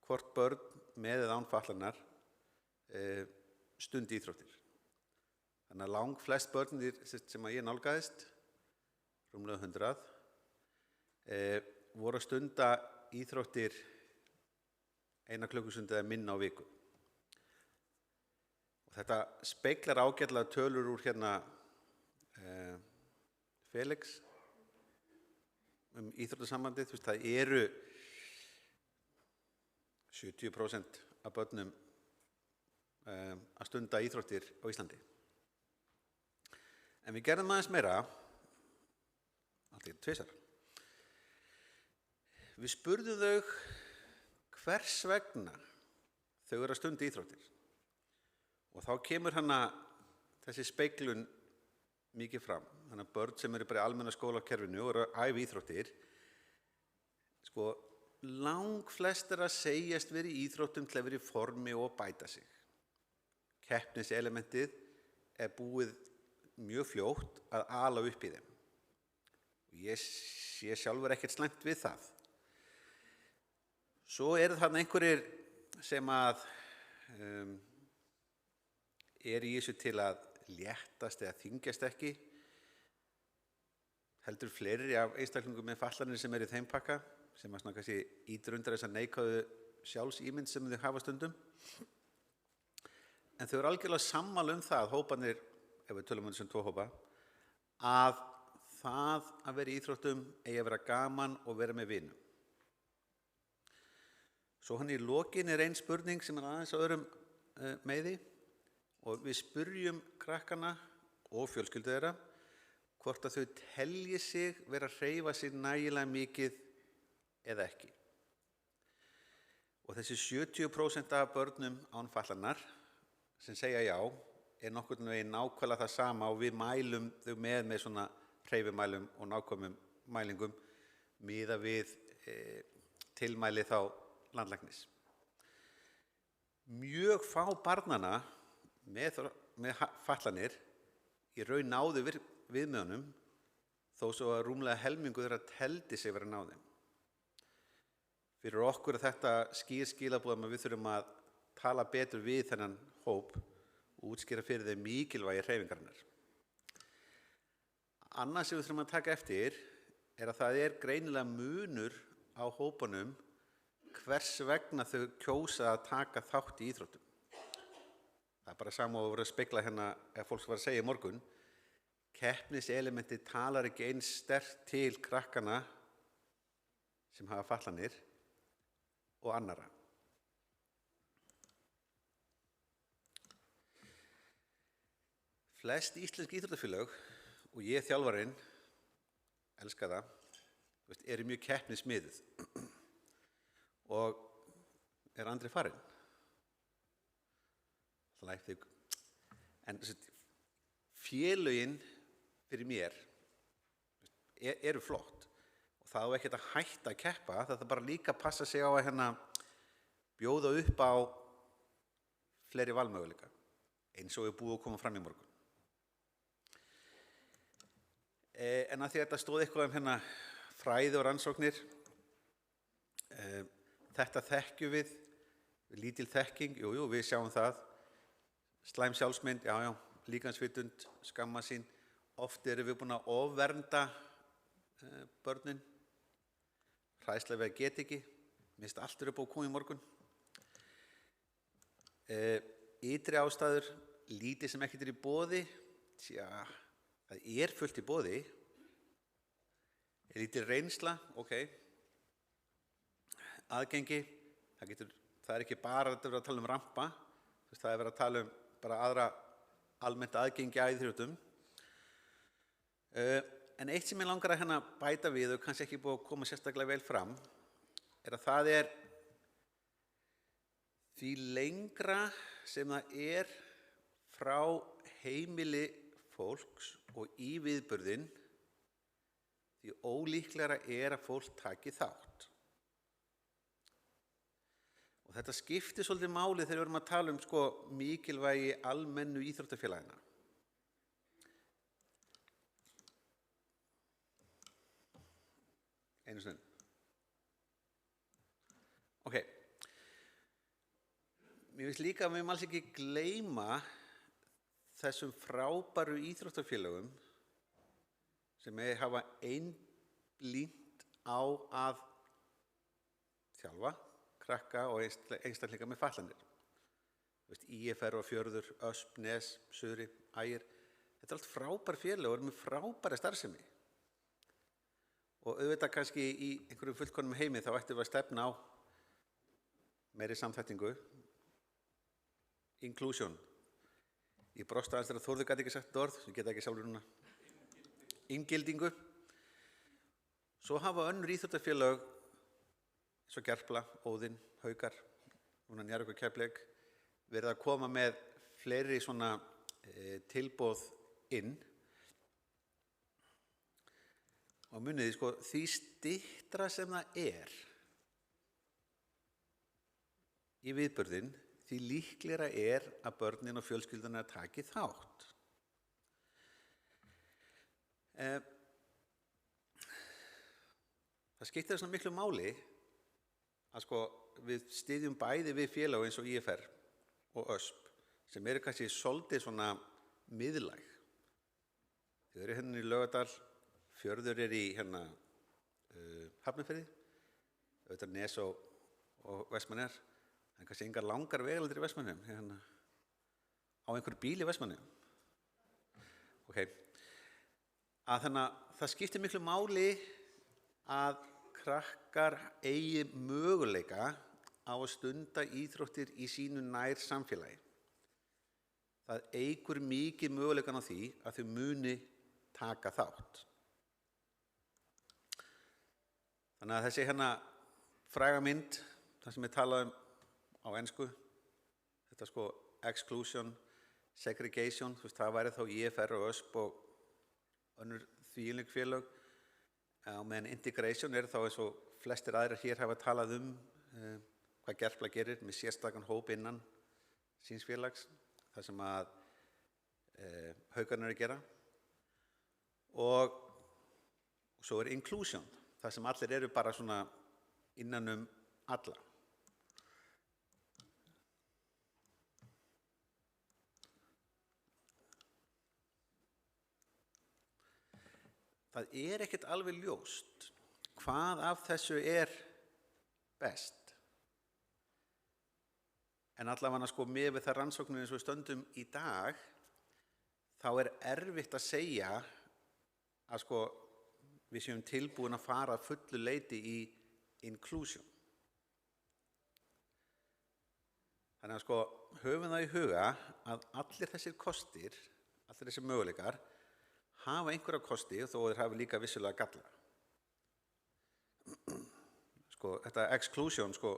hvort börn með eða án fatlanar stundi íþróttir. Þannig að langflest börn sem ég nálgaðist, rúmlega 100, voru að stunda íþróttir 1 klukkustund eða minna á viku. Og þetta speglar ágætlega tölur úr hérna Felix íþróttasambandið. Það eru 70% af börnum að stunda íþróttir á Íslandi. En við gerðum aðeins meira, alltaf tvisvar. Við spurðum þau hvers vegna þau eru að stunda íþróttir. Og þá kemur þessi speglun mikið fram. Þannig að börn sem eru bara í almenna skólakerfinu og eru að æfa íþróttir, langflestir að segjast verið í íþróttum til að vera í formi og bæta sig. Keppniselementið er búið mjög fljótt að ala upp í þeim. Ég sé sjálfur ekkert slæmt við það. Svo eru þarna einhverjir sem að er í þessu til að léttast eða þyngjast ekki. Heldur fleiri af einstaklingum með fatlanir sem eru í þeim pakka, sem að kannski ýtir undir þessa neikvæðu sjálfsímynd sem þau hafa stundum. En þau eru algjörlega sammála það, hópanir, ef við tölum þessum 2 hópa, að það að vera í íþróttum eigi að vera gaman og vera með vinum. Svo í lokin er ein spurning sem er aðeins á öðrum meiði og við spurjum krakkana og fjölskyldu þeirra hvort að þau telji sig vera að hreyfa sig nægilega mikið eða ekki. Og þessi 70% af börnum án fatlanar sem segja já er nokkurn veginn nákvæmlega það sama og við mælum þau með svona hreyfimælum og nákvæmum mælingum miðað við tilmæli þá landlæknis. Mjög fá barnanna með fatlanir í raun náðu viðmiðunum þó svo að rúmlega helmingu þeirra teldi sig vera að ná þeim. Fyrir okkur er þetta skýr skilaboð að við þurfum að tala betur við þennan hóp og útskýra fyrir þeim mikilvægi hreyfingarinnar. Annað sem við þurfum að taka eftir er að það er greinilega munur á hópunum hvers vegna þau kjósa að taka þátt í íþróttum. Það er bara sama og voru að spegla ef fólk var að segja í morgun. Keppniselementi talar ekki eins sterkt til krakkana sem hafa fatlanir og annarra. Flest íslensk íþróttafélög, og ég þjálfarinn, elska það, eru mjög keppnismiðuð. Og er Andri farinn? En félögin fyrir mér eru flott og það á ekkert að hætta að keppa, það er bara líka að passa sig á að bjóða upp á fleiri valmöguleika eins og er búið að koma fram í morgun. En að því að þetta stóð eitthvað fræði og rannsóknir, þetta þekkjum við, lítil þekking, jú, við sjáum það, slæm sjálfsmynd, já, líkamsvitund, skamma sín, oft erum við búin að ofvernda börnin, hræðsla við að geta ekki, minnst allt upp á að koma í morgun. Ytri ástæður, lítið sem ekkert í boði, það er fullt í boði, lítið reynsla, aðgengi, það er ekki bara að vera að tala rampa, það er verið að tala bara aðra almennt aðgengi að íþróttum. En eitt sem ég langar að bæta við og kannski ekki búið að koma sérstaklega vel fram er að það er því lengra sem það er frá heimili fólks og í viðburðinn því ólíklegra er að fólk taki þátt. Og þetta skiptir svolítið máli þegar við erum að tala mikilvægi almennu íþróttafélagina. Einu stund. Mér finnst líka að við alls ekki gleyma þessum frábæru íþróttafélögum sem hafa einblínt á að þjálfa krakka og einstaklinga með fatlanir. IFR og Fjörður, Ösp, Nes, Suðri, Ægir. Þetta er allt frábær félög og eru með frábæra starfsemi. Og auðvitað kannski í einhverjum fullkomnum heimi þá ættum við að stefna á meiri samþættingu, inclusion. Ég brosti aðeins þegar Þórður gat ekki sagt orð, ég get ekki sjálfur núna. Inngildingu. Svo hafa önnur íþróttafélög eins og Gerpla, Óðinn, Haukar, núna Njarðvík og Keflavík, verið að koma með fleiri svona tilboð inn. Og muniði, sko, því styttra sem það er í viðburðinn, því líklegra er að börnin og fjölskyldunar taki þátt. Það skiptir svona miklu máli að sko, við styðjum bæði við félög eins og IFR og Ösp sem eru kannski svolítið svona miðlæg. Þau eru hérna í Laugardal, Fjörður er í hérna Hafnarfirði, auðvitað Nes og Vestmannaeyjar, en kannski engar langar vegaldir í Vestmannaeyjum, hérna á einhver bíl í Vestmannaeyjum. Okay. Að þannig að það skiptir miklu máli að krakkar eigi möguleika á að stunda íþróttir í sínu nær samfélagi. Það eykur mikið möguleikan á því að þau muni taka þátt. Þannig að þessi hérna fræga mynd, það sem ég talaði á ensku, þetta sko exclusion, segregation, það væri þá IFR og Ösp og önnur þvílík félög. Meðan integration er þá eins og flestir aðrir hér hafa talað hvað Gerpla gerir með sérstakan hóp innan síns félags, það sem að Haukarnir eru að gera. Og svo er inclusion, það sem allir eru bara svona innan alla. Það er ekkert alveg ljóst hvað af þessu er best. En allavega sko með við það rannsóknir eins og við stöndum í dag, þá er erfitt að segja að sko við séum tilbúin að fara að fullu leyti í inclusion. Þannig að sko höfum það í huga að allir þessir kostir, allir þessir möguleikar, hafa einhverja kosti þó þeir hafa líka vissulega galla. Sko þetta exclusion, sko,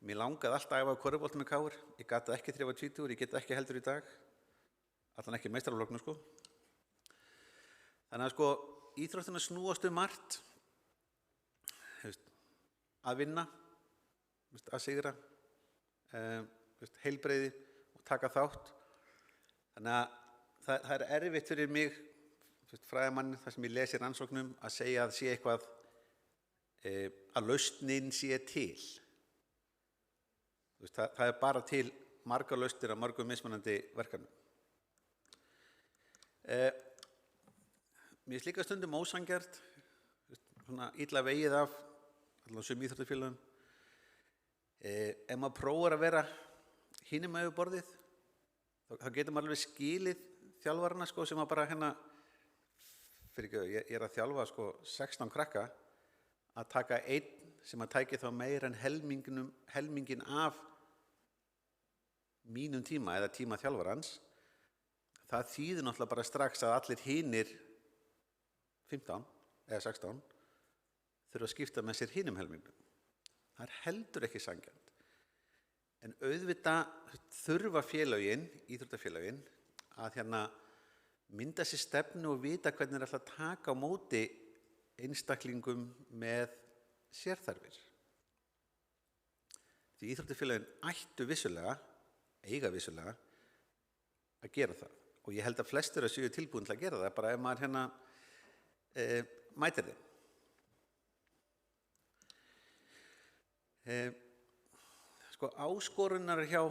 mér langaði alltaf að æfa á körfubolta með KR, ég gat það ekki þegar ég var 20, ég get ekki heldur í dag, allan ekki meistarafloknum sko. Þannig að sko íþróttirnar snúast margt, að vinna, að sigra, heilbrigði og taka þátt. Þannig að það er erfitt fyrir mig, fræðimann, það sem ég lesi í rannsóknum, að segja að sé eitthvað, að lausnin sé til. Það er bara til margar lausnir af mörgum mismunandi verkefnum. Mér finnst líka stundum ósanngjarnt, svona illa vegið af allan sum íþróttafélögum. Ef maður prófar að vera hinum megin við borðið, þá getur maður alveg skilið þjálfarana sko, sem að bara hérna, ég er að þjálfa sko 16 krakka, að taka einn sem að tæki þá meira en helmingin af mínum tíma eða tíma þjálfarans. Það þýðir náttúrulega bara strax að allir hinir 15 eða 16 þurfa að skipta með sér hinum helmingnum. Það er heldur ekki sanngjarnt. En auðvitað þurfa félögin, íþróttafélögin, að hérna mynda sér stefnu og vita hvernig þeir ætla að taka á móti einstaklingum með sérþarfir. Því íþróttafélögin ættu vissulega, eiga vissulega, að gera það. Og ég held að flestir að séu tilbúin til að gera það, bara ef maður hérna mætir þeim. Sko áskorunar hjá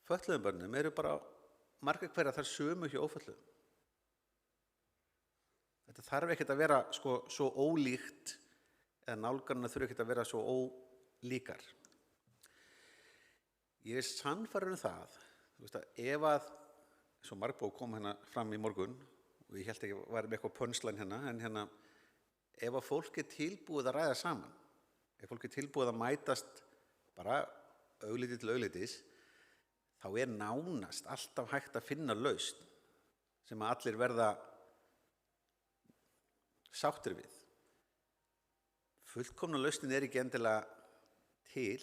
fötluðum börnum eru bara margar hverjar þar sömu hjá ófötluðum. þetta þarf ekkert að vera sko, svo ólíkt eða nálganirnar þurfa ekkert að vera svo ólíkar. Ég er sannfærður það, þú veist að ef að, svo Margbó kom hérna fram í morgun og ég held ekki að væri með eitthvað pönslan hérna, en hérna, ef að fólk er tilbúið að ræða saman, ef fólk er tilbúið að mætast bara augliti til auglitis, þá er nánast alltaf hægt að finna lausn sem að allir verða sáttir við. Fullkomna lausnin er ekki endilega til.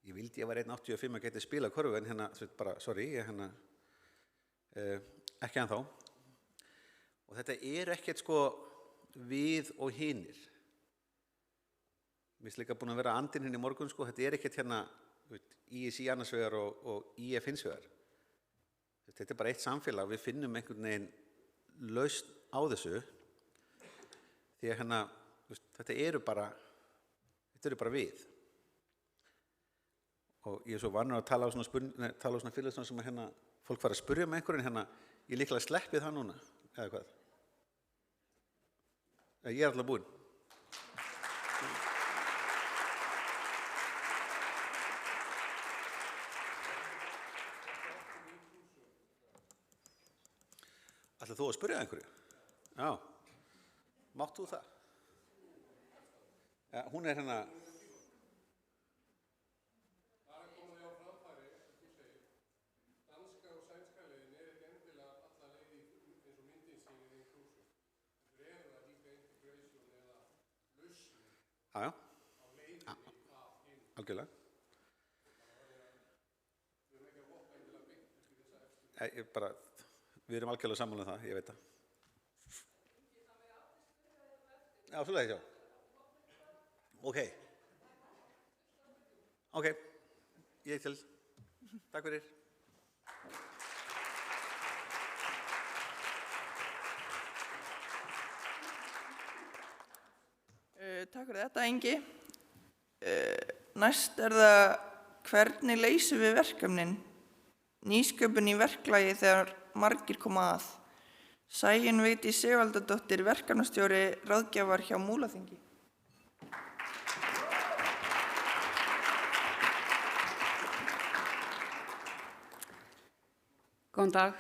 Ég vildi ég var 1,85 að geta spila körfu, en hérna, bara, sorry, ég hérna, ekki ennþá. Og þetta er ekkert sko við og hinir. Mér er líka búin að vera andinn hérna í morgun, sko, þetta er ekkert hérna ISI annars vegar og IF hins vegar. Þetta er bara eitt samfélag, við finnum einhvern veginn lausn á þessu, því að hérna, þetta eru bara við. Og ég er svo vanur að tala á svona félagsstofnum sem að hérna, fólk fara að spyrja með einhverjum, hérna, ég líklega sleppið það núna, eða hvað? Ég er alltaf búinn. Ætlar þú að spyrja einhverju? Já. Mátt þú það? Ja, hún er hérna... Já, algjörlega. Við erum algjörlega saman það, ég veit það. Já, svoleiðis, já. Ok, ég til. Takk fyrir. Takk fyrir þetta, Ingi. Næst er það hvernig leysum við verkefnin? Nýsköpun í verklagi þegar margir koma að. Sæunn Vigdís Sigvaldardóttir, verkefnastjóri ráðgjafar hjá Múlaþingi. Góðan dag,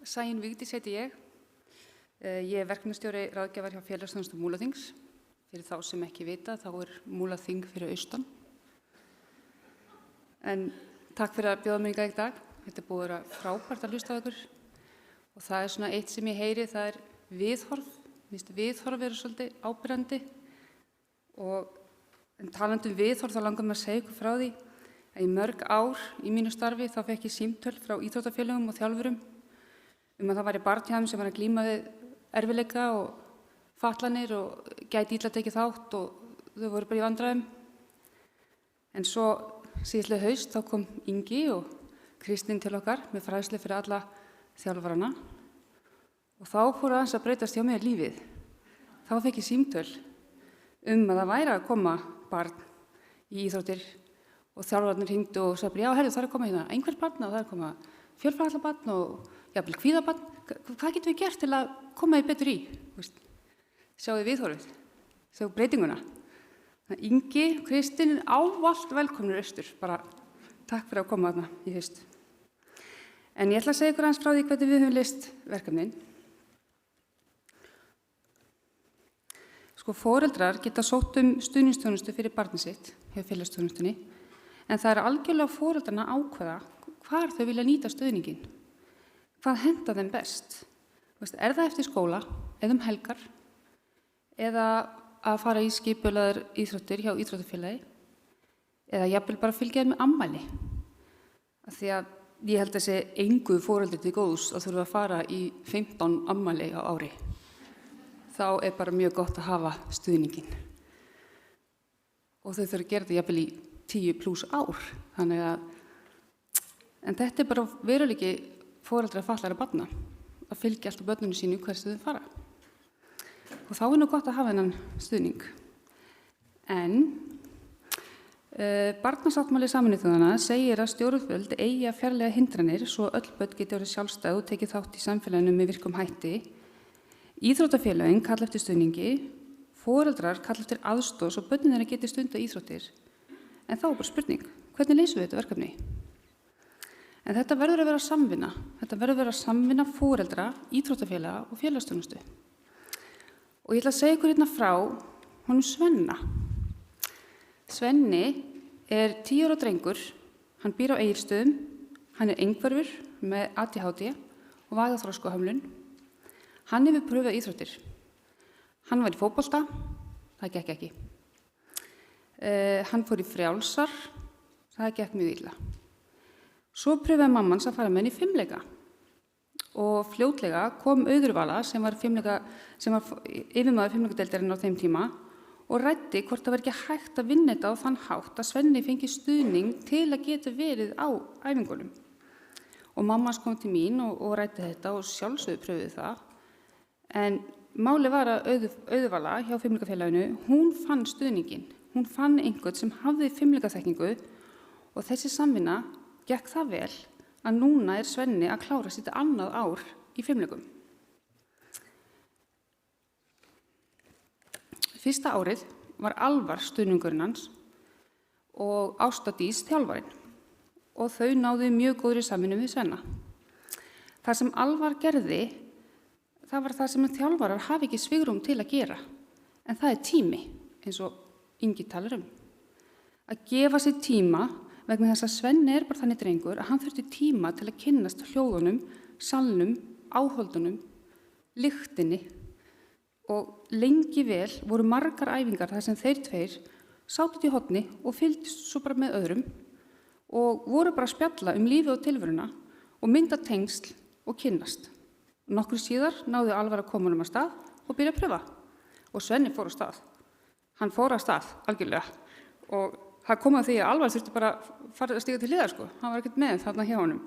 Sæunn Vigdís heiti ég. Ég er verkefnastjóri ráðgjafar hjá Félagsþjónustu Múlaþings. Fyrir þá sem ekki vita, þá er Múlaþing fyrir austan. En takk fyrir að bjóða mig í dag. Þetta er búið að vera frábært að hlusta á ykkur. Og það er svona eitt sem ég heyri, það er viðhorf. Mér finnst viðhorf vera svolítið ábyrjandi. En talandi viðhorf, þá langar maður að segja ykkur frá því að í mörg ár í mínu starfi þá fekk ég símtöl frá íþróttafélögum og þjálfurum að það væri barn hjá þeim sem var að glíma við erfiðleika og fatlanir og gæti illa tekið þátt og þau voru bara í vandræðum. En svo síðastliðið haust þá kom Ingi og Kristín til okkar með fræðslu fyrir alla þjálfarana og þá fór aðeins að breytast hjá mér lífið. Þá fekk ég símtöl að það væri að koma barn í íþróttir og þjálfararnir hringdu og sagði, já, herðu, það er að koma hérna einhver barn og það er að koma fjölfærðarbarn og jafnvel kvíðabarn. Hvað getum við gert til að koma því betur í? Sjáðu viðhorfið, sjáðu breytinguna. Ingi, Kristín, ávallt velkomnir austur, bara takk fyrir að koma þarna í haust. En ég ætla að segja ykkur aðeins frá því hvernig við höfum leyst verkefnin. Foreldrar geta sótt stuðningsþjónustu fyrir barnið sitt hjá félagsþjónustunni, en það er algjörlega foreldrarna að ákveða hvar þau vilja nýta stuðninginn, hvað henta þeim best. Er það eftir skóla, eða helgar, eða að fara í skipulaðar íþróttir hjá íþróttafélagi, eða jafnvel bara fylgja þeim með afmæli. Því að ég held að sé engu foreldri til góðs að þurfa að fara í 15 afmæli á ári. Þá er bara mjög gott að hafa stuðninginn. Og þau þurfa að gera þetta jafnvel í 10+ ár. En þetta er bara veruleiki foreldra fatlaðra barna, að fylgja alltaf börnunum sínu hvert þau fara. Og þá er nú gott að hafa þennan stuðning. En Barnasáttmáli Sameinuðu þjóðanna segir að stjórnvöld eigi að fjarlægja hindranir svo öll börn geti orðið sjálfstæð og tekið þátt í samfélaginu með virkum hætti Íþróttafélögin kalla eftir stuðningi, foreldrar kalla eftir aðstoð svo börnin þeirra geti stundað íþróttir. En þá er bara spurning, hvernig leysum við þetta verkefni? En þetta verður að vera samvinna. Þetta verður að vera samvinna foreldra, íþróttafélaga og félagsþjónustu. Og ég ætla að segja ykkur hérna frá honum Svenna. Svenni er 10 ára drengur, hann býr á Egilsstöðum, hann er einhverfur með ADHD og vægaþroskahömlun. Hann hefur pröfað íþróttir. Hann var í fótbolta, það gekk ekki. Hann fór í frjálsar, það gekk mjög illa. Svo pröfaði mammans að fara með henni í fimleika og fljótlega kom Auður Vala sem var yfirmaður fimleikadeildarinnar á þeim tíma og ræddi hvort það var ekki hægt að vinna þetta á þann hátt að Svenni fengi stuðning til að geta verið á æfingunum. Og mamma kom til mín og ræddi þetta og sjálfsögðu pröfuði það. En málið var að Auður Vala hjá fimleikafélaginu, hún fann stuðningin. Hún fann einhvern sem hafði fimleikaþekkingu og þessi samvinna gekk það vel að núna er Svenni að klára sitt annað ár í fimleikum. Fyrsta árið var Alvar stuðningurinn hans og Ásta Dís þjálfarinn og þau náðu mjög góðri samvinnu við Svenna. Það sem Alvar gerði, það var það sem þjálfarar hafi ekki svigrúm til að gera, en það er tími, eins og Ingi talar um. Að gefa sér tíma vegna þess að Svenni er bara þannig drengur að hann þurfti tíma til að kynnast hljóðunum, salnum, áhöldunum, lyktinni og lengi vel voru margar æfingar þar sem þeir tveir sátu út í horni og fylgdust svo bara með öðrum og voru bara að spjalla um lífið og tilveruna og mynda tengsl og kynnast. Nokkru síðar náðu Alvar að koma honum af stað og byrja að pröfa og Svenni fór af stað. Hann fór af stað algjörlega og það kom að því að Alvar þurfti bara að stíga til hliðar sko. Hann var ekkert með þarna hjá honum.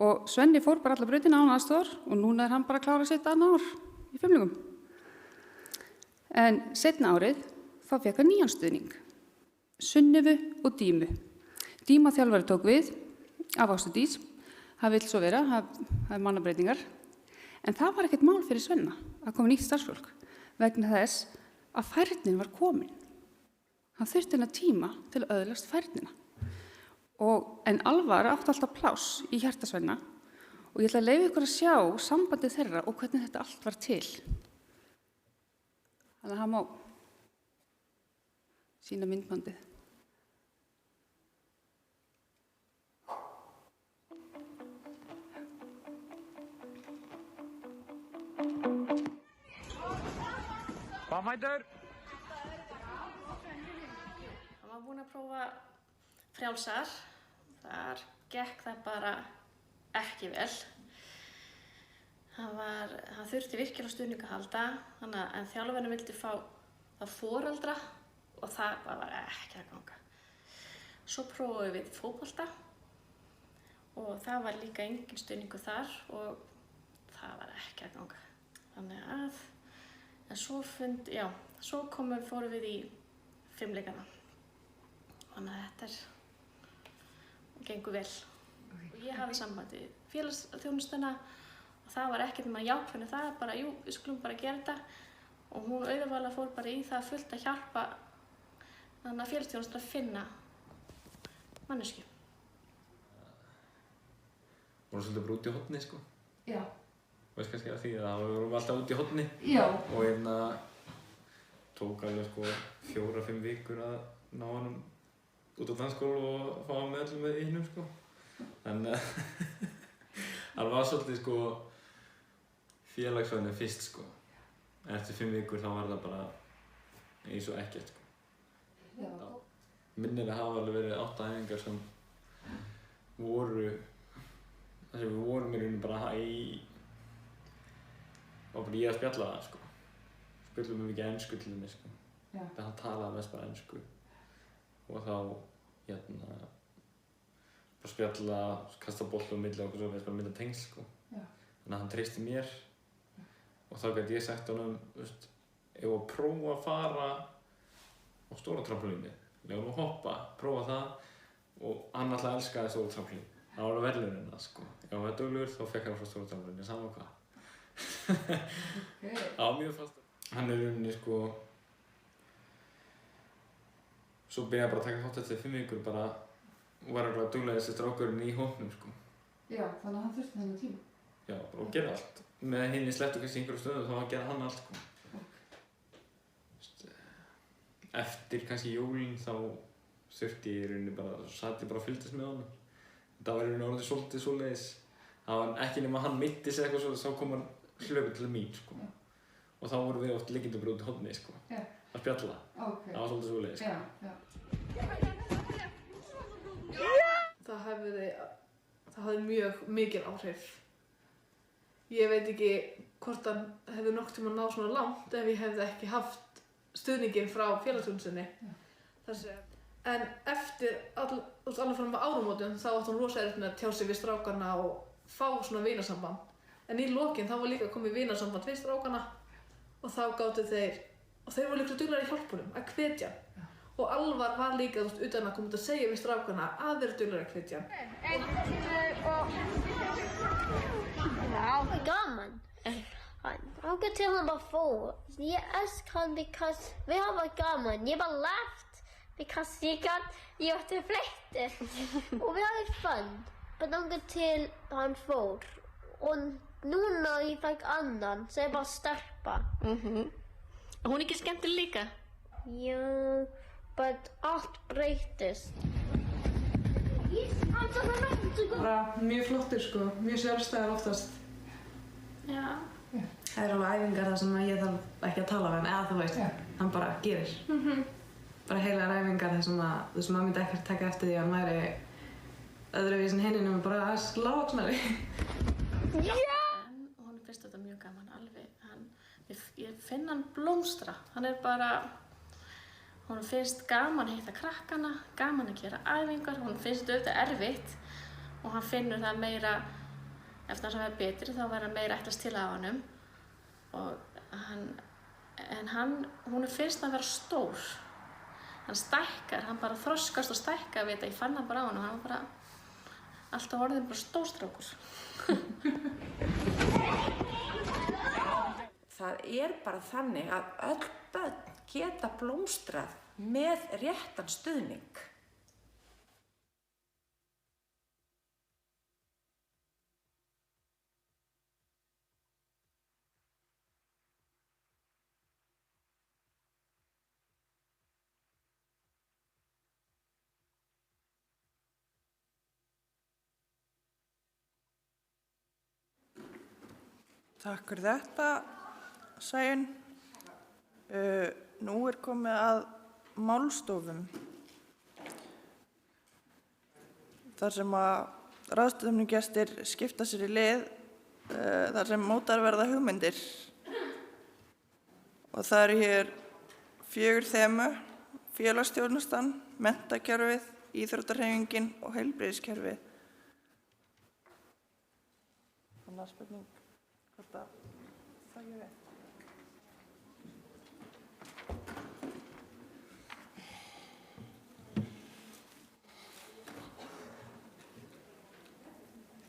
Og Svenni fór bara alla brautina án aðstoðar og núna er hann bara að klára sitt annað ár í fimleikum. En seinna árið þá fékk hann nýjan stuðning. Sunnivu og Dímu. Díma þjálfari tók við af Ástu Dís. Það vill svo vera, það er mannabreytingar. En það var ekkert mál fyrir Svenna að koma nýtt starfsfólk vegna þess að færnin var komin. Hann þurfti hennar tíma til að öðlast færnina. En Alvar átti alltaf pláss í hjarta Svenna og ég ætla að leyfa ykkur að sjá sambandið þeirra og hvernig þetta allt var til. Þannig að hann má sýna myndbandið. Hvað mætur? Hann var búinn að prófa frjálsar. Þar gekk það bara ekki vel. Hann þurfti virkilega stuðning að halda, en þjálfarinn vildi fá það foreldra og það var ekki að ganga. Svo prófuðum við fótbolta og það var líka engin stuðningur þar og það var ekki að ganga. Þannig að, en svo fórum við í fimleikana. Þannig að þetta gengur vel. Og ég hafði sambandi við félagsþjónustuna og það var ekkert með jákvæðinu það, bara jú, við skulum bara gera þetta. Og hún Auður Vala fór bara í það fullt að hjálpa þannig að félagsþjónustuna að finna manneskju. Vorum svolítið bara út í horni, sko. Já. Veist kannski að því að við vorum alltaf út í horni. Já. Og tók alveg sko 4-5 vikur að ná honum út á dansskóla og fá hann með öllum með innum, sko. Þannig að hann var svolítið sko félagsvæðinu fyrst, sko. Eftir 5 vikur þá var það bara eins og ekkert, sko. Já. Minnir að hafa alveg verið 8 æfingar sem voru, þar sem við vorum í rauninu bara var bara ég að spjalla það, sko. Spjallum við mikið ensku til henni, sko. Já. Þegar hann talaði mest bara ensku. Og þá, bara spjalla, kasta bolta á milli og svo bara mynda tengsl, sko. Já. Þannig að hann treysti mér. Og þá gæti ég sagt honum, veist, ef að prófa að fara á stóra trampolínu, ef að hoppa, prófa það og hann alltaf elskaði stóra trampolínu. Það var verðlaunina, sko. Ef hann var duglegur þá fekk hann frá stóra trampolínu, sama hvað. Já, mjög fastur. Hann rauninni sko, svo byrjaði bara að taka þátt eftir 5 vikur bara og var alveg duglegasti strákurinn í hópnum sko. Já, þannig að hann þurfti þennan tíma. Já, bara að gera allt. Með hinni slettu kannski einhverju stöðu þá að gera hann allt sko. Eftir kannski jólin þá þurfti ég í rauninni bara, satt ég bara að fylgdast með honum. Það var í rauninni orðið svolítið svoleiðis. Það var ekki nema hann mitti sig eitthvað svo, þá kom hann hlöpur til mín sko. Og þá vorum við oft liggjandi bara út í horni sko. Að spjalla. Okay. Það var svolítið svoleiðis sko. Það hafði mjög mikil áhrif. Ég veit ekki hvort hann hefði nokkuð tíma náð svona langt ef ég hefði ekki haft stuðninginn frá félagsþjónustunni. En eftir alveg fram á áramótum þá átti hún rosa erfitt með að tjá sig við strákana og fá svona vinasamband. En í lokin þá var líka komið vinasamband við strákana og þá gátu þeir, og þeir voru líka duglegir í hjálpunum að hvetja. Og Alvar var líka utan að koma út að segja við strákana að þeir eru duglegir að hvetja. Gaman. Þangað til hann var full. Ég elska hann because við hafa gaman. Ég bara laughed because ég átti fléttur og við hafði fun. Men þangað til hann fór. Og núna ég fæk annan sem er bara stelpa. Og hún ekki skemmtileg líka? Já, but allt breytist. Bara mjög flottur sko, mjög sjálfstæðar oftast. Já. Það eru alveg æfingar þar sem ég þarf ekki að tala við hann, eða þú veist, hann bara gerir. Bara heilar æfingar þar sem maður myndi ekkert taka eftir því að hann væri öðruvísi en hinninum og bara lágvaxnari. Já! Hún finnst þetta mjög gaman, alveg. Ég finn hann blómstra. Hann er bara, hún finnst gaman að hitta krakkana, gaman að gera æfingar, hún finnst þetta erfitt og hann finnur það meira, eftir að hann er betri þá verður meira ætlast til af honum og hún finnst að vera stór. Hann stækkar, hann bara þroskast og stækkar við þetta, ég fann hann bara á honum, hann var bara alltaf orðinn bara stórstrákur. Það er bara þannig að öll börn geta blómstrað með réttan stuðning. Takk fyrir þetta, Sæunn. Nú er komið að málstofum. Þar sem að ráðstefnugestir skipta sér í lið, þar sem mótaðar verða hugmyndir. Og það eru hér 4 þemu, félagsþjónustan, menntakerfið, íþróttahreyfingin og heilbrigðiskerfið. Annars spurning. Þetta þakka við.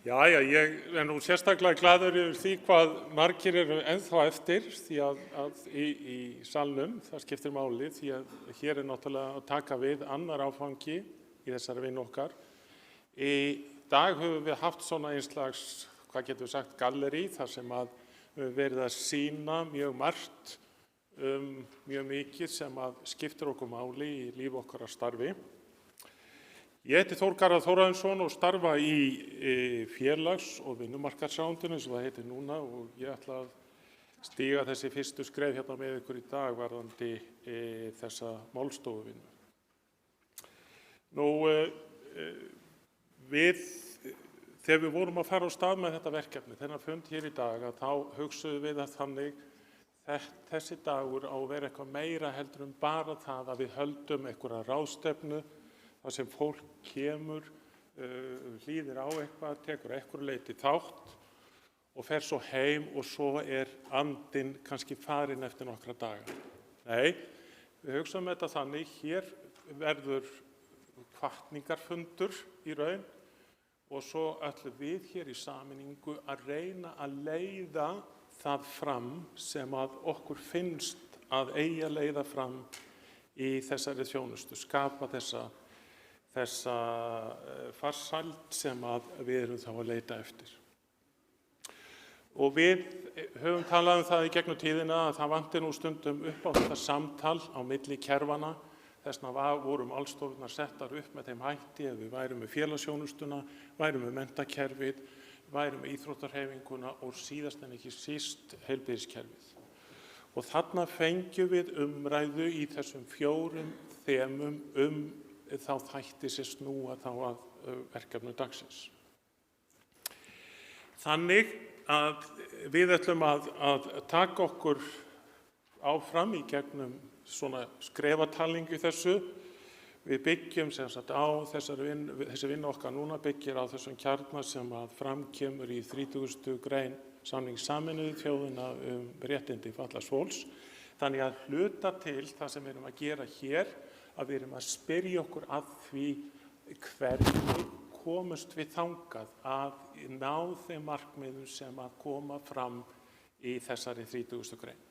Jæja, ég er nú sérstaklega glaður yfir því hvað margir eru ennþá eftir því að í salnum, það skiptir máli því að hér er náttúrulega að taka við annar áfangi í þessari vinnu okkar. Í dag höfum við haft svona einslags, hvað getum við sagt, gallerí þar sem að við verið að sýna mjög margt, mjög mikið sem að skiptir okkur máli í líf okkar að starfi. Ég heiti Þór Garðar Þórarinsson og starfa í félags- og vinnumarkaðsráðuneytinu sem það heitir núna og ég ætla að stíga þessi fyrstu skref hérna með ykkur í dag varðandi þessa málstofuvinnu. Nú, þegar við vorum að fara á stað með þetta verkefni, þennan fund hér í dag, að þá hugsuðum við að þannig þessi dagur á að vera eitthvað meira heldur en bara það að við höldum einhverja ráðstefnu þar sem fólk kemur, hlýðir á eitthvað, tekur einhverju leyti þátt og fer svo heim og svo er andinn kannski farinn eftir nokkra daga. Nei, við hugsaum þetta þannig, hér verður hvatningarfundur í raun og svo ætlum við hér í sameiningu að reyna að leiða það fram sem að okkur finnst að eigi að leiða fram í þessari þjónustu, skapa þessa farsæld sem að við erum þá að leita eftir. Og við höfum talað það í gegnum tíðina að það vanti nú stundum upp á þetta samtal á milli kerfana. Þess vegna voru málstofurnar settar upp með þeim hætti að við værum með félagsþjónustuna, værum með menntakerfið, værum með íþróttahreyfinguna og síðast en ekki síst heilbrigðiskerfið. Og þarna fengjum við umræðu í þessum 4 þemum þá þætti sem snúa þá að verkefnu dagsins. Þannig að við ætlum að taka okkur áfram í gegnum svona skrefatalningu í þessu. Við byggjum sem sagt á þessi vinna okkar núna byggir á þessum kjarna sem að framkemur í 30. grein samnings Sameinuðu þjóðanna réttindi fatlaðs fólks. Þannig að hluta til það sem við erum að gera hér, að við erum að spyrja okkur að því hvernig komust við þangað að ná þeim markmiðum sem að koma fram í þessari 30. grein.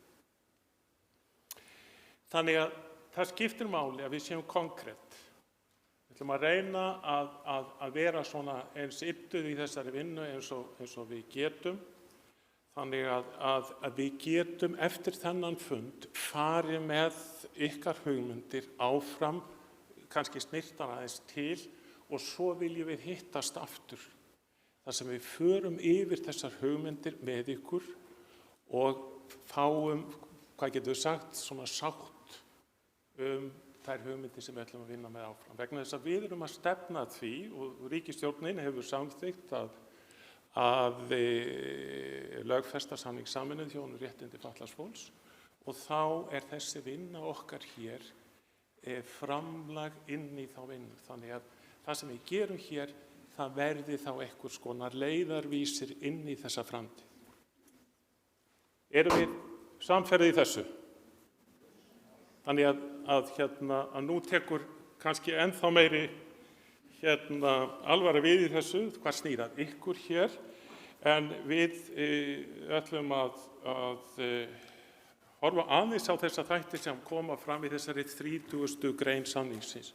Þannig að það skiptir máli að við séum konkrétt. Við ætlum að reyna að vera svona eins yttuð í þessari vinnu eins og við getum. Þannig að við getum eftir þennan fund farið með ykkar hugmyndir áfram, kannski snirtan aðeins til og svo viljum við hittast aftur. Þar sem við förum yfir þessar hugmyndir með ykkur og fáum, hvað getum við sagt, svona sátt þær hugmyndir sem við ætlum að vinna með áfram. Vegna þess að við erum að stefna að því og ríkisstjórnin hefur samþykkt að lögfesta samning Sameinuðu þjóðanna réttindi fatlaðs fólks og þá þessi vinna okkar hér framlag inn í þá vinnu. Þannig að það sem við gerum hér, það verði þá einhvers konar leiðarvísir inn í þessa framtíð. Erum við samferðið í þessu? Þannig að nú tekur kannski ennþá meiri alvara við í þessu, hvað snýr að ykkur hér, en við ætlum að horfa aðeins á þessa þætti sem koma fram í þessari 30. grein samningsins.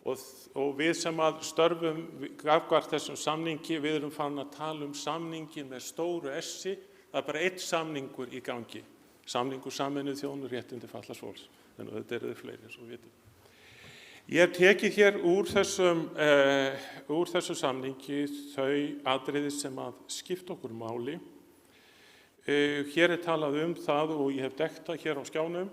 Og við sem að störfum gagnvart þessum samningi, við erum farin að tala samningin með stóru S-i, það bara einn samningur í gangi, samningur Sameinuðu þjóðanna réttindi fatlaðs fólks, en þetta eru fleiri eins og við vitum. Ég hef tekið hér úr þessu samningi þau atriði sem að skipta okkur máli. Hér talað það og ég hef dekt það hér á skjánum,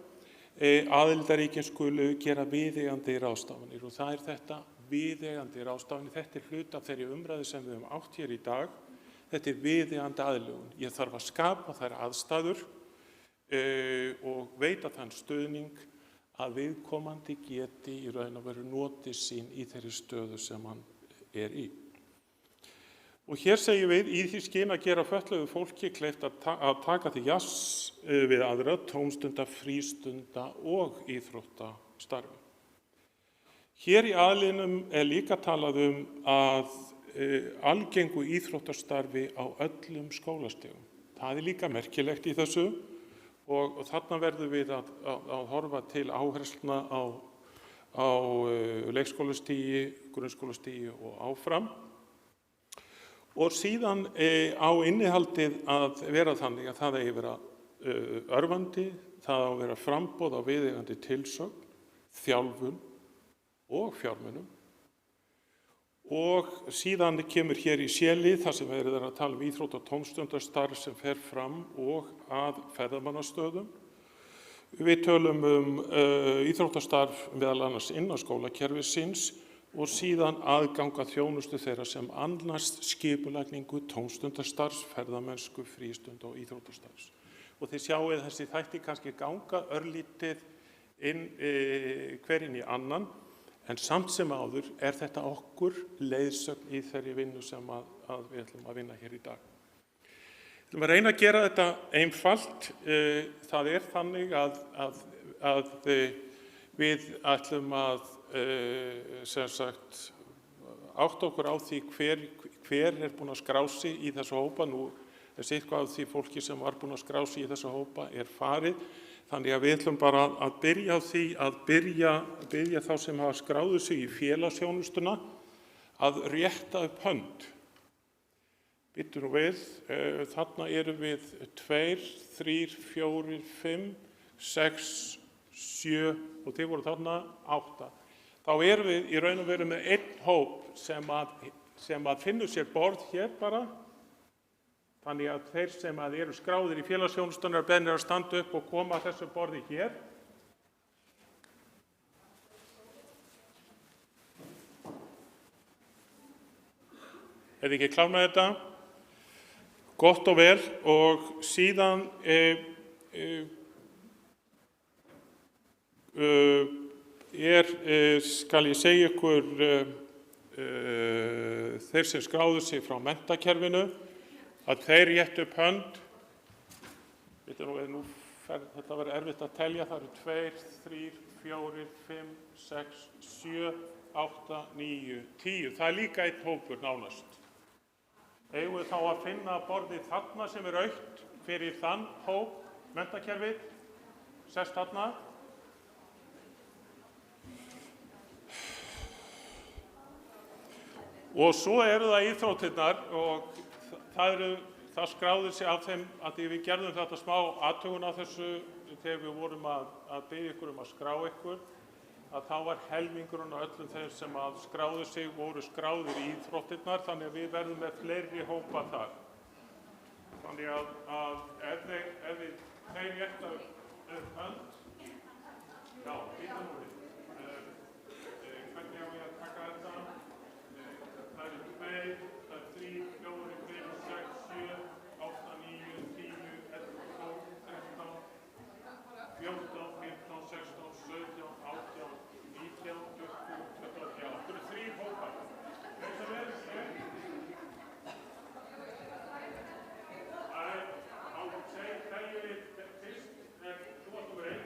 aðildarríkin skulu gera viðeigandi ráðstafanir og það þetta viðeigandi ráðstafanir, þetta hluti af þeirri umræðu sem við höfum átt hér í dag, þetta viðeigandi aðlögun. Ég þarf að skapa þær aðstæður og veita þann stuðning að viðkomandi geti í raun og veru notið sín í þeirri stöðu sem hann í. Og hér segjum við í því skyni að gera fötluðu fólki kleift að taka til jafns við aðra tómstunda, frístunda og íþróttastarfi. Hér í aðlinum líka talað að algengu íþróttastarfi á öllum skólastigum. Það líka merkilegt í þessu og þarna verðum við að horfa til áhersluna á leikskólastigi, grunnskólastigi og áfram. Og síðan á innihaldið að vera þannig að það eigi vera örvandi, það á að vera framboð á viðeigandi tilsögn, þjálfun og fjármunum. Og síðan kemur hér í C-lið þar sem verið að tala íþrótta- og tómstundastarf sem fer fram og að ferðamannastöðum. Við tölum íþróttastarf meðal annars innan skólakerfisins og síðan aðgang að þjónustu þeirra sem annast skipulagningu, tómstundastarfs, ferðamennsku, frístunda og íþróttastarfs. Og þið sjáið þessi þætti kannski ganga örlítið hver inn í annan, en samt sem áður þetta okkur leiðsögn í þeirri vinnu sem að við ætlum að vinna hér í dag. Við ætlum að reyna að gera þetta einfalt. Það þannig að við ætlum að átta okkur á því hver búinn að skrá sig í þessu hópa. Nú sitthvað af því fólki sem var búin að skrá sig í þessa hópa farið. Þannig að við ætlum bara að byrja á því að byrja þá sem hafa skráðu sig í félagsþjónustuna að rétta upp hönd. Býttu nú við, þarna erum við 2, 3, 4, 5, 6, 7 og þið voru þarna 8. Þá erum við í raun og veru með einn hóp sem að finnur sér borð hér bara. Þannig að þeir sem að eru skráðir í félagsþjónustuna eru beðnir að standa upp og koma að þessu borði hér. Er þið ekki klár með þetta? Gott og vel, og síðan skal ég segja ykkur þeir sem skráðu sig frá menntakerfinu að þeir réttu upp hönd. Þetta verður erfitt að telja, það eru 2, 3, 4, 5, 6, 7, 8, 9, 10. Það er líka einn hópur nánast. Eigum við þá að finna borðið þarna sem er autt fyrir þann hóp, menntakerfið, sest þarna. Og svo eru það íþróttirnar og það skráði sig af þeim að því við gerðum þetta smá athugun á þessu þegar við vorum að biðja ykkur að skrá ykkur, að þá var helmingurinn á öllum þeim sem að skráðu sig voru skráðir í íþróttirnar, þannig að við verðum með fleiri hópa þar. Þannig að ef þeir rétta upp hönd, já, býtum við. Hvernig á ég að taka þetta? Það eru 2, 3, 4, 5, 6, 7, 8, 9, 10, 11, 12, 13, 14, 15, 16, 17, 18, 19, 20, 21. Það eru 3 hópar. Þeir sem eru hér. Teljum við fyrst, þú varst nummer 1.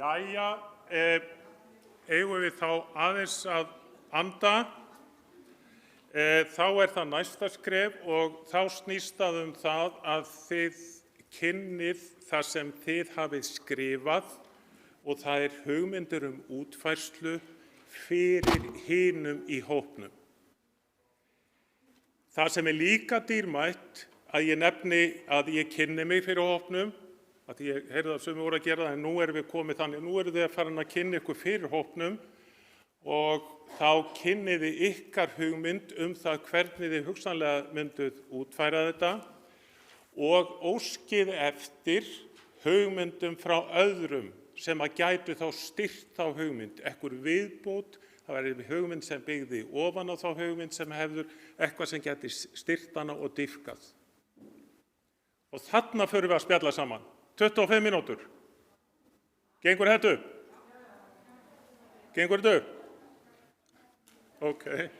Jæja, eigum við þá aðeins að anda. Þá það næsta skref og þá snýst það það að þið kynnið það sem þið hafið skrifað og það hugmyndir útfærslu fyrir hinum í hópnum. Það sem líka dýrmætt að ég nefni að ég kynni mig fyrir hópnum, að ég heyrði það sem við vorum að gera það, en nú erum við komið þannig, nú erum þið að fara að kynna ykkur fyrir hópnum og þá kynniði ykkar hugmynd það hvernig þið hugsanlega mynduð útfæra þetta og óskið eftir hugmyndum frá öðrum sem að gætu þá styrkt þá hugmynd, ekkur viðbót, það væri hugmynd sem byggði ofan á þá hugmynd sem hefur eitthvað sem gæti styrkt hana og dýpkað. Og þarna förum við að spjalla saman, 25 mínútur. Gengur þetta upp? Gengur þetta upp? Okay.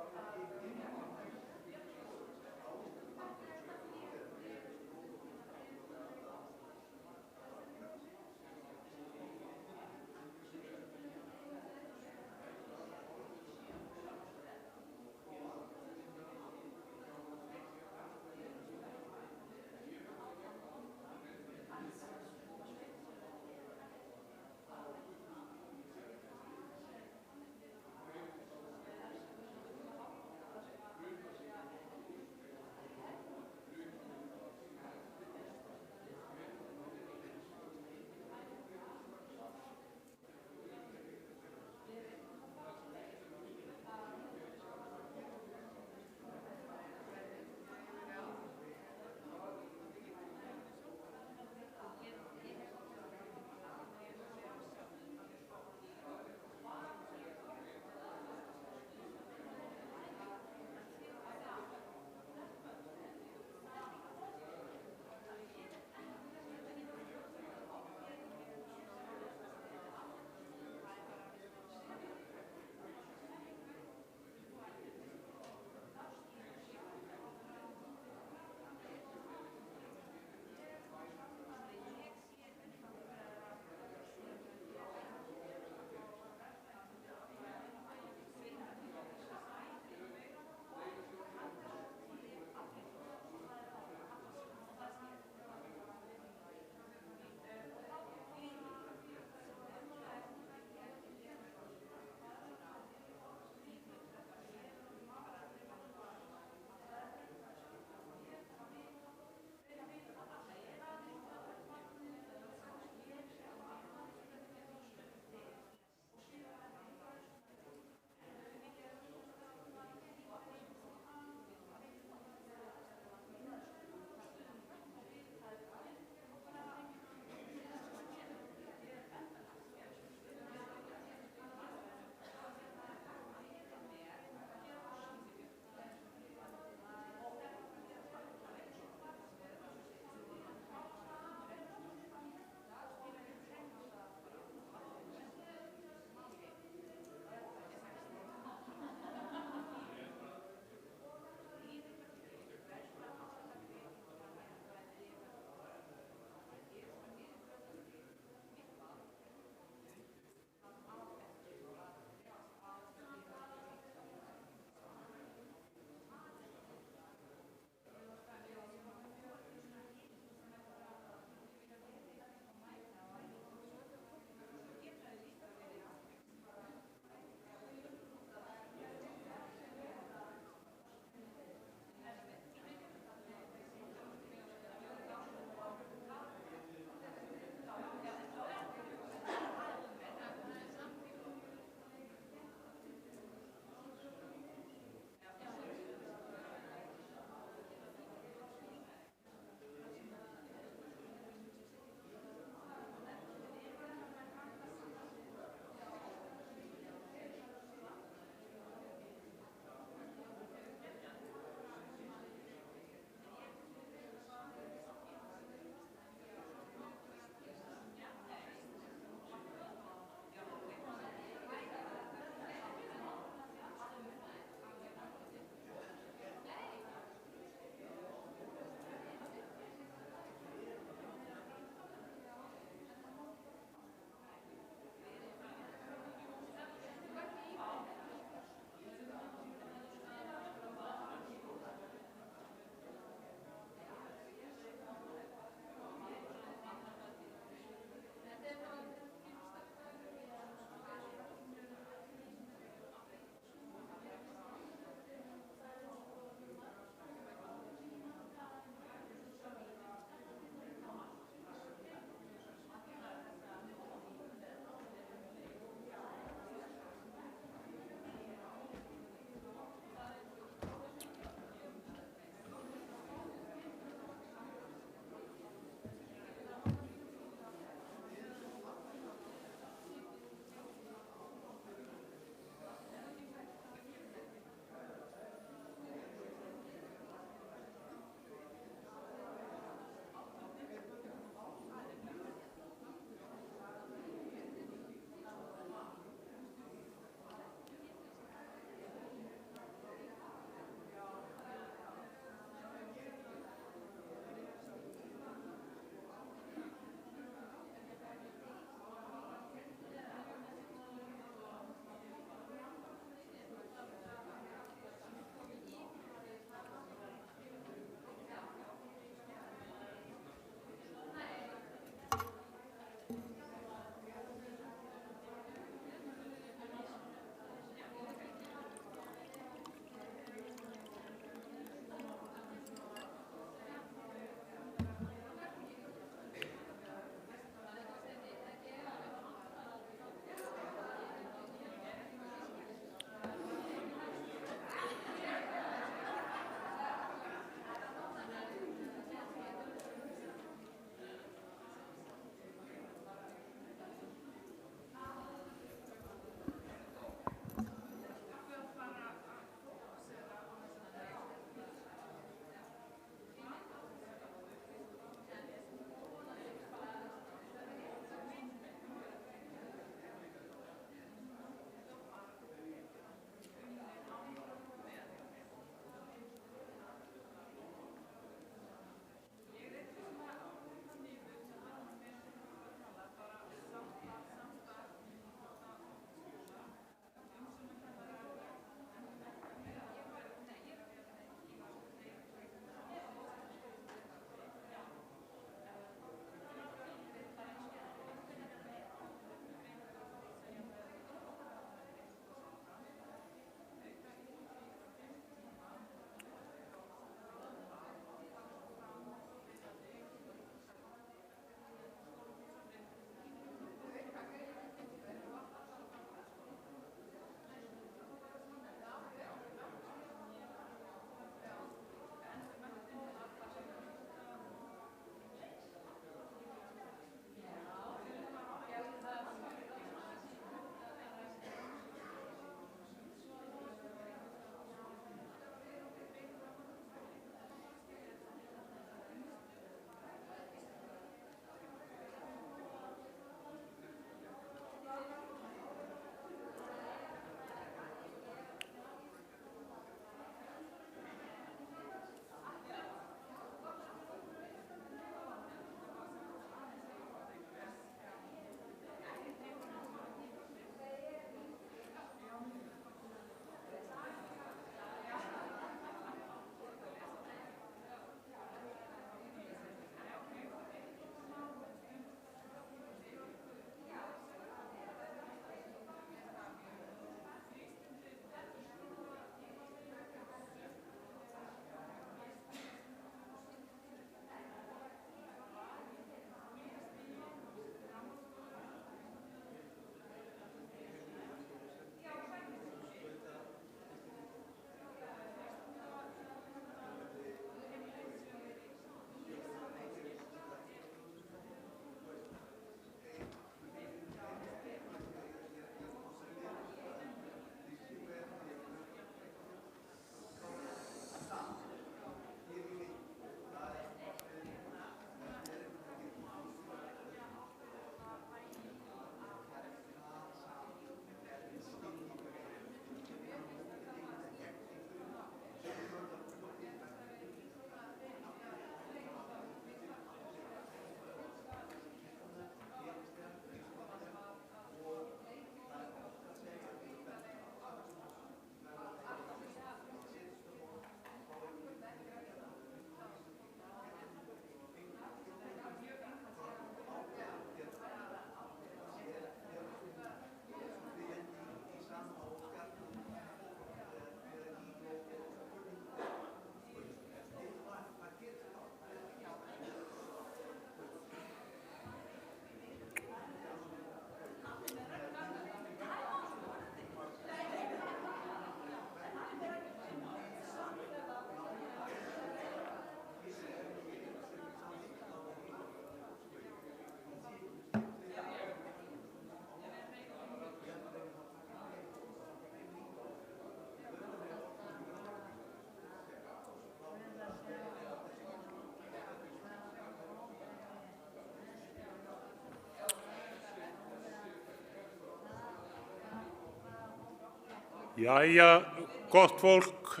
Jæja, gott fólk,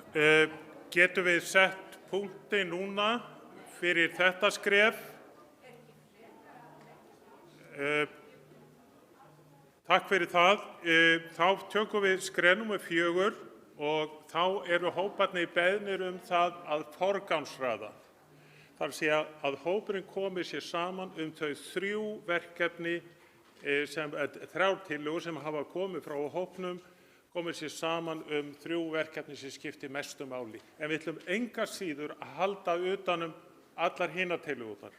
getum við sett punkti núna fyrir þetta skref? Takk fyrir það. Þá tökum við skref númer 4 og þá eru hóparnir beðnir það að forgangsraða. Það er að segja að hópurinn komi sér saman þau 3 verkefni, 3 tillögur sem hafa komið frá hópnum, komið sér saman 3 verkefni sem skiptir mestu máli. En við ætlum enga síður að halda utanum allar hinar tillögurnar.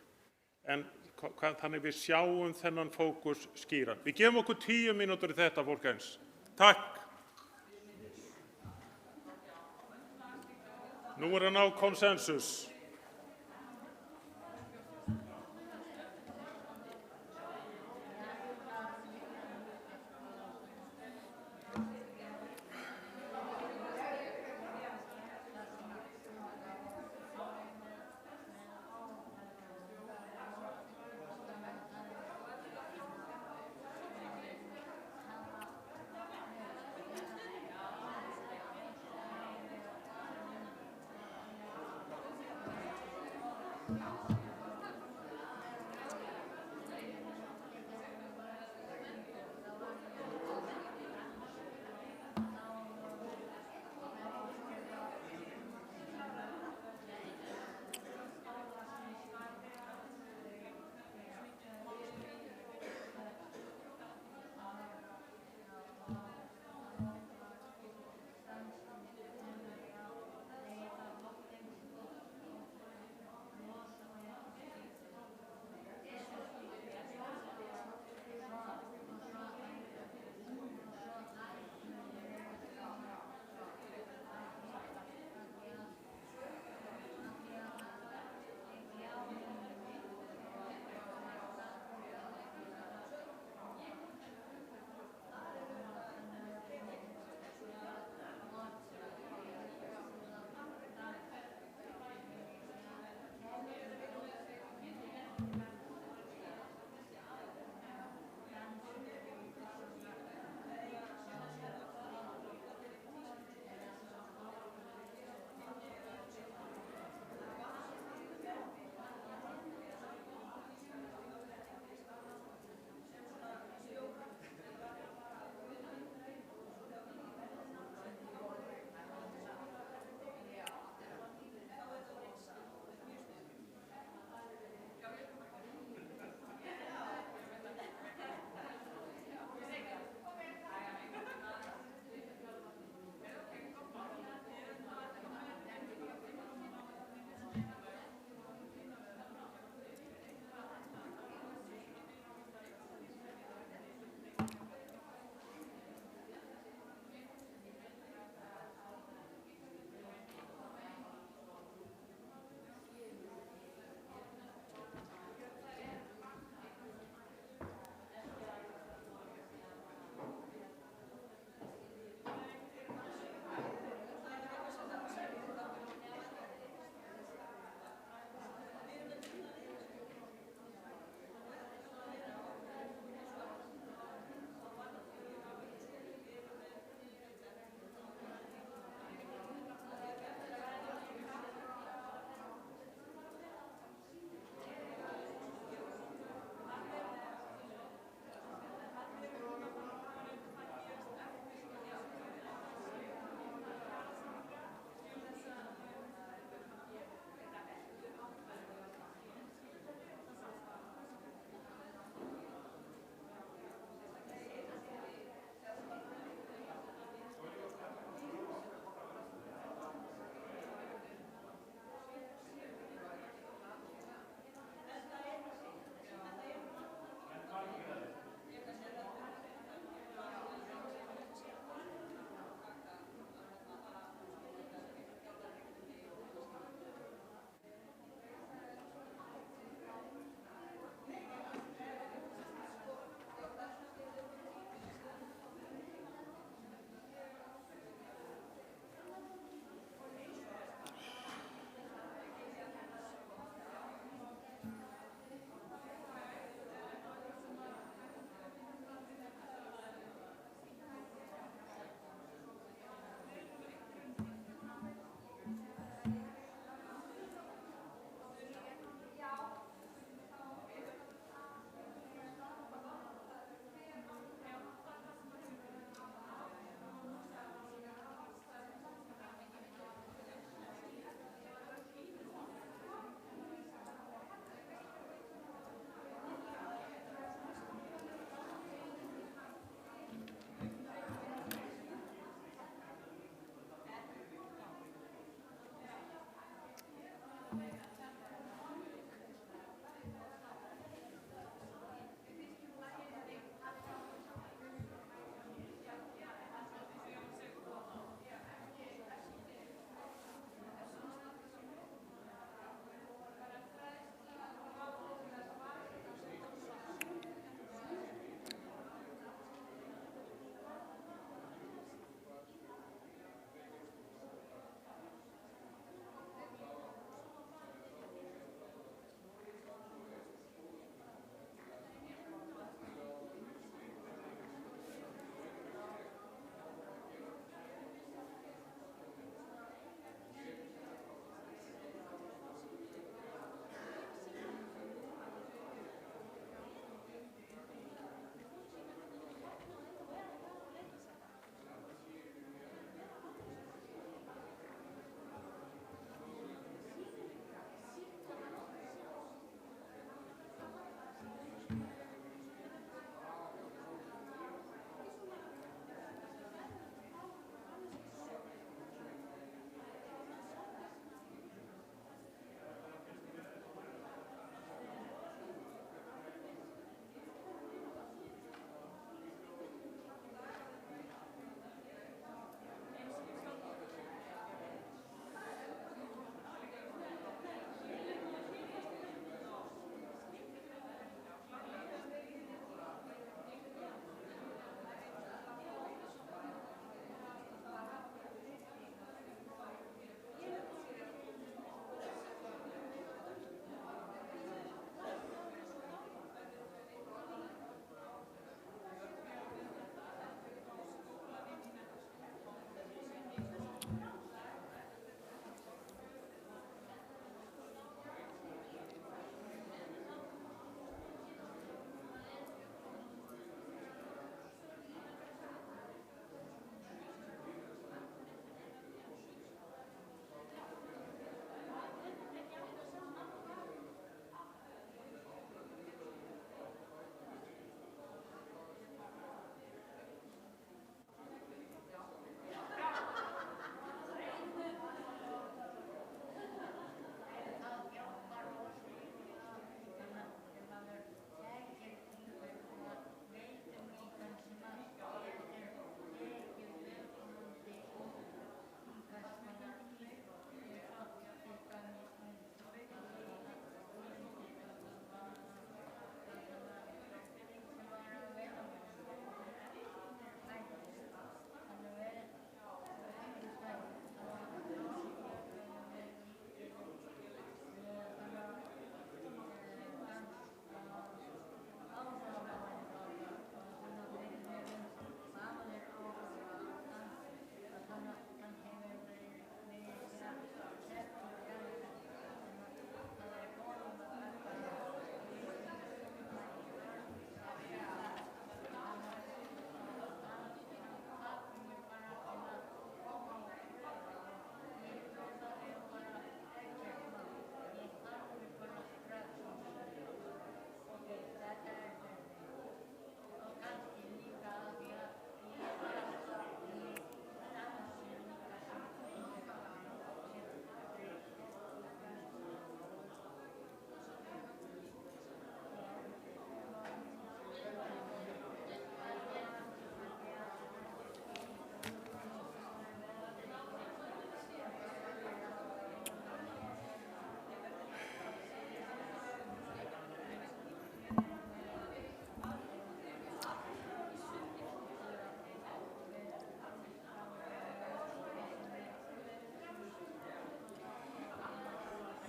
Þannig við sjáum þennan fókus skýran. Við gefum okkur 10 mínútur í þetta, fólk eins. Takk. Nú að ná konsensus.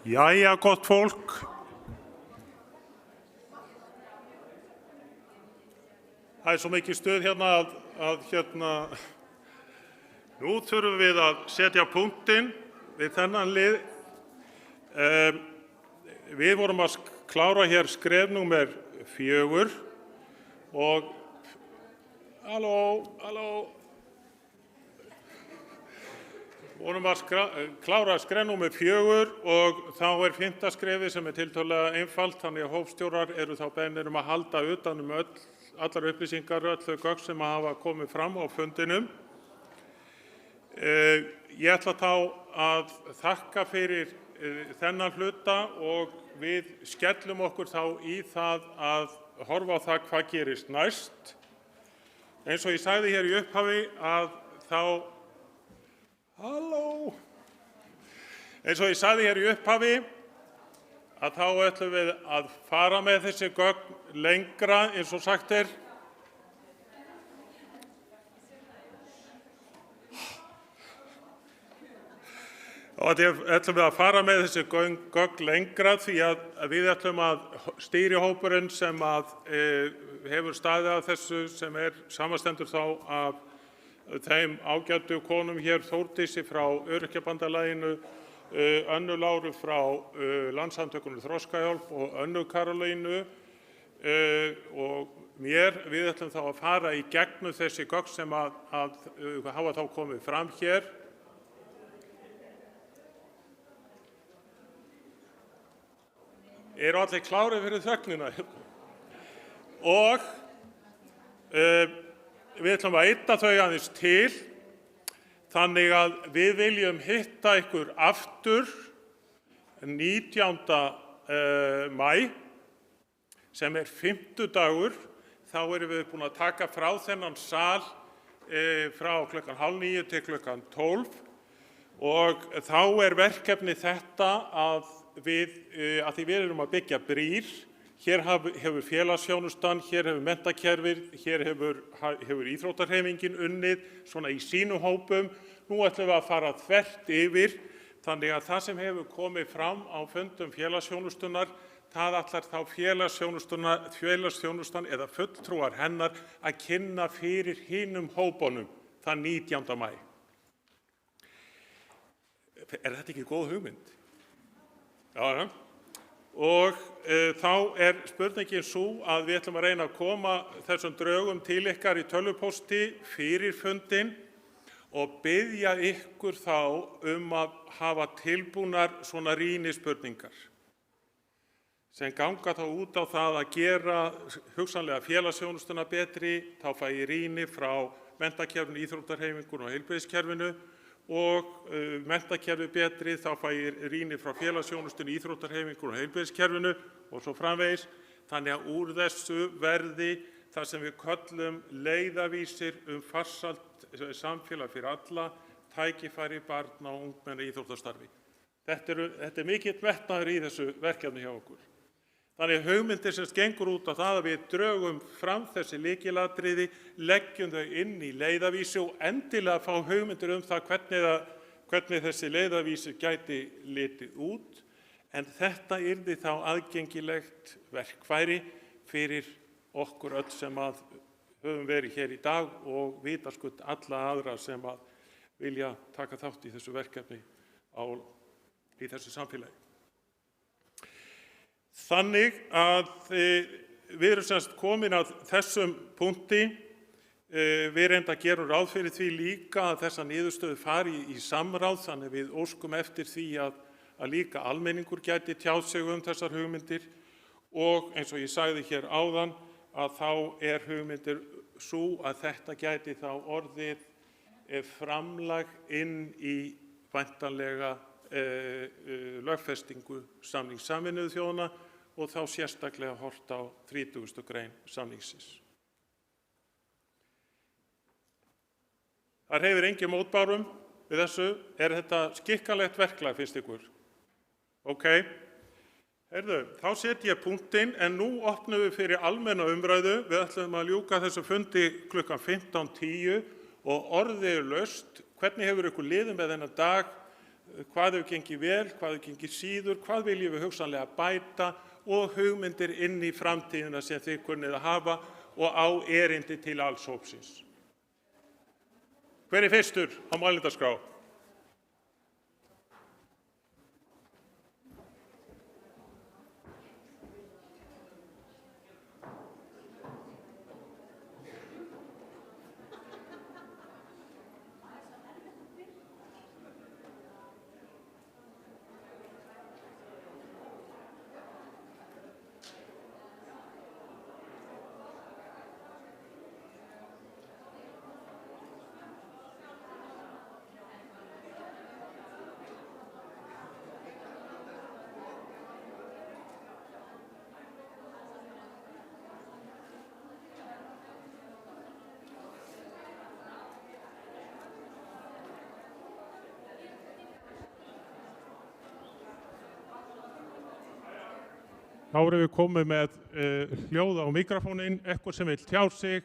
Jæja, gott fólk. Það er svo mikið stuð hérna að nú þurfum við að setja punktinn við þennan lið. Við vorum að klára hér skref númer 4 og halló. Vorum að klára skref númer 4 og þá er 5. skrefið sem er tiltölulega einfalt, þannig að hópstjórar eru þá beðnir að halda utan allar upplýsingar, öll þau gögn sem hafa komið fram á fundinum. Ég ætla þá að þakka fyrir þennan hluta og við skellum okkur þá í það að horfa á það hvað gerist næst. Eins og ég sagði hér í upphafi að þá ætlum við að fara með þessi gögn lengra eins og sagt er. Og ætlum við að fara með þessi gögn lengra því að við ætlum að stýrihópurinn sem hefur staðið að þessu sem samastendur þá af þeim ágætu konum hér, Þórdísi frá Öryrkjabandalaginu, Önnu Láru frá Landssamtökunum Þroskahjálp og Önnu Karolínu og mér. Við ætlum þá að fara í gegnum þessi gögn sem hafa þá komið fram hér. Eru allir klárið fyrir þögnina? Og við ætlum að ydda þau aðeins til, þannig að við viljum hitta ykkur aftur 19. maí, sem er 5. Þá erum við búin að taka frá þennan sal frá klukkan 8:30 til klukkan 12 og þá er verkefni þetta að því við erum að byggja brýr. Hér hefur félagsþjónustan, hér hefur menntakerfið, hér hefur íþróttahreyfingin unnið svona í sínum hópum. Nú ætlum við að fara þvert yfir, þannig að það sem hefur komið fram á fundum félagsþjónustunnar, það ætlar þá félagsþjónustan eða fulltrúar hennar að kynna fyrir hinum hópunum þann 19. maí. Er þetta ekki góð hugmynd? Já. Og þá er spurningin svo að við ætlum að reyna að koma þessum drögum til ykkar í tölvupósti fyrir fundinn og biðja ykkur þá að hafa tilbúnar svona rýnispurningar sem ganga þá út á það að gera hugsanlega félagsþjónustuna betri. Þá fæ ég rýni frá menntakerfinu, íþróttahreyfingunni og heilbrigðiskerfinu og menntakerfi betri, þá fæ ég rýni frá félagsþjónustunni, íþróttahreyfingunni og heilbrigðiskerfinu og svo framvegis. Þannig að úr þessu verði það sem við köllum leiðavísir farsælt samfélag fyrir alla, tækifæri barna og ungmenna í íþróttastarfi. Þetta er mikill metnaður í þessu verkefni hjá okkur. Þannig að hugmyndir sem gengur út á það að við drögum fram þessi lykilatriði, leggjum þau inn í leiðavísi og endilega fá hugmyndir það hvernig þessi leiðavísi gæti litið út. En þetta yrði þá aðgengilegt verkfæri fyrir okkur öll sem höfum verið hér í dag og vitaskuld alla aðra sem vilja taka þátt í þessu verkefni í þessu samfélagi. Þannig að við erum semst komin að þessum punkti. Við reynda gerum ráð fyrir því líka að þessa niðurstöðu fari í samráð, þannig við óskum eftir því að líka almenningur gæti tjáð sig þessar hugmyndir og eins og ég sagði hér áðan að þá er hugmyndir svo að þetta gæti þá orðið framlag inn í væntanlega lögfestingu samnings Sameinuðu þjóðanna og þá sérstaklega horft á 30. grein samningsins. Það hreyfir engin mótbárum við þessu. Er þetta skikkanlegt verklag, finnst ykkur? Ok. Þá set ég punktinn, en nú opnum við fyrir almenna umræðu. Við ætlum að ljúka þessu fundi klukkan 15:10 og orðið laust. Hvernig hefur ykkur liðið með þennan dag? hvað hefur gengið vel, hvað hefur gengið síður, hvað viljum við hugsanlega bæta og hugmyndir inn í framtíðina sem þið kunnið að hafa og á erindi til alls hópsins. Hver er fyrstur á mælendaskrá? Þá erum við komið með hljóð á mikrofóninn, ekkur sem vil tjá sig,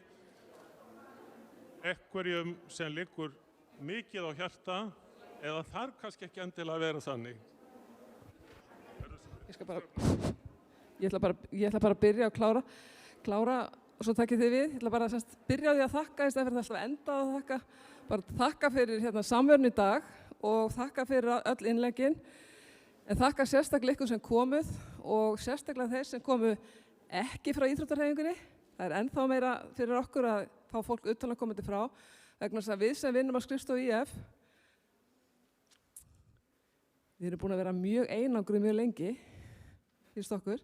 ekkurjum sem liggur mikið á hjarta eða þarf kannski ekki endilega að vera þannig. Ég ætla bara að byrja að klára og svo takkið þið við. Ég ætla bara að byrja á því að þakka í stað fyrir alltaf að enda að þakka. Bara þakka fyrir samverðin í dag og þakka fyrir öll innleggin. En þakka sérstaklega ykkur sem komuð og sérstaklega þeir sem komu ekki frá íþróttahreyfingunni. Það er ennþá meira fyrir okkur að fá fólk utan að koma til frá vegna þess að við sem vinnum á skrifstofu IF við erum búin að vera mjög einangruð mjög lengi finnst okkur.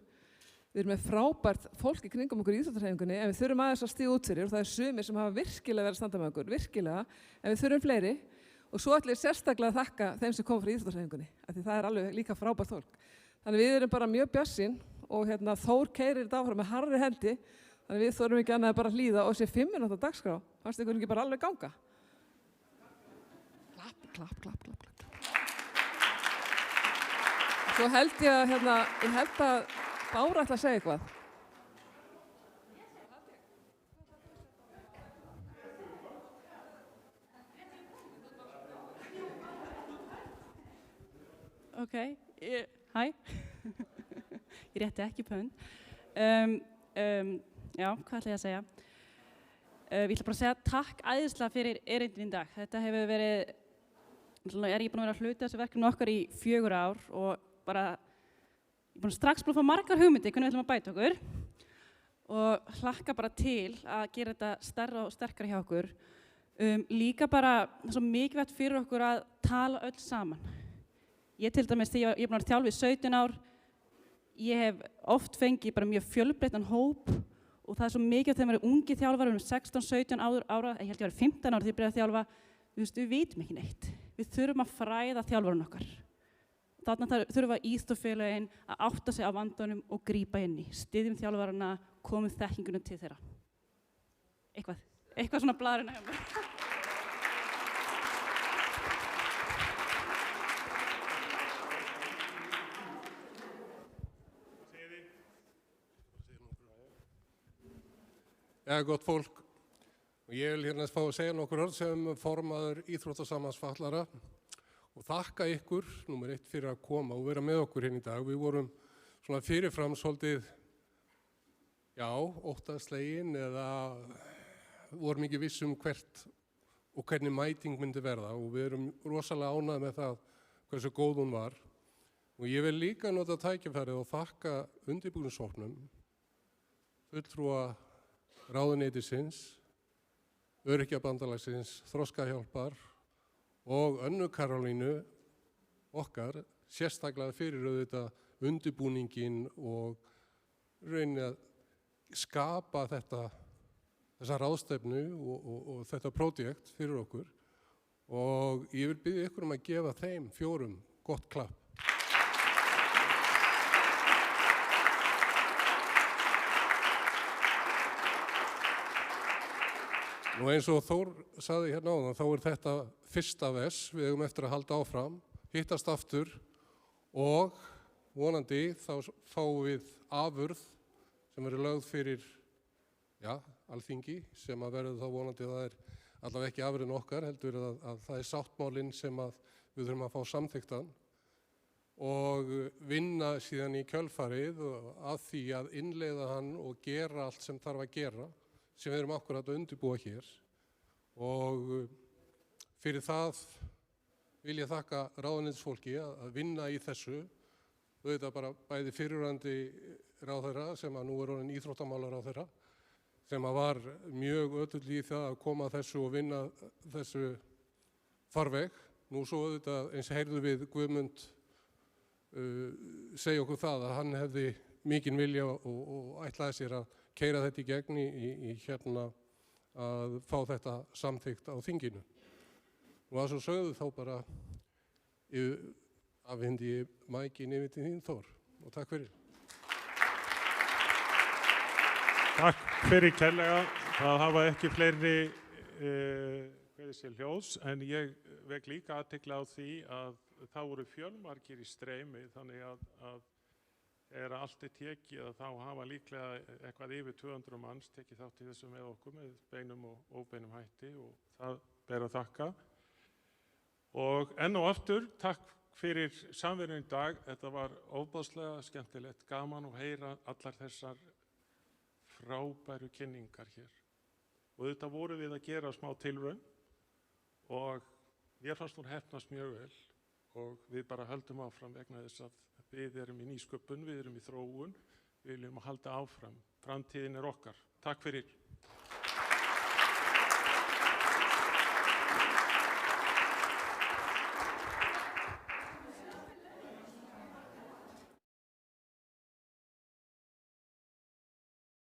Við erum með frábært fólk í kringum okkur í íþróttahreyfingunni en við þurfum aðeins að stíga út fyrir og það er sumir sem hafa virkilega verið að standa með okkur, virkilega, en við þurfum fleiri. Og svo ætlum ég sérstaklega að þakka þeim sem kom frá íþróttahreyfingunni, af því það er alveg líka frábært fólk. Þannig við erum bara mjög bjartsýn og Þór keyrir þetta áfram með harðri hendi, þannig við þurfum ekki annað að bara hlýða og sé 5 mínútna dagskrá. Fannst ykkur ekki bara alveg ganga? Klapp. Svo held ég að Bára ætla að segja eitthvað. Ok, hæ, ég rétti ekki pönd. Já, hvað ætla ég að segja? Ég ætla bara að segja takk æðislega fyrir erindin í dag. Þetta hefur verið, ég búin að vera að hluta þessu verkefni okkar í 4 ár og bara, ég búin strax búin að fá margar hugmyndir hvernig við ætlum að bæta okkur og hlakka bara til að gera þetta stærra og sterkara hjá okkur. Líka bara, það er svo mikilvægt fyrir okkur að tala öll saman. Ég til dæmis, þegar ég er búin að þjálfa í 17 ár, ég hef oft fengið bara mjög fjölbreyttan hóp og það er svo mikið þegar maður er ungi þjálfari, 16-17 ára, ég held ég var 15 ára þegar ég byrjaði að þjálfa, við vitum ekki neitt. Við þurfum að fræða þjálfarinn okkar. Þarna þurfa íþróttafélögin að átta sig á vandanum og grípa inn í. Styðjum þjálfarana, komum þekkingunum til þeirra. Eitthvað svona blaðurinn hjá mér. Ja, gott fólk. Og ég vil fá að segja nokkur orð sem formaður Íþróttasambands fatlaðra og þakka ykkur, númer 1, fyrir að koma og vera með okkur hérna í dag. Við vorum svona fyrirfram svolítið, óttaslegin eða vorum ekki viss hvert og hvernig mæting myndi verða og við erum rosalega ánægð með það hversu góð hún var. Og ég vil líka nota tækifærið og þakka undirbúningshópnum, fulltrúa ráðuneytisins, Öryrkjabandalagsins, Þroskahjálpar og Önnu Karolínu okkar, sérstaklega fyrir auðvitað undirbúningin og reyni að skapa þessa ráðstefnu og þetta prójekt fyrir okkur og ég vil biðja ykkur að gefa þeim 4 gott klapp. Nú eins og Þór sagði hérna áðan, þá er þetta fyrsta vers, við eigum eftir að halda áfram, hittast aftur og vonandi þá fáum við afurð sem verður lögð fyrir Alþingi sem að verður þá vonandi að það er allavega ekki afurðin okkar, heldur að það er sáttmálinn sem að við þurfum að fá samþykktan og vinna síðan í kjölfarið að því að innleiða hann og gera allt sem þarf að gera, sem við erum akkurat að undirbúa hér. Og fyrir það vil ég þakka ráðuneytisfólki að vinna í þessu, auðvitað bara bæði fyrrverandi ráðherra sem að nú er orðinn íþróttamálaráðherra, sem að var mjög ötull í það að koma þessu og vinna þessu farveg. Nú svo auðvitað eins heyrðu við Guðmund segja okkur það að hann hefði mikinn vilja og ætlaði sér að keyra þetta í gegn í hérna að fá þetta samþykkt á þinginu. Og að svo sögðu þá bara afhendi ég mækin yfir til þín, Þór, og takk fyrir. Takk fyrir kærlega. Það hafa ekki fleiri kveðið sér hljóðs, en ég vek líka athygli á því að það voru fjölmargir í streymi, þannig að allt er tekið, þá hafa líklega eitthvað yfir 200 manns tekið þátt í þessu með okkur með beinum og óbeinum hætti, og það ber að þakka. Og enn og aftur, takk fyrir samverun í dag. Þetta var ofboðslega skemmtilegt, gaman að heyra allar þessar frábæru kynningar hér. Og þetta voru við að gera smá tilraun og mér fannst hún heppnast mjög vel, og við bara höldum áfram vegna þess að við erum í nýsköpun, við erum í þróun, við viljum halda áfram. Framtíðin er okkar. Takk fyrir.